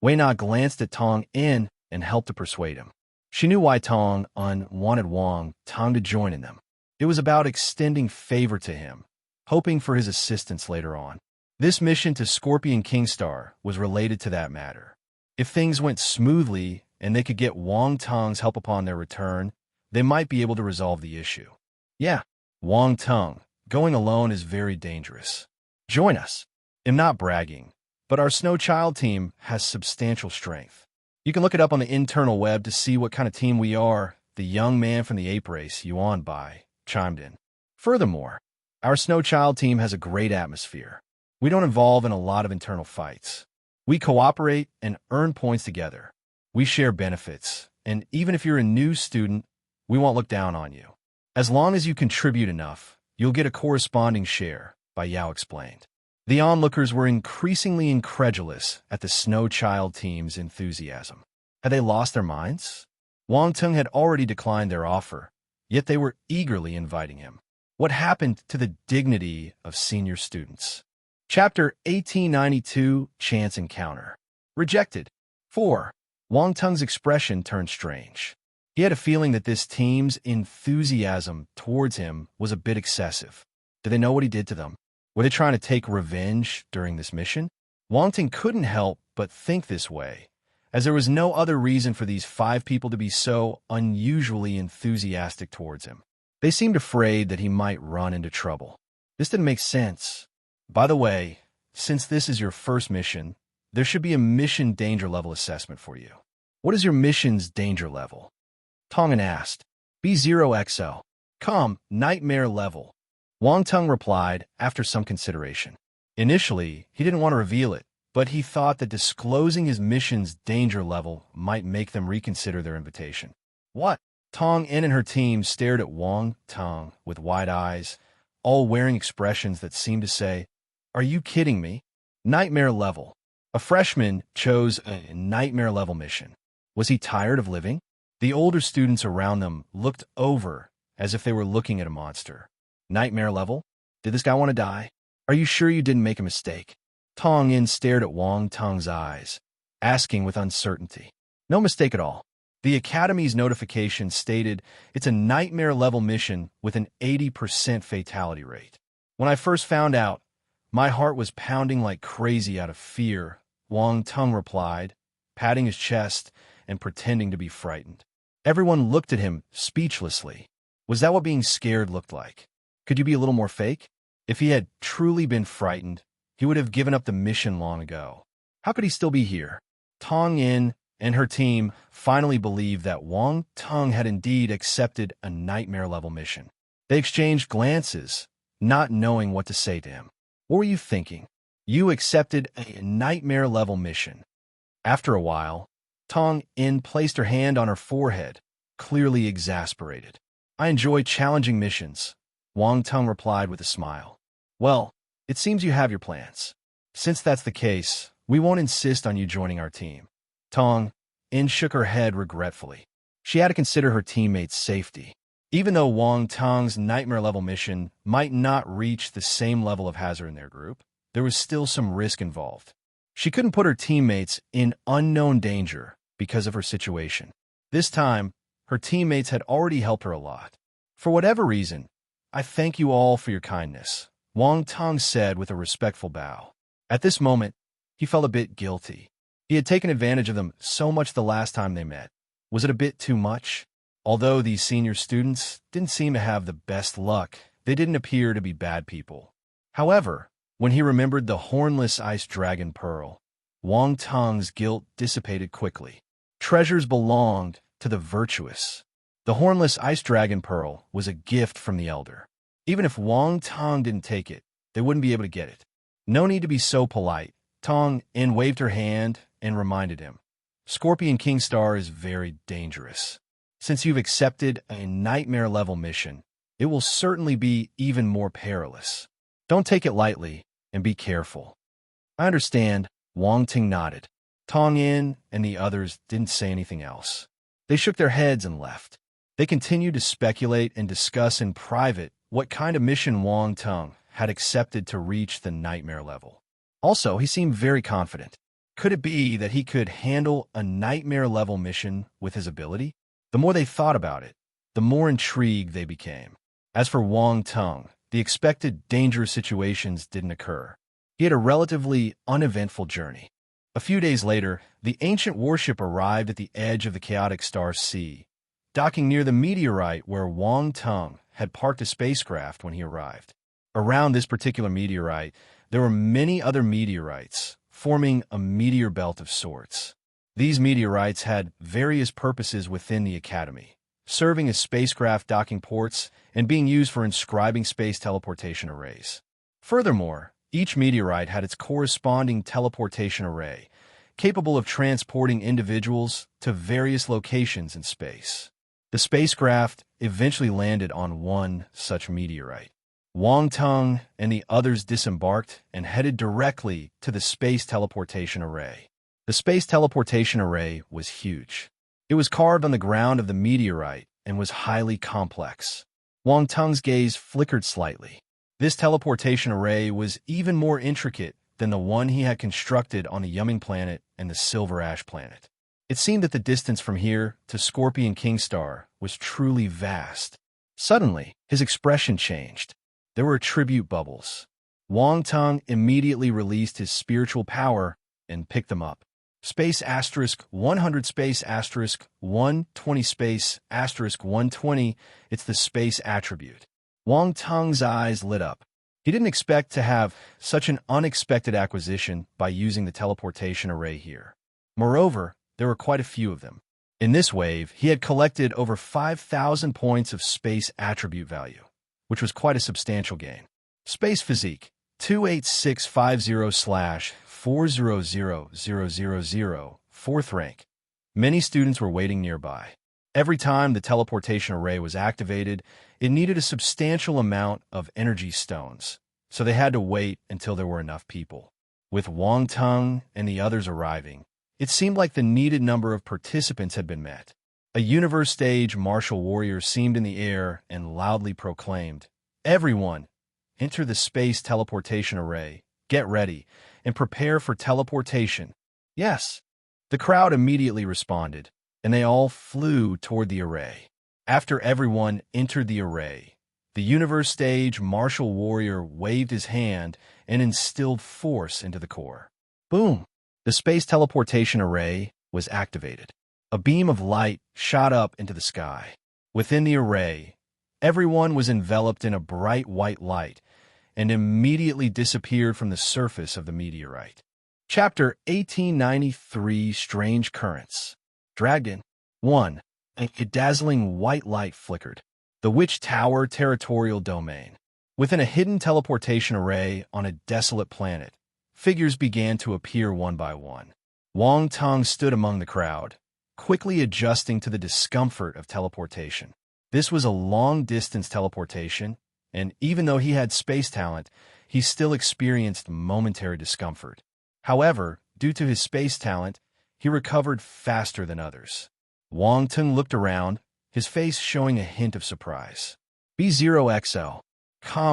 Wei Na glanced at Tong In and helped to persuade him. She knew why Tong Un wanted Wang Tung to join in them. It was about extending favor to him, hoping for his assistance later on. This mission to Scorpion Kingstar was related to that matter. If things went smoothly and they could get Wang Tung's help upon their return, they might be able to resolve the issue. Yeah, Wang Tung, going alone is very dangerous. Join us. I'm not bragging, but our Snow Child team has substantial strength. You can look it up on the internal web to see what kind of team we are, the young man from the ape race, Yuan Bai, chimed in. Furthermore, our Snow Child team has a great atmosphere. We don't involve in a lot of internal fights. We cooperate and earn points together. We share benefits, and even if you're a new student, we won't look down on you. As long as you contribute enough, you'll get a corresponding share, Bai Yao explained. The onlookers were increasingly incredulous at the Snow Child team's enthusiasm. Had they lost their minds? Wang Tung had already declined their offer, yet they were eagerly inviting him. What happened to the dignity of senior students? Chapter 1892, Chance Encounter. Rejected. 4. Wang Tung's expression turned strange. He had a feeling that this team's enthusiasm towards him was a bit excessive. Did they know what he did to them? Were they trying to take revenge during this mission? Wang Tung couldn't help but think this way, as there was no other reason for these 5 people to be so unusually enthusiastic towards him. They seemed afraid that he might run into trouble. This didn't make sense. By the way, since this is your first mission, there should be a mission danger level assessment for you. What is your mission's danger level? Tongan asked. B0XL. Calm, nightmare level. Wang Tung replied after some consideration. Initially, he didn't want to reveal it, but he thought that disclosing his mission's danger level might make them reconsider their invitation. What? Tong In and her team stared at Wang Tung with wide eyes, all wearing expressions that seemed to say, "Are you kidding me?" Nightmare level. A freshman chose a nightmare level mission. Was he tired of living? The older students around them looked over as if they were looking at a monster. Nightmare level? Did this guy want to die? Are you sure you didn't make a mistake? Tong In stared at Wang Tung's eyes, asking with uncertainty. No mistake at all. The Academy's notification stated it's a nightmare level mission with an 80% fatality rate. When I first found out, my heart was pounding like crazy out of fear, Wang Tung replied, patting his chest and pretending to be frightened. Everyone looked at him speechlessly. Was that what being scared looked like? Could you be a little more fake? If he had truly been frightened, he would have given up the mission long ago. How could he still be here? Tong In and her team finally believed that Wang Tung had indeed accepted a nightmare-level mission. They exchanged glances, not knowing what to say to him. What were you thinking? You accepted a nightmare-level mission. After a while, Tong In placed her hand on her forehead, clearly exasperated. I enjoy challenging missions, Wang Tung replied with a smile. Well, it seems you have your plans. Since that's the case, we won't insist on you joining our team. Tong In shook her head regretfully. She had to consider her teammates' safety. Even though Wang Tong's nightmare-level mission might not reach the same level of hazard in their group, there was still some risk involved. She couldn't put her teammates in unknown danger because of her situation. This time, her teammates had already helped her a lot. For whatever reason, I thank you all for your kindness, Wang Tong said with a respectful bow. At this moment, he felt a bit guilty. He had taken advantage of them so much the last time they met. Was it a bit too much? Although these senior students didn't seem to have the best luck, they didn't appear to be bad people. However, when he remembered the hornless ice dragon pearl, Wang Tong's guilt dissipated quickly. Treasures belonged to the virtuous. The hornless ice dragon pearl was a gift from the elder. Even if Wang Tong didn't take it, they wouldn't be able to get it. No need to be so polite. Tong In waved her hand and reminded him. Scorpion King Star is very dangerous. Since you've accepted a nightmare-level mission, it will certainly be even more perilous. Don't take it lightly and be careful. I understand, Wang Ting nodded. Tong In and the others didn't say anything else. They shook their heads and left. They continued to speculate and discuss in private what kind of mission Wang Tung had accepted to reach the nightmare level. Also, he seemed very confident. Could it be that he could handle a nightmare-level mission with his ability? The more they thought about it, the more intrigued they became. As for Wang Tung, the expected dangerous situations didn't occur. He had a relatively uneventful journey. A few days later, the ancient warship arrived at the edge of the chaotic star sea, docking near the meteorite where Wang Tung had parked a spacecraft when he arrived. Around this particular meteorite, there were many other meteorites, forming a meteor belt of sorts. These meteorites had various purposes within the Academy, serving as spacecraft docking ports and being used for inscribing space teleportation arrays. Furthermore, each meteorite had its corresponding teleportation array, capable of transporting individuals to various locations in space. The spacecraft eventually landed on one such meteorite. Wang Tung and the others disembarked and headed directly to the space teleportation array. The space teleportation array was huge. It was carved on the ground of the meteorite and was highly complex. Wang Tung's gaze flickered slightly. This teleportation array was even more intricate than the one he had constructed on the Yumming planet and the Silver Ash planet. It seemed that the distance from here to Scorpion King Star was truly vast. Suddenly, his expression changed. There were tribute bubbles. Wang Tung immediately released his spiritual power and picked them up. Space asterisk 100 space asterisk 120 space asterisk 120. It's the space attribute. Wang Tung's eyes lit up. He didn't expect to have such an unexpected acquisition by using the teleportation array here. Moreover, there were quite a few of them. In this wave, he had collected over 5,000 points of space attribute value, which was quite a substantial gain. Space Physique 28650/400000, 4th rank. Many students were waiting nearby. Every time the teleportation array was activated, it needed a substantial amount of energy stones, so they had to wait until there were enough people. With Wang Tung and the others arriving, it seemed like the needed number of participants had been met. A universe stage martial warrior seemed in the air and loudly proclaimed, "Everyone, enter the space teleportation array, get ready, and prepare for teleportation." Yes, the crowd immediately responded, and they all flew toward the array. After everyone entered the array, the universe stage martial warrior waved his hand and instilled force into the core. Boom! The space teleportation array was activated. A beam of light shot up into the sky. Within the array, everyone was enveloped in a bright white light and immediately disappeared from the surface of the meteorite. Chapter 1893 Strange Currents. Dragon 1. A dazzling white light flickered. The Witch Tower Territorial Domain. Within a hidden teleportation array on a desolate planet, figures began to appear one by one. Wang Tong stood among the crowd, quickly adjusting to the discomfort of teleportation. This was a long-distance teleportation, and even though he had space talent, he still experienced momentary discomfort. However, due to his space talent, he recovered faster than others. Wang Tong looked around, his face showing a hint of surprise. B0XO.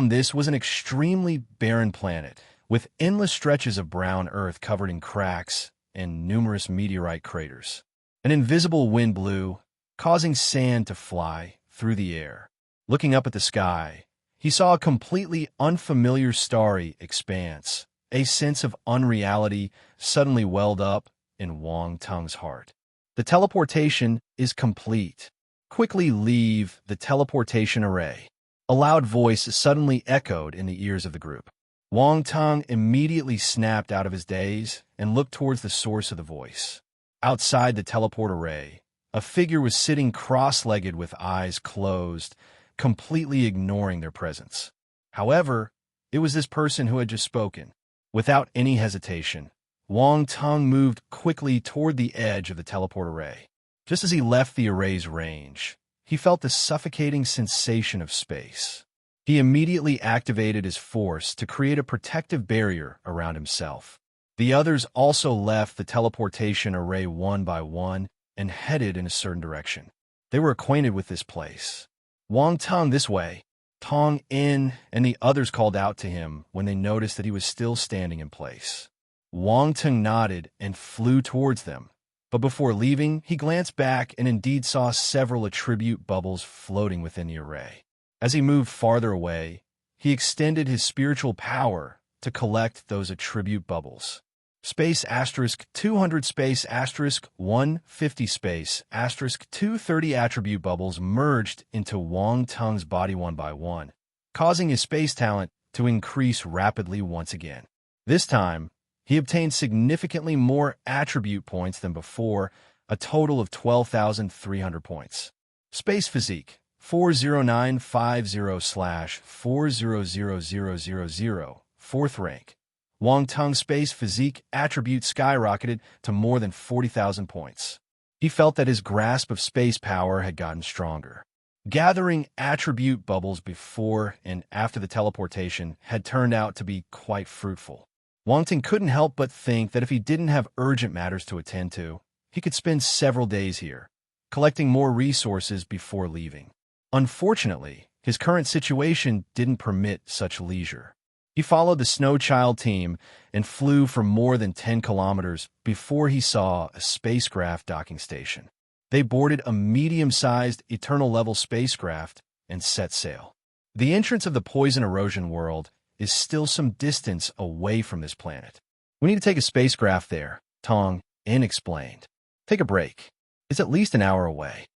This was an extremely barren planet, with endless stretches of brown earth covered in cracks and numerous meteorite craters. An invisible wind blew, causing sand to fly through the air. Looking up at the sky, he saw a completely unfamiliar starry expanse. A sense of unreality suddenly welled up in Wang Tong's heart. The teleportation is complete. Quickly leave the teleportation array. A loud voice suddenly echoed in the ears of the group. Wang Tong immediately snapped out of his daze and looked towards the source of the voice. Outside the teleport array, a figure was sitting cross-legged with eyes closed, completely ignoring their presence. However, it was this person who had just spoken. Without any hesitation, Wang Tong moved quickly toward the edge of the teleport array. Just as he left the array's range, he felt the suffocating sensation of space. He immediately activated his force to create a protective barrier around himself. The others also left the teleportation array one by one and headed in a certain direction. They were acquainted with this place. Wang Tong this way, Tong in, and the others called out to him when they noticed that he was still standing in place. Wang Tong nodded and flew towards them. But before leaving, he glanced back and indeed saw several attribute bubbles floating within the array. As he moved farther away, he extended his spiritual power to collect those attribute bubbles. Space asterisk 200 space asterisk 150 space asterisk 230 attribute bubbles merged into Wang Tong's body one by one, causing his space talent to increase rapidly once again. This time, he obtained significantly more attribute points than before, a total of 12,300 points. Space Physique 40950/400000, 4th rank. Wang Tong's Space Physique attribute skyrocketed to more than 40,000 points. He felt that his grasp of space power had gotten stronger. Gathering attribute bubbles before and after the teleportation had turned out to be quite fruitful. Wang Tong couldn't help but think that if he didn't have urgent matters to attend to, he could spend several days here, collecting more resources before leaving. Unfortunately, his current situation didn't permit such leisure. He followed the Snow Child team and flew for more than 10 kilometers before he saw a spacecraft docking station. They boarded a medium-sized Eternal-level spacecraft and set sail. The entrance of the poison erosion world is still some distance away from this planet. We need to take a spacecraft there, Tong In explained. Take a break. It's at least an hour away.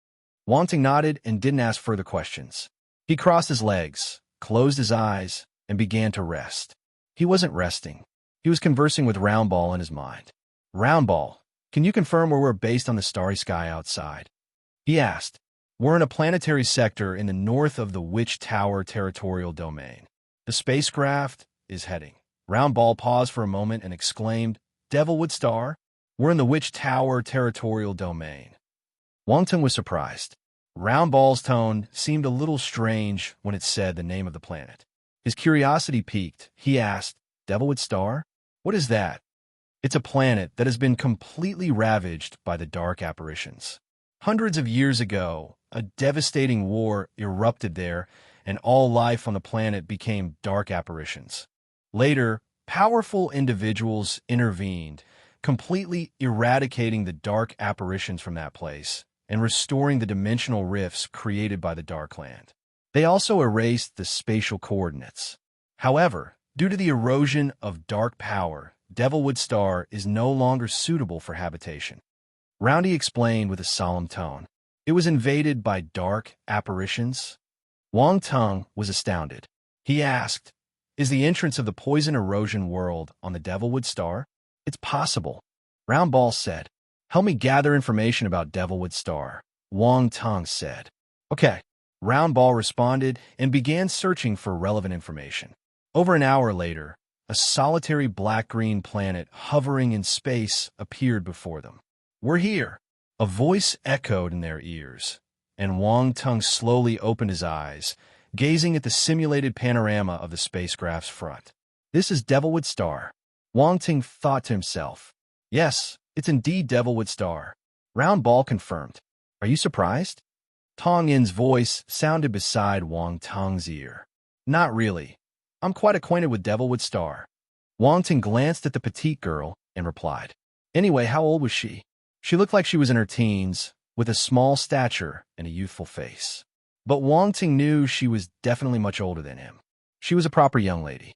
Wang Tong nodded and didn't ask further questions. He crossed his legs, closed his eyes, and began to rest. He wasn't resting. He was conversing with Roundball in his mind. Roundball, can you confirm where we're based on the starry sky outside? He asked. We're in a planetary sector in the north of the Witch Tower territorial domain. The spacecraft is heading. Roundball paused for a moment and exclaimed, Devilwood Star? We're in the Witch Tower territorial domain. Wang Tong was surprised. Roundball's tone seemed a little strange when it said the name of the planet. His curiosity piqued. He asked, Devilwood Star? What is that? It's a planet that has been completely ravaged by the dark apparitions. Hundreds of years ago, a devastating war erupted there, and all life on the planet became dark apparitions. Later, powerful individuals intervened, completely eradicating the dark apparitions from that place and restoring the dimensional rifts created by the Darkland. They also erased the spatial coordinates. However, due to the erosion of dark power, Devilwood Star is no longer suitable for habitation. Roundy explained with a solemn tone. It was invaded by dark apparitions. Wang Tong was astounded. He asked, Is the entrance of the poison erosion world on the Devilwood Star? It's possible. Roundball said. Help me gather information about Devilwood Star. Wang Tong said. Okay, Roundball responded and began searching for relevant information. Over an hour later, a solitary black-green planet hovering in space appeared before them. "We're here," a voice echoed in their ears, and Wang Tung slowly opened his eyes, gazing at the simulated panorama of the spacecraft's front. "This is Devilwood Star," Wang Tung thought to himself. "Yes, it's indeed Devilwood Star," Roundball confirmed. "Are you surprised?" Tong Yin's voice sounded beside Wang Tung's ear. "Not really. I'm quite acquainted with Devilwood Star." Wang Tung glanced at the petite girl and replied. "Anyway, how old was she?" She looked like she was in her teens, with a small stature and a youthful face. But Wang Tung knew she was definitely much older than him. She was a proper young lady.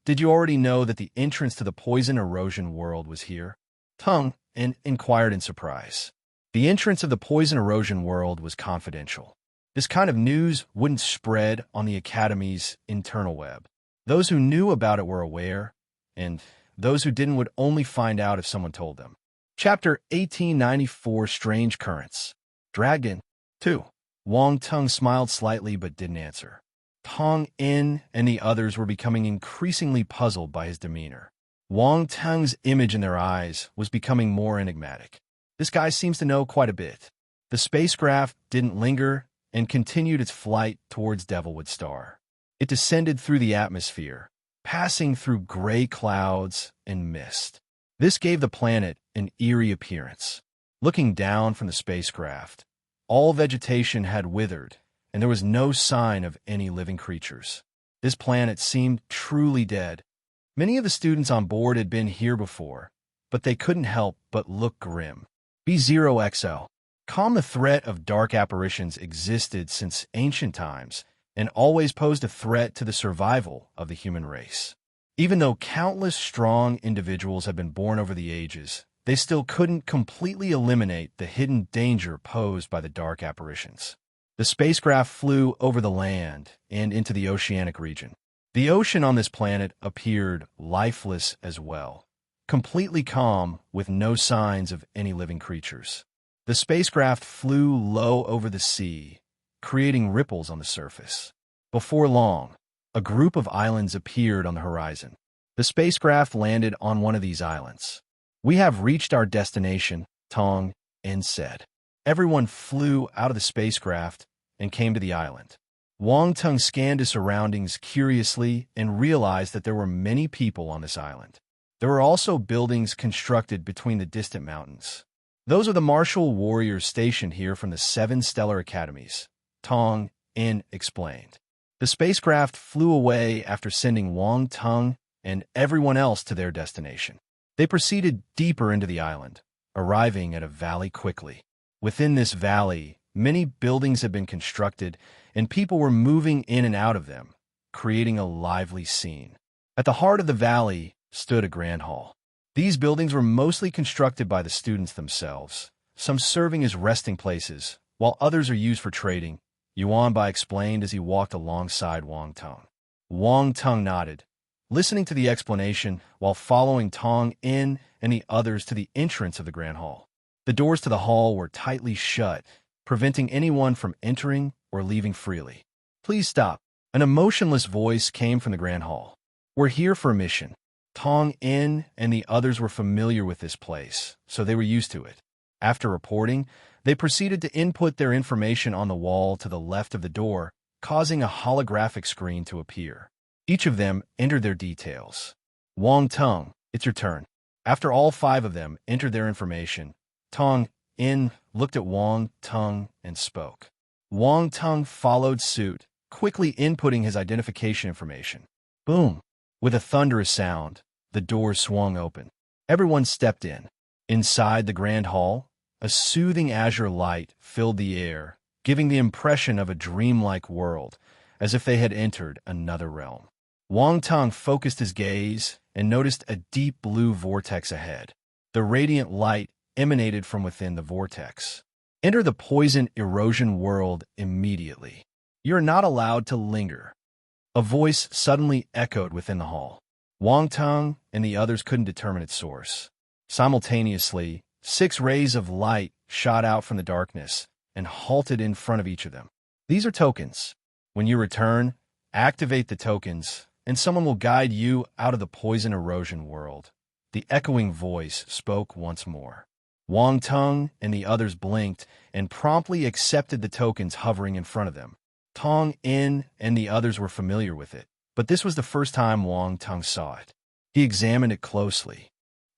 Did you already know that the entrance to the poison erosion world was here?" Tung inquired in surprise. The entrance of the poison erosion world was confidential. This kind of news wouldn't spread on the Academy's internal web. Those who knew about it were aware, and those who didn't would only find out if someone told them. Chapter 1894, Strange Currents. Dragon 2. Wang Tung smiled slightly but didn't answer. Tong In and the others were becoming increasingly puzzled by his demeanor. Wang Tung's image in their eyes was becoming more enigmatic. This guy seems to know quite a bit. The spacecraft didn't linger and continued its flight towards Devilwood Star. It descended through the atmosphere, passing through gray clouds and mist. This gave the planet an eerie appearance. Looking down from the spacecraft, all vegetation had withered, and there was no sign of any living creatures. This planet seemed truly dead. Many of the students on board had been here before, but they couldn't help but look grim. B0XL. The threat of dark apparitions existed since ancient times and always posed a threat to the survival of the human race. Even though countless strong individuals have been born over the ages, they still couldn't completely eliminate the hidden danger posed by the dark apparitions. The spacecraft flew over the land and into the oceanic region. The ocean on this planet appeared lifeless as well, completely calm with no signs of any living creatures. The spacecraft flew low over the sea, creating ripples on the surface. Before long, a group of islands appeared on the horizon. The spacecraft landed on one of these islands. "We have reached our destination," Tong In said. Everyone flew out of the spacecraft and came to the island. Wang Tung scanned his surroundings curiously and realized that there were many people on this island. There were also buildings constructed between the distant mountains. "Those are the martial warriors stationed here from the 7 stellar academies," Tong In explained. The spacecraft flew away after sending Wang Tung and everyone else to their destination. They proceeded deeper into the island, arriving at a valley quickly. Within this valley, many buildings had been constructed, and people were moving in and out of them, creating a lively scene. At the heart of the valley stood a grand hall. These buildings were mostly constructed by the students themselves, some serving as resting places, while others are used for trading, Yuanbai explained as he walked alongside Wang Tung. Wang Tung nodded, listening to the explanation while following Tong In and the others to the entrance of the grand hall. The doors to the hall were tightly shut, preventing anyone from entering or leaving freely. "Please stop." An emotionless voice came from the grand hall. "We're here for a mission." Tong In and the others were familiar with this place, so they were used to it. After reporting, they proceeded to input their information on the wall to the left of the door, causing a holographic screen to appear. Each of them entered their details. "Wang Tung, it's your turn." After all 5 of them entered their information, Tong In looked at Wang Tung and spoke. Wang Tung followed suit, quickly inputting his identification information. Boom! With a thunderous sound, the doors swung open. Everyone stepped in. Inside the grand hall, a soothing azure light filled the air, giving the impression of a dreamlike world, as if they had entered another realm. Wang Tung focused his gaze and noticed a deep blue vortex ahead. The radiant light emanated from within the vortex. "Enter the poison erosion world immediately. You're not allowed to linger." A voice suddenly echoed within the hall. Wang Tung and the others couldn't determine its source. Simultaneously, 6 rays of light shot out from the darkness and halted in front of each of them. These are tokens. When you return, activate the tokens, and someone will guide you out of the poison erosion world. The echoing voice spoke once more. Wang Tong and the others blinked and promptly accepted the tokens hovering in front of them. Tong In and the others were familiar with it, but this was the first time Wang Tong saw it. He examined it closely.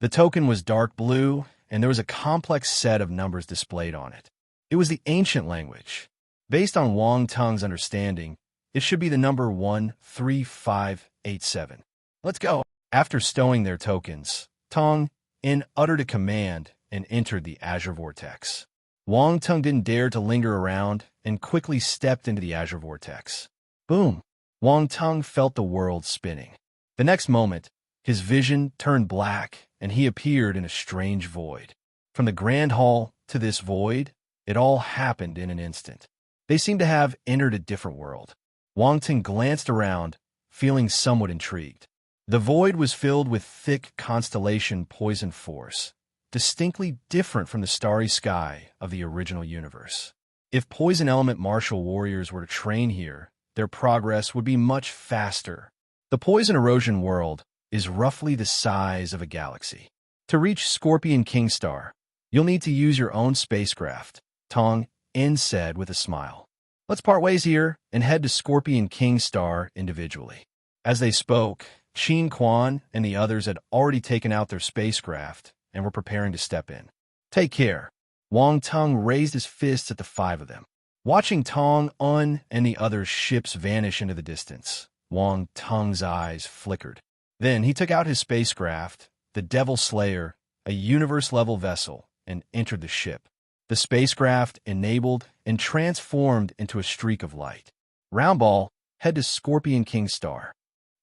The token was dark blue, and there was a complex set of numbers displayed on it. It was the ancient language. Based on Wang Tong's understanding, it should be the number 13587. Let's go. After stowing their tokens, Tong In uttered a command and entered the Azure Vortex. Wang Tong didn't dare to linger around and quickly stepped into the Azure Vortex. Boom! Wang Tong felt the world spinning. The next moment, his vision turned black and he appeared in a strange void. From the Grand Hall to this void, it all happened in an instant. They seemed to have entered a different world. Wang Tong glanced around, feeling somewhat intrigued. The void was filled with thick constellation poison force, distinctly different from the starry sky of the original universe. If poison element martial warriors were to train here, their progress would be much faster. The poison erosion world is roughly the size of a galaxy. To reach Scorpion King Star, you'll need to use your own spacecraft, Tong In said with a smile. Let's part ways here and head to Scorpion King Star individually. As they spoke, Qin Quan and the others had already taken out their spacecraft and were preparing to step in. Take care. Wang Tong raised his fists at the five of them. Watching Tong Un and the others' ships vanish into the distance, Wang Tong's eyes flickered. Then he took out his spacecraft, the Devil Slayer, a universe-level vessel, and entered the ship. The spacecraft enabled and transformed into a streak of light. Roundball, head to Scorpion King Star.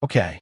Okay.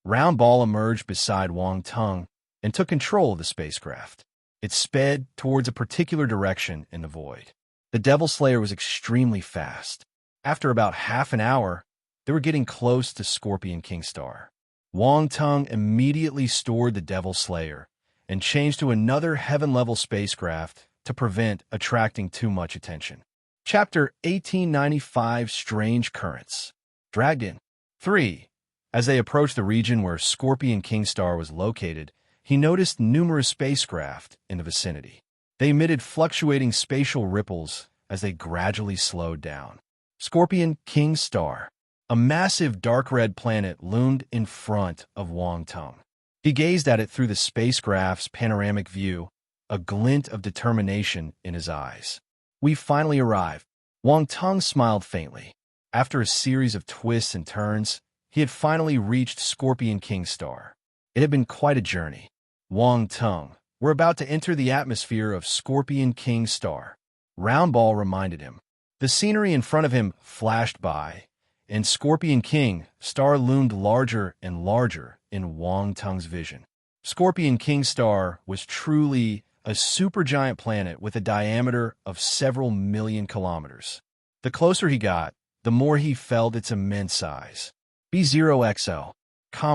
Roundball emerged beside Wang Tong and took control of the spacecraft. It sped towards a particular direction in the void. The Devil Slayer was extremely fast. After about half an hour, they were getting close to Scorpion King Star. Wang Tong immediately stored the Devil Slayer and changed to another heaven-level spacecraft to prevent attracting too much attention. Chapter 1895 Strange Currents. Dragged in. 3. As they approached the region where Scorpion King Star was located, he noticed numerous spacecraft in the vicinity. They emitted fluctuating spatial ripples as they gradually slowed down. Scorpion King Star. A massive dark red planet loomed in front of Wang Tong. He gazed at it through the spacecraft's panoramic view, a glint of determination in his eyes. We finally arrived. Wang Tong smiled faintly. After a series of twists and turns, he had finally reached Scorpion King Star. It had been quite a journey. Wang Tong, we're about to enter the atmosphere of Scorpion King Star. Roundball reminded him. The scenery in front of him flashed by, and Scorpion King Star loomed larger and larger in Wang Tong's vision. Scorpion King Star was truly a supergiant planet with a diameter of several million kilometers. The closer he got, the more he felt its immense size. B0XO.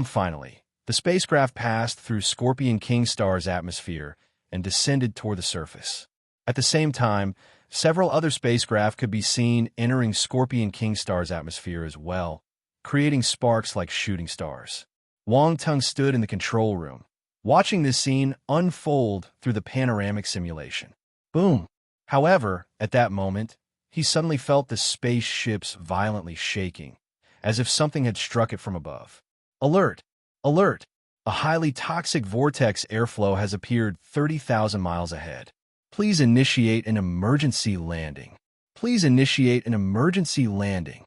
Finally, the spacecraft passed through Scorpion King Star's atmosphere and descended toward the surface. At the same time, several other spacecraft could be seen entering Scorpion King Star's atmosphere as well, creating sparks like shooting stars. Wang Tong stood in the control room, watching this scene unfold through the panoramic simulation. Boom! However, at that moment, he suddenly felt the spaceships violently shaking, as if something had struck it from above. Alert! Alert! A highly toxic vortex airflow has appeared 30,000 miles ahead. Please initiate an emergency landing. Please initiate an emergency landing.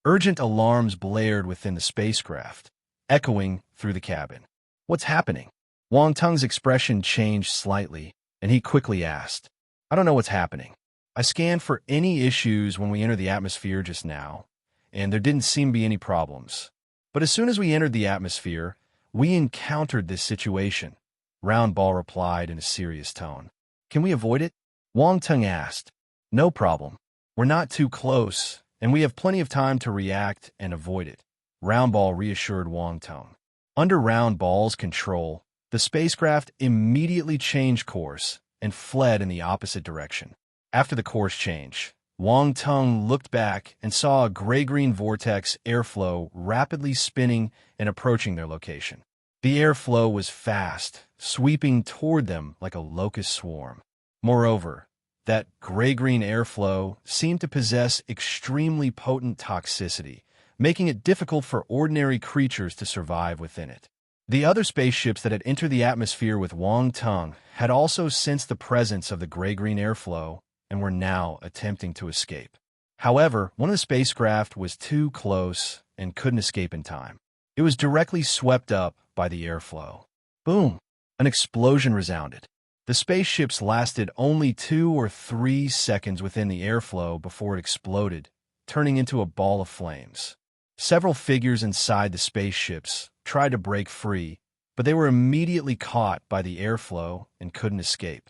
Urgent alarms blared within the spacecraft, echoing through the cabin. What's happening? Wang Tong's expression changed slightly, and he quickly asked, I don't know what's happening. I scanned for any issues when we entered the atmosphere just now, and there didn't seem to be any problems. But as soon as we entered the atmosphere, we encountered this situation, Roundball replied in a serious tone. Can we avoid it? Wang Tong asked. No problem. We're not too close, and we have plenty of time to react and avoid it, Roundball reassured Wang Tong. Under Roundball's control, the spacecraft immediately changed course and fled in the opposite direction. After the course change, Wang Tung looked back and saw a gray-green vortex airflow rapidly spinning and approaching their location. The airflow was fast, sweeping toward them like a locust swarm. Moreover, that gray-green airflow seemed to possess extremely potent toxicity, making it difficult for ordinary creatures to survive within it. The other spaceships that had entered the atmosphere with Wang Tung had also sensed the presence of the gray-green airflow and were now attempting to escape. However, one of the spacecraft was too close and couldn't escape in time. It was directly swept up by the airflow. Boom! An explosion resounded. The spaceships lasted only 2 or 3 seconds within the airflow before it exploded, turning into a ball of flames. Several figures inside the spaceships tried to break free, but they were immediately caught by the airflow and couldn't escape.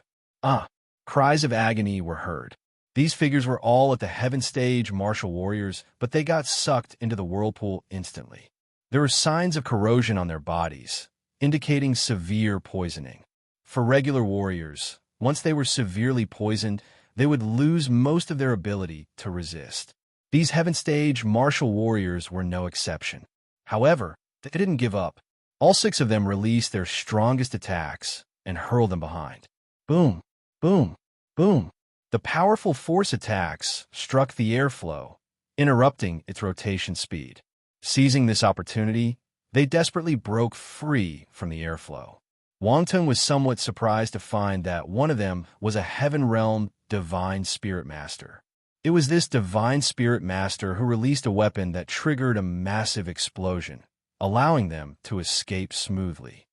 Cries of agony were heard. These figures were all at the heaven stage martial warriors, but they got sucked into the whirlpool instantly. There were signs of corrosion on their bodies, indicating severe poisoning. For regular warriors, once they were severely poisoned, they would lose most of their ability to resist. These heaven stage martial warriors were no exception. However, they didn't give up. All 6 of them released their strongest attacks and hurled them behind. Boom! Boom! Boom! The powerful force attacks struck the airflow, interrupting its rotation speed. Seizing this opportunity, they desperately broke free from the airflow. Wang Tung was somewhat surprised to find that one of them was a Heaven Realm Divine Spirit Master. It was this Divine Spirit Master who released a weapon that triggered a massive explosion, allowing them to escape smoothly.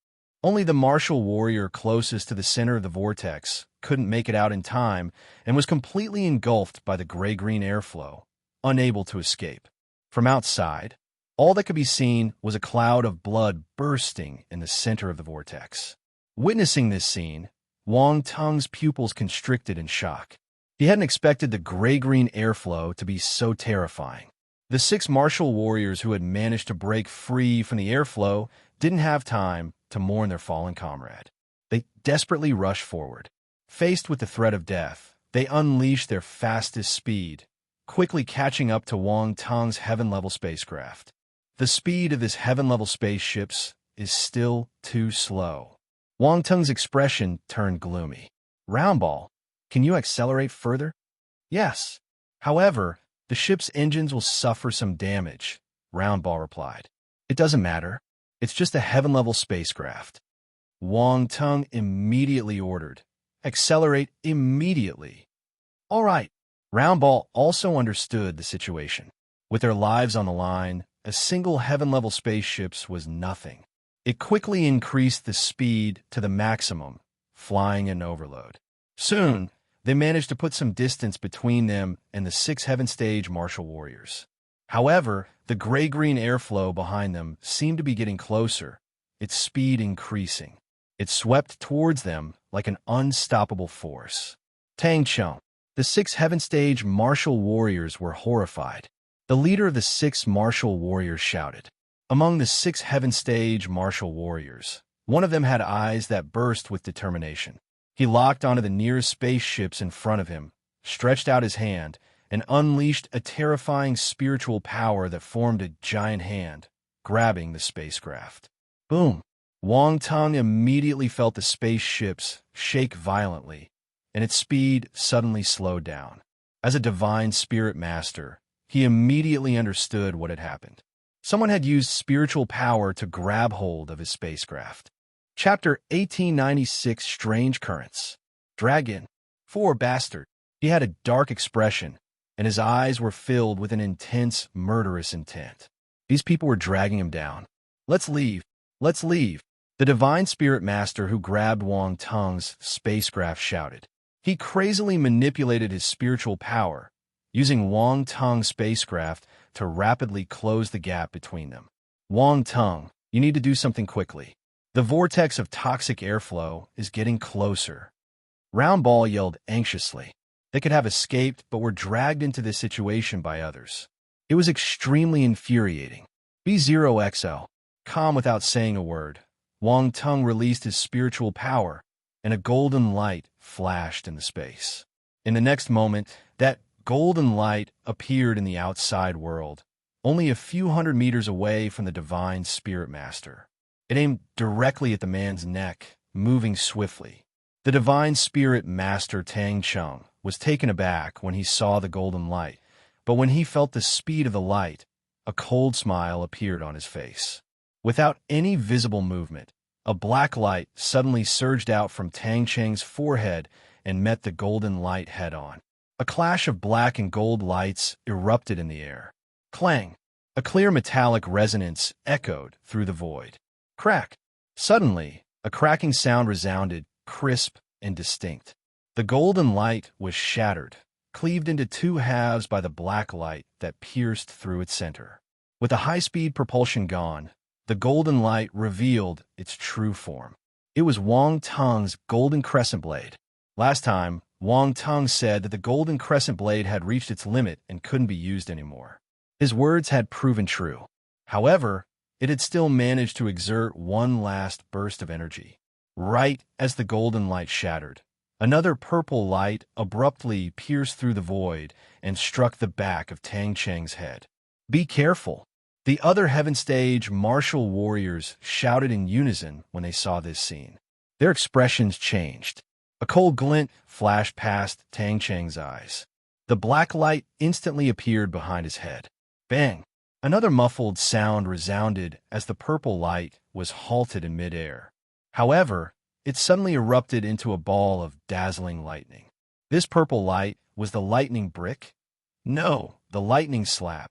Only the martial warrior closest to the center of the vortex couldn't make it out in time and was completely engulfed by the gray-green airflow, unable to escape. From outside, all that could be seen was a cloud of blood bursting in the center of the vortex. Witnessing this scene, Wang Tung's pupils constricted in shock. He hadn't expected the gray-green airflow to be so terrifying. The 6 martial warriors who had managed to break free from the airflow didn't have time to mourn their fallen comrade. They desperately rushed forward. Faced with the threat of death, they unleashed their fastest speed, quickly catching up to Wang Tung's heaven-level spacecraft. The speed of this heaven-level spaceships is still too slow. Wang Tung's expression turned gloomy. Roundball, can you accelerate further? Yes. However, the ship's engines will suffer some damage, Roundball replied. It doesn't matter. It's just a heaven-level spacecraft. Wang Tung immediately ordered, accelerate immediately. All right. Roundball also understood the situation. With their lives on the line, a single heaven-level spaceship was nothing. It quickly increased the speed to the maximum, flying in overload. Soon, they managed to put some distance between them and the 6 heaven stage martial warriors. However, the gray-green airflow behind them seemed to be getting closer, its speed increasing. It swept towards them like an unstoppable force. Tang Chung, the 6 heaven stage martial warriors were horrified. The leader of the 6 martial warriors shouted. Among the 6 heaven stage martial warriors, one of them had eyes that burst with determination. He locked onto the nearest spaceships in front of him, stretched out his hand, and unleashed a terrifying spiritual power that formed a giant hand, grabbing the spacecraft. Boom! Wang Tung immediately felt the spaceships shake violently, and its speed suddenly slowed down. As a divine spirit master, he immediately understood what had happened. Someone had used spiritual power to grab hold of his spacecraft. Chapter 1896 Strange Currents. Dragon. Poor bastard. He had a dark expression, and his eyes were filled with an intense, murderous intent. These people were dragging him down. Let's leave. Let's leave. The divine spirit master who grabbed Wang Tung's spacecraft shouted. He crazily manipulated his spiritual power, using Wang Tung's spacecraft to rapidly close the gap between them. Wang Tung, you need to do something quickly. The vortex of toxic airflow is getting closer. Roundball yelled anxiously. They could have escaped, but were dragged into this situation by others. It was extremely infuriating. B0XL, calm without saying a word, Wang Tung released his spiritual power, and a golden light flashed in the space. In the next moment, that golden light appeared in the outside world, only a few hundred meters away from the divine spirit master. It aimed directly at the man's neck, moving swiftly. The divine spirit master Tang Chung was taken aback when he saw the golden light, but when he felt the speed of the light, a cold smile appeared on his face. Without any visible movement, a black light suddenly surged out from Tang Cheng's forehead and met the golden light head-on. A clash of black and gold lights erupted in the air. Clang! A clear metallic resonance echoed through the void. Crack! Suddenly, a cracking sound resounded, crisp and distinct. The golden light was shattered, cleaved into two halves by the black light that pierced through its center. With the high-speed propulsion gone, the golden light revealed its true form. It was Wang Tung's golden crescent blade. Last time, Wang Tung said that the golden crescent blade had reached its limit and couldn't be used anymore. His words had proven true. However, it had still managed to exert one last burst of energy. Right as the golden light shattered, another purple light abruptly pierced through the void and struck the back of Tang Cheng's head. "Be careful!" The other Heaven Stage martial warriors shouted in unison when they saw this scene. Their expressions changed. A cold glint flashed past Tang Cheng's eyes. The black light instantly appeared behind his head. Bang! Another muffled sound resounded as the purple light was halted in midair. However, it suddenly erupted into a ball of dazzling lightning. This purple light was the lightning brick? No, the lightning slap.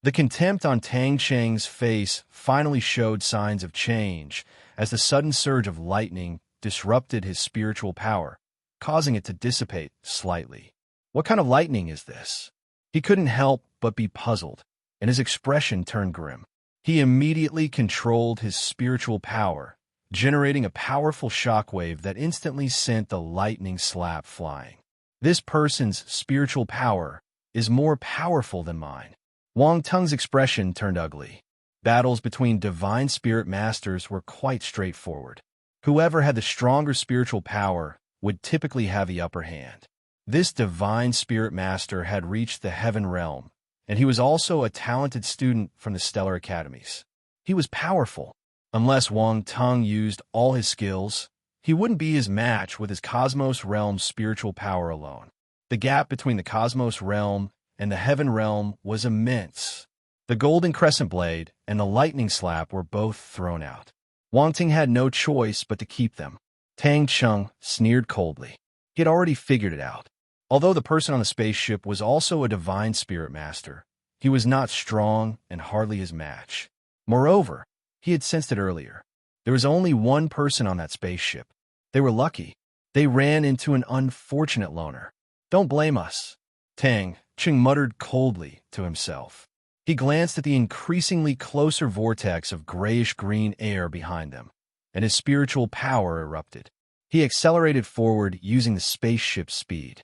The contempt on Tang Cheng's face finally showed signs of change as the sudden surge of lightning disrupted his spiritual power, causing it to dissipate slightly. What kind of lightning is this? He couldn't help but be puzzled, and his expression turned grim. He immediately controlled his spiritual power, generating a powerful shockwave that instantly sent the lightning slap flying. This person's spiritual power is more powerful than mine. Wang Tung's expression turned ugly. Battles between divine spirit masters were quite straightforward. Whoever had the stronger spiritual power would typically have the upper hand. This divine spirit master had reached the heaven realm, and he was also a talented student from the stellar academies. He was powerful. Unless Wang Tung used all his skills, he wouldn't be his match with his Cosmos Realm's spiritual power alone. The gap between the Cosmos Realm and the Heaven Realm was immense. The golden crescent blade and the lightning slap were both thrown out. Wang Ting had no choice but to keep them. Tang Chung sneered coldly. He had already figured it out. Although the person on the spaceship was also a divine spirit master, he was not strong and hardly his match. Moreover, he had sensed it earlier. There was only one person on that spaceship. They were lucky. They ran into an unfortunate loner. Don't blame us. Tang Chung muttered coldly to himself. He glanced at the increasingly closer vortex of grayish-green air behind them, and his spiritual power erupted. He accelerated forward using the spaceship's speed.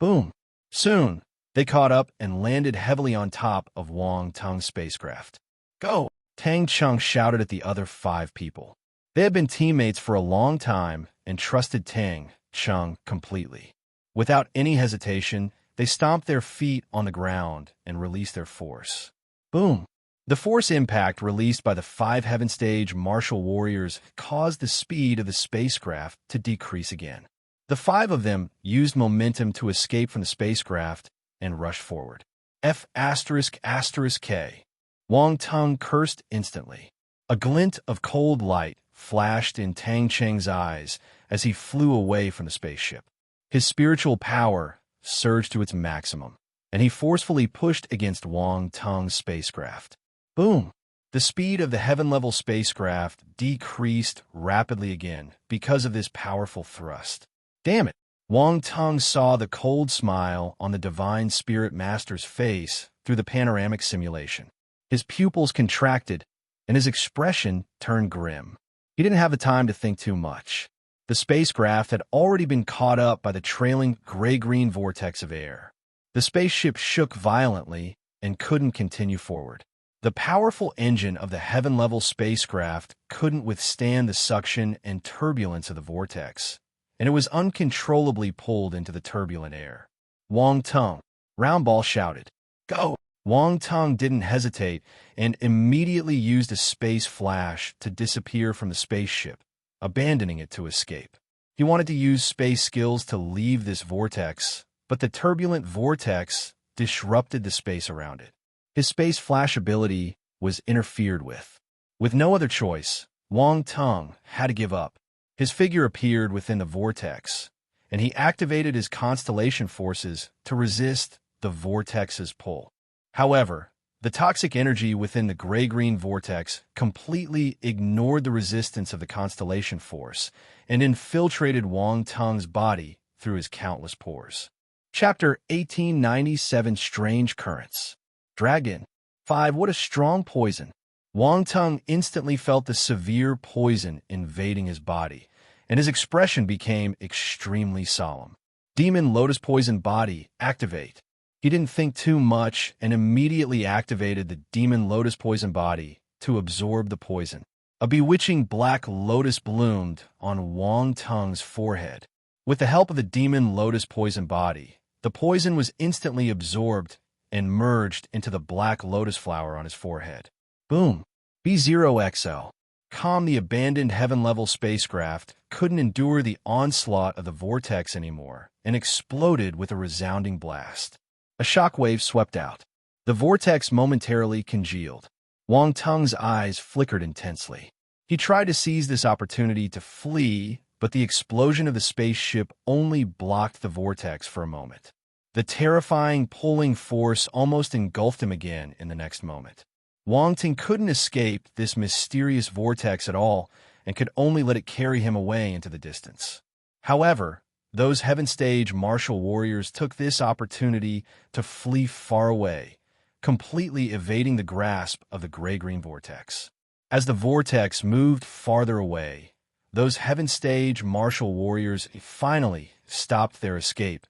Boom! Soon, they caught up and landed heavily on top of Wang Tung's spacecraft. Go! Tang Chung shouted at the other 5 people. They had been teammates for a long time and trusted Tang Chung completely. Without any hesitation, they stomped their feet on the ground and released their force. Boom! The force impact released by the 5 Heaven Stage martial warriors caused the speed of the spacecraft to decrease again. The 5 of them used momentum to escape from the spacecraft and rushed forward. F***K. Wang Tung cursed instantly. A glint of cold light flashed in Tang Cheng's eyes as he flew away from the spaceship. His spiritual power surged to its maximum, and he forcefully pushed against Wang Tung's spacecraft. Boom! The speed of the heaven-level spacecraft decreased rapidly again because of this powerful thrust. Damn it! Wang Tung saw the cold smile on the Divine Spirit Master's face through the panoramic simulation. His pupils contracted, and his expression turned grim. He didn't have the time to think too much. The spacecraft had already been caught up by the trailing gray-green vortex of air. The spaceship shook violently and couldn't continue forward. The powerful engine of the heaven-level spacecraft couldn't withstand the suction and turbulence of the vortex, and it was uncontrollably pulled into the turbulent air. Wang Tung, Roundball shouted, "Go!" Wang Tung didn't hesitate and immediately used a space flash to disappear from the spaceship, abandoning it to escape. He wanted to use space skills to leave this vortex, but the turbulent vortex disrupted the space around it. His space flash ability was interfered with. With no other choice, Wang Tung had to give up. His figure appeared within the vortex, and he activated his constellation forces to resist the vortex's pull. However, the toxic energy within the gray-green vortex completely ignored the resistance of the constellation force and infiltrated Wang Tung's body through his countless pores. Chapter 1897 Strange Currents. Dragon. 5. What a strong poison. Wang Tung instantly felt the severe poison invading his body, and his expression became extremely solemn. Demon Lotus Poison Body, activate. He didn't think too much and immediately activated the Demon Lotus Poison Body to absorb the poison. A bewitching black lotus bloomed on Wang Tung's forehead. With the help of the Demon Lotus Poison Body, the poison was instantly absorbed and merged into the black lotus flower on his forehead. Boom! B0XO. The abandoned heaven-level spacecraft couldn't endure the onslaught of the vortex anymore and exploded with a resounding blast. A shockwave swept out. The vortex momentarily congealed. Wang Tung's eyes flickered intensely. He tried to seize this opportunity to flee, but the explosion of the spaceship only blocked the vortex for a moment. The terrifying pulling force almost engulfed him again in the next moment. Wang Tung couldn't escape this mysterious vortex at all and could only let it carry him away into the distance. However, those Heaven Stage martial warriors took this opportunity to flee far away, completely evading the grasp of the gray-green vortex. As the vortex moved farther away, those Heaven Stage martial warriors finally stopped their escape,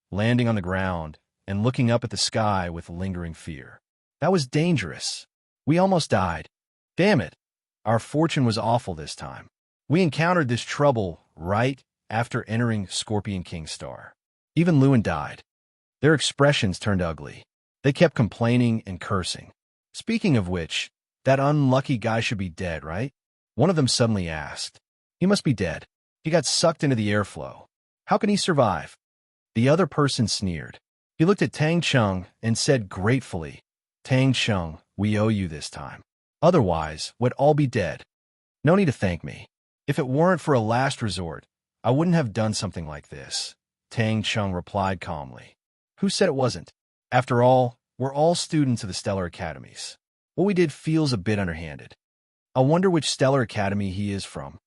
landing on the ground and looking up at the sky with lingering fear. That was dangerous. We almost died. Damn it. Our fortune was awful this time. We encountered this trouble right after entering Scorpion King Star. Even Lewin died. Their expressions turned ugly. They kept complaining and cursing. Speaking of which, that unlucky guy should be dead, right? One of them suddenly asked. He must be dead. He got sucked into the airflow. How can he survive? The other person sneered. He looked at Tang Chung and said gratefully, Tang Chung, we owe you this time. Otherwise, we'd all be dead. No need to thank me. If it weren't for a last resort, I wouldn't have done something like this, Tang Chung replied calmly. Who said it wasn't? After all, we're all students of the Stellar Academies. What we did feels a bit underhanded. I wonder which Stellar Academy he is from.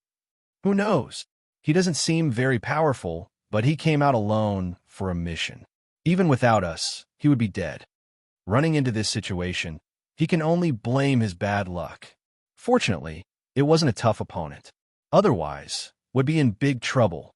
Who knows? He doesn't seem very powerful, but he came out alone for a mission. Even without us, he would be dead. Running into this situation, he can only blame his bad luck. Fortunately, it wasn't a tough opponent. Otherwise, would be in big trouble.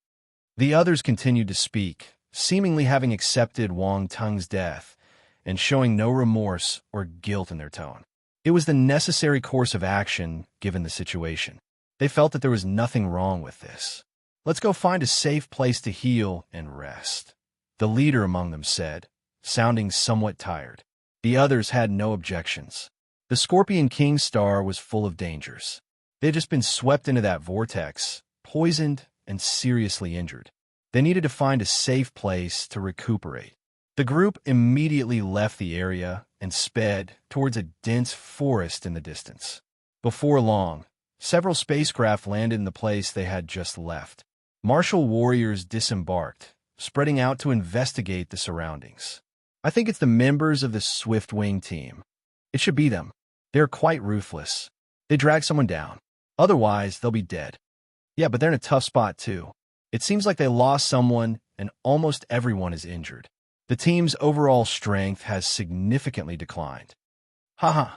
The others continued to speak, seemingly having accepted Wang Tung's death and showing no remorse or guilt in their tone. It was the necessary course of action given the situation. They felt that there was nothing wrong with this. Let's go find a safe place to heal and rest, the leader among them said, sounding somewhat tired. The others had no objections. The Scorpion King Star was full of dangers. They had just been swept into that vortex, poisoned and seriously injured. They needed to find a safe place to recuperate. The group immediately left the area and sped towards a dense forest in the distance. Before long, several spacecraft landed in the place they had just left. Martial warriors disembarked, spreading out to investigate the surroundings. I think it's the members of the Swift-Wing team. It should be them. They're quite ruthless. They drag someone down. Otherwise, they'll be dead. Yeah, but they're in a tough spot, too. It seems like they lost someone, and almost everyone is injured. The team's overall strength has significantly declined. Haha.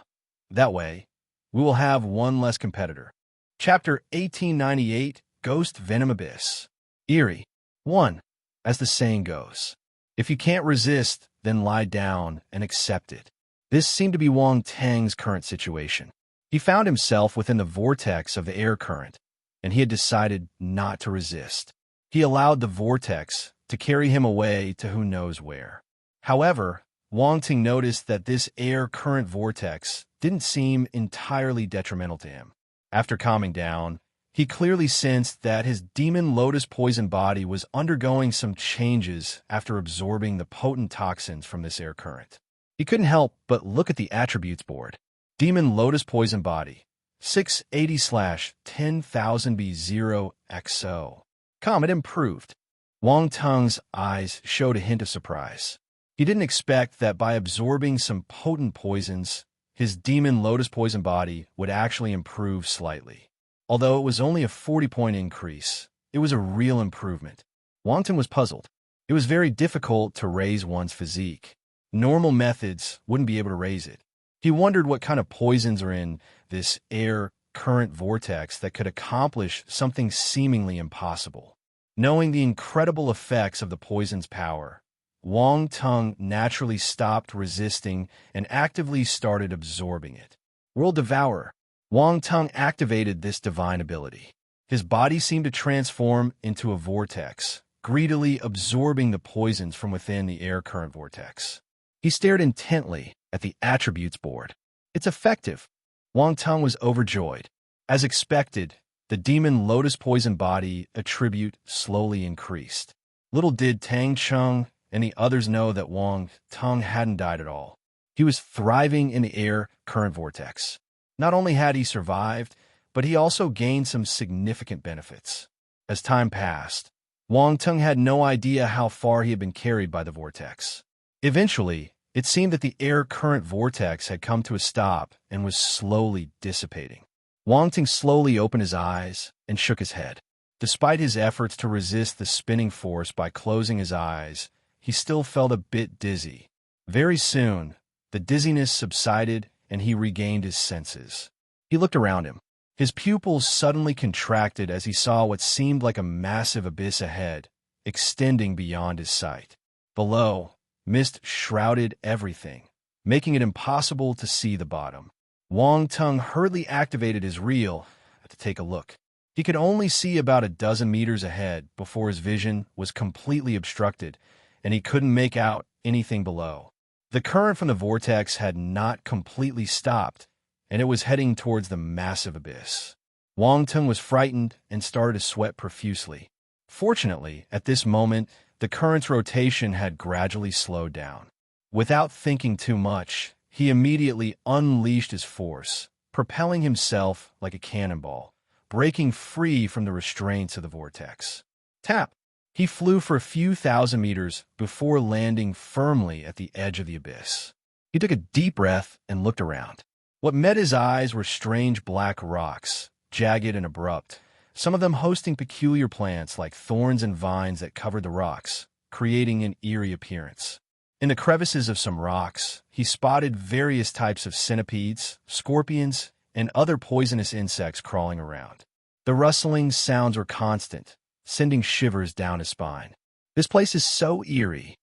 That way, we will have one less competitor. Chapter 1898, Ghost Venom Abyss. Eerie. 1. As the saying goes, if you can't resist, then lie down and accept it. This seemed to be Wang Tang's current situation. He found himself within the vortex of the air current, and he had decided not to resist. He allowed the vortex to carry him away to who knows where. However, Wang Ting noticed that this air current vortex didn't seem entirely detrimental to him. After calming down, he clearly sensed that his demon lotus poison body was undergoing some changes after absorbing the potent toxins from this air current. He couldn't help but look at the attributes board. Demon lotus poison body, 680/10,000B0XO. It improved. Wang Tung's eyes showed a hint of surprise. He didn't expect that by absorbing some potent poisons, his demon lotus poison body would actually improve slightly. Although it was only a 40-point increase, it was a real improvement. Wang Tung was puzzled. It was very difficult to raise one's physique. Normal methods wouldn't be able to raise it. He wondered what kind of poisons are in this air current vortex that could accomplish something seemingly impossible. Knowing the incredible effects of the poison's power, Wang Tung naturally stopped resisting and actively started absorbing it. World Devourer. Wang Tung activated this divine ability. His body seemed to transform into a vortex, greedily absorbing the poisons from within the air current vortex. He stared intently at the attributes board. It's effective. Wang Tung was overjoyed. As expected, the demon lotus poison body attribute slowly increased. Little did Tang Chung and the others know that Wang Tung hadn't died at all. He was thriving in the air current vortex. Not only had he survived, but he also gained some significant benefits. As time passed, Wang Tung had no idea how far he had been carried by the vortex. Eventually, it seemed that the air current vortex had come to a stop and was slowly dissipating. Wang Tung slowly opened his eyes and shook his head. Despite his efforts to resist the spinning force by closing his eyes, he still felt a bit dizzy. Very soon, the dizziness subsided and he regained his senses. He looked around him. His pupils suddenly contracted as he saw what seemed like a massive abyss ahead, extending beyond his sight. Below, mist shrouded everything, making it impossible to see the bottom. Wang Tung hurriedly activated his reel to take a look. He could only see about a dozen meters ahead before his vision was completely obstructed, and he couldn't make out anything below. The current from the vortex had not completely stopped, and it was heading towards the massive abyss. Wang Tung was frightened and started to sweat profusely. Fortunately, at this moment, the current's rotation had gradually slowed down. Without thinking too much, he immediately unleashed his force, propelling himself like a cannonball, breaking free from the restraints of the vortex. Tap! He flew for a few thousand meters before landing firmly at the edge of the abyss. He took a deep breath and looked around. What met his eyes were strange black rocks, jagged and abrupt, some of them hosting peculiar plants like thorns and vines that covered the rocks, creating an eerie appearance. In the crevices of some rocks, he spotted various types of centipedes, scorpions, and other poisonous insects crawling around. The rustling sounds were constant, sending shivers down his spine. This place is so eerie.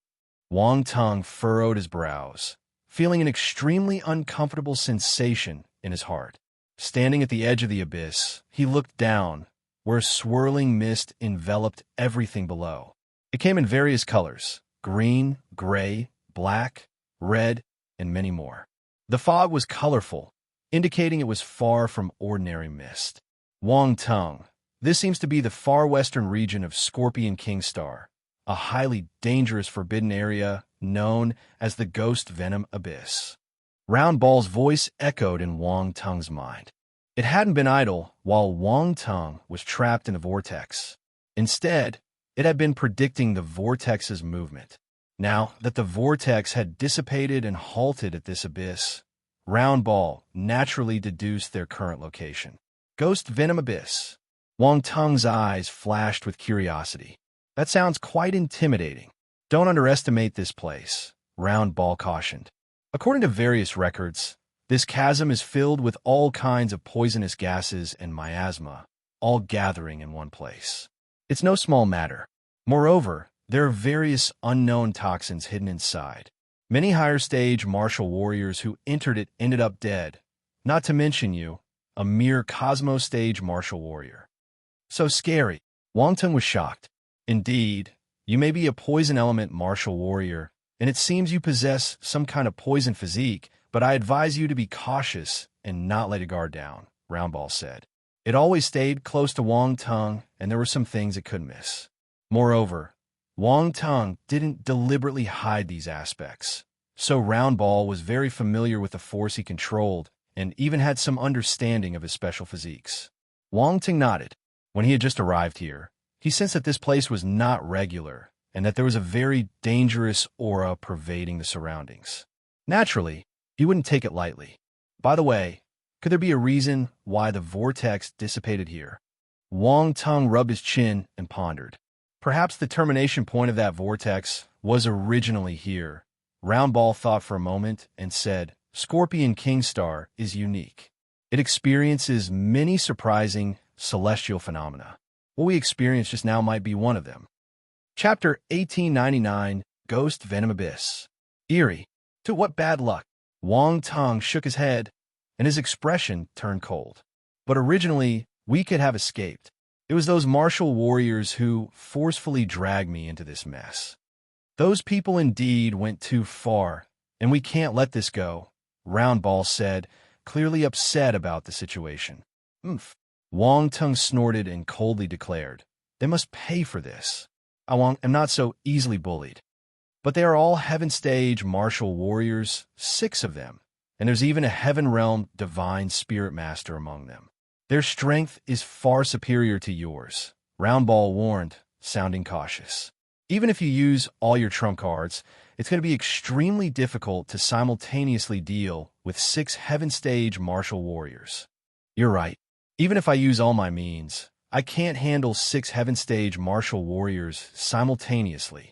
Wang Tung furrowed his brows, feeling an extremely uncomfortable sensation in his heart. Standing at the edge of the abyss, he looked down, where a swirling mist enveloped everything below. It came in various colors: green, gray, black, red, and many more. The fog was colorful, indicating it was far from ordinary mist. Wang Tung. This seems to be the far western region of Scorpion King Star, a highly dangerous forbidden area known as the Ghost Venom Abyss. Round Ball's voice echoed in Wang Tung's mind. It hadn't been idle while Wang Tung was trapped in the vortex. Instead, it had been predicting the vortex's movement. Now that the vortex had dissipated and halted at this abyss, Round Ball naturally deduced their current location. Ghost Venom Abyss. Wang Tung's eyes flashed with curiosity. That sounds quite intimidating. Don't underestimate this place, Round Ball cautioned. According to various records, this chasm is filled with all kinds of poisonous gases and miasma, all gathering in one place. It's no small matter. Moreover, there are various unknown toxins hidden inside. Many higher-stage martial warriors who entered it ended up dead, not to mention you, a mere Cosmo-stage martial warrior. So scary. Wang Tung was shocked. Indeed, you may be a poison element martial warrior, and it seems you possess some kind of poison physique, but I advise you to be cautious and not let your guard down, Roundball said. It always stayed close to Wang Tung, and there were some things it couldn't miss. Moreover, Wang Tung didn't deliberately hide these aspects, so Roundball was very familiar with the force he controlled and even had some understanding of his special physiques. Wang Tung nodded. When he had just arrived here, he sensed that this place was not regular and that there was a very dangerous aura pervading the surroundings. Naturally, he wouldn't take it lightly. By the way, could there be a reason why the vortex dissipated here? Wang Tung rubbed his chin and pondered. Perhaps the termination point of that vortex was originally here. Roundball thought for a moment and said, Scorpion Kingstar is unique. It experiences many surprising celestial phenomena. What we experienced just now might be one of them. Chapter 1899, Ghost Venom Abyss. Eerie. To what bad luck? Wang Tung shook his head, and his expression turned cold. But originally, we could have escaped. It was those martial warriors who forcefully dragged me into this mess. Those people indeed went too far, and we can't let this go, Roundball said, clearly upset about the situation. Wang Tung snorted and coldly declared, They must pay for this. I am not so easily bullied. But they are all Heaven Stage martial warriors, 6 of them, and there's even a Heaven Realm Divine Spirit Master among them. Their strength is far superior to yours, Roundball warned, sounding cautious. Even if you use all your trump cards, it's going to be extremely difficult to simultaneously deal with 6 Heaven Stage martial warriors. You're right. Even if I use all my means, I can't handle 6 Heaven Stage martial warriors simultaneously.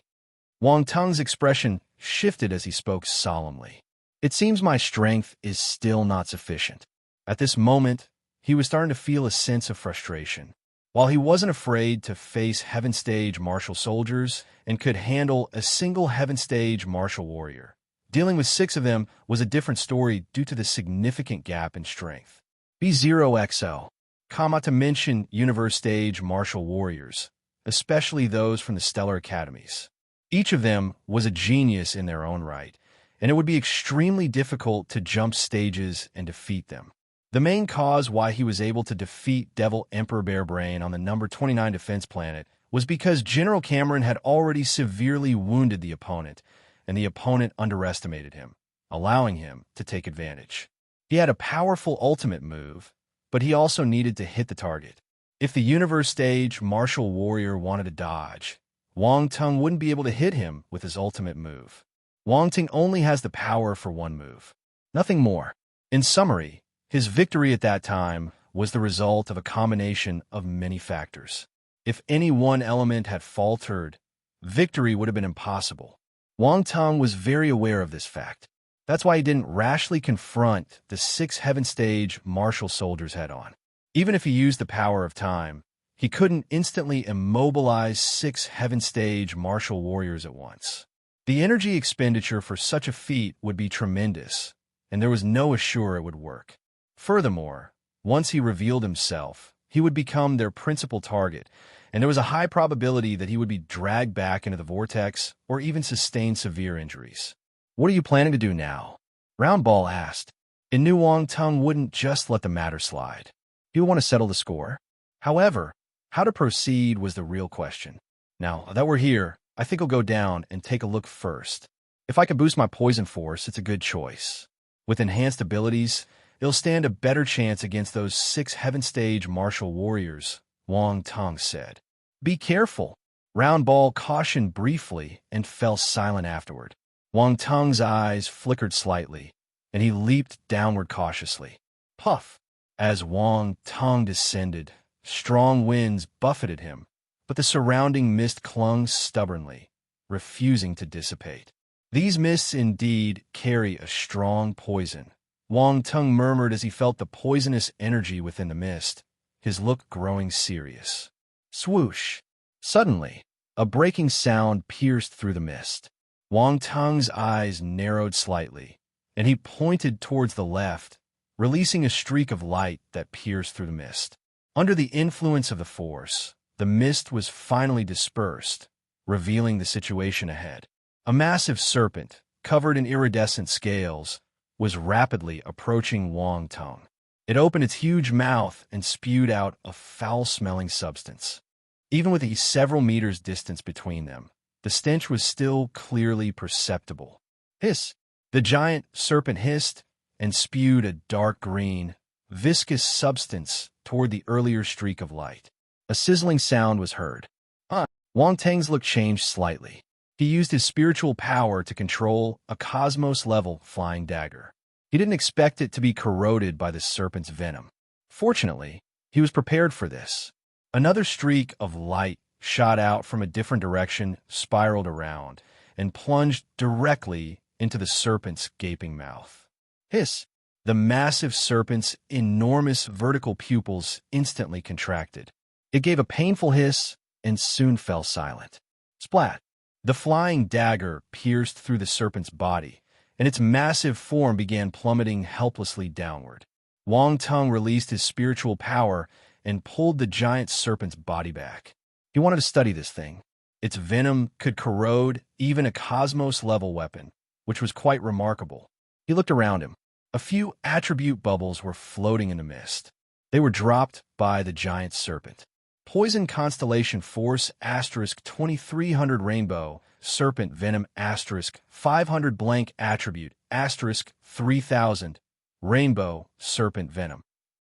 Wang Tung's expression shifted as he spoke solemnly. It seems my strength is still not sufficient. At this moment, he was starting to feel a sense of frustration. While he wasn't afraid to face Heaven Stage martial soldiers and could handle a single Heaven Stage martial warrior, dealing with 6 of them was a different story due to the significant gap in strength. B0XL, not to mention Universe Stage martial warriors, especially those from the Stellar Academies. Each of them was a genius in their own right, and it would be extremely difficult to jump stages and defeat them. The main cause why he was able to defeat Devil Emperor Bearbrain on the number 29 defense planet was because General Cameron had already severely wounded the opponent, and the opponent underestimated him, allowing him to take advantage. He had a powerful ultimate move, but he also needed to hit the target. If the Universe Stage martial warrior wanted to dodge, Wang Tung wouldn't be able to hit him with his ultimate move. Wang Tung only has the power for one move, nothing more. In summary, his victory at that time was the result of a combination of many factors. If any one element had faltered, victory would have been impossible. Wang Tung was very aware of this fact. That's why he didn't rashly confront the 6 Heaven Stage martial soldiers head-on. Even if he used the power of time, he couldn't instantly immobilize 6 Heaven Stage martial warriors at once. The energy expenditure for such a feat would be tremendous, and there was no assure it would work. Furthermore, once he revealed himself, he would become their principal target, and there was a high probability that he would be dragged back into the vortex or even sustain severe injuries. What are you planning to do now? Roundball asked. He knew Wang Tung wouldn't just let the matter slide. He would want to settle the score. However, how to proceed was the real question. Now that we're here, I think I'll go down and take a look first. If I can boost my poison force, it's a good choice. With enhanced abilities, it'll stand a better chance against those 6 Heaven Stage martial warriors, Wang Tung said. Be careful. Roundball cautioned briefly and fell silent afterward. Wang Tung's eyes flickered slightly, and he leaped downward cautiously. Puff! As Wang Tung descended, strong winds buffeted him, but the surrounding mist clung stubbornly, refusing to dissipate. These mists indeed carry a strong poison, Wang Tung murmured as he felt the poisonous energy within the mist, his look growing serious. Swoosh! Suddenly, a breaking sound pierced through the mist. Wang Tung's eyes narrowed slightly, and he pointed towards the left, releasing a streak of light that pierced through the mist. Under the influence of the force, the mist was finally dispersed, revealing the situation ahead. A massive serpent, covered in iridescent scales, was rapidly approaching Wang Tong. It opened its huge mouth and spewed out a foul-smelling substance. Even with the several meters distance between them, the stench was still clearly perceptible. Hiss! The giant serpent hissed and spewed a dark green, viscous substance toward the earlier streak of light. A sizzling sound was heard. Wang Tang's look changed slightly. He used his spiritual power to control a cosmos-level flying dagger. He didn't expect it to be corroded by the serpent's venom. Fortunately, he was prepared for this. Another streak of light shot out from a different direction, spiraled around, and plunged directly into the serpent's gaping mouth. Hiss! The massive serpent's enormous vertical pupils instantly contracted. It gave a painful hiss and soon fell silent. Splat! The flying dagger pierced through the serpent's body, and its massive form began plummeting helplessly downward. Wang Tong released his spiritual power and pulled the giant serpent's body back. He wanted to study this thing. Its venom could corrode even a cosmos-level weapon, which was quite remarkable. He looked around him. A few attribute bubbles were floating in the mist. They were dropped by the giant serpent. Poison Constellation Force * 2300 Rainbow Serpent Venom * 500 Blank Attribute * 3000 Rainbow Serpent Venom.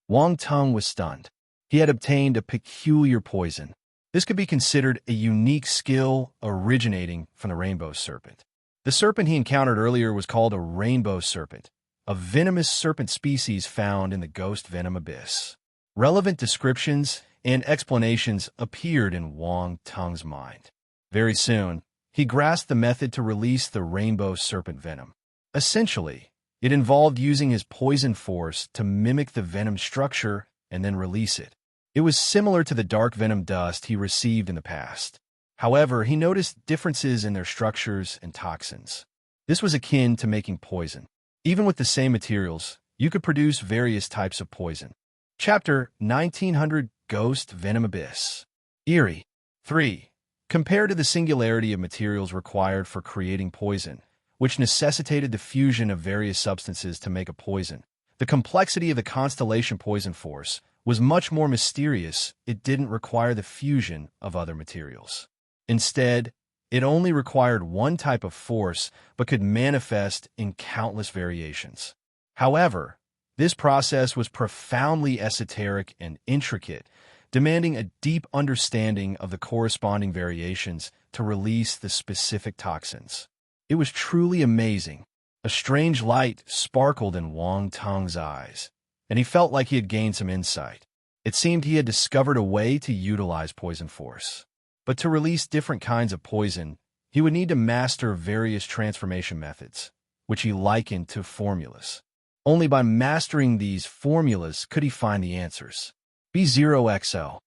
Wang Tong was stunned. He had obtained a peculiar poison. This could be considered a unique skill originating from the rainbow serpent. The serpent he encountered earlier was called a rainbow serpent, a venomous serpent species found in the ghost venom abyss. Relevant descriptions and explanations appeared in Wang Tong's mind. Very soon, he grasped the method to release the rainbow serpent venom. Essentially, it involved using his poison force to mimic the venom structure and then release it. It was similar to the dark venom dust he received in the past. However, he noticed differences in their structures and toxins. This was akin to making poison. Even with the same materials, you could produce various types of poison. Chapter 1900 Ghost Venom Abyss. Eerie. 3. Compared to the singularity of materials required for creating poison, which necessitated the fusion of various substances to make a poison, the complexity of the Constellation Poison Force was much more mysterious. It didn't require the fusion of other materials. Instead, it only required one type of force but could manifest in countless variations. However, this process was profoundly esoteric and intricate, demanding a deep understanding of the corresponding variations to release the specific toxins. It was truly amazing. A strange light sparkled in Wang Tong's eyes, and he felt like he had gained some insight. It seemed he had discovered a way to utilize poison force. But to release different kinds of poison, he would need to master various transformation methods, which he likened to formulas. Only by mastering these formulas could he find the answers. B0XO.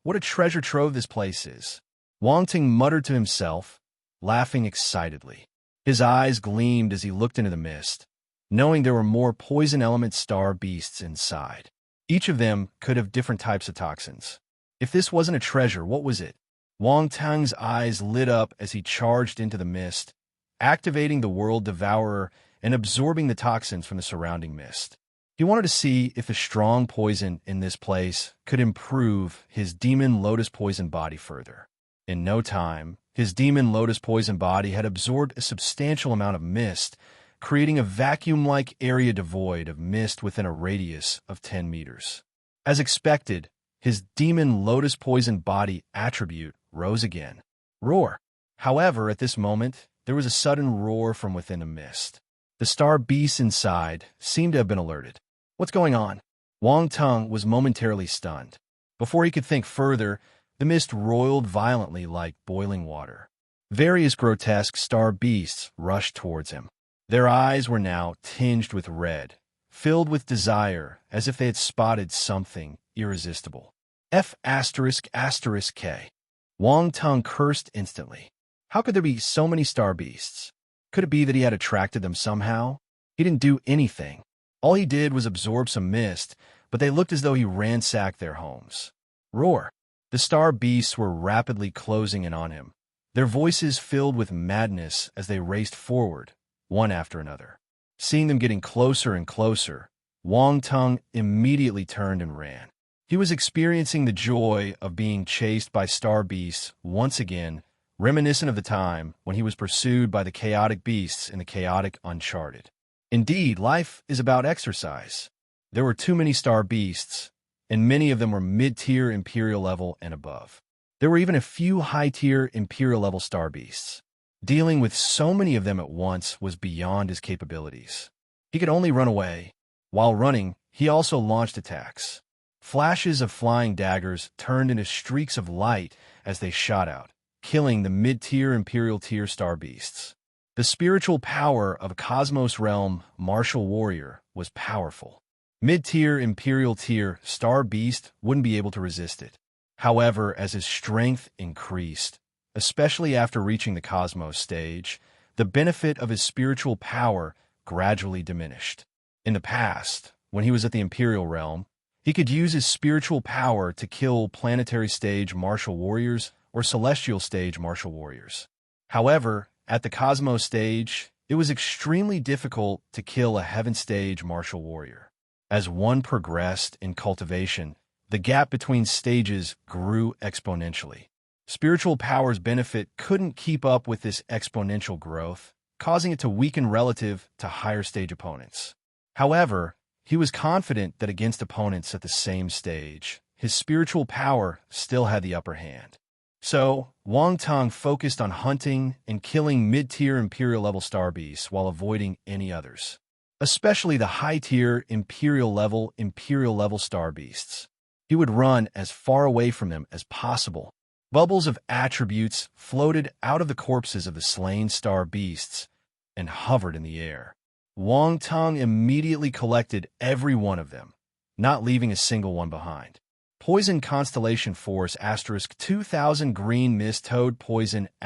What a treasure trove this place is. Wang Tong muttered to himself, laughing excitedly. His eyes gleamed as he looked into the mist, knowing there were more poison element star beasts inside. Each of them could have different types of toxins. If this wasn't a treasure, what was it? Wang Tong's eyes lit up as he charged into the mist, activating the World Devourer and absorbing the toxins from the surrounding mist. He wanted to see if the strong poison in this place could improve his demon lotus poison body further. In no time, his demon lotus poison body had absorbed a substantial amount of mist, creating a vacuum-like area devoid of mist within a radius of 10 meters. As expected, his demon lotus poison body attribute rose again. Roar. However, at this moment, there was a sudden roar from within the mist. The star beasts inside seemed to have been alerted. What's going on? Wang Tong was momentarily stunned. Before he could think further, the mist roiled violently like boiling water. Various grotesque star beasts rushed towards him. Their eyes were now tinged with red, filled with desire, as if they had spotted something irresistible. F***K. Wang Tong cursed instantly. How could there be so many star beasts? Could it be that he had attracted them somehow? He didn't do anything. All he did was absorb some mist, but they looked as though he ransacked their homes. Roar. The star beasts were rapidly closing in on him, their voices filled with madness as they raced forward, one after another. Seeing them getting closer and closer, Wang Tung immediately turned and ran. He was experiencing the joy of being chased by star beasts once again, reminiscent of the time when he was pursued by the chaotic beasts in the chaotic Uncharted. Indeed, life is about exercise. There were too many star beasts, and many of them were mid-tier Imperial level and above. There were even a few high-tier Imperial level star beasts. Dealing with so many of them at once was beyond his capabilities. He could only run away. While running, he also launched attacks. Flashes of flying daggers turned into streaks of light as they shot out, killing the mid-tier Imperial tier star beasts. The spiritual power of a Cosmos Realm martial warrior was powerful. Mid-tier Imperial tier star beast wouldn't be able to resist it. However, as his strength increased, especially after reaching the Cosmos stage, the benefit of his spiritual power gradually diminished. In the past, when he was at the Imperial Realm, he could use his spiritual power to kill planetary stage martial warriors or celestial stage martial warriors. However, at the Cosmos stage, it was extremely difficult to kill a heaven stage martial warrior. As one progressed in cultivation, the gap between stages grew exponentially. Spiritual power's benefit couldn't keep up with this exponential growth, causing it to weaken relative to higher stage opponents. However, he was confident that against opponents at the same stage, his spiritual power still had the upper hand. So, Wang Tung focused on hunting and killing mid-tier Imperial-level star beasts while avoiding any others, especially the high-tier Imperial-level star beasts. He would run as far away from them as possible. Bubbles of attributes floated out of the corpses of the slain star beasts and hovered in the air. Wang Tung immediately collected every one of them, not leaving a single one behind. Poison Constellation Force * 2000 Green Mist Toad Poison *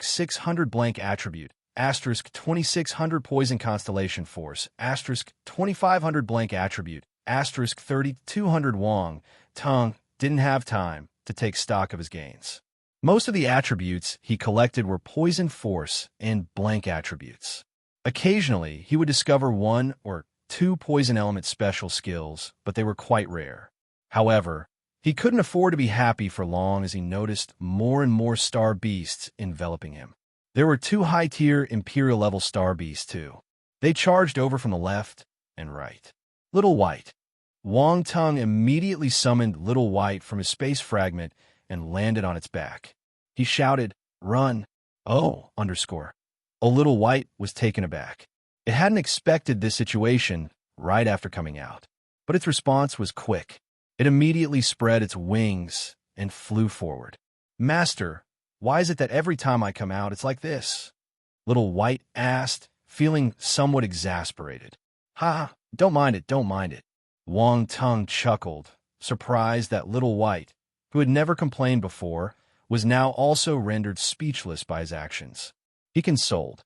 600 Blank Attribute * 2600 Poison Constellation Force * 2500 Blank Attribute * 3200 Wang Tung didn't have time to take stock of his gains. Most of the attributes he collected were Poison Force and Blank attributes. Occasionally, he would discover 1 or 2 Poison Element special skills, but they were quite rare. However, he couldn't afford to be happy for long as he noticed more and more star beasts enveloping him. There were 2 high-tier Imperial-level star beasts, too. They charged over from the left and right. Little White. Wang Tung immediately summoned Little White from his space fragment and landed on its back. He shouted, "Run!" Oh, Little White was taken aback. It hadn't expected this situation right after coming out, but its response was quick. It immediately spread its wings and flew forward. "Master, why is it that every time I come out, it's like this?" Little White asked, feeling somewhat exasperated. "Ha, don't mind it. Wang Tung chuckled, surprised that Little White, who had never complained before, was now also rendered speechless by his actions. He consoled.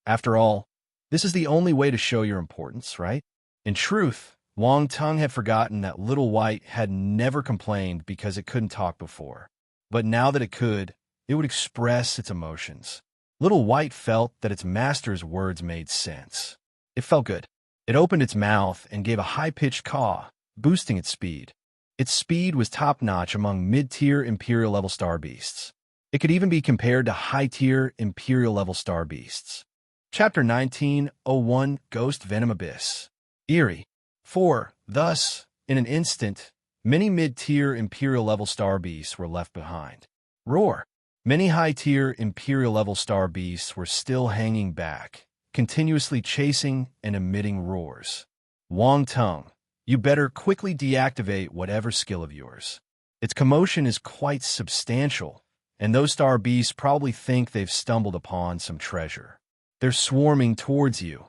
"After all, this is the only way to show your importance, right?" In truth, Wang Tung had forgotten that Little White had never complained because it couldn't talk before. But now that it could, it would express its emotions. Little White felt that its master's words made sense. It felt good. It opened its mouth and gave a high-pitched caw, boosting its speed. Its speed was top-notch among mid-tier Imperial-level star beasts. It could even be compared to high-tier Imperial-level star beasts. Chapter 1901 Ghost Venom Abyss. Eerie. 4. Thus, in an instant, many mid-tier Imperial-level star beasts were left behind. Roar. Many high-tier Imperial-level star beasts were still hanging back, continuously chasing and emitting roars. Wang Tung, you better quickly deactivate whatever skill of yours. Its commotion is quite substantial, and those star beasts probably think they've stumbled upon some treasure. They're swarming towards you.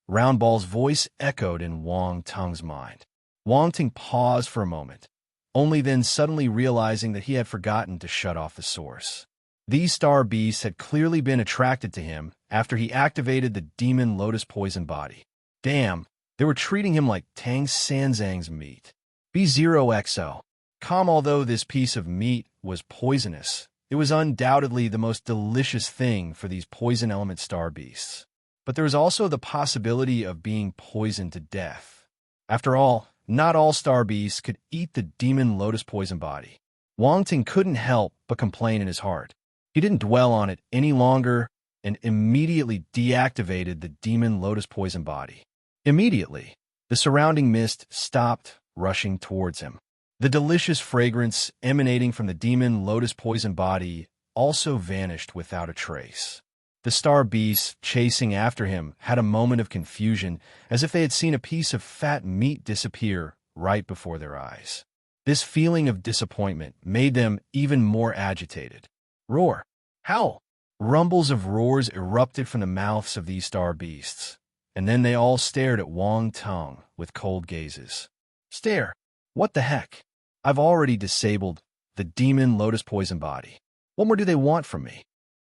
Roundball's voice echoed in Wang Tung's mind. Wang Tung paused for a moment, only then suddenly realizing that he had forgotten to shut off the source. These star beasts had clearly been attracted to him after he activated the demon lotus poison body. Damn, they were treating him like Tang Sanzang's meat. B0XO. Although this piece of meat was poisonous, It was undoubtedly the most delicious thing for these poison element star beasts. But there was also the possibility of being poisoned to death. After all, not all star beasts could eat the demon lotus poison body. Wang Ting couldn't help but complain in his heart. He didn't dwell on it any longer and immediately deactivated the demon lotus poison body. Immediately, the surrounding mist stopped rushing towards him. The delicious fragrance emanating from the demon lotus poison body also vanished without a trace. The star beasts chasing after him had a moment of confusion, as if they had seen a piece of fat meat disappear right before their eyes. This feeling of disappointment made them even more agitated. Roar! Howl! Rumbles of roars erupted from the mouths of these star beasts, and then they all stared at Wang Tung with cold gazes. Stare! What the heck? I've already disabled the demon lotus poison body. What more do they want from me?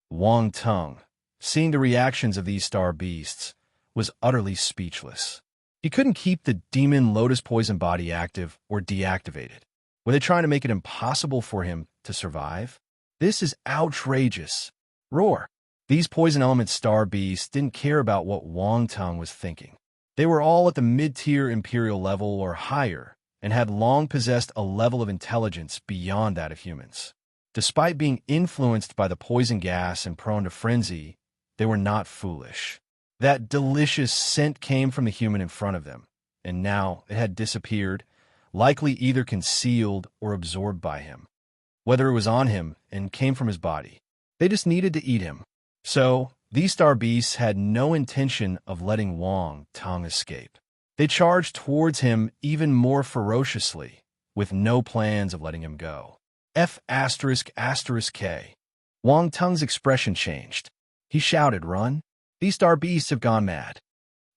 Wang Tung, seeing the reactions of these star beasts, was utterly speechless. He couldn't keep the demon lotus poison body active or deactivated. Were they trying to make it impossible for him to survive? This is outrageous. Roar! These poison element star beasts didn't care about what Wang Tung was thinking. They were all at the mid-tier imperial level or higher, and had long possessed a level of intelligence beyond that of humans. Despite being influenced by the poison gas and prone to frenzy, they were not foolish. That delicious scent came from the human in front of them, and now it had disappeared, likely either concealed or absorbed by him. Whether it was on him and came from his body, they just needed to eat him. So, these star beasts had no intention of letting Wang Tung escape. They charged towards him even more ferociously, with no plans of letting him go. F***K. Wang Tung's expression changed. He shouted, "Run! These star beasts have gone mad."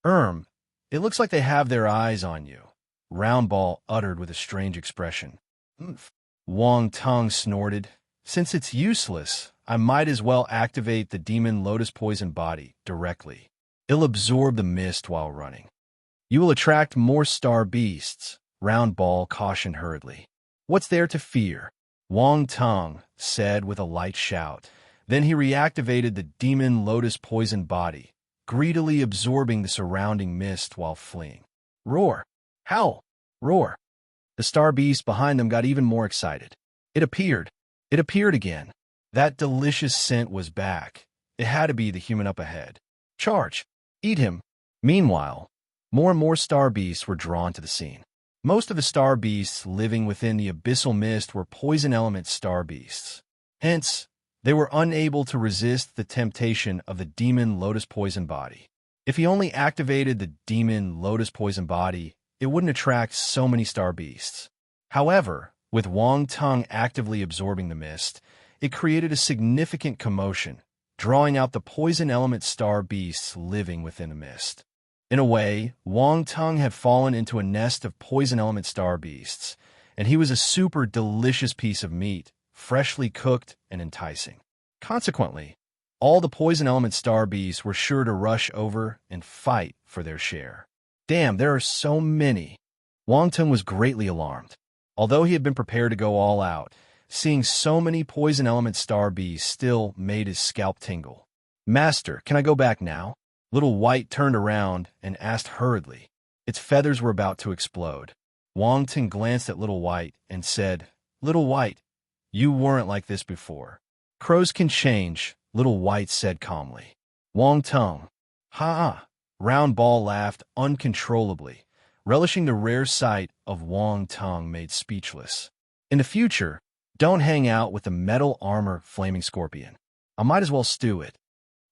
It looks like they have their eyes on you," Roundball uttered with a strange expression. "Humph." Wang Tung snorted. "Since it's useless, I might as well activate the demon lotus poison body directly. It'll absorb the mist while running." "You will attract more star beasts," Roundball cautioned hurriedly. "What's there to fear?" Wang Tung said with a light shout. Then he reactivated the demon lotus poison body, greedily absorbing the surrounding mist while fleeing. Roar! Howl! Roar! The star beast behind them got even more excited. It appeared. It appeared again. That delicious scent was back. It had to be the human up ahead. Charge! Eat him! Meanwhile, more and more star beasts were drawn to the scene. Most of the star beasts living within the abyssal mist were poison element star beasts. Hence, they were unable to resist the temptation of the demon lotus poison body. If he only activated the demon lotus poison body, it wouldn't attract so many star beasts. However, with Wang Tung actively absorbing the mist, it created a significant commotion, drawing out the poison element star beasts living within the mist. In a way, Wang Tung had fallen into a nest of poison element star beasts, and he was a super delicious piece of meat, freshly cooked and enticing. Consequently, all the poison element star beasts were sure to rush over and fight for their share. Damn, there are so many. Wang Tung was greatly alarmed. Although he had been prepared to go all out, seeing so many poison element star beasts still made his scalp tingle. "Master, can I go back now?" Little White turned around and asked hurriedly. Its feathers were about to explode. Wang Tung glanced at Little White and said, "Little White, you weren't like this before." "Crows can change," Little White said calmly. Wang Tung. "Ha-ha." Roundball laughed uncontrollably, relishing the rare sight of Wang Tung made speechless. "In the future, don't hang out with the metal armor flaming scorpion. I might as well stew it."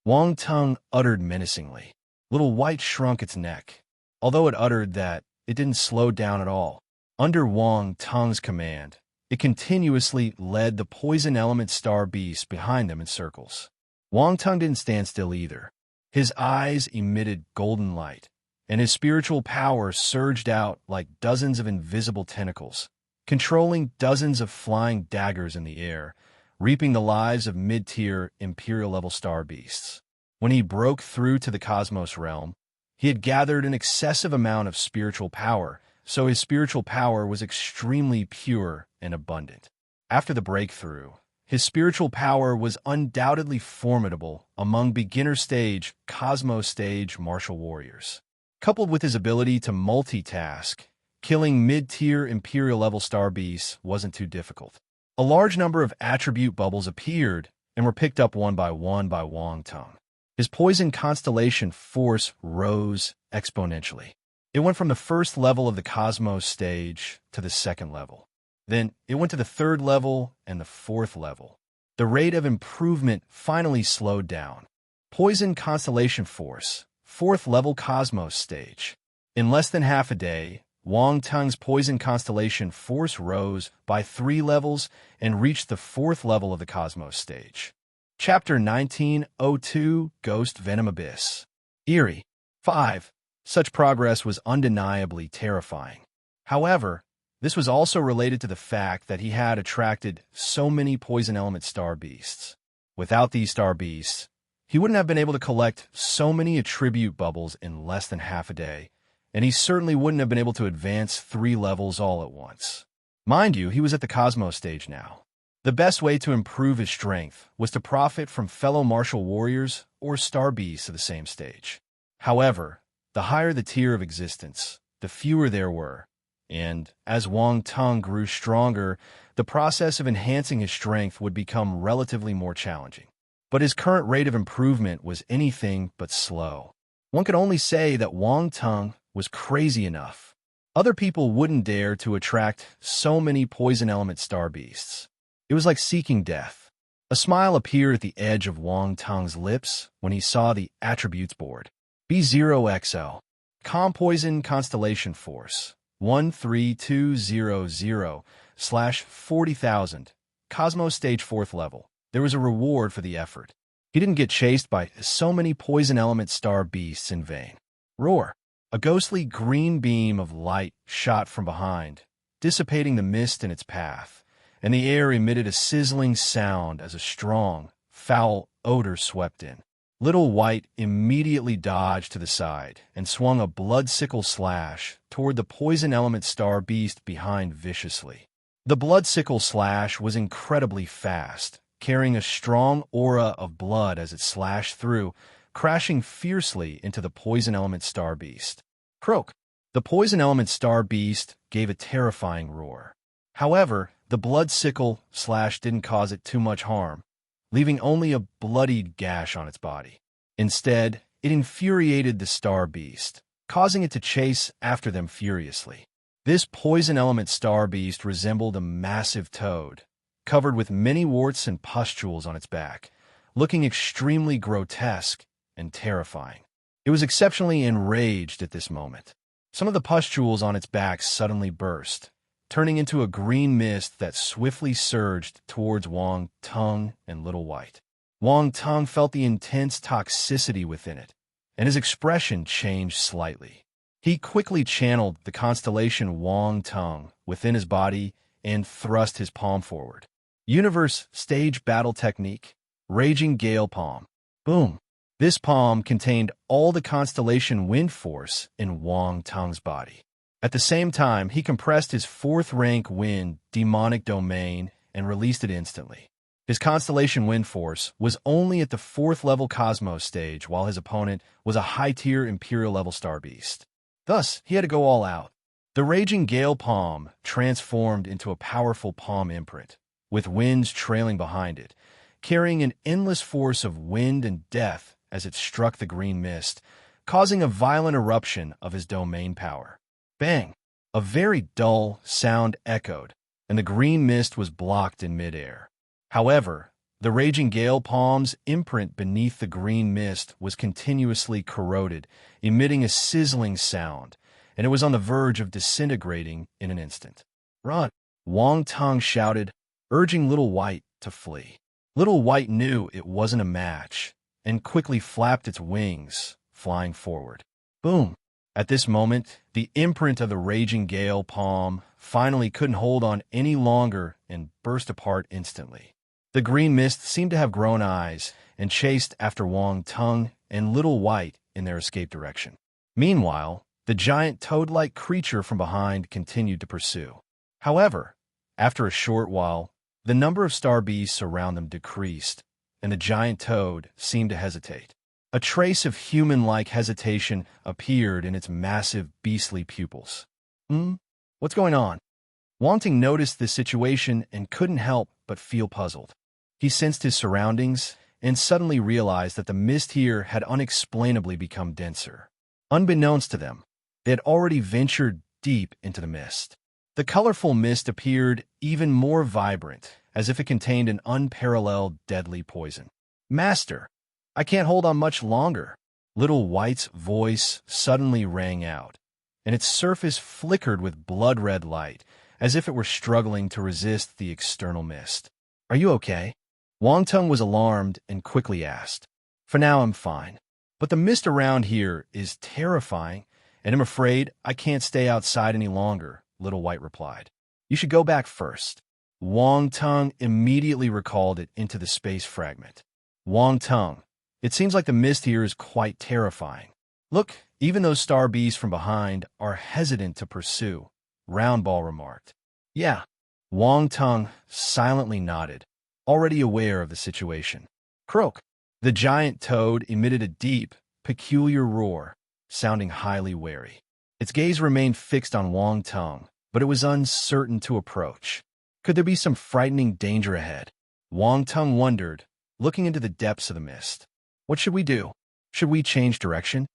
Wang Tung uttered menacingly. Little White shrunk its neck. Although it uttered that, it didn't slow down at all. Under Wang Tung's command, it continuously led the poison element star beasts behind them in circles. Wang Tung didn't stand still either. His eyes emitted golden light, and his spiritual power surged out like dozens of invisible tentacles, controlling dozens of flying daggers in the air, reaping the lives of mid-tier imperial-level star beasts. When he broke through to the cosmos realm, he had gathered an excessive amount of spiritual power, so his spiritual power was extremely pure and abundant. After the breakthrough, His spiritual power was undoubtedly formidable among beginner-stage, Cosmos-stage martial warriors. Coupled with his ability to multitask, killing mid-tier Imperial-level star beasts wasn't too difficult. A large number of attribute bubbles appeared and were picked up one by Wang Tung. His poison constellation force rose exponentially. It went from the first level of the Cosmos stage to the second level. Then it went to the third level and the fourth level. The rate of improvement finally slowed down. Poison constellation force, fourth level Cosmos stage. In less than half a day, Wang Tung's poison constellation force rose by 3 levels and reached the fourth level of the Cosmos stage. Chapter 1902, Ghost Venom Abyss. Eerie. 5. Such progress was undeniably terrifying. However, this was also related to the fact that he had attracted so many poison element star beasts. Without these star beasts, he wouldn't have been able to collect so many attribute bubbles in less than half a day, and he certainly wouldn't have been able to advance 3 levels all at once. Mind you, he was at the Cosmos stage now. The best way to improve his strength was to profit from fellow martial warriors or star beasts of the same stage. However, the higher the tier of existence, the fewer there were, and as Wang Tung grew stronger, the process of enhancing his strength would become relatively more challenging. But his current rate of improvement was anything but slow. One could only say that Wang Tung was crazy enough. Other people wouldn't dare to attract so many poison element star beasts. It was like seeking death. A smile appeared at the edge of Wang Tung's lips when he saw the attributes board. B0XL. Poison Constellation Force. 13200/40,000. Cosmos Stage 4th level. There was a reward for the effort. He didn't get chased by so many poison element star beasts in vain. Roar. A ghostly green beam of light shot from behind, dissipating the mist in its path, and the air emitted a sizzling sound as a strong, foul odor swept in. Little White immediately dodged to the side and swung a blood sickle slash toward the poison element star beast behind viciously. The blood sickle slash was incredibly fast, carrying a strong aura of blood as it slashed through, crashing fiercely into the poison element star beast. Croak! The poison element star beast gave a terrifying roar. However, the blood sickle slash didn't cause it too much harm, leaving only a bloodied gash on its body. Instead, it infuriated the star beast, causing it to chase after them furiously. This poison element star beast resembled a massive toad, covered with many warts and pustules on its back, looking extremely grotesque and terrifying. It was exceptionally enraged at this moment. Some of the pustules on its back suddenly burst, turning into a green mist that swiftly surged towards Wang Tung and Little White. Wang Tung felt the intense toxicity within it, and his expression changed slightly. He quickly channeled the constellation Wang Tung within his body and thrust his palm forward. Universe Stage Battle Technique, Raging Gale Palm. Boom! This palm contained all the constellation wind force in Wang Tung's body. At the same time, he compressed his 4th rank wind demonic domain and released it instantly. His constellation wind force was only at the 4th level Cosmos stage, while his opponent was a high-tier Imperial-level star beast. Thus, he had to go all out. The Raging Gale Palm transformed into a powerful palm imprint, with winds trailing behind it, carrying an endless force of wind and death as it struck the green mist, causing a violent eruption of his domain power. Bang! A very dull sound echoed, and the green mist was blocked in midair. However, the Raging Gale Palm's imprint beneath the green mist was continuously corroded, emitting a sizzling sound, and it was on the verge of disintegrating in an instant. Run! Wang Tung shouted, urging Little White to flee. Little White knew it wasn't a match, and quickly flapped its wings, flying forward. Boom! At this moment, the imprint of the Raging Gale Palm finally couldn't hold on any longer and burst apart instantly. The green mist seemed to have grown eyes and chased after Wang Tung and Little White in their escape direction. Meanwhile, the giant toad-like creature from behind continued to pursue. However, after a short while, The number of star beasts around them decreased, and the giant toad seemed to hesitate. A trace of human-like hesitation appeared in its massive, beastly pupils. What's going on? Wong-Ting noticed this situation and couldn't help but feel puzzled. He sensed his surroundings and suddenly realized that the mist here had unexplainably become denser. Unbeknownst to them, they had already ventured deep into the mist. The colorful mist appeared even more vibrant, as if it contained an unparalleled deadly poison. "Master, I can't hold on much longer." Little White's voice suddenly rang out, and its surface flickered with blood-red light, as if it were struggling to resist the external mist. "Are you okay?" Wong-Tung was alarmed and quickly asked. "For now, I'm fine. But the mist around here is terrifying, and I'm afraid I can't stay outside any longer," Little White replied. "You should go back first." Wong-Tung immediately recalled it into the space fragment. "Wong-Tung, it seems like the mist here is quite terrifying. Look, even those star bees from behind are hesitant to pursue," Roundball remarked. "Yeah." Wong-Tung silently nodded, already aware of the situation. "Croak." The giant toad emitted a deep, peculiar roar, sounding highly wary. Its gaze remained fixed on Wong-Tung, but it was uncertain to approach. Could there be some frightening danger ahead? Wong-Tung wondered, looking into the depths of the mist. "What should we do? Should we change direction?"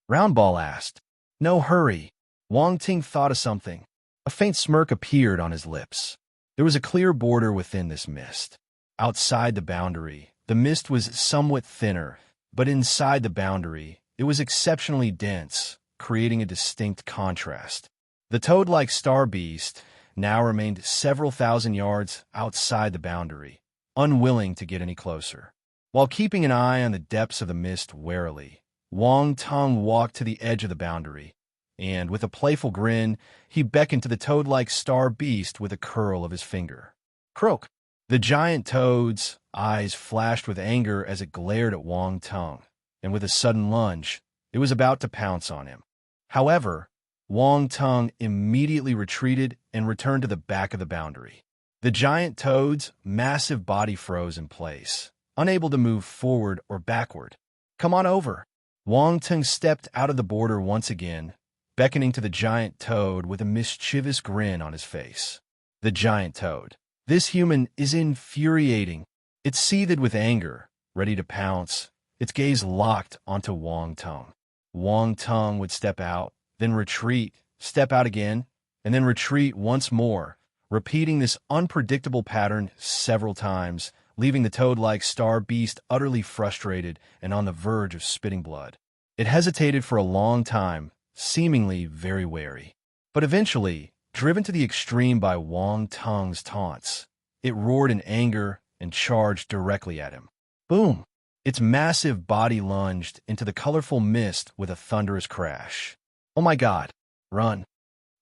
Roundball asked. "No hurry." Wong-Ting thought of something. A faint smirk appeared on his lips. There was a clear border within this mist. Outside the boundary, the mist was somewhat thinner, but inside the boundary, it was exceptionally dense, creating a distinct contrast. The toad-like star beast now remained several thousand yards outside the boundary, unwilling to get any closer. While keeping an eye on the depths of the mist warily, Wong-Tung walked to the edge of the boundary, and with a playful grin, he beckoned to the toad-like star beast with a curl of his finger. "Croak." The giant toad's eyes flashed with anger as it glared at Wong-Tung, and with a sudden lunge, it was about to pounce on him. However, Wong-Tung immediately retreated and returned to the back of the boundary. The giant toad's massive body froze in place, unable to move forward or backward. "Come on over." Wong-Tung stepped out of the border once again, beckoning to the giant toad with a mischievous grin on his face. The giant toad. "This human is infuriating." It seethed with anger, ready to pounce, its gaze locked onto Wong-Tung. Wong-Tung would step out, then retreat, step out again, and then retreat once more, repeating this unpredictable pattern several times, leaving the toad-like star beast utterly frustrated and on the verge of spitting blood. It hesitated for a long time, seemingly very wary. But eventually, driven to the extreme by Wong-Tung's taunts, it roared in anger and charged directly at him. Boom! Its massive body lunged into the colorful mist with a thunderous crash. "Oh my God! Run!"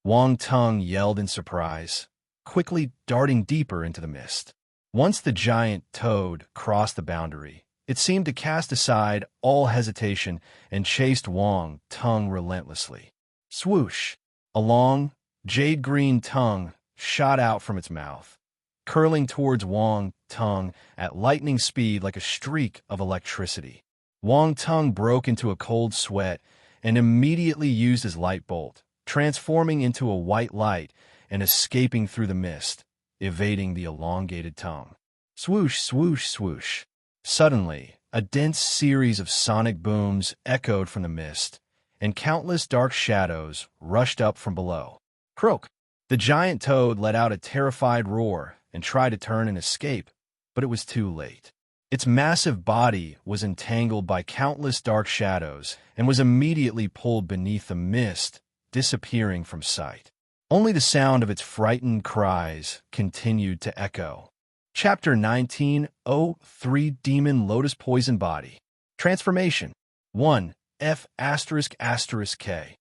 Wong-Tung yelled in surprise, quickly darting deeper into the mist. Once the giant toad crossed the boundary, it seemed to cast aside all hesitation and chased Wong-Tung relentlessly. Swoosh! A long, jade-green tongue shot out from its mouth, curling towards Wong-Tung at lightning speed like a streak of electricity. Wong-Tung broke into a cold sweat and immediately used his light bolt, transforming into a white light and escaping through the mist, evading the elongated tongue. Swoosh, swoosh, swoosh. Suddenly, a dense series of sonic booms echoed from the mist, and countless dark shadows rushed up from below. Croak! The giant toad let out a terrified roar and tried to turn and escape, but it was too late. Its massive body was entangled by countless dark shadows and was immediately pulled beneath the mist, disappearing from sight. Only the sound of its frightened cries continued to echo. Chapter 1903 Demon Lotus Poison Body. Transformation. 1. F***K.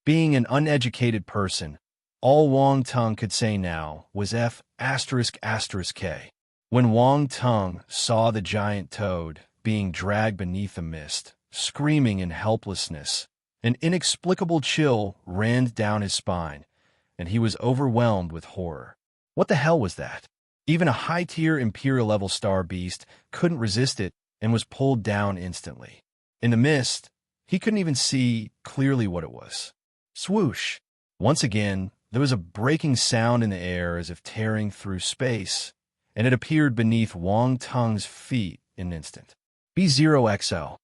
Being an uneducated person, all Wong-Tung could say now was F***K. When Wong-Tung saw the giant toad being dragged beneath the mist, screaming in helplessness, an inexplicable chill ran down his spine, and he was overwhelmed with horror. What the hell was that? Even a high-tier Imperial-level star beast couldn't resist it and was pulled down instantly. In the mist, he couldn't even see clearly what it was. Swoosh! Once again, there was a breaking sound in the air as if tearing through space, and it appeared beneath Wang Tung's feet in an instant. B0XO.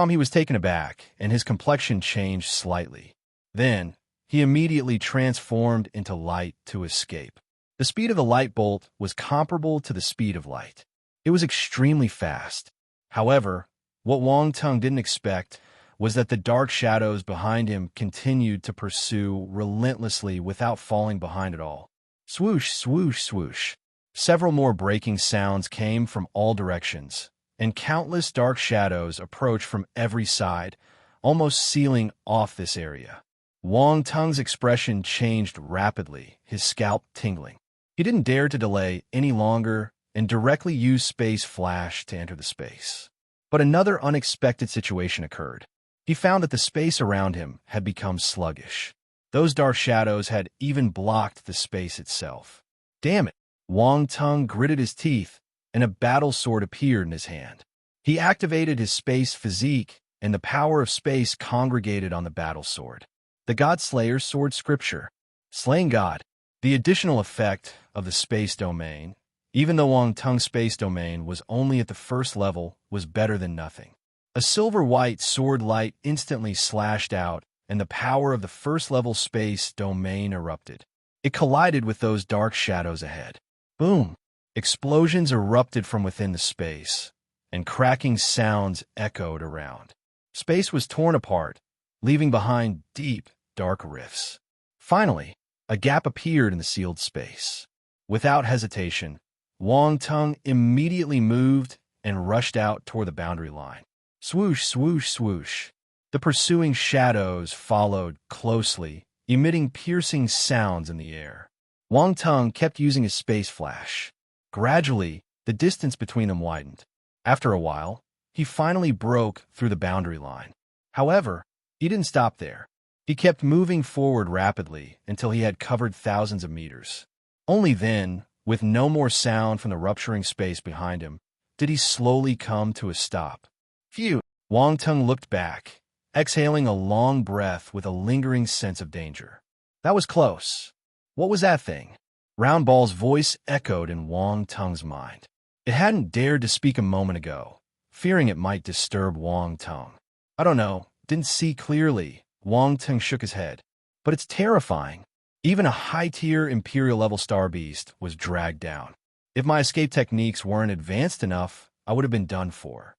He was taken aback, and his complexion changed slightly. Then, he immediately transformed into light to escape. The speed of the light bolt was comparable to the speed of light. It was extremely fast. However, what Wang Tung didn't expect was that the dark shadows behind him continued to pursue relentlessly without falling behind at all. Swoosh, swoosh, swoosh. Several more breaking sounds came from all directions, and countless dark shadows approached from every side, almost sealing off this area. Wang Tung's expression changed rapidly, his scalp tingling. He didn't dare to delay any longer and directly used Space Flash to enter the space. But another unexpected situation occurred. He found that the space around him had become sluggish. Those dark shadows had even blocked the space itself. Damn it! Wang Tung gritted his teeth, and a battle sword appeared in his hand. He activated his space physique, and the power of space congregated on the battle sword. The God Slayer's sword scripture. Slaying God. The additional effect of the space domain, even though Wang Tung's space domain was only at the first level, was better than nothing. A silver-white sword light instantly slashed out, and the power of the first-level space domain erupted. It collided with those dark shadows ahead. Boom! Explosions erupted from within the space, and cracking sounds echoed around. Space was torn apart, leaving behind deep, dark rifts. Finally, a gap appeared in the sealed space. Without hesitation, Wang Tung immediately moved and rushed out toward the boundary line. Swoosh, swoosh, swoosh. The pursuing shadows followed closely, emitting piercing sounds in the air. Wang Tung kept using his space flash. Gradually, the distance between them widened. After a while, he finally broke through the boundary line. However, he didn't stop there. He kept moving forward rapidly until he had covered thousands of meters. Only then, with no more sound from the rupturing space behind him, did he slowly come to a stop. Phew! Wang Tung looked back, exhaling a long breath with a lingering sense of danger. That was close. What was that thing? Round Ball's voice echoed in Wang Tung's mind. It hadn't dared to speak a moment ago, fearing it might disturb Wang Tung. I don't know, didn't see clearly. Wang Tung shook his head. But it's terrifying. Even a high-tier Imperial-level star beast was dragged down. If my escape techniques weren't advanced enough, I would have been done for.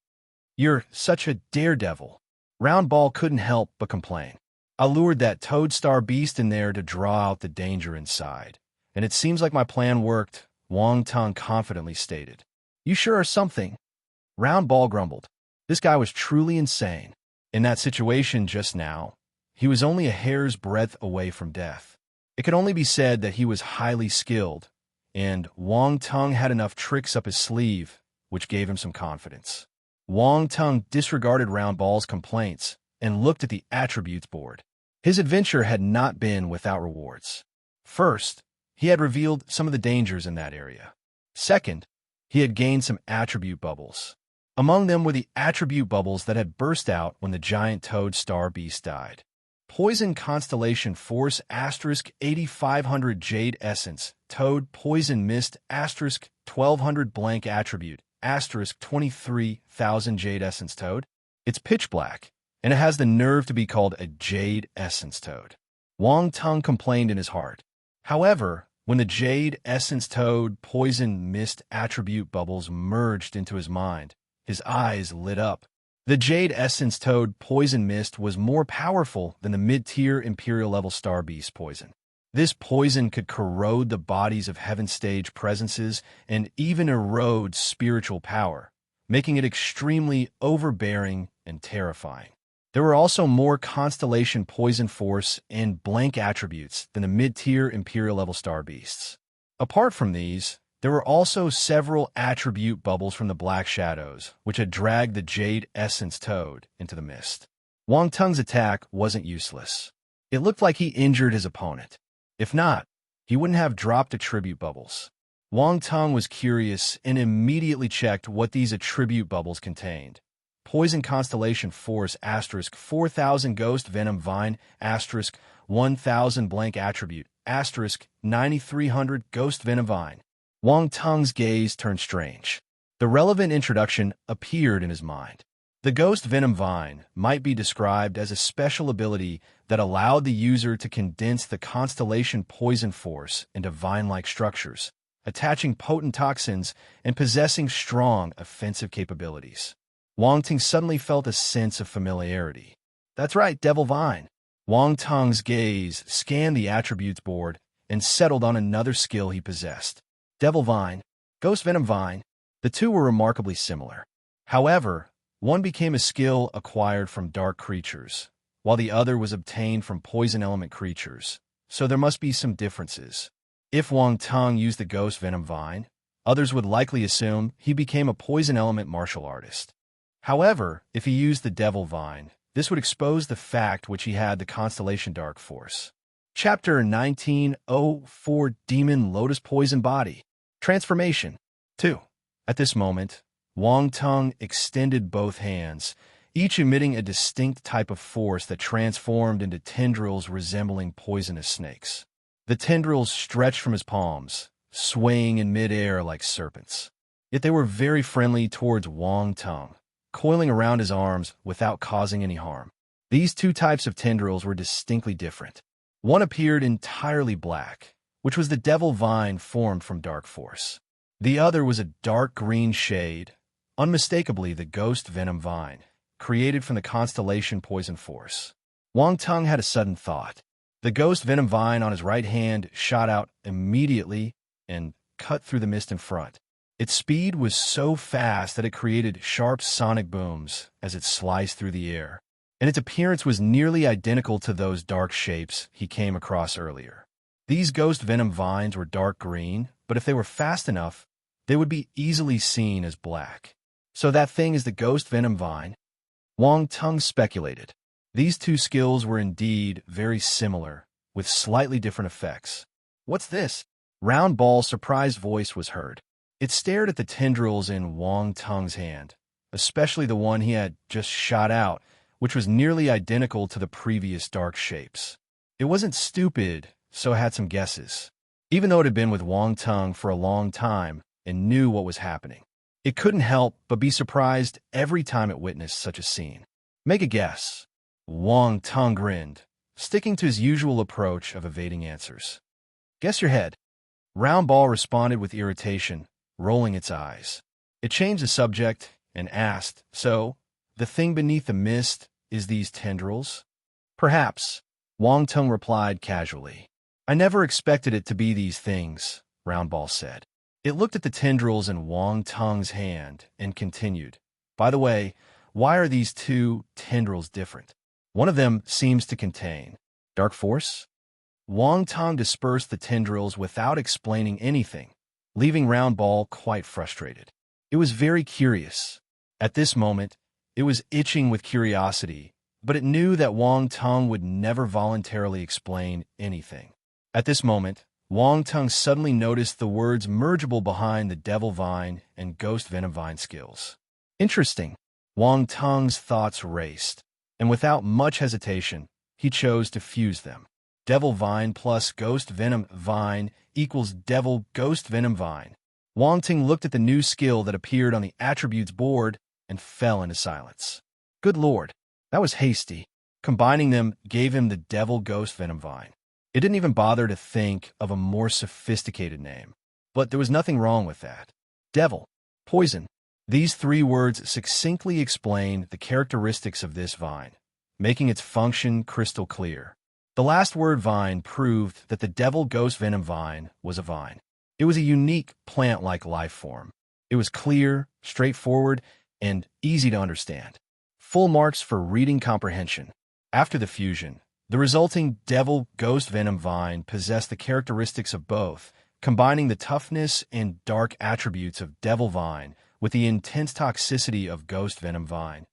You're such a daredevil. Round Ball couldn't help but complain. I lured that toad star beast in there to draw out the danger inside. And it seems like my plan worked, Wang Tung confidently stated. You sure are something. Round Ball grumbled. This guy was truly insane. In that situation just now, he was only a hair's breadth away from death. It could only be said that he was highly skilled, and Wang Tung had enough tricks up his sleeve, which gave him some confidence. Wang Tung disregarded Round Ball's complaints and looked at the attributes board. His adventure had not been without rewards. First, he had revealed some of the dangers in that area. Second, he had gained some attribute bubbles. Among them were the attribute bubbles that had burst out when the giant toad star beast died. Poison Constellation Force *8500 Jade Essence Toad Poison Mist *1200 Blank Attribute *23,000 Jade Essence Toad. It's pitch black, and it has the nerve to be called a Jade Essence Toad. Wang Tung complained in his heart. However, when the Jade Essence Toad Poison Mist attribute bubbles merged into his mind, his eyes lit up. The Jade Essence Toad Poison Mist was more powerful than the mid-tier Imperial-level Star Beast poison. This poison could corrode the bodies of Heaven Stage presences and even erode spiritual power, making it extremely overbearing and terrifying. There were also more Constellation Poison Force and Blank attributes than the mid-tier Imperial-level Star Beasts. Apart from these, there were also several attribute bubbles from the Black Shadows, which had dragged the Jade Essence Toad into the mist. Wang Tung's attack wasn't useless. It looked like he injured his opponent. If not, he wouldn't have dropped attribute bubbles. Wang Tong was curious and immediately checked what these attribute bubbles contained. Poison Constellation Force * 4000 Ghost Venom Vine * 1000 Blank Attribute * 9300 Ghost Venom Vine. Wang Tong's gaze turned strange. The relevant introduction appeared in his mind. The Ghost Venom Vine might be described as a special ability that allowed the user to condense the Constellation Poison Force into vine-like structures, attaching potent toxins and possessing strong offensive capabilities. Wang Ting suddenly felt a sense of familiarity. That's right, Devil Vine. Wang Tong's gaze scanned the attributes board and settled on another skill he possessed. Devil Vine, Ghost Venom Vine. The two were remarkably similar. However, one became a skill acquired from dark creatures, while the other was obtained from poison element creatures, so there must be some differences. If Wang Tong used the Ghost Venom Vine, others would likely assume he became a poison element martial artist. However, if he used the Devil Vine, this would expose the fact which he had the Constellation Dark Force. Chapter 1904 Demon Lotus Poison Body Transformation 2. At this moment, Wang Tong extended both hands, each emitting a distinct type of force that transformed into tendrils resembling poisonous snakes. The tendrils stretched from his palms, swaying in midair like serpents. Yet they were very friendly towards Wang Tong, coiling around his arms without causing any harm. These two types of tendrils were distinctly different. One appeared entirely black, which was the Devil Vine formed from Dark Force. The other was a dark green shade, unmistakably the Ghost Venom Vine, created from the Constellation Poison Force. Wang Tong had a sudden thought. The Ghost Venom Vine on his right hand shot out immediately and cut through the mist in front. Its speed was so fast that it created sharp sonic booms as it sliced through the air, and its appearance was nearly identical to those dark shapes he came across earlier. These Ghost Venom Vines were dark green, but if they were fast enough, they would be easily seen as black. So that thing is the Ghost Venom Vine? Wang Tong speculated. These two skills were indeed very similar, with slightly different effects. What's this? Round Ball's surprised voice was heard. It stared at the tendrils in Wang Tong's hand, especially the one he had just shot out, which was nearly identical to the previous dark shapes. It wasn't stupid, so it had some guesses. Even though it had been with Wang Tong for a long time and knew what was happening, it couldn't help but be surprised every time it witnessed such a scene. Make a guess. Wang Tong grinned, sticking to his usual approach of evading answers. Guess your head. Round Ball responded with irritation, rolling its eyes. It changed the subject and asked, So, the thing beneath the mist is these tendrils? Perhaps, Wang Tong replied casually. I never expected it to be these things, Round Ball said. It looked at the tendrils in Wang Tong's hand and continued. By the way, why are these two tendrils different? One of them seems to contain Dark Force? Wang Tong dispersed the tendrils without explaining anything, leaving Round Ball quite frustrated. It was very curious. At this moment, it was itching with curiosity, but it knew that Wang Tong would never voluntarily explain anything. At this moment, Wang Tong suddenly noticed the words mergeable behind the Devil Vine and Ghost Venom Vine skills. Interesting. Wang Tong's thoughts raced, and without much hesitation, he chose to fuse them. Devil Vine plus Ghost Venom Vine equals Devil Ghost Venom Vine. Wang Ting looked at the new skill that appeared on the attributes board and fell into silence. Good lord, that was hasty. Combining them gave him the Devil Ghost Venom Vine. It didn't even bother to think of a more sophisticated name. But there was nothing wrong with that. Devil, poison. These three words succinctly explain the characteristics of this vine, making its function crystal clear. The last word vine proved that the Devil Ghost Venom Vine was a vine. It was a unique plant-like life form. It was clear, straightforward, and easy to understand. Full marks for reading comprehension. After the fusion, the resulting Devil Ghost Venom Vine possessed the characteristics of both, combining the toughness and dark attributes of Devil Vine with the intense toxicity of Ghost Venom Vine,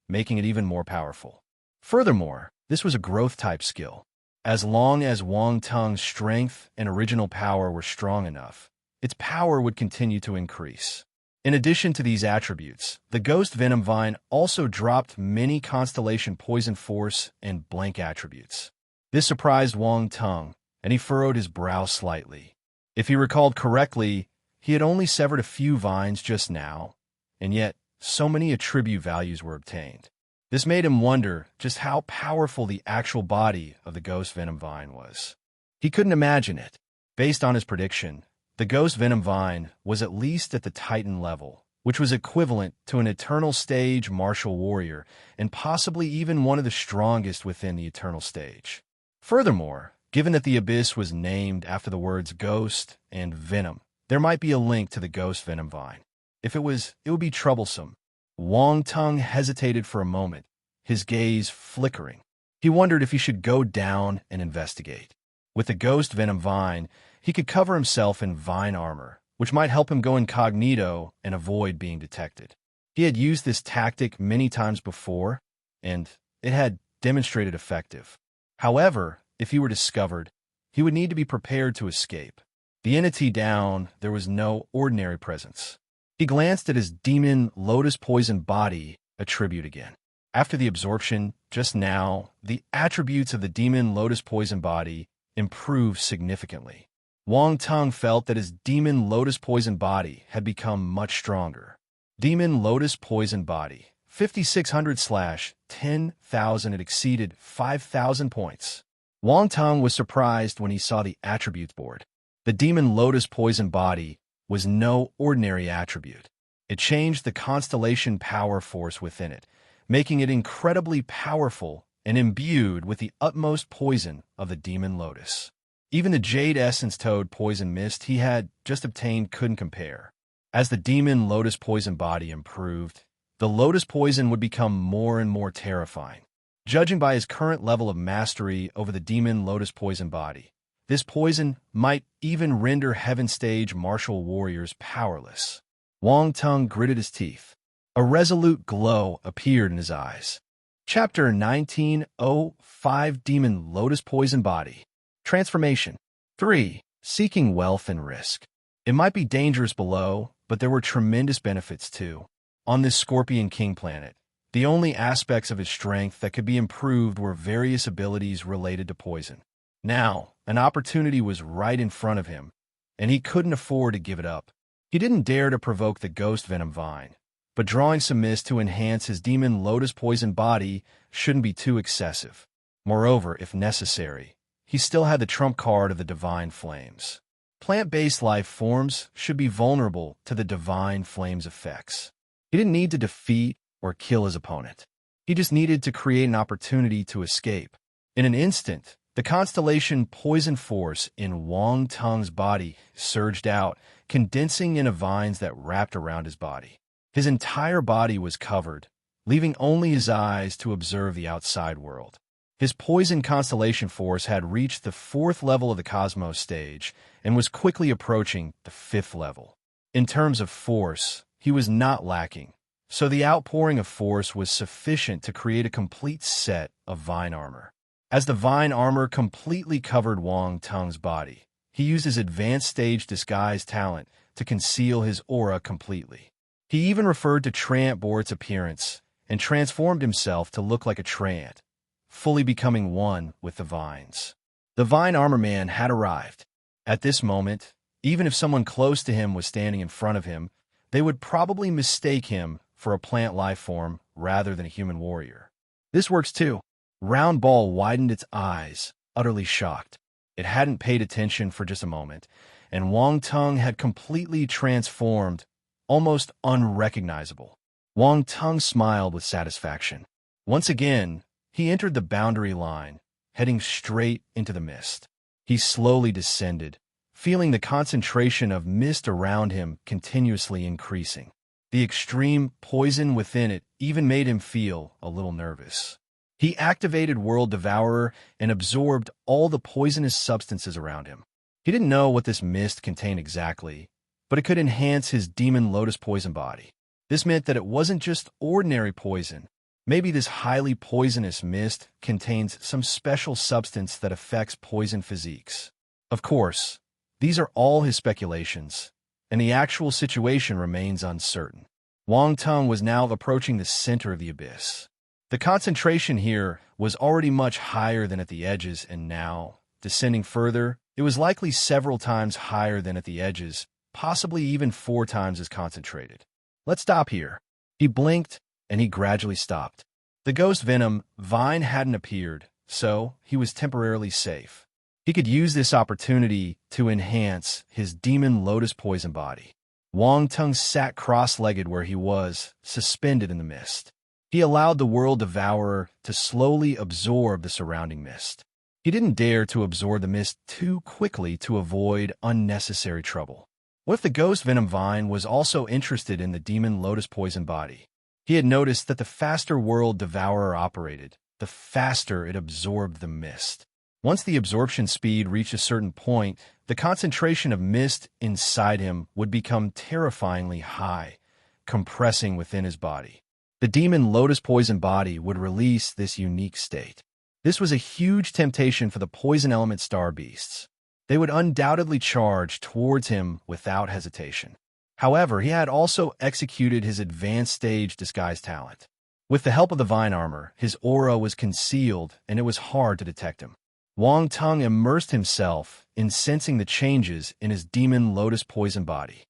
making it even more powerful. Furthermore, this was a growth-type skill. As long as Wang Tong's strength and original power were strong enough, its power would continue to increase. In addition to these attributes, the Ghost Venom Vine also dropped many Constellation Poison Force and blank attributes. This surprised Wang Tung, and he furrowed his brow slightly. If he recalled correctly, he had only severed a few vines just now, and yet so many attribute values were obtained. This made him wonder just how powerful the actual body of the Ghost Venom Vine was. He couldn't imagine it. Based on his prediction, the Ghost Venom Vine was at least at the Titan level, which was equivalent to an Eternal Stage martial warrior and possibly even one of the strongest within the Eternal Stage. Furthermore, given that the Abyss was named after the words Ghost and Venom, there might be a link to the Ghost Venom Vine. If it was, it would be troublesome. Wang Tung hesitated for a moment, his gaze flickering. He wondered if he should go down and investigate. With the Ghost Venom Vine, he could cover himself in vine armor, which might help him go incognito and avoid being detected. He had used this tactic many times before, and it had demonstrated effective. However, if he were discovered, he would need to be prepared to escape. The entity down, there was no ordinary presence. He glanced at his Demon Lotus Poison body attribute again. After the absorption, just now, the attributes of the Demon Lotus Poison body improved significantly. Wang Tung felt that his Demon Lotus Poison body had become much stronger. Demon Lotus Poison body, 5600/10,000. It exceeded 5,000 points. Wang Tung was surprised when he saw the attributes board. The Demon Lotus Poison body was no ordinary attribute. It changed the constellation power force within it, making it incredibly powerful and imbued with the utmost poison of the Demon Lotus. Even the Jade Essence Toad Poison Mist he had just obtained couldn't compare. As the Demon Lotus Poison body improved, the Lotus Poison would become more and more terrifying. Judging by his current level of mastery over the Demon Lotus Poison body, this poison might even render Heaven Stage martial warriors powerless. Wang Tung gritted his teeth. A resolute glow appeared in his eyes. Chapter 1905 Demon Lotus Poison Body Transformation 3. Seeking Wealth and Risk. It might be dangerous below, but there were tremendous benefits too. On this Scorpion King planet, the only aspects of his strength that could be improved were various abilities related to poison. Now, an opportunity was right in front of him, and he couldn't afford to give it up. He didn't dare to provoke the Ghost Venom Vine, but drawing some mist to enhance his Demon Lotus Poison body shouldn't be too excessive. Moreover, if necessary, he still had the trump card of the Divine Flames. Plant-based life forms should be vulnerable to the Divine Flames effects. He didn't need to defeat or kill his opponent. He just needed to create an opportunity to escape. In an instant, the constellation poison force in Wang Tung's body surged out, condensing into vines that wrapped around his body. His entire body was covered, leaving only his eyes to observe the outside world. His poison constellation force had reached the 4th level of the Cosmos stage and was quickly approaching the 5th level. In terms of force, he was not lacking, so the outpouring of force was sufficient to create a complete set of vine armor. As the vine armor completely covered Wang Tung's body, he used his advanced stage disguise talent to conceal his aura completely. He even referred to Trant Bort's appearance and transformed himself to look like a Trant, fully becoming one with the vines. The Vine Armor Man had arrived. At this moment, even if someone close to him was standing in front of him, they would probably mistake him for a plant life form rather than a human warrior. This works too. Round Ball widened its eyes, utterly shocked. It hadn't paid attention for just a moment, and Wang Tung had completely transformed, almost unrecognizable. Wang Tung smiled with satisfaction. Once again, he entered the boundary line, heading straight into the mist. He slowly descended, feeling the concentration of mist around him continuously increasing. The extreme poison within it even made him feel a little nervous. He activated World Devourer and absorbed all the poisonous substances around him. He didn't know what this mist contained exactly, but it could enhance his Demon Lotus Poison body. This meant that it wasn't just ordinary poison. Maybe this highly poisonous mist contains some special substance that affects poison physiques. Of course, These are all his speculations, and the actual situation remains uncertain. Wang Tung was now approaching the center of the abyss. The concentration here was already much higher than at the edges, and now, descending further, it was likely several times higher than at the edges, possibly even 4 times as concentrated. Let's stop here. He blinked, and he gradually stopped. The ghost venom vine hadn't appeared, so he was temporarily safe. He could use this opportunity to enhance his demon lotus poison body. Wang Tung sat cross-legged where he was, suspended in the mist. He allowed the world devourer to slowly absorb the surrounding mist. He didn't dare to absorb the mist too quickly to avoid unnecessary trouble. What if the ghost venom vine was also interested in the demon lotus poison body? He had noticed that the faster world devourer operated, the faster it absorbed the mist. Once the absorption speed reached a certain point, the concentration of mist inside him would become terrifyingly high, compressing within his body. The demon lotus poison body would release this unique state. This was a huge temptation for the poison element star beasts. They would undoubtedly charge towards him without hesitation. However, he had also executed his advanced stage disguise talent. With the help of the vine armor, his aura was concealed and it was hard to detect him. Wang Tung immersed himself in sensing the changes in his demon lotus poison body.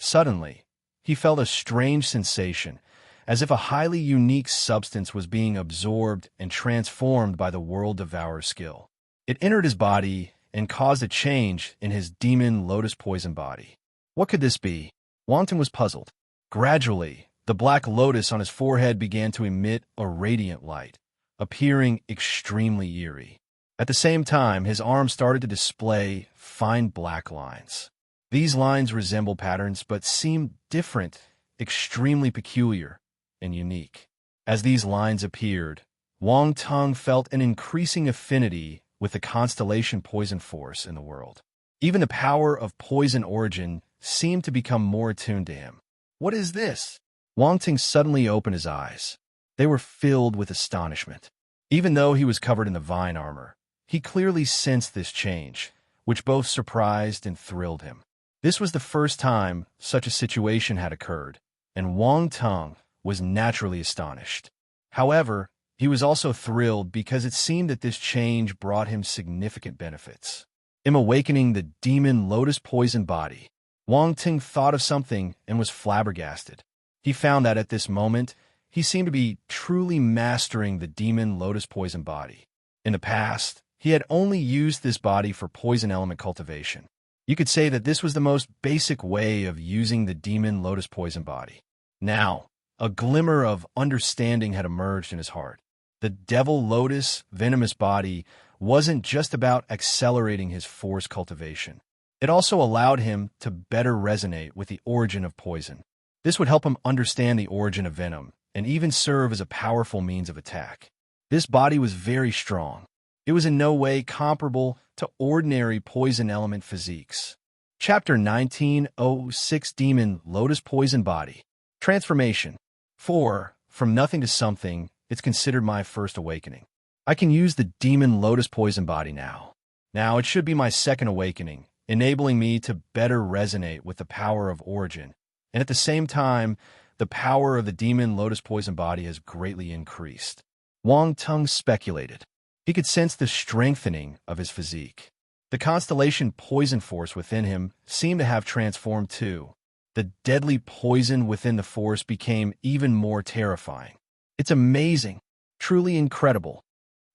Suddenly, he felt a strange sensation, as if a highly unique substance was being absorbed and transformed by the world devourer's skill. It entered his body and caused a change in his demon lotus poison body. What could this be? Wang Tung was puzzled. Gradually, the black lotus on his forehead began to emit a radiant light, appearing extremely eerie. At the same time, his arms started to display fine black lines. These lines resemble patterns but seem different, extremely peculiar, and unique. As these lines appeared, Wang Tung felt an increasing affinity with the constellation poison force in the world. Even the power of poison origin seemed to become more attuned to him. What is this? Wang Tung suddenly opened his eyes. They were filled with astonishment. Even though he was covered in the vine armor, he clearly sensed this change, which both surprised and thrilled him. This was the first time such a situation had occurred, and Wang Tung was naturally astonished. However, he was also thrilled because it seemed that this change brought him significant benefits. In awakening the demon lotus poison body, Wang Tung thought of something and was flabbergasted. He found that at this moment, he seemed to be truly mastering the demon lotus poison body. In the past, he had only used this body for poison element cultivation. You could say that this was the most basic way of using the demon lotus poison body. Now, a glimmer of understanding had emerged in his heart. The devil lotus venomous body wasn't just about accelerating his force cultivation. It also allowed him to better resonate with the origin of poison. This would help him understand the origin of venom and even serve as a powerful means of attack. This body was very strong. It was in no way comparable to ordinary poison element physiques. Chapter 1906 Demon Lotus Poison Body Transformation 4. From nothing to something, it's considered my first awakening. I can use the Demon Lotus Poison Body now. Now it should be my second awakening, enabling me to better resonate with the power of origin, and at the same time, the power of the Demon Lotus Poison Body has greatly increased. Wang Tung speculated. He could sense the strengthening of his physique. The constellation poison force within him seemed to have transformed too. The deadly poison within the force became even more terrifying. It's amazing, truly incredible.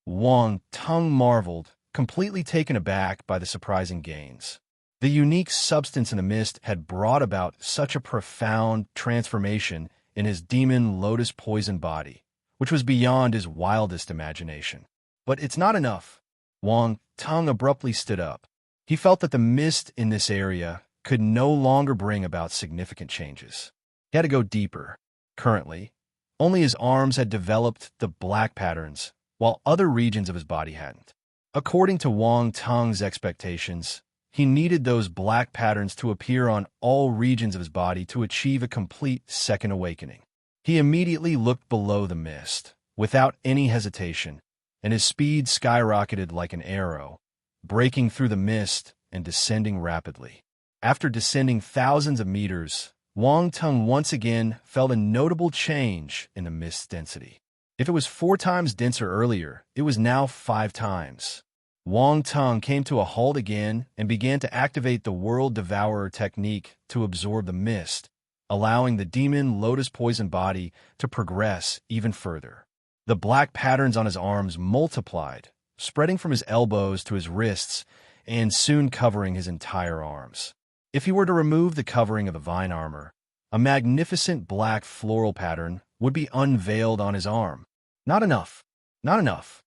Wang Tung marveled, completely taken aback by the surprising gains. The unique substance in the mist had brought about such a profound transformation in his demon lotus poison body, which was beyond his wildest imagination. But it's not enough. Wang Tung abruptly stood up. He felt that the mist in this area could no longer bring about significant changes. He had to go deeper. Currently, only his arms had developed the black patterns, while other regions of his body hadn't. According to Wang Tung's expectations, he needed those black patterns to appear on all regions of his body to achieve a complete second awakening. He immediately looked below the mist, without any hesitation, and his speed skyrocketed like an arrow, breaking through the mist and descending rapidly. After descending thousands of meters, Wang Tung once again felt a notable change in the mist density. If it was 4 times denser earlier, it was now 5 times. Wang Tung came to a halt again and began to activate the World Devourer technique to absorb the mist, allowing the demon lotus poison body to progress even further. The black patterns on his arms multiplied, spreading from his elbows to his wrists and soon covering his entire arms. If he were to remove the covering of the vine armor, a magnificent black floral pattern would be unveiled on his arm. Not enough. Not enough.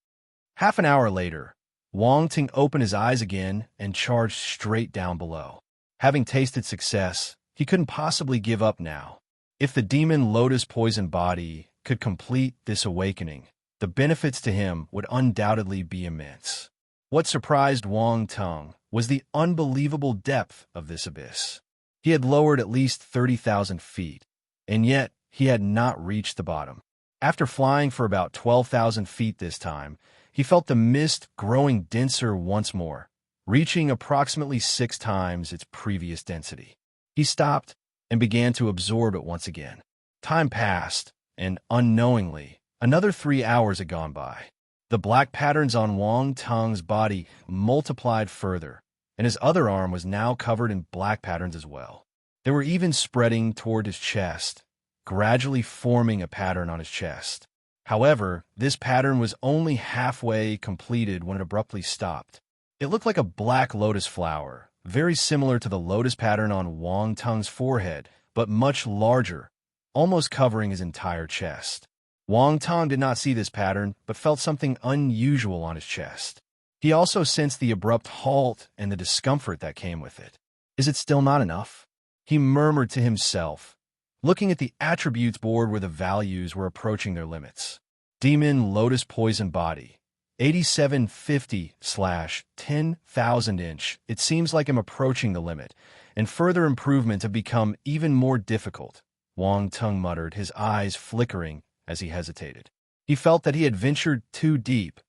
Half an hour later, Wang Ting opened his eyes again and charged straight down below. Having tasted success, he couldn't possibly give up now. If the demon lotus poison body could complete this awakening, the benefits to him would undoubtedly be immense. What surprised Wang Tung was the unbelievable depth of this abyss. He had lowered at least 30,000 feet, and yet he had not reached the bottom. After flying for about 12,000 feet this time, he felt the mist growing denser once more, reaching approximately 6 times its previous density. He stopped and began to absorb it once again. Time passed, and unknowingly, another 3 hours had gone by. The black patterns on Wang Tung's body multiplied further, and his other arm was now covered in black patterns as well. They were even spreading toward his chest, gradually forming a pattern on his chest. However, this pattern was only halfway completed when it abruptly stopped. It looked like a black lotus flower, very similar to the lotus pattern on Wang Tung's forehead, but much larger, almost covering his entire chest. Wang Tung did not see this pattern, but felt something unusual on his chest. He also sensed the abrupt halt and the discomfort that came with it. Is it still not enough? He murmured to himself, looking at the attributes board where the values were approaching their limits. Demon Lotus Poison Body, 8750/10,000 inch. It seems like I'm approaching the limit, and further improvements have become even more difficult, Wang Tung muttered, his eyes flickering as he hesitated. He felt that he had ventured too deep,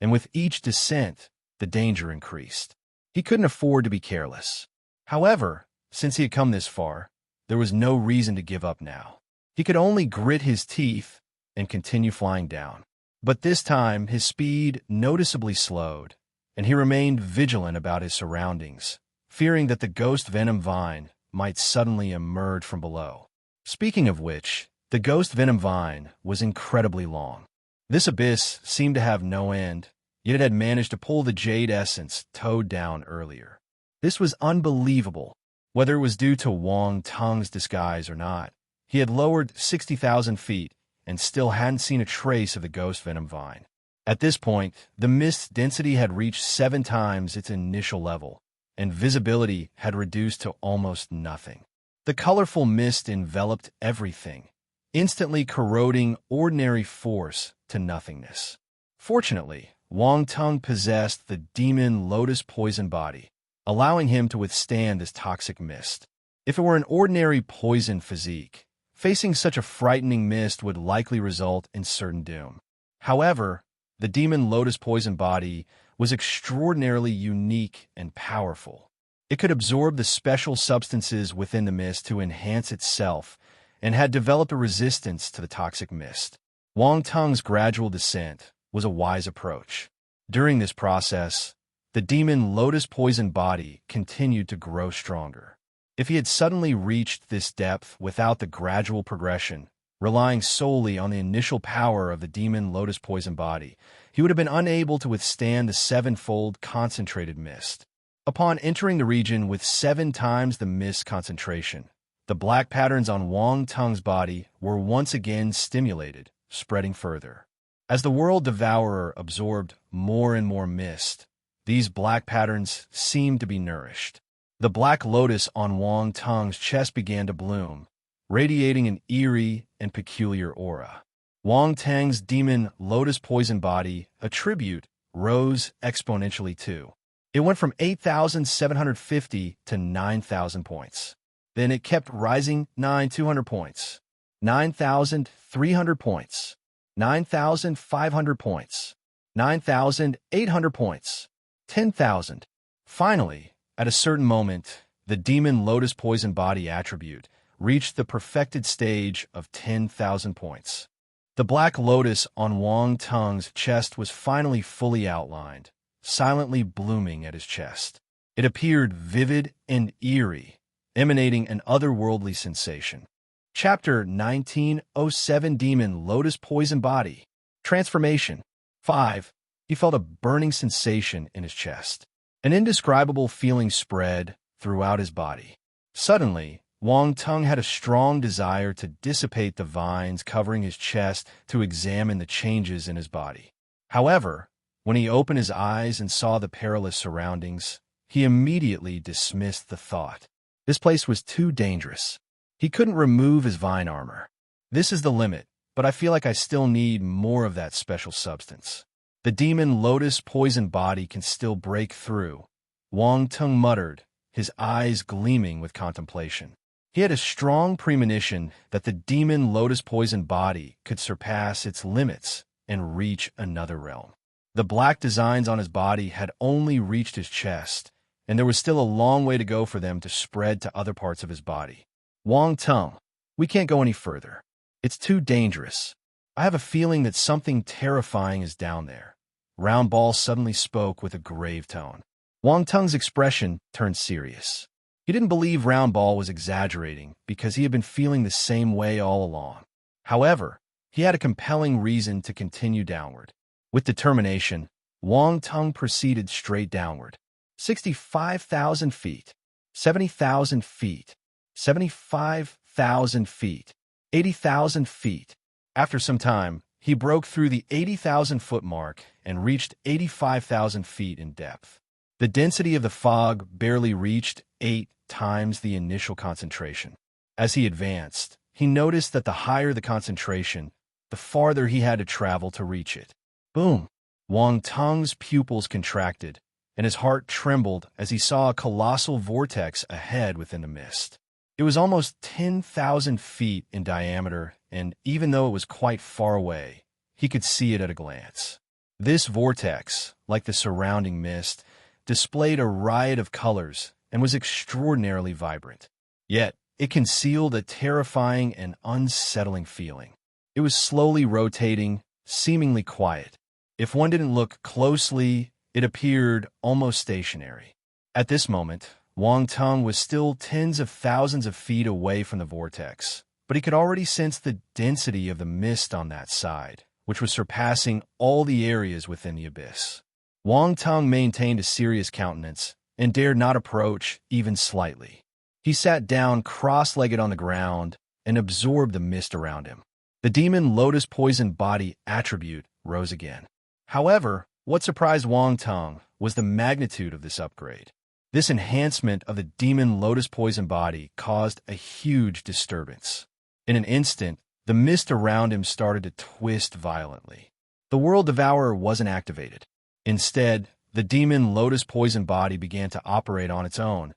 and with each descent, the danger increased. He couldn't afford to be careless. However, since he had come this far, there was no reason to give up now. He could only grit his teeth and continue flying down. But this time, his speed noticeably slowed, and he remained vigilant about his surroundings, fearing that the ghost venom vine might suddenly emerge from below. Speaking of which, the ghost venom vine was incredibly long. This abyss seemed to have no end, yet it had managed to pull the jade essence towed down earlier. This was unbelievable. Whether it was due to Wang Tung's disguise or not, he had lowered 60,000 feet and still hadn't seen a trace of the ghost venom vine. At this point, the mist density had reached 7 times its initial level, and visibility had reduced to almost nothing. The colorful mist enveloped everything, instantly corroding ordinary force to nothingness. Fortunately, Wang Tung possessed the demon lotus poison body, allowing him to withstand this toxic mist. If it were an ordinary poison physique, facing such a frightening mist would likely result in certain doom. However, the demon lotus poison body was extraordinarily unique and powerful. It could absorb the special substances within the mist to enhance itself, and had developed a resistance to the toxic mist. Wang Tung's gradual descent was a wise approach. During this process, the demon lotus poison body continued to grow stronger. If he had suddenly reached this depth without the gradual progression, relying solely on the initial power of the demon lotus poison body, he would have been unable to withstand the 7-fold concentrated mist. Upon entering the region with 7 times the mist concentration, the black patterns on Wang Tung's body were once again stimulated, spreading further. As the World Devourer absorbed more and more mist, these black patterns seemed to be nourished. The black lotus on Wang Tung's chest began to bloom, radiating an eerie and peculiar aura. Wang Tung's demon lotus poison body, a tribute, rose exponentially too. It went from 8,750 to 9,000 points. Then it kept rising 9,200 points, 9,300 points, 9,500 points, 9,800 points, 10,000. Finally, At a certain moment, the demon lotus poison body attribute reached the perfected stage of 10,000 points. The black lotus on Wang Tung's chest was finally fully outlined, silently blooming at his chest. It appeared vivid and eerie, emanating an otherworldly sensation. Chapter 1907 Demon Lotus Poison Body Transformation 5. He felt a burning sensation in his chest. An indescribable feeling spread throughout his body. Suddenly, Wang Tung had a strong desire to dissipate the vines covering his chest to examine the changes in his body. However, when he opened his eyes and saw the perilous surroundings, he immediately dismissed the thought. This place was too dangerous. He couldn't remove his vine armor. This is the limit, but I feel like I still need more of that special substance. The demon lotus poison body can still break through, Wang Tung muttered, his eyes gleaming with contemplation. He had a strong premonition that the demon lotus poison body could surpass its limits and reach another realm. The black designs on his body had only reached his chest, and there was still a long way to go for them to spread to other parts of his body. Wang Tung, we can't go any further. It's too dangerous. I have a feeling that something terrifying is down there. Round Ball suddenly spoke with a grave tone. Wang Tung's expression turned serious. He didn't believe Round Ball was exaggerating because he had been feeling the same way all along. However, he had a compelling reason to continue downward. With determination, Wang Tung proceeded straight downward. 65,000 feet, 70,000 feet, 75,000 feet, 80,000 feet. After some time, he broke through the 80,000-foot mark and reached 85,000 feet in depth. The density of the fog barely reached 8 times the initial concentration. As he advanced, he noticed that the higher the concentration, the farther he had to travel to reach it. Boom! Wang Tung's pupils contracted, and his heart trembled as he saw a colossal vortex ahead within the mist. It was almost 10,000 feet in diameter, and even though it was quite far away, he could see it at a glance. This vortex, like the surrounding mist, displayed a riot of colors and was extraordinarily vibrant. Yet, it concealed a terrifying and unsettling feeling. It was slowly rotating, seemingly quiet. If one didn't look closely, it appeared almost stationary. At this moment, Wang Tung was still tens of thousands of feet away from the vortex, but he could already sense the density of the mist on that side, which was surpassing all the areas within the abyss. Wang Tung maintained a serious countenance and dared not approach even slightly. He sat down cross-legged on the ground and absorbed the mist around him. The demon lotus poison body attribute rose again. However, what surprised Wang Tung was the magnitude of this upgrade. This enhancement of the demon lotus poison body caused a huge disturbance. In an instant, the mist around him started to twist violently. The World Devourer wasn't activated. Instead, the demon lotus poison body began to operate on its own,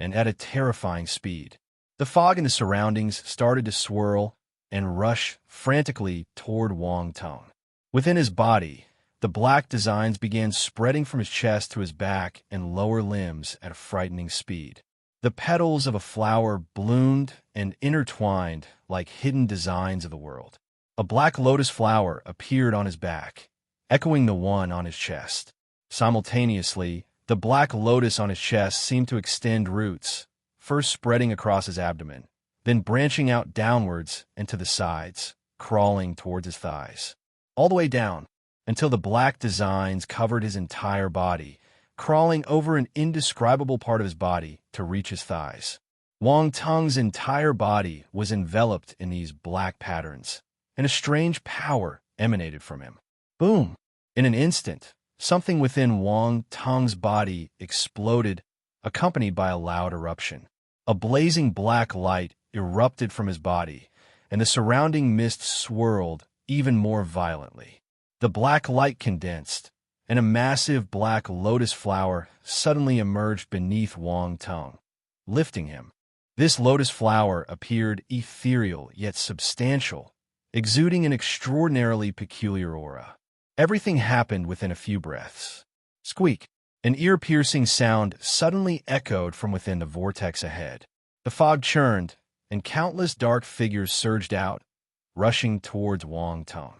and at a terrifying speed. The fog in the surroundings started to swirl and rush frantically toward Wang Tung. Within his body, the black designs began spreading from his chest to his back and lower limbs at a frightening speed. The petals of a flower bloomed and intertwined like hidden designs of the world. A black lotus flower appeared on his back, echoing the one on his chest. Simultaneously, the black lotus on his chest seemed to extend roots, first spreading across his abdomen, then branching out downwards and to the sides, crawling towards his thighs. All the way down, until the black designs covered his entire body, crawling over an indescribable part of his body to reach his thighs. Wang Tung's entire body was enveloped in these black patterns, and a strange power emanated from him. Boom! In an instant, something within Wang Tung's body exploded, accompanied by a loud eruption. A blazing black light erupted from his body, and the surrounding mist swirled even more violently. The black light condensed, and a massive black lotus flower suddenly emerged beneath Wang Tung, lifting him. This lotus flower appeared ethereal yet substantial, exuding an extraordinarily peculiar aura. Everything happened within a few breaths. Squeak! An ear-piercing sound suddenly echoed from within the vortex ahead. The fog churned, and countless dark figures surged out, rushing towards Wang Tong.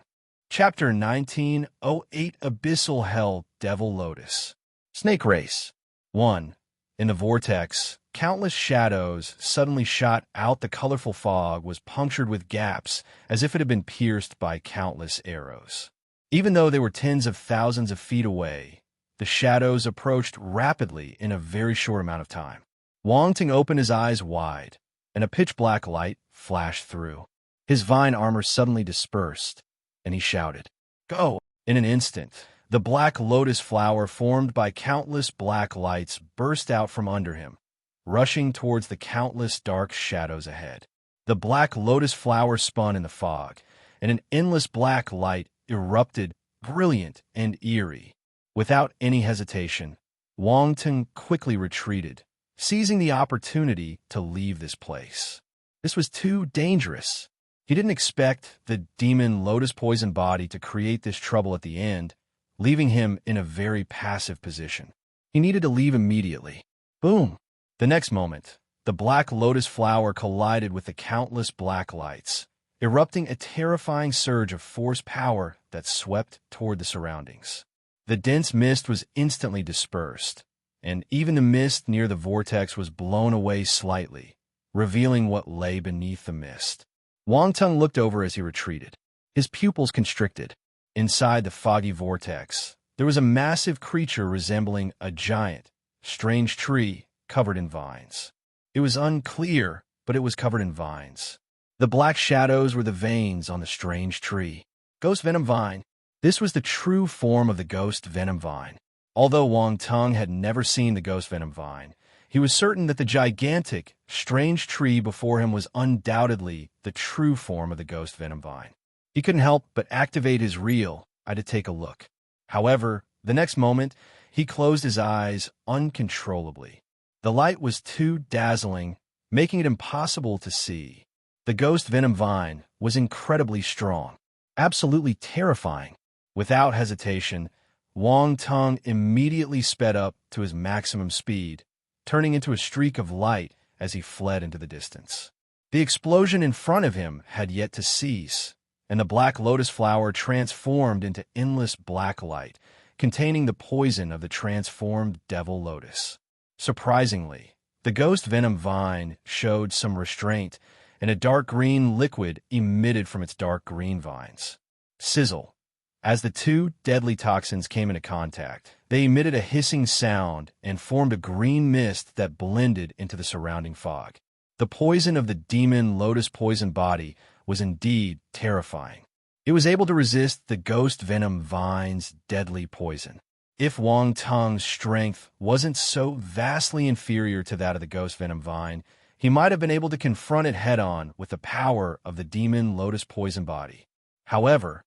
Chapter 1908 Abyssal Hell Devil Lotus. Snake Race. 1. In the vortex, countless shadows suddenly shot out. The colorful fog was punctured with gaps as if it had been pierced by countless arrows. Even though they were tens of thousands of feet away, the shadows approached rapidly in a very short amount of time. Wang Tong opened his eyes wide, and a pitch-black light flashed through. His vine armor suddenly dispersed, and he shouted, "Go!" In an instant, the black lotus flower formed by countless black lights burst out from under him, rushing towards the countless dark shadows ahead. The black lotus flower spun in the fog, and an endless black light erupted, brilliant and eerie. Without any hesitation, Wang Tong quickly retreated, seizing the opportunity to leave this place. This was too dangerous. He didn't expect the demon lotus poison body to create this trouble at the end, leaving him in a very passive position. He needed to leave immediately. Boom! The next moment, the black lotus flower collided with the countless black lights, erupting a terrifying surge of force power that swept toward the surroundings. The dense mist was instantly dispersed, and even the mist near the vortex was blown away slightly, revealing what lay beneath the mist. Wang Tong looked over as he retreated. His pupils constricted. Inside the foggy vortex, there was a massive creature resembling a giant, strange tree covered in vines. It was unclear, but it was covered in vines. The black shadows were the veins on the strange tree. Ghost venom vine. This was the true form of the ghost venom vine. Although Wang Tong had never seen the ghost venom vine, he was certain that the gigantic, strange tree before him was undoubtedly the true form of the ghost venom vine. He couldn't help but activate his reel to take a look. However, the next moment, he closed his eyes uncontrollably. The light was too dazzling, making it impossible to see. The ghost venom vine was incredibly strong, absolutely terrifying. Without hesitation, Wang Tong immediately sped up to his maximum speed, turning into a streak of light as he fled into the distance. The explosion in front of him had yet to cease, and the black lotus flower transformed into endless black light, containing the poison of the transformed devil lotus. Surprisingly, the ghost venom vine showed some restraint, and a dark green liquid emitted from its dark green vines. Sizzle. As the two deadly toxins came into contact, they emitted a hissing sound and formed a green mist that blended into the surrounding fog. The poison of the demon lotus poison body was indeed terrifying. It was able to resist the ghost venom vine's deadly poison. If Wang Tong's strength wasn't so vastly inferior to that of the ghost venom vine, he might have been able to confront it head-on with the power of the demon lotus poison body. However,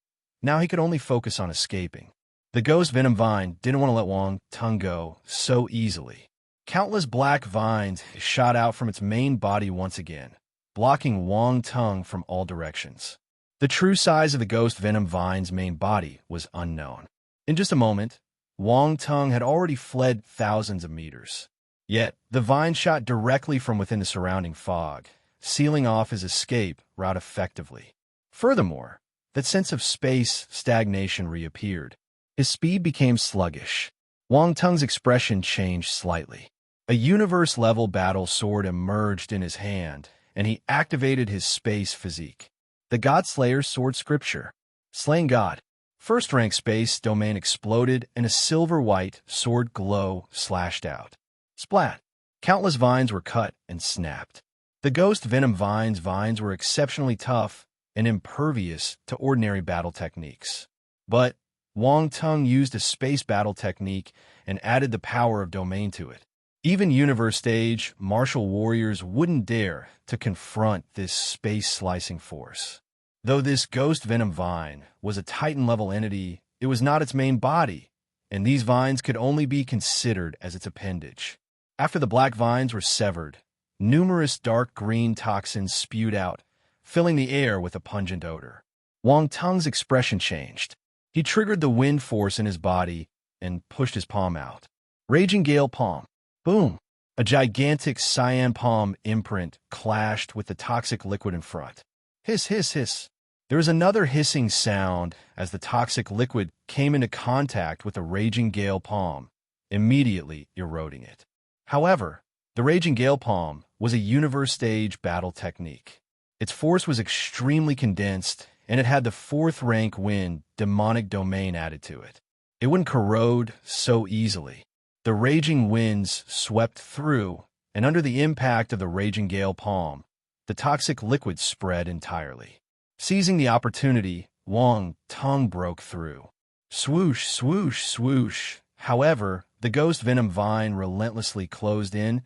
now he could only focus on escaping. The ghost venom vine didn't want to let Wang Tong go so easily. Countless black vines shot out from its main body once again, blocking Wang Tong from all directions. The true size of the ghost venom vine's main body was unknown. In just a moment, Wang Tong had already fled thousands of meters. Yet, the vine shot directly from within the surrounding fog, sealing off his escape route effectively. Furthermore, that sense of space stagnation reappeared. His speed became sluggish. Wang Tong's expression changed slightly. A universe-level battle sword emerged in his hand, and he activated his space physique. The Godslayer's Sword Scripture. Slaying God. First-rank space domain exploded, and a silver-white sword glow slashed out. Splat. Countless vines were cut and snapped. The ghost venom vine's vines were exceptionally tough and impervious to ordinary battle techniques. But Wang Tong used a space battle technique and added the power of domain to it. Even universe stage martial warriors wouldn't dare to confront this space-slicing force. Though this ghost venom vine was a Titan-level entity, it was not its main body, and these vines could only be considered as its appendage. After the black vines were severed, numerous dark green toxins spewed out, filling the air with a pungent odor. Wang Tong's expression changed. He triggered the wind force in his body and pushed his palm out. Raging Gale Palm. Boom. A gigantic cyan palm imprint clashed with the toxic liquid in front. Hiss, hiss, hiss. There was another hissing sound as the toxic liquid came into contact with the Raging Gale Palm, immediately eroding it. However, the Raging Gale Palm was a universe-stage battle technique. Its force was extremely condensed, and it had the fourth-rank wind demonic domain added to it. It wouldn't corrode so easily. The raging winds swept through, and under the impact of the Raging Gale Palm, the toxic liquid spread entirely. Seizing the opportunity, Wang Tung broke through. Swoosh, swoosh, swoosh. However, the ghost venom vine relentlessly closed in,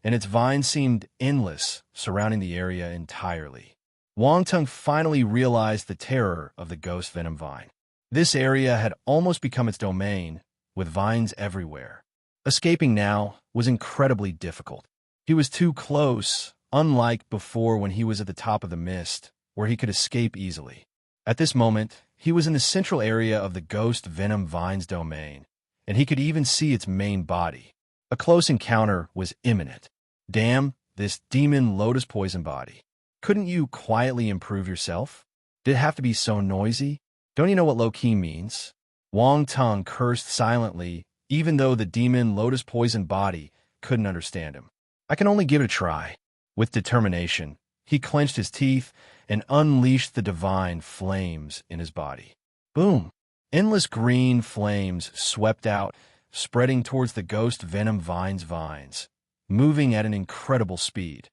and its vine seemed endless, surrounding the area entirely. Wang Tung finally realized the terror of the ghost venom vine. This area had almost become its domain, with vines everywhere. Escaping now was incredibly difficult. He was too close, unlike before when he was at the top of the mist, where he could escape easily. At this moment, he was in the central area of the ghost venom vine's domain, and he could even see its main body. A close encounter was imminent. Damn, this demon lotus poison body. Couldn't you quietly improve yourself? Did it have to be so noisy? Don't you know what low-key means? Wang Tung cursed silently, even though the demon lotus poison body couldn't understand him. I can only give it a try. With determination, he clenched his teeth and unleashed the divine flames in his body. Boom! Endless green flames swept out, spreading towards the ghost venom vine's vines, moving at an incredible speed.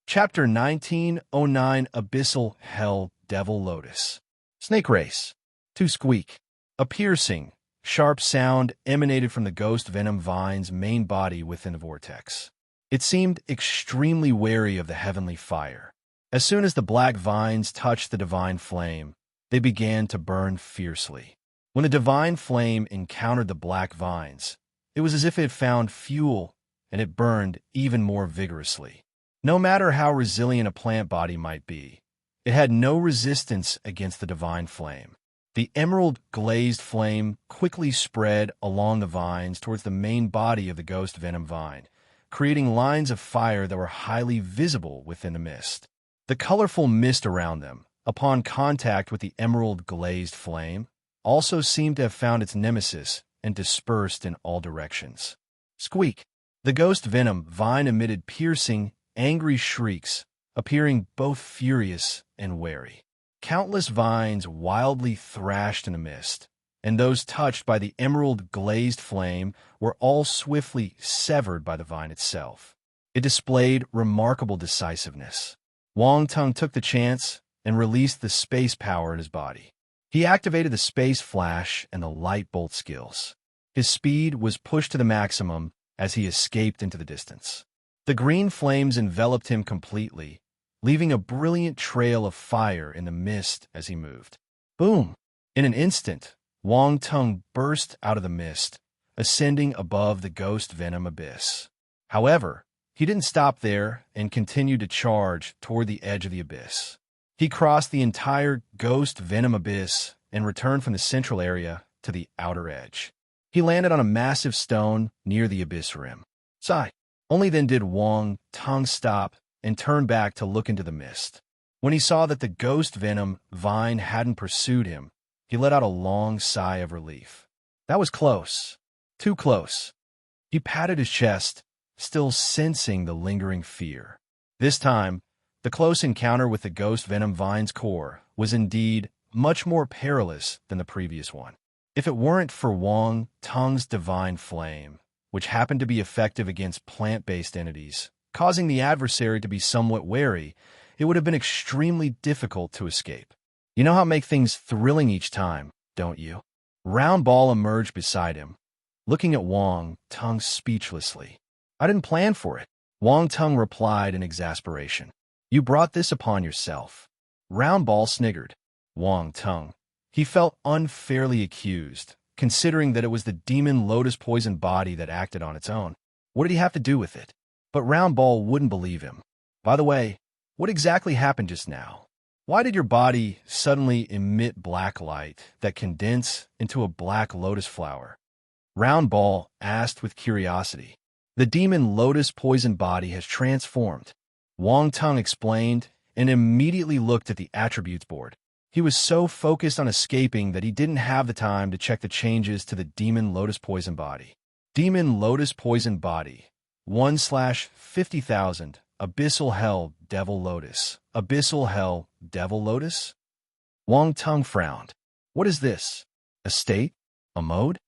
Chapter 1909 Abyssal Hell Devil Lotus. Snake Race. To squeak. A piercing, sharp sound emanated from the ghost venom vine's main body within the vortex. It seemed extremely wary of the heavenly fire. As soon as the black vines touched the divine flame, they began to burn fiercely. When the divine flame encountered the black vines, it was as if it had found fuel, and it burned even more vigorously. No matter how resilient a plant body might be, it had no resistance against the divine flame. The emerald glazed flame quickly spread along the vines towards the main body of the ghost venom vine, creating lines of fire that were highly visible within the mist. The colorful mist around them, upon contact with the emerald glazed flame, also seemed to have found its nemesis and dispersed in all directions. Squeak! The ghost venom vine emitted piercing, angry shrieks, appearing both furious and wary. Countless vines wildly thrashed in the mist, and those touched by the emerald-glazed flame were all swiftly severed by the vine itself. It displayed remarkable decisiveness. Wang Tung took the chance and released the space power in his body. He activated the space flash and the light bolt skills. His speed was pushed to the maximum as he escaped into the distance. The green flames enveloped him completely, leaving a brilliant trail of fire in the mist as he moved. Boom! In an instant, Wang Tung burst out of the mist, ascending above the ghost venom abyss. However, he didn't stop there and continued to charge toward the edge of the abyss. He crossed the entire ghost venom abyss and returned from the central area to the outer edge. He landed on a massive stone near the abyss rim. Sigh. Only then did Wang Tung stop and turned back to look into the mist. When he saw that the ghost venom vine hadn't pursued him, he let out a long sigh of relief. That was close. Too close. He patted his chest, still sensing the lingering fear. This time, the close encounter with the ghost venom vine's core was indeed much more perilous than the previous one. If it weren't for Wang Tung's divine flame, which happened to be effective against plant-based entities, causing the adversary to be somewhat wary, it would have been extremely difficult to escape. You know how to make things thrilling each time, don't you? Round Ball emerged beside him, looking at Wang Tung speechlessly. I didn't plan for it, Wang Tung replied in exasperation. You brought this upon yourself. Round Ball sniggered. Wang Tung. He felt unfairly accused, considering that it was the demon lotus poison body that acted on its own. What did he have to do with it? But Round Ball wouldn't believe him. By the way, what exactly happened just now? Why did your body suddenly emit black light that condensed into a black lotus flower? Round Ball asked with curiosity. The demon lotus poison body has transformed, Wang Tung explained, and immediately looked at the attributes board. He was so focused on escaping that he didn't have the time to check the changes to the demon lotus poison body. Demon lotus poison body 1/50,000 Abyssal Hell Devil Lotus. Abyssal Hell Devil Lotus? Wang Tung frowned. What is this? A state? A mode?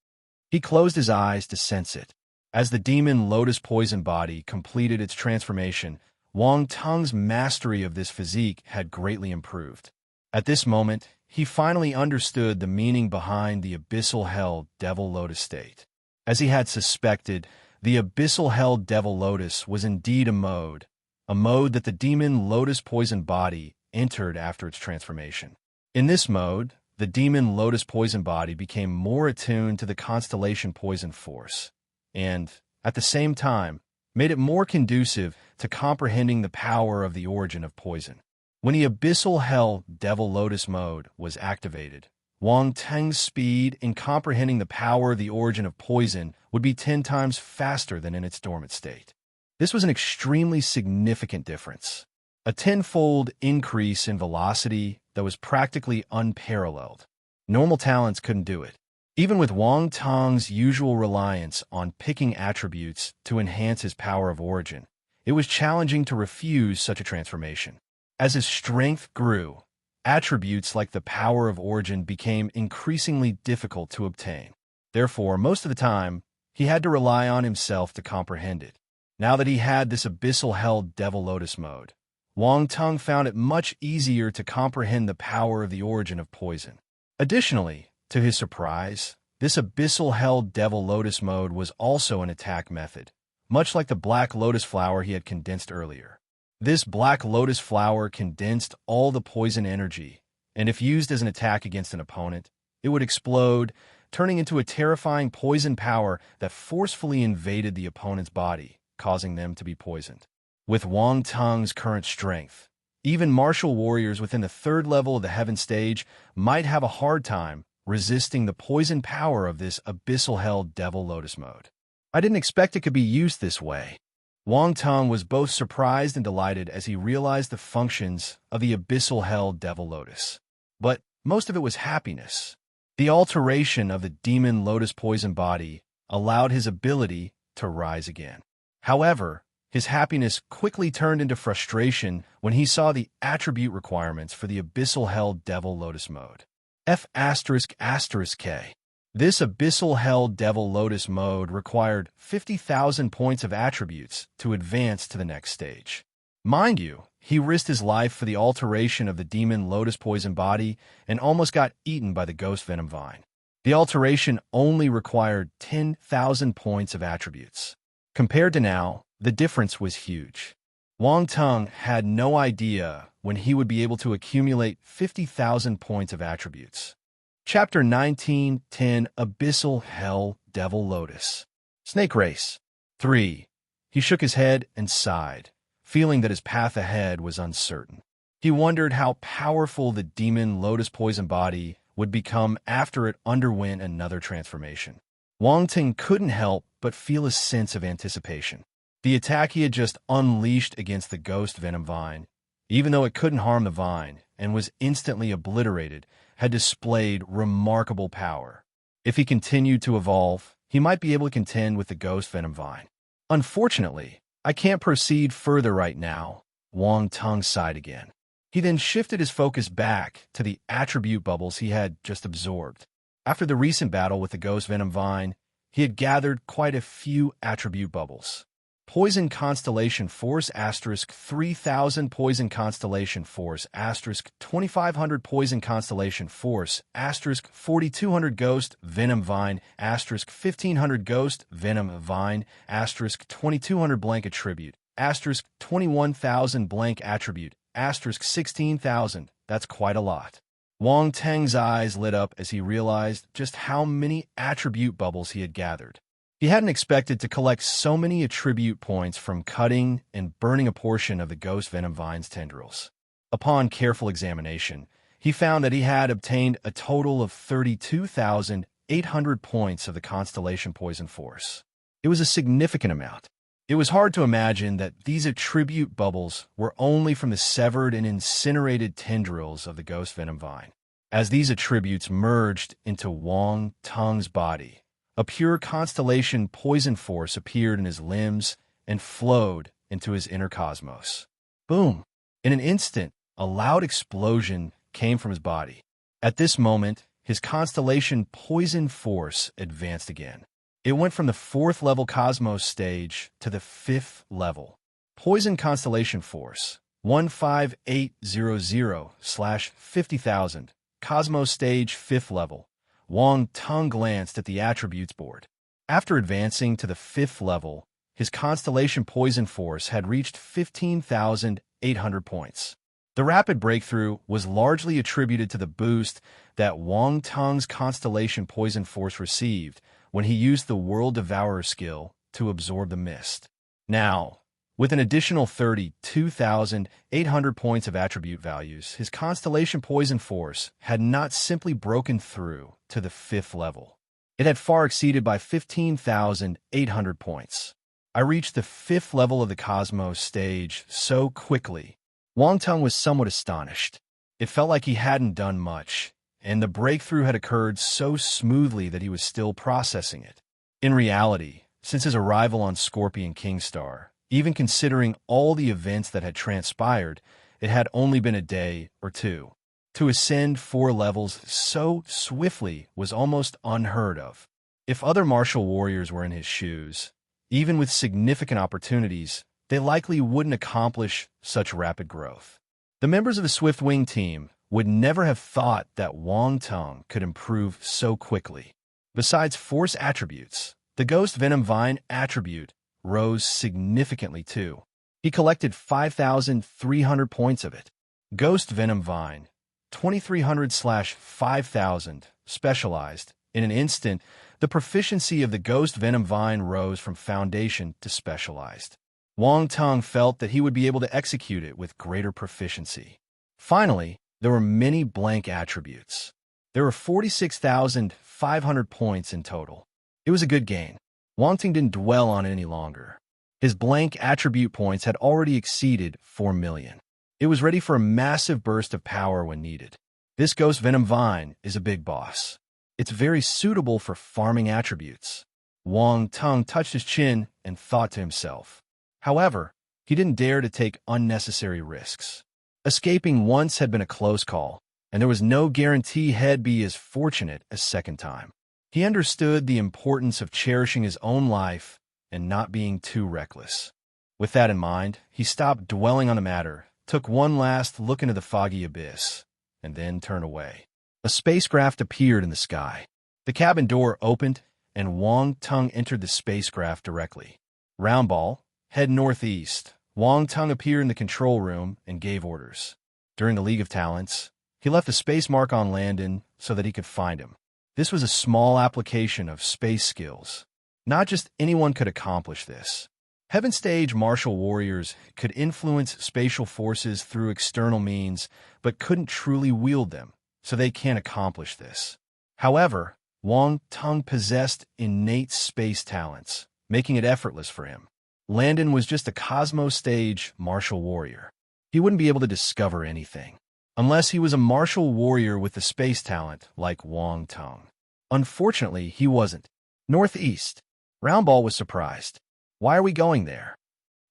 He closed his eyes to sense it. As the demon lotus poison body completed its transformation, Wang Tung's mastery of this physique had greatly improved. At this moment, he finally understood the meaning behind the Abyssal Hell Devil Lotus state. As he had suspected, the Abyssal Hell Devil Lotus was indeed a mode that the demon lotus poison body entered after its transformation. In this mode, the demon lotus poison body became more attuned to the constellation poison force, and, at the same time, made it more conducive to comprehending the power of the origin of poison. When the Abyssal Hell Devil Lotus mode was activated, Wang Tung's speed in comprehending the power of the origin of poison would be 10 times faster than in its dormant state. This was an extremely significant difference, a tenfold increase in velocity that was practically unparalleled. Normal talents couldn't do it. Even with Wang Tung's usual reliance on picking attributes to enhance his power of origin, it was challenging to refuse such a transformation. As his strength grew, attributes like the power of origin became increasingly difficult to obtain. Therefore, most of the time, he had to rely on himself to comprehend it. Now that he had this Abyssal Hell Devil Lotus mode, Wang Tung found it much easier to comprehend the power of the origin of poison. Additionally, to his surprise, this Abyssal Hell Devil Lotus mode was also an attack method, much like the Black Lotus flower he had condensed earlier. This Black Lotus flower condensed all the poison energy, and if used as an attack against an opponent, it would explode, turning into a terrifying poison power that forcefully invaded the opponent's body, causing them to be poisoned. With Wang Tung's current strength, even martial warriors within the 3rd level of the Heaven stage might have a hard time resisting the poison power of this Abyssal Hell Devil Lotus mode. I didn't expect it could be used this way. Wang Tung was both surprised and delighted as he realized the functions of the Abyssal Hell Devil Lotus. But most of it was happiness. The alteration of the demon lotus poison body allowed his ability to rise again. However, his happiness quickly turned into frustration when he saw the attribute requirements for the Abyssal Hell Devil Lotus mode. F***K. This Abyssal Hell Devil Lotus mode required 50,000 points of attributes to advance to the next stage. Mind you, he risked his life for the alteration of the demon lotus poison body and almost got eaten by the ghost venom vine. The alteration only required 10,000 points of attributes. Compared to now, the difference was huge. Wang Tung had no idea when he would be able to accumulate 50,000 points of attributes. Chapter 19:10 Abyssal Hell Devil Lotus. Snake Race. 3. He shook his head and sighed, feeling that his path ahead was uncertain. He wondered how powerful the demon lotus poison body would become after it underwent another transformation. Wang Tung couldn't help but feel a sense of anticipation. The attack he had just unleashed against the ghost venom vine, even though it couldn't harm the vine and was instantly obliterated, had displayed remarkable power. If he continued to evolve, he might be able to contend with the ghost venom vine. Unfortunately, I can't proceed further right now. Wang Tung sighed again. He then shifted his focus back to the attribute bubbles he had just absorbed. After the recent battle with the ghost venom vine, he had gathered quite a few attribute bubbles. Poison Constellation Force *3000 Poison Constellation Force *2500 Poison Constellation Force *4200 Ghost Venom Vine *1500 Ghost Venom Vine *2200 Blank Attribute *21,000 Blank Attribute *16,000. That's quite a lot. Wang Tung's eyes lit up as he realized just how many attribute bubbles he had gathered. He hadn't expected to collect so many attribute points from cutting and burning a portion of the ghost venom vine's tendrils. Upon careful examination, he found that he had obtained a total of 32,000 800 points of the constellation poison force. It was a significant amount. It was hard to imagine that these attribute bubbles were only from the severed and incinerated tendrils of the ghost venom vine. As these attributes merged into Wang Tung's body, a pure constellation poison force appeared in his limbs and flowed into his inner cosmos. Boom! In an instant, a loud explosion came from his body. At this moment, his constellation poison force advanced again. It went from the 4th level cosmos stage to the 5th level. Poison constellation force 15800/50,000. Cosmos stage 5th level. Wang Tung glanced at the attributes board. After advancing to the 5th level, his constellation poison force had reached 15,800 points. The rapid breakthrough was largely attributed to the boost that Wang Tung's constellation poison force received when he used the World Devourer skill to absorb the mist. Now, with an additional 32,800 points of attribute values, his constellation poison force had not simply broken through to the 5th level. It had far exceeded by 15,800 points. I reached the 5th level of the Cosmos stage so quickly. Wang Tung was somewhat astonished. It felt like he hadn't done much, and the breakthrough had occurred so smoothly that he was still processing it. In reality, since his arrival on Scorpion Kingstar, even considering all the events that had transpired, it had only been a day or two. To ascend 4 levels so swiftly was almost unheard of. If other martial warriors were in his shoes, even with significant opportunities, they likely wouldn't accomplish such rapid growth. The members of the Swift Wing team would never have thought that Wang Tung could improve so quickly. Besides force attributes, the Ghost Venom Vine attribute rose significantly too. He collected 5,300 points of it. Ghost Venom Vine, 2,300/5,000, specialized. In an instant, the proficiency of the Ghost Venom Vine rose from foundation to specialized. Wang Tung felt that he would be able to execute it with greater proficiency. Finally, there were many blank attributes. There were 46,500 points in total. It was a good gain. Wang Tung didn't dwell on it any longer. His blank attribute points had already exceeded 4 million. It was ready for a massive burst of power when needed. This Ghost Venom Vine is a big boss. It's very suitable for farming attributes. Wang Tung touched his chin and thought to himself. However, he didn't dare to take unnecessary risks. Escaping once had been a close call, and there was no guarantee he'd be as fortunate a second time. He understood the importance of cherishing his own life and not being too reckless. With that in mind, he stopped dwelling on the matter, took one last look into the foggy abyss, and then turned away. A spacecraft appeared in the sky. The cabin door opened, and Wang Tung entered the spacecraft directly. Roundball, head northeast. Wang Tung appeared in the control room and gave orders. During the League of Talents, he left a space mark on Landon so that he could find him. This was a small application of space skills. Not just anyone could accomplish this. Heaven Stage martial warriors could influence spatial forces through external means, but couldn't truly wield them, so they can't accomplish this. However, Wang Tung possessed innate space talents, making it effortless for him. Landon was just a Cosmos Stage martial warrior. He wouldn't be able to discover anything, unless he was a martial warrior with the space talent like Wang Tung. Unfortunately, he wasn't. Northeast. Roundball was surprised. Why are we going there?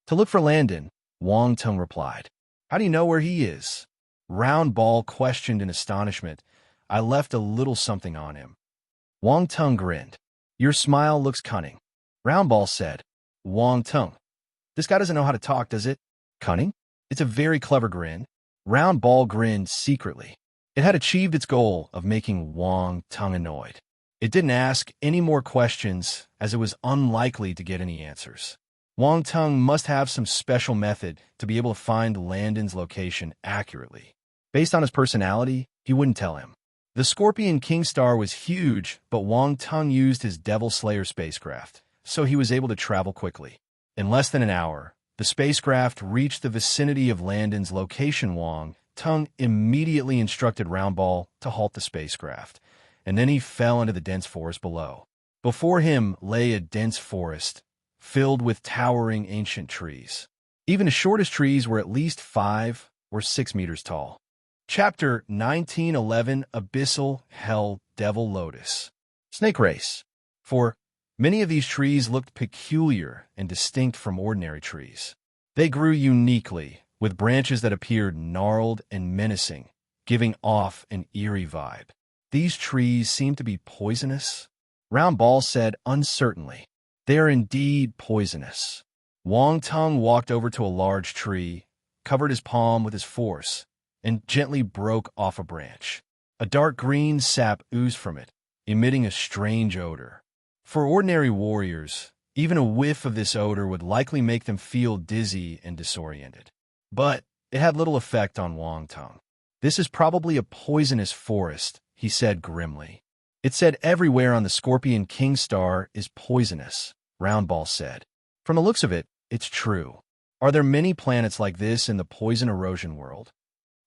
To look for Landon, Wang Tung replied. How do you know where he is? Roundball questioned in astonishment. I left a little something on him. Wang Tung grinned. Your smile looks cunning. Roundball said. Wang Tung. This guy doesn't know how to talk, does it? Cunning? It's a very clever grin. Roundball grinned secretly. It had achieved its goal of making Wang Tung annoyed. It didn't ask any more questions, as it was unlikely to get any answers. Wang Tung must have some special method to be able to find Landon's location accurately. Based on his personality, he wouldn't tell him. The Scorpion Kingstar was huge, but Wang Tung used his Devil Slayer spacecraft, so he was able to travel quickly. In less than an hour, the spacecraft reached the vicinity of Landon's location. Wang Tung immediately instructed Roundball to halt the spacecraft. and then he fell into the dense forest below. Before him lay a dense forest, filled with towering ancient trees. Even the shortest trees were at least 5 or 6 meters tall. Chapter 1911, Abyssal Hell Devil Lotus. Snake Race. For many of these trees looked peculiar and distinct from ordinary trees. They grew uniquely, with branches that appeared gnarled and menacing, giving off an eerie vibe. These trees seem to be poisonous? Round Ball said uncertainly. They are indeed poisonous. Wong Tung walked over to a large tree, covered his palm with his force, and gently broke off a branch. A dark green sap oozed from it, emitting a strange odor. For ordinary warriors, even a whiff of this odor would likely make them feel dizzy and disoriented. But it had little effect on Wong Tung. This is probably a poisonous forest, he said grimly. It said everywhere on the Scorpion King star is poisonous, Round Ball said. From the looks of it, it's true. Are there many planets like this in the poison erosion world?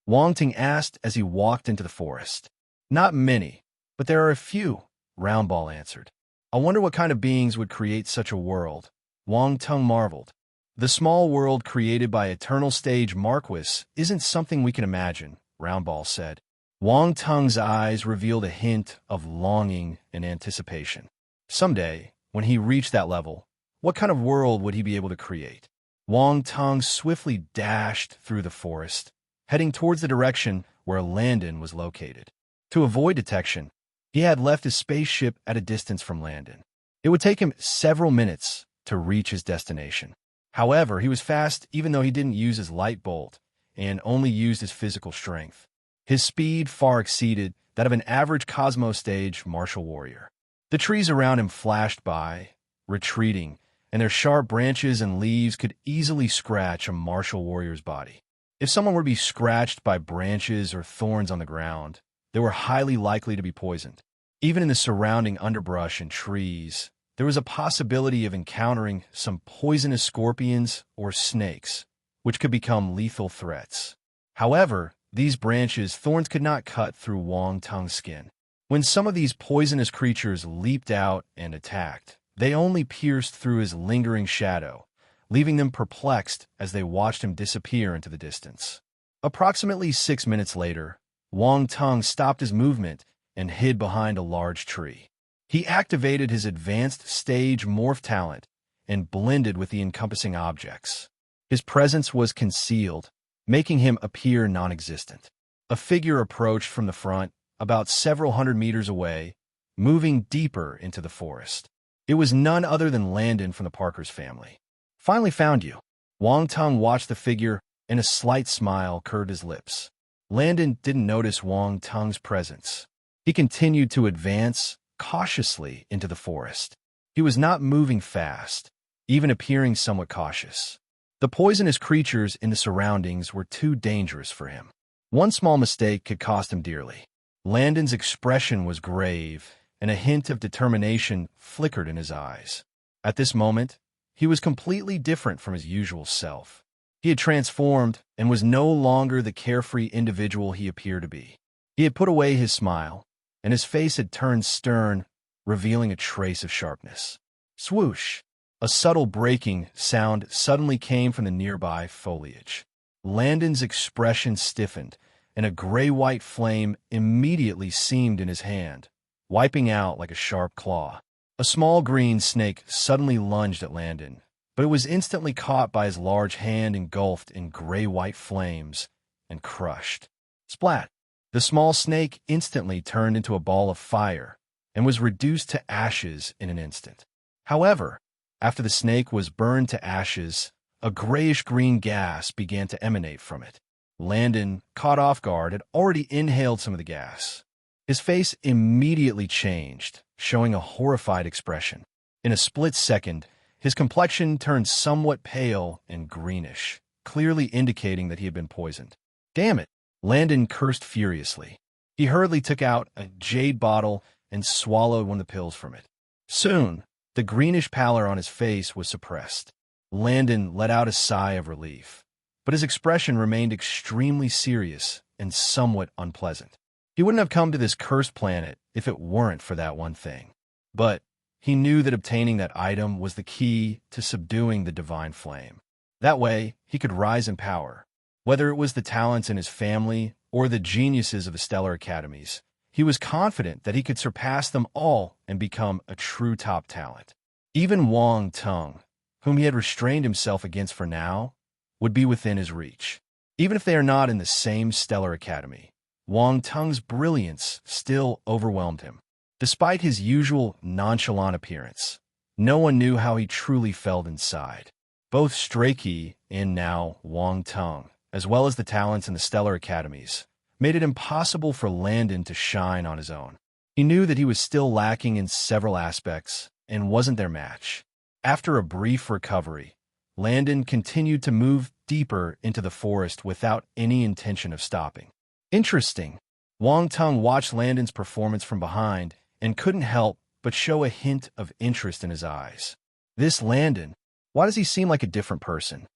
Wong Tung asked as he walked into the forest. Not many, but there are a few, Round Ball answered. I wonder what kind of beings would create such a world, Wong Tung marveled. The small world created by Eternal Stage Marquis isn't something we can imagine, Round Ball said. Wong Tung's eyes revealed a hint of longing and anticipation. Someday, when he reached that level, what kind of world would he be able to create? Wong Tung swiftly dashed through the forest, heading towards the direction where Landon was located. To avoid detection, he had left his spaceship at a distance from Landon. It would take him several minutes to reach his destination. However, he was fast even though he didn't use his light bolt and only used his physical strength. His speed far exceeded that of an average Cosmo Stage martial warrior. The trees around him flashed by, retreating, and their sharp branches and leaves could easily scratch a martial warrior's body. If someone were to be scratched by branches or thorns on the ground, they were highly likely to be poisoned. Even in the surrounding underbrush and trees, there was a possibility of encountering some poisonous scorpions or snakes, which could become lethal threats. However, these branches, thorns could not cut through Wong Tung's skin. When some of these poisonous creatures leaped out and attacked, they only pierced through his lingering shadow, leaving them perplexed as they watched him disappear into the distance. Approximately 6 minutes later, Wong Tung stopped his movement and hid behind a large tree. He activated his advanced stage morph talent and blended with the encompassing objects. His presence was concealed, making him appear non-existent. A figure approached from the front, about several hundred meters away, moving deeper into the forest. It was none other than Landon from the Parker's family. Finally found you. Wong Tung watched the figure, and a slight smile curved his lips. Landon didn't notice Wong Tung's presence. He continued to advance cautiously into the forest. He was not moving fast, even appearing somewhat cautious. The poisonous creatures in the surroundings were too dangerous for him. One small mistake could cost him dearly. Landon's expression was grave, and a hint of determination flickered in his eyes. At this moment, he was completely different from his usual self. He had transformed and was no longer the carefree individual he appeared to be. He had put away his smile, and his face had turned stern, revealing a trace of sharpness. Swoosh! A subtle breaking sound suddenly came from the nearby foliage. Landon's expression stiffened, and a gray-white flame immediately seemed in his hand, wiping out like a sharp claw. A small green snake suddenly lunged at Landon, but it was instantly caught by his large hand, engulfed in gray-white flames, and crushed. Splat! The small snake instantly turned into a ball of fire and was reduced to ashes in an instant. However, after the snake was burned to ashes, a grayish-green gas began to emanate from it. Landon, caught off guard, had already inhaled some of the gas. His face immediately changed, showing a horrified expression. In a split second, his complexion turned somewhat pale and greenish, clearly indicating that he had been poisoned. Damn it! Landon cursed furiously. He hurriedly took out a jade bottle and swallowed one of the pills from it. Soon, the greenish pallor on his face was suppressed. Landon let out a sigh of relief, but his expression remained extremely serious and somewhat unpleasant. He wouldn't have come to this cursed planet if it weren't for that one thing. But he knew that obtaining that item was the key to subduing the divine flame. That way, he could rise in power. Whether it was the talents in his family or the geniuses of the stellar academies, he was confident that he could surpass them all and become a true top talent. Even Wang Tung, whom he had restrained himself against for now, would be within his reach. Even if they are not in the same stellar academy, Wang Tung's brilliance still overwhelmed him. Despite his usual nonchalant appearance, no one knew how he truly felt inside. Both Strachey and now Wang Tung, as well as the talents in the stellar academies, made it impossible for Landon to shine on his own. He knew that he was still lacking in several aspects and wasn't their match. After a brief recovery, Landon continued to move deeper into the forest without any intention of stopping. Interesting. Wang Tung watched Landon's performance from behind and couldn't help but show a hint of interest in his eyes. This Landon, why does he seem like a different person?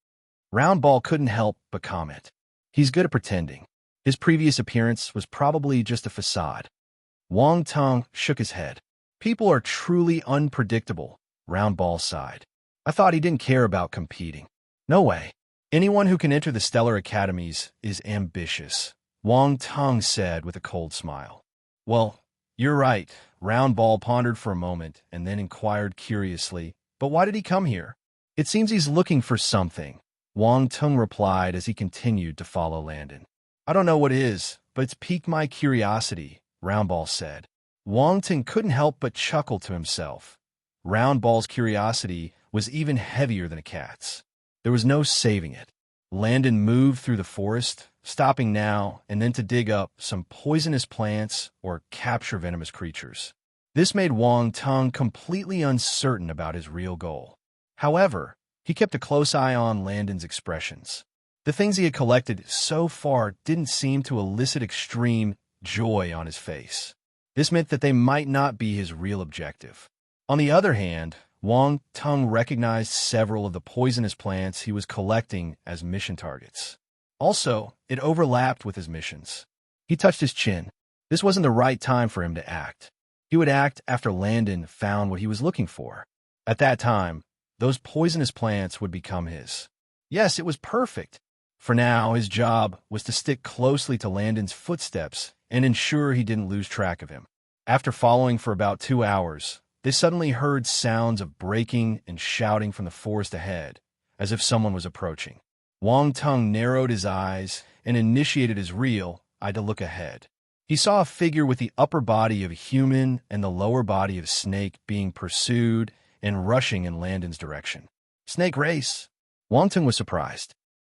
Roundball couldn't help but comment. He's good at pretending. His previous appearance was probably just a facade. Wang Tung shook his head. People are truly unpredictable, Roundball sighed. I thought he didn't care about competing. No way. Anyone who can enter the stellar academies is ambitious, Wang Tung said with a cold smile. Well, you're right, Roundball pondered for a moment and then inquired curiously, but why did he come here? It seems he's looking for something, Wang Tung replied as he continued to follow Landon. I don't know what it is, but it's piqued my curiosity, Roundball said. Wang Tung couldn't help but chuckle to himself. Roundball's curiosity was even heavier than a cat's. There was no saving it. Landon moved through the forest, stopping now and then to dig up some poisonous plants or capture venomous creatures. This made Wang Tung completely uncertain about his real goal. However, he kept a close eye on Landon's expressions. The things he had collected so far didn't seem to elicit extreme joy on his face. This meant that they might not be his real objective. On the other hand, Wang Tung recognized several of the poisonous plants he was collecting as mission targets. Also, it overlapped with his missions. He touched his chin. This wasn't the right time for him to act. He would act after Landon found what he was looking for. At that time, those poisonous plants would become his. Yes, it was perfect. For now, his job was to stick closely to Landon's footsteps and ensure he didn't lose track of him. After following for about 2 hours, they suddenly heard sounds of breaking and shouting from the forest ahead, as if someone was approaching. Wang Tung narrowed his eyes and initiated his real eye to look ahead. He saw a figure with the upper body of a human and the lower body of a snake being pursued and rushing in Landon's direction. Snake race. Wang Tung was surprised.